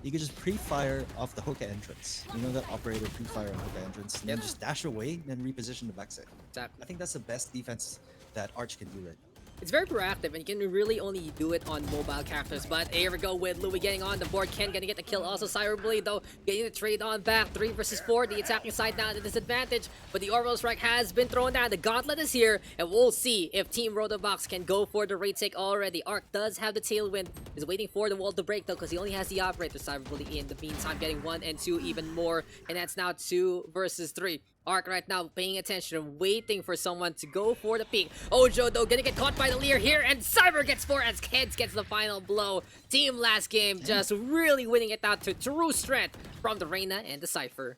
you could just pre-fire off the hookah entrance. You know that operator pre-fire on hookah entrance, and then just dash away and reposition the backside. Exactly. I think that's the best defense that Arch can do right now. It's very proactive, and you can really only do it on mobile characters. But here we go with Louis getting on the board. Ken gonna get the kill. Also, Cyberbully, though, getting the trade on back. 3 versus 4. The attacking side now at a disadvantage. But the Orbital Strike has been thrown down. The Gauntlet is here, and we'll see if Team Rotobox can go for the raid take already. Arc does have the tailwind. Is waiting for the wall to break, though, because he only has the operator. Cyberbully in the meantime getting 1 and 2 even more. And that's now 2 versus 3. Arc right now paying attention, waiting for someone to go for the peek. Ojo, though, gonna get caught by the leer here, and Cyber gets 4 as Keds gets the final blow. Team last game just really winning it out to true strength from the Reyna and the Cypher.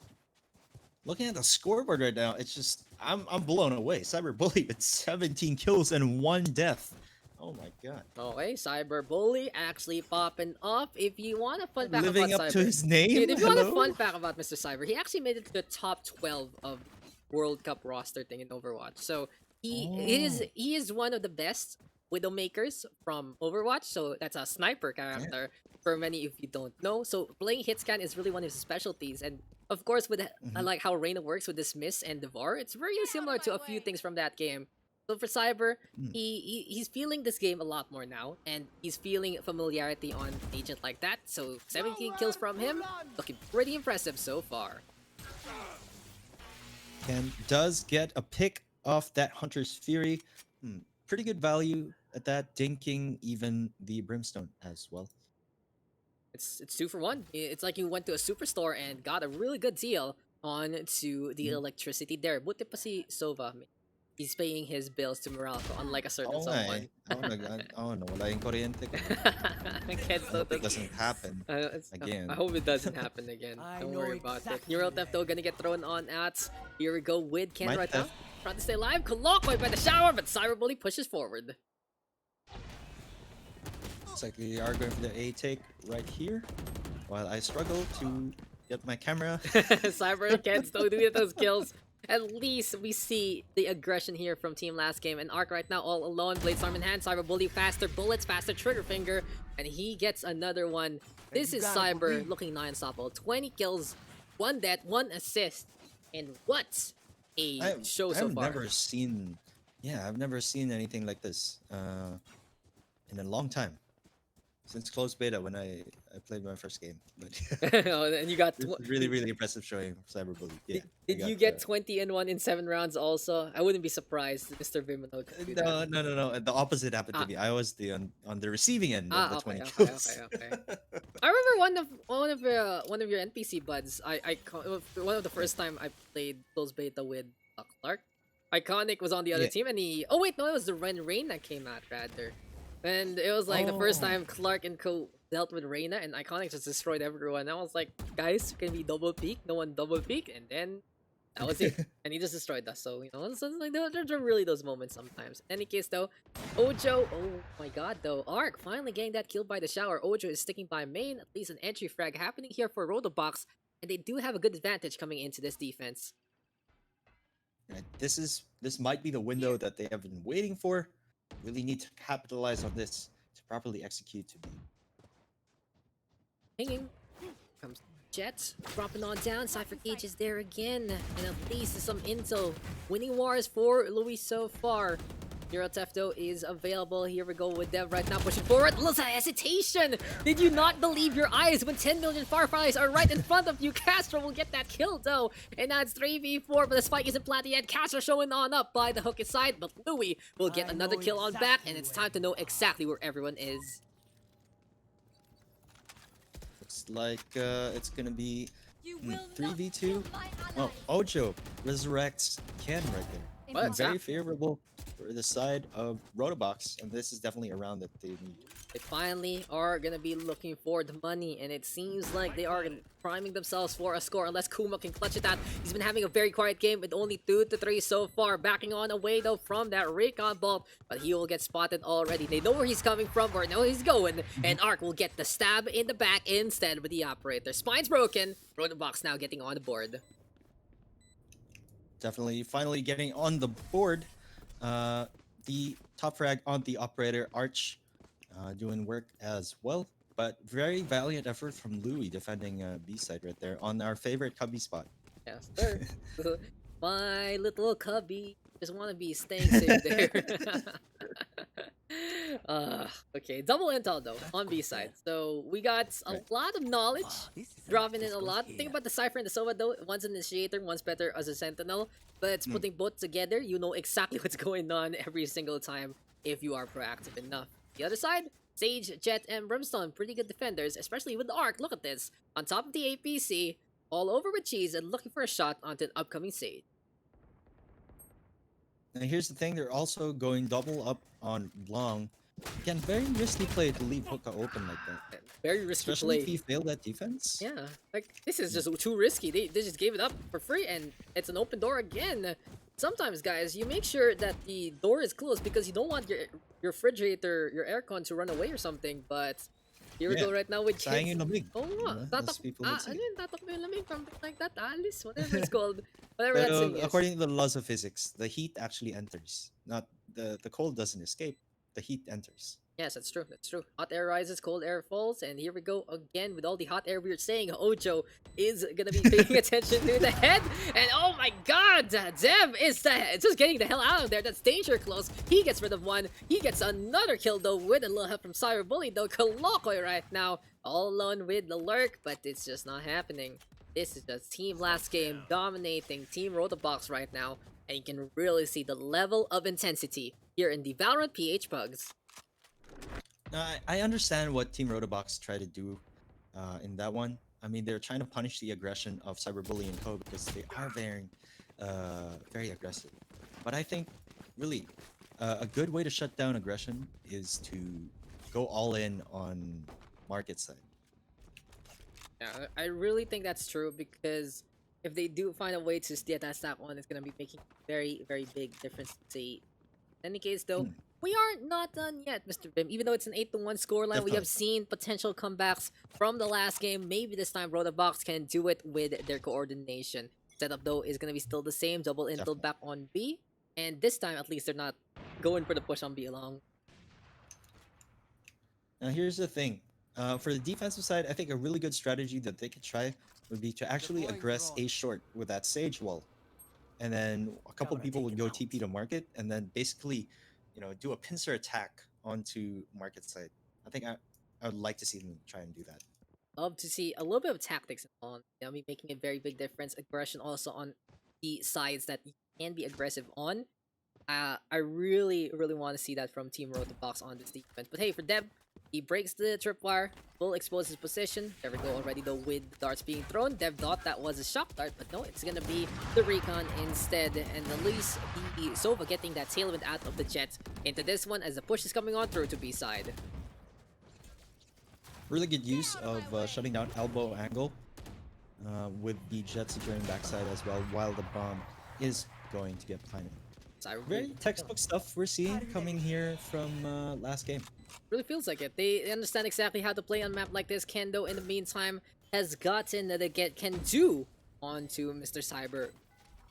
Looking at the scoreboard right now, it's just I'm blown away. Cyberbully with 17 kills and 1 death. Oh my god. Oh, hey, Cyberbully actually popping off. If you want a fun fact Living about up Cyber, to his name. Dude, if you want a Hello? fun fact about Mr. Cyber, he actually made it to the top 12 of World Cup roster thing in Overwatch. So he is one of the best Widowmakers from Overwatch. So that's a sniper character for many if you don't know. So playing hitscan is really one of his specialties. And of course, with I like how Reyna works with Dismiss and Devour, it's very similar to a few things from that game. So for Cyber, he's feeling this game a lot more now, and he's feeling familiarity on an agent like that. So 17 kills from him, looking pretty impressive so far. Ken does get a pick off that Hunter's Fury. Pretty good value at that, dinking even the Brimstone as well. It's 2 for 1. It's like you went to a superstore and got a really good deal on to the electricity there. Buti pa si Sova. He's paying his bills to Meralco, unlike a certain someone. No, wala yung kuryente ko. Kids I hope it doesn't happen again. I hope it doesn't happen again. Don't worry about it. Neural Theft though gonna get thrown on at. Here we go with Ken Might right have. now. Trying to stay alive. Colloquy by the shower, but Cyberbully pushes forward. Looks like we are going for the A take right here, while I struggle to get my camera. Cyber and Ken still doing those kills. At least we see the aggression here from Team last game. And Arc right now all alone. Bladestorm in hand. Cyberbully faster bullets, faster trigger finger. And he gets another one. This is Cyber looking non-stoppable. 20 kills, 1 death, 1 assist. And what a show so far. I've never seen anything like this in a long time. Since closed beta when I played my first game. But Oh, and you got really, really impressive showing from Cyberbully. Yeah. Did you get 20 and 1 in 7 rounds also? I wouldn't be surprised, Mr. Vyminal. No. The opposite happened to me. I was on the receiving end of the 20 okay. kills. I remember one of your NPC buds. One of the first time I played closed beta with Clark. Iconic was on the other team, and it was the Rain that came out rather. And it was like the first time Clark and Co dealt with Reyna, and Iconic just destroyed everyone. I was like, guys, can we double peek? No one double peek, and then that was it. And he just destroyed us. So it's like there's really those moments sometimes. In any case, though, Ojo, oh my god, though, Arc finally getting that kill by the shower. Ojo is sticking by main. At least an entry frag happening here for Rotobox, and they do have a good advantage coming into this defense. Right, this might be the window that they have been waiting for. Really need to capitalize on this to properly execute to be. Hanging. Comes Jet. Dropping on down. Cypher Cage is there again. And at least some intel. Winning wars for Louis so far. Neural Theft though is available. Here we go with Dev right now pushing forward. Look at hesitation! Did you not believe your eyes when 10 million Fireflies are right in front of you? Castro will get that kill though. And now it's 3v4, but the spike isn't planted yet. Castro showing on up by the hook side, but Louis will get another kill on back, and it's time to know exactly where everyone is. Looks like it's gonna be You will 3v2. not kill my Oh, ally. Ojo resurrects Ken right there. What? And very favorable for the side of Rotobox, and this is definitely a round that they need. They finally are gonna be looking for the money, and it seems like they are priming themselves for a score unless Kuma can clutch it out. He's been having a very quiet game with only 2 to 3 so far, backing on away though from that recon bolt, but he will get spotted already. They know where he's coming from, or know he's going, and Ark will get the stab in the back instead with the operator. Spine's broken. Rotobox now getting on the board. Definitely, finally getting on the board. The top frag on the operator Arch, doing work as well. But very valiant effort from Louis defending B side right there on our favorite cubby spot. Yes, sir. My little cubby just want to be staying safe there. Okay, double intel though on B side. So we got a lot of knowledge dropping in a lot. Think about the Cypher and the Sova though. One's an initiator, one's better as a sentinel. But it's putting both together. You know exactly what's going on every single time if you are proactive enough. The other side, Sage, Jet, and Brimstone, pretty good defenders, especially with the Arc. Look at this. On top of the APC, all over with cheese and looking for a shot onto an upcoming Sage. And here's the thing, they're also going double up on long. Again, very risky play to leave Hookah open like that. Very risky Especially if play. he failed that defense. Yeah, like this is just too risky. They just gave it up for free, and it's an open door again. Sometimes, guys, you make sure that the door is closed because you don't want your refrigerator, your aircon to run away or something. But here we Yeah. go right now with Sayang kids. yung lamig. Oh nga, Diba? tatak. As people would say. Ano yun? Tatak yung lamig, something like that. Alice, whatever it's called. Whatever that Pero saying is. according to the laws of physics, the heat actually enters. Not the cold doesn't escape. The heat enters. Yes, that's true. That's true. Hot air rises, cold air falls, and here we go again with all the hot air we are saying. Ojo is gonna be paying attention to the head, and oh my God, Dev is just getting the hell out of there. That's danger close. He gets rid of one. He gets another kill though with a little help from Cyberbully though. Kolokoi right now, all alone with the lurk, but it's just not happening. This is just Team Last Game dominating Team Rotobox right now, and you can really see the level of intensity here in the Valorant PH PUGS. Now, I understand what Team Rotobox tried to do in that one. I mean, they're trying to punish the aggression of Cyberbully and Co because they are very aggressive. But I think, really, a good way to shut down aggression is to go all in on market side. Yeah, I really think that's true because if they do find a way to steal that stack one, it's gonna be making very, very big difference to see. In any case, though, we are not done yet, Mr. Bim. Even though it's an 8-1 scoreline, we have seen potential comebacks from the last game. Maybe this time Rotobox can do it with their coordination. Setup, though, is gonna be still the same. Double intel back on B, and this time at least they're not going for the push on B along. Now, here's the thing. For the defensive side, I think a really good strategy that they could try would be to actually aggress A short with that Sage wall. And then a couple people would go TP to market, and then basically, do a pincer attack onto market side. I think I would like to see them try and do that. Love to see a little bit of tactics on. Making a very big difference. Aggression also on the sides that you can be aggressive on. I really, really want to see that from Team Rotobox on this defense. But hey, for Deb, he breaks the tripwire, will expose his position. There we go already though with the darts being thrown. Dev thought that was a shock dart, but no, it's gonna be the recon instead. And at least the Sova getting that tailwind out of the jet into this one as the push is coming on through to B side. Really good use of shutting down elbow angle with the jet securing backside as well, while the bomb is going to get planted. Very textbook stuff we're seeing coming here from last game. Really feels like it. They understand exactly how to play on a map like this. Kendo, in the meantime, has gotten the can do onto Mr. Cyber.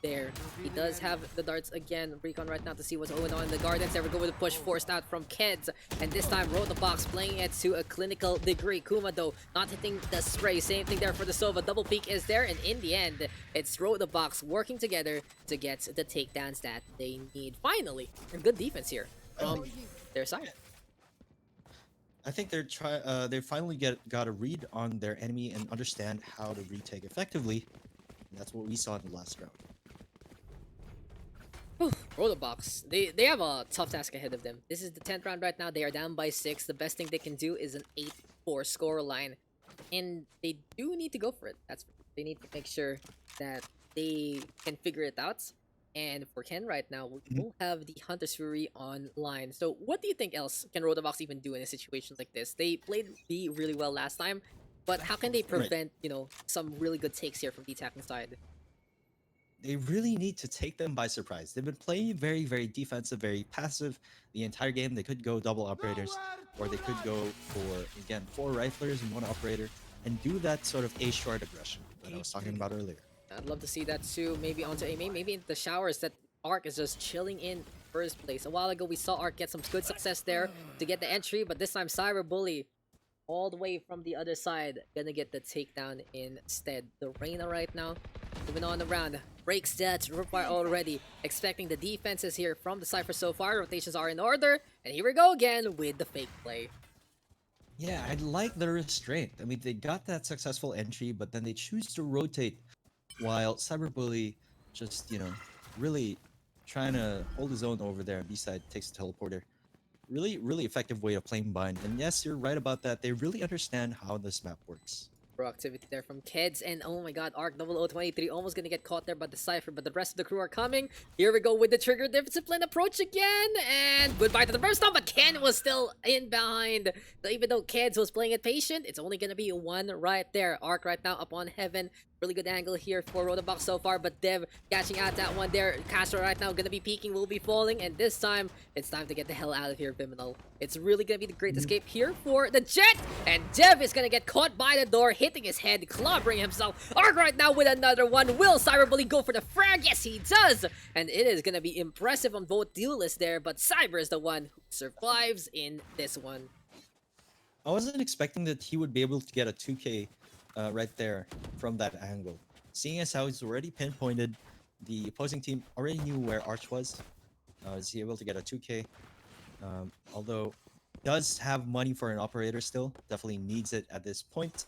There, he does have the darts again. Recon right now to see what's going on in the gardens. There we go with the push forced out from Keds, and this time Rotobox playing it to a clinical degree. Kuma though not hitting the spray. Same thing there for the Sova. Double peek is there, and in the end, it's Rotobox working together to get the takedowns that they need. Finally, a good defense here from their side. I think they finally got a read on their enemy and understand how to retake effectively. And that's what we saw in the last round. Rotobox, they have a tough task ahead of them. This is the 10th round right now. They are down by 6. The best thing they can do is an 8-4 scoreline. and they do need to go for it. They need to make sure that they can figure it out. And for Ken right now, we will have the Hunter's Fury online. So what do you think else can Rotobox even do in a situation like this? They played B really well last time, but how can they prevent, some really good takes here from the attacking side? They really need to take them by surprise. They've been playing very, very defensive, very passive the entire game. They could go double operators, or they could go for, again, 4 riflers and 1 operator, and do that sort of A-short aggression that I was talking about earlier. I'd love to see that too. Maybe onto A main, maybe into the showers that Arc is just chilling in first place. A while ago, we saw Arc get some good success there to get the entry, but this time Cyberbully all the way from the other side gonna get the takedown instead. The Reyna right now moving on around, breaks that require already, expecting the defenses here from the Cypher so far. Rotations are in order, and here we go again with the fake play. Yeah, I like the restraint. I mean, they got that successful entry, but then they choose to rotate while Cyberbully just, really trying to hold his own over there. B-side takes the teleporter. Really, really effective way of playing bind. And yes, you're right about that. They really understand how this map works. Proactivity there from Kids, and oh my god, Arc 0023 almost gonna get caught there by the Cypher, but the rest of the crew are coming. Here we go with the trigger discipline approach again, and goodbye to the first time, but Ken was still in behind. So even though Kids was playing it patient, it's only gonna be 1 right there. Arc right now up on Heaven. Really good angle here for Rotobox so far, but Dev catching out that one there. Castro right now gonna be peeking, will be falling, and this time, it's time to get the hell out of here, Vyminal. It's really gonna be the great escape here for the Jet, and Dev is gonna get caught by the door, hitting his head, clobbering himself. Arc right now with another one. Will Cyberbully go for the frag? Yes, he does! And it is gonna be impressive on both duelists there, but Cyber is the one who survives in this one. I wasn't expecting that he would be able to get a 2K right there from that angle. Seeing as how he's already pinpointed, the opposing team already knew where Arch was. Is he able to get a 2K? Although does have money for an operator still, definitely needs it at this point.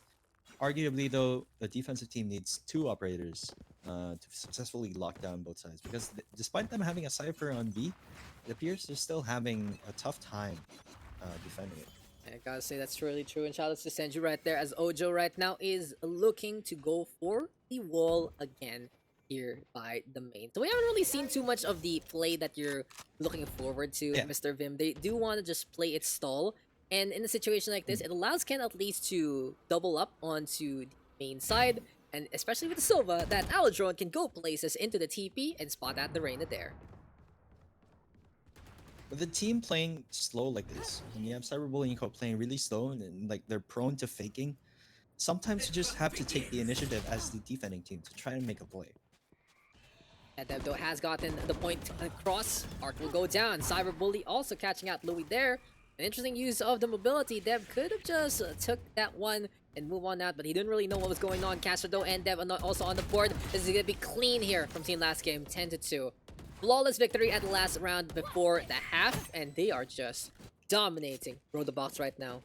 Arguably though, the defensive team needs 2 operators to successfully lock down both sides, because despite them having a Cypher on B, it appears they're still having a tough time defending it. I gotta say that's really true, and shout outs to Senju right there, as Ojo right now is looking to go for the wall again here by the main. So we haven't really seen too much of the play that you're looking forward to, Mr. Vim. They do want to just play it stall, and in a situation like this, it allows Ken at least to double up onto the main side, and especially with the Silva, that Aladrone can go places into the TP and spot at the Reyna there. With the team playing slow like this, when you have Cyberbully and Co playing really slow and like they're prone to faking, sometimes you just have to take the initiative as the defending team to try and make a play. And Dev though has gotten the point across. Arc will go down. Cyberbully also catching out Louis there. An interesting use of the mobility. Dev could have just took that one and move on out, but he didn't really know what was going on. Caster though and Dev also on the board. This is gonna be clean here from team last game, 10-2. Flawless victory at the last round before the half, and they are just dominating Rotobox right now.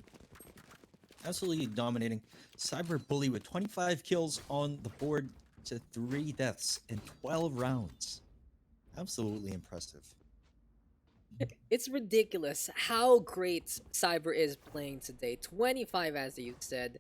Absolutely dominating. Cyberbully with 25 kills on the board to 3 deaths in 12 rounds. Absolutely impressive. It's ridiculous how great Cyber is playing today. 25, as you said.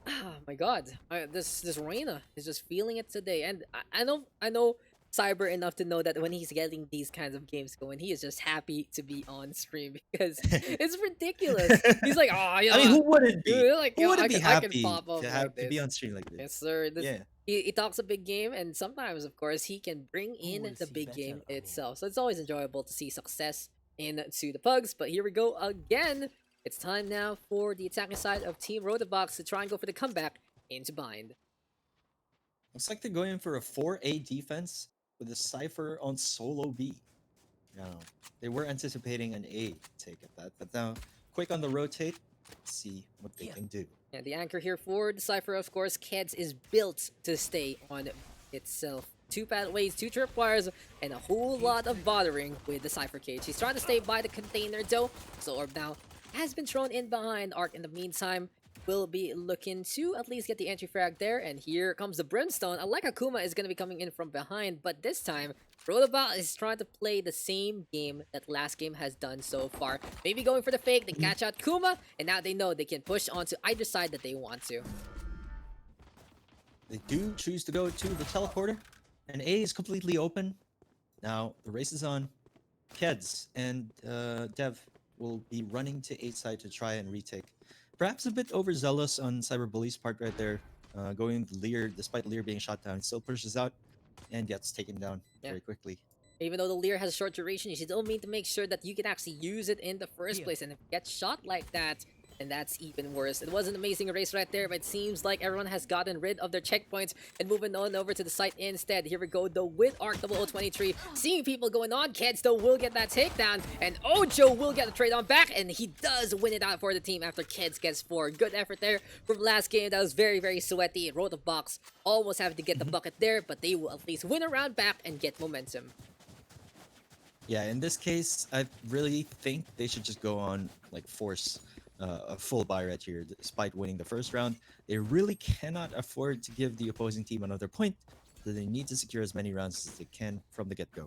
Oh my god, this Reyna is just feeling it today, and I know Cyber enough to know that when he's getting these kinds of games going, he is just happy to be on stream because it's ridiculous. He's like, oh, yeah. I mean, who wouldn't be? Dude, like, Who wouldn't be I can happy pop up to be on stream like this? Yes, sir. Yeah. He talks a big game, and sometimes, of course, he can bring in the big game itself. So it's always enjoyable to see success into the Pugs. But here we go again. It's time now for the attacking side of Team Rotobox to try and go for the comeback into bind. Looks like they're going for a 4A defense with a Cypher on solo B. Now, they were anticipating an A take at that, but now quick on the rotate. Let's see what they can do. And the anchor here for the Cypher, of course, Keds is built to stay on itself. 2 pathways, 2 tripwires, and a whole lot of bothering with the Cypher cage. He's trying to stay by the container though. So Orb now has been thrown in behind Arc in the meantime. will be looking to at least get the entry frag there. And here comes the Brimstone. I like Akuma is going to be coming in from behind, but this time, Rotobox is trying to play the same game that last game has done so far. Maybe going for the fake, they catch out Kuma, and now they know they can push onto either side that they want to. They do choose to go to the teleporter, and A is completely open. Now the race is on. Keds and Dev will be running to 8 side to try and retake. Perhaps a bit overzealous on Cyberbully's part right there. Going with Lear, despite Lear being shot down, he still pushes out and gets taken down very quickly. Even though the Lear has a short duration, you still need to make sure that you can actually use it in the first place. And if you get shot like that, and that's even worse. It was an amazing race right there, but it seems like everyone has gotten rid of their checkpoints and moving on over to the site instead. Here we go though with Arc 0023. Seeing people going on, Keds though will get that takedown, and Ojo will get the trade on back, and he does win it out for the team after Keds gets 4. Good effort there from last game. That was very, very sweaty. Rotobox almost having to get the bucket there, but they will at least win a round back and get momentum. Yeah, in this case, I really think they should just go on like force a full buy right here. Despite winning the first round, they really cannot afford to give the opposing team another point, so they need to secure as many rounds as they can from the get-go.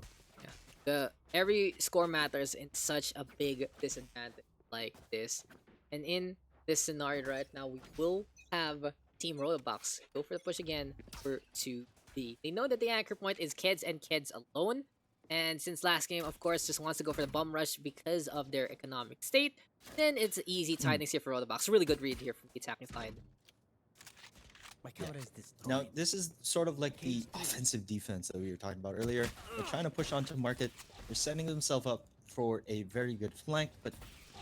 Yeah, every score matters in such a big disadvantage like this. And in this scenario right now, we will have Team Rotobox go for the push again for 2B. They know that the anchor point is Keds and Keds alone. And since last game, of course, just wants to go for the bum rush because of their economic state, then it's easy tidings here for Rotobox. Really good read here from the attacking side. My camera is this. Now, this is sort of like the offensive defense that we were talking about earlier. They're trying to push onto market. They're setting themselves up for a very good flank, but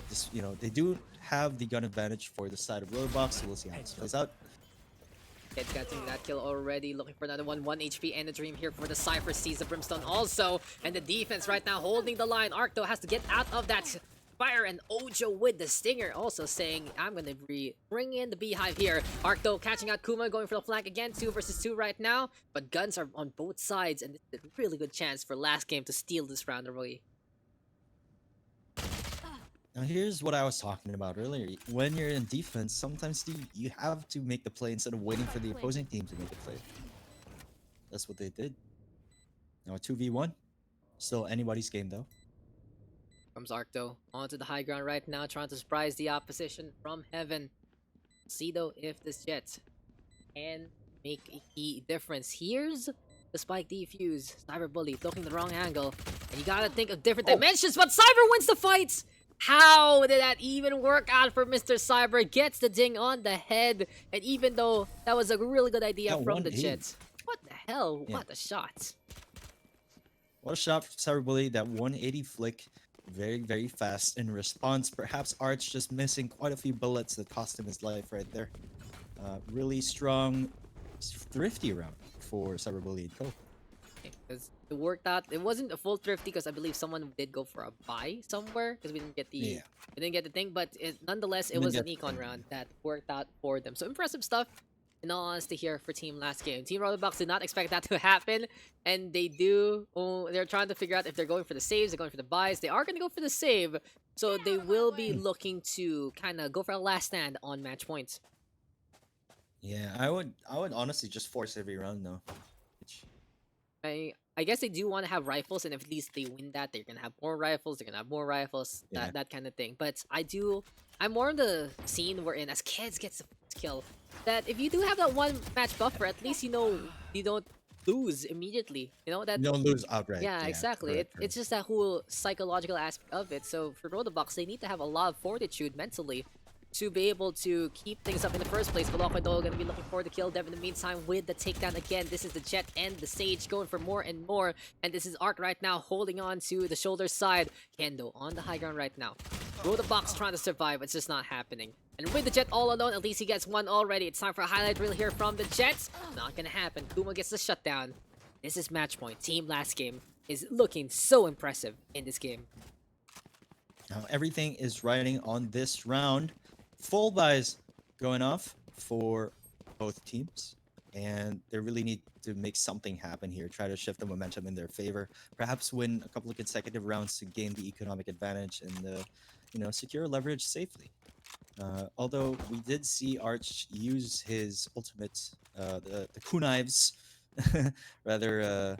this, they do have the gun advantage for the side of Rotobox, so we'll see how this plays out. Keds getting that kill already, looking for another 1 HP and a dream here for the Cypher. Sees the Brimstone also, and the defense right now holding the line. Arc though has to get out of that fire, and Ojo with the stinger also saying, I'm gonna bring in the beehive here. Arc though catching out Kuma, going for the flank again, 2 versus 2 right now, but guns are on both sides, and it's a really good chance for last game to steal this round away. Now here's what I was talking about earlier. When you're in defense, sometimes you have to make the play instead of waiting for the opposing team to make the play. That's what they did. Now a 2v1. Still anybody's game though. Comes Arc though onto the high ground right now, trying to surprise the opposition from heaven. See though if this Jet can make a key difference. Here's the spike defuse. Cyberbully looking the wrong angle, and you gotta think of different dimensions, but Cyber wins the fight! How did that even work out for Mr. Cyber? Gets the ding on the head, and even though that was a really good idea from the 180. Jets. What the hell? Yeah. What a shot. What a shot from Cyberbully. That 180 flick. Very, very fast in response. Perhaps Arch just missing quite a few bullets that cost him his life right there. Really strong, thrifty round for Cyberbully and co. Because it worked out. It wasn't a full thrifty because I believe someone did go for a buy somewhere because we didn't get the thing. But nonetheless, it was an econ round that worked out for them. So impressive stuff. In all honesty, here for Team last game, Team Rotobox did not expect that to happen, and they do. They're trying to figure out if they're going for the saves, they're going for the buys. They are going to go for the save, so they will be looking to kind of go for a last stand on match points. Yeah, I would honestly just force every round though. I guess they do want to have rifles, and if at least they win that, they're gonna have more rifles. They're gonna have more rifles. That kind of thing. But I'm more in the scene we're in as Keds gets the kill. That if you do have that 1 match buffer, at least you don't lose immediately. That You don't lose outright. Yeah, exactly. Correct. It's just that whole psychological aspect of it. So for Rotobox, they need to have a lot of fortitude mentally to be able to keep things up in the first place. Veloco though gonna be looking for the kill. Dev in the meantime with the takedown again. This is the Jet and the Sage going for more and more. And this is Arc right now holding on to the shoulder side. Kendo on the high ground right now. Rotobox trying to survive. It's just not happening. And with the Jet all alone, at least he gets 1 already. It's time for a highlight reel here from the Jets. Not gonna happen. Kuma gets the shutdown. This is match point. Team last game is looking so impressive in this game. Now everything is riding on this round. Full buys going off for both teams. and they really need to make something happen here. Try to shift the momentum in their favor. Perhaps win a couple of consecutive rounds to gain the economic advantage and secure leverage safely. Although we did see Arch use his ultimate, the kunaives, rather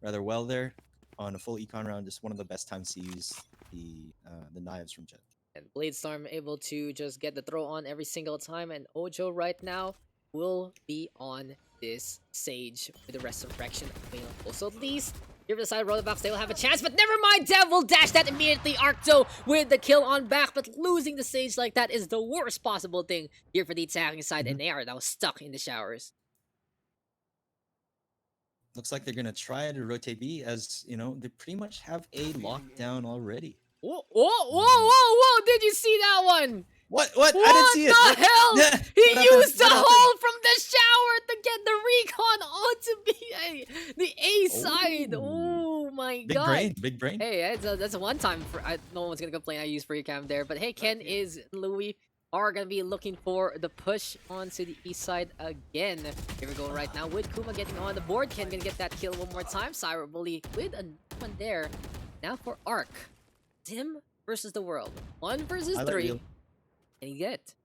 rather well there on a full econ round. Just one of the best times to use the knives from Jet. And Bladestorm able to just get the throw on every single time, and Ojo right now will be on this Sage with the Resurrection available. So at least here for the side of Rotobox, they will have a chance, but never mind, Devil dash that immediately. Arcto with the kill on back, but losing the Sage like that is the worst possible thing here for the attacking side, and they are now stuck in the showers. Looks like they're gonna try to rotate B, as they pretty much have A lockdown already. Whoa, whoa, whoa, whoa, whoa! Did you see that one? What? What I didn't see it. the hell? Yeah, He what happened? used the What happened? hole from the shower to get the recon onto the A side. Oh. Oh my Big god. brain, big brain. Hey, that's a one time for no one's gonna complain. I used free cam there, but hey, Ken is Louis are gonna be looking for the push onto the east side again. Here we go right now with Kuma getting on the board. Ken gonna get that kill one more time. Cyberbully with a one there. Now for Arc. Tim versus the world. 1 versus Highlight 3. reel. And you get.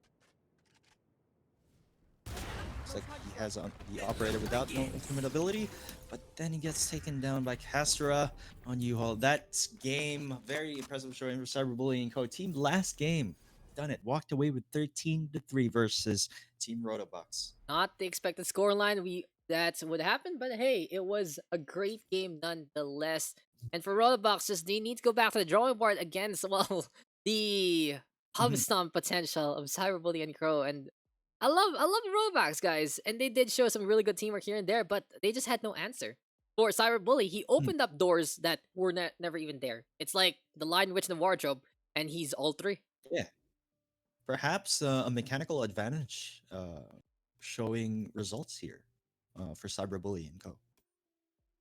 Looks like he has the operator without no ultimate ability, but then he gets taken down by Castra on U-Haul. That's game. Very impressive showing for Cyberbullying Co. Team last game. Done it. Walked away with 13-3 versus Team Rotobox. Not the expected scoreline that would happen, but hey, it was a great game nonetheless. And for Rotoboxes, they need to go back to the drawing board against, well, the hub stomp potential of Cyberbully and Crow. And I love the Rotobox guys, and they did show some really good teamwork here and there, but they just had no answer. For Cyberbully, he opened up doors that were never even there. It's like the Lion Witch in the Wardrobe, and he's all 3. Yeah. Perhaps a mechanical advantage showing results here for Cyberbully and Co.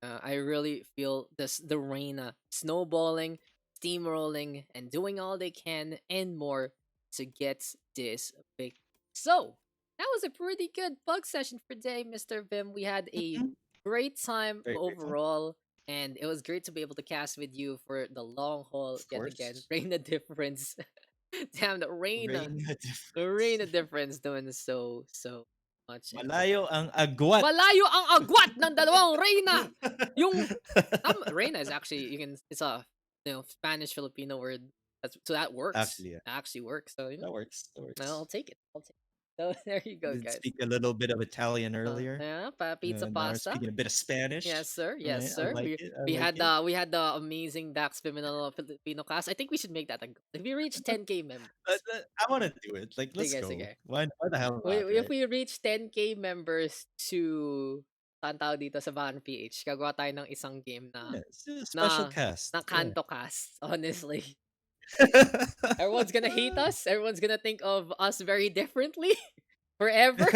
I really feel the Reina snowballing, steamrolling, and doing all they can and more to get this big. So that was a pretty good bug session for today, Mr. Vim. We had a great time Very great fun. overall, and it was great to be able to cast with you for the long haul Of yet again. course. Reina difference. Damn, the Reina. Reina The Reina difference doing so much. Malayo ang agwat. Malayo ang agwat ng dalawang Reina! Yung Reina is actually it's a Spanish Filipino word. So that works. Actually, yeah. That actually works. So That works. That works. I'll take it. So there you go, Did guys. speak a little bit of Italian earlier. Yeah, pizza And now we're pasta. speaking a bit of Spanish. Yes, sir. Yes, Right, I sir. like we it, I we like had it. we had the amazing Daks Vyminal Filipino class. I think we should make that a goal. If we reach 10k members. I want to do it. Like, let's Sige, go. sige. Why the hell not? If right? we reach 10k members to saan tawag dito sa Valorant PH, gagawa tayo ng isang game na Yeah, it's a special na- cast. na yeah. kanto cast, honestly. Everyone's gonna hate us. Everyone's gonna think of us very differently forever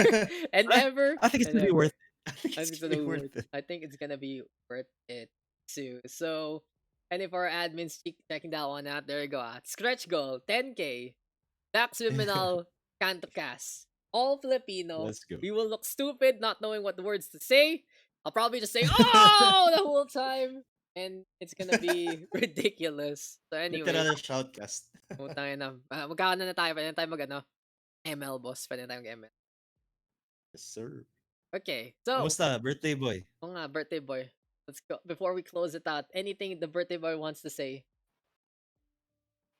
and ever. I think it's and gonna be ever. worth it. I think I it's think gonna be worth it. I think it's gonna be worth it too. So, and if our admins checking that one out, there you go. Stretch goal, 10k. Daks Vyminal Kanto Cast. All Filipino. Let's go. We will look stupid not knowing what the words to say. I'll probably just say, oh, the whole time. And it's gonna be ridiculous. So Get anyway, another shoutcast. putang ina. Magkano na tayo? Pwede na tayo mag ML boss. Pwede na tayo mag-ML. Yes, sir. Okay, so, Kumusta, birthday boy? oo nga, birthday boy. Let's go. Before we close it out, anything the birthday boy wants to say?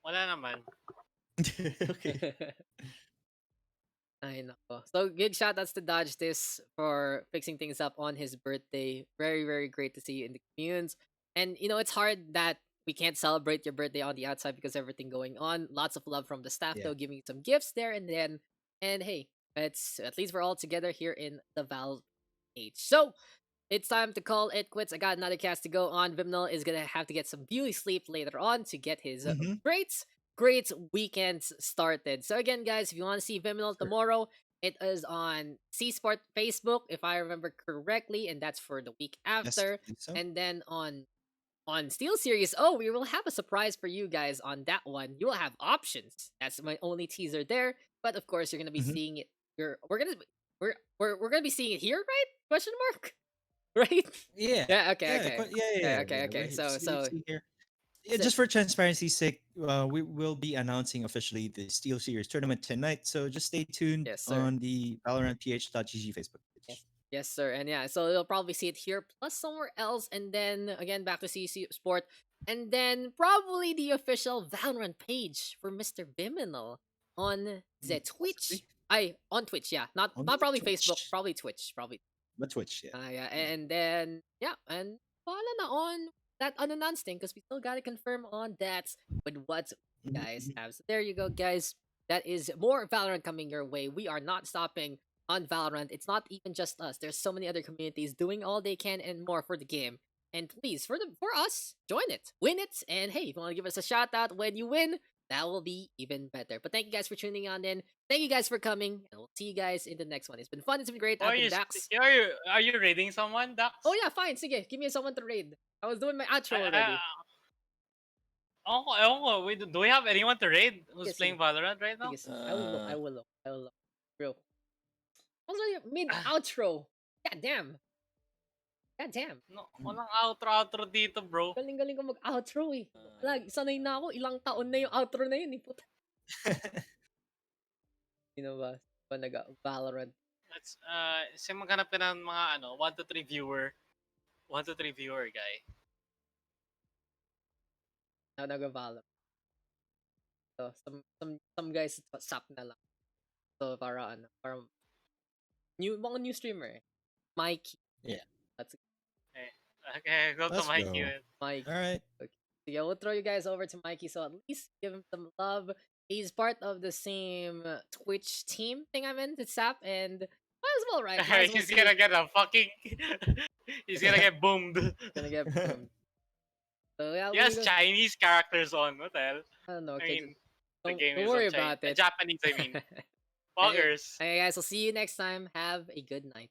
Wala naman. Okay. Ay, nako. So, big shoutouts to Dodge this for fixing things up on his birthday. Very, very great to see you in the communes. And, it's hard that we can't celebrate your birthday on the outside because everything going on. Lots of love from the staff, Yeah. though, giving you some gifts there and then. And hey, it's at least we're all together here in the Valve age. So, it's time to call it quits. I got another cast to go on. Vyminal is going to have to get some beauty sleep later on to get his Mhm. great weekends started. So again, guys, if you want to see Vyminal Sure. tomorrow, it is on C Sport Facebook, if I remember correctly, and that's for the week Yes, after. I think so. And then on Steel Series, oh, we will have a surprise for you guys on that one. You will have options. That's my only teaser there. But of course, you're gonna be Mhm. seeing it. We're gonna we're gonna be seeing it here, right? Question mark. Right? Yeah. Yeah. Okay. Yeah, Okay. Okay. we're So here. Yeah, so- just for transparency's sake, we will be announcing officially the Steel Series tournament tonight. So just stay tuned Yes, sir. on the Valorant PH.GG Facebook page. Yes. Yes, sir. And yeah, so you'll probably see it here plus somewhere else, and then again back to CC Sport, and then probably the official Valorant page for Mr. Vyminal on the Twitch. On Twitch, yeah. Not On probably Twitch. Facebook, probably Twitch, probably. But Twitch, yeah. Yeah, and then yeah, and follow na on that unannounced thing because we still gotta confirm on that with what you guys Mhm. have. So there you go, guys. That is more Valorant coming your way. We are not stopping on Valorant. It's not even just us. There's so many other communities doing all they can and more for the game. And please, for us, join it, win it, and hey, if you want to give us a shout out when you win, that will be even better. But thank you guys for tuning on in. Thank you guys for coming, and we'll see you guys in the next one. It's been fun. It's been great. I've been Daks. Are you raiding someone, Daks? Oh yeah, fine. Sige, give me someone to raid. I was doing my outro I- already. do we have anyone to raid who's Yes, playing sige. Valorant right now? Sige, sige. I will look. I will look. I will look. Bro. Also, mid outro. God damn. God damn. No, walang outro dito, bro. Galing-galing ko mag-outro eh. Wala, sanay na ako. Ilang taon na yung outro na yun eh. Puta. Sino ba? Pa nag-Valorant. Let's maghanap ka ng mga 1 to 3 viewer. 1 to 3 viewer guy. Na nag-Valorant. So, some guys sap na lang. So, para mga new streamer eh. Mikey. Yeah. That's Okay, go to Let's Mikey. go. Mikey. All right. Yeah, we'll throw you guys over to Mikey, so at least give him some love. He's part of the same Twitch team thing I'm in, the SAP, and might as well, right? Might as well He's see- gonna get a fucking. He's gonna get boomed. gonna get boomed. So yeah, He has we go- Chinese characters on. What the hell? I don't know. I Okay, mean, the don't, game don't is worry on Chinese. about it. Japanese, I mean. Poggers. Okay, guys, I'll see you next time. Have a good night.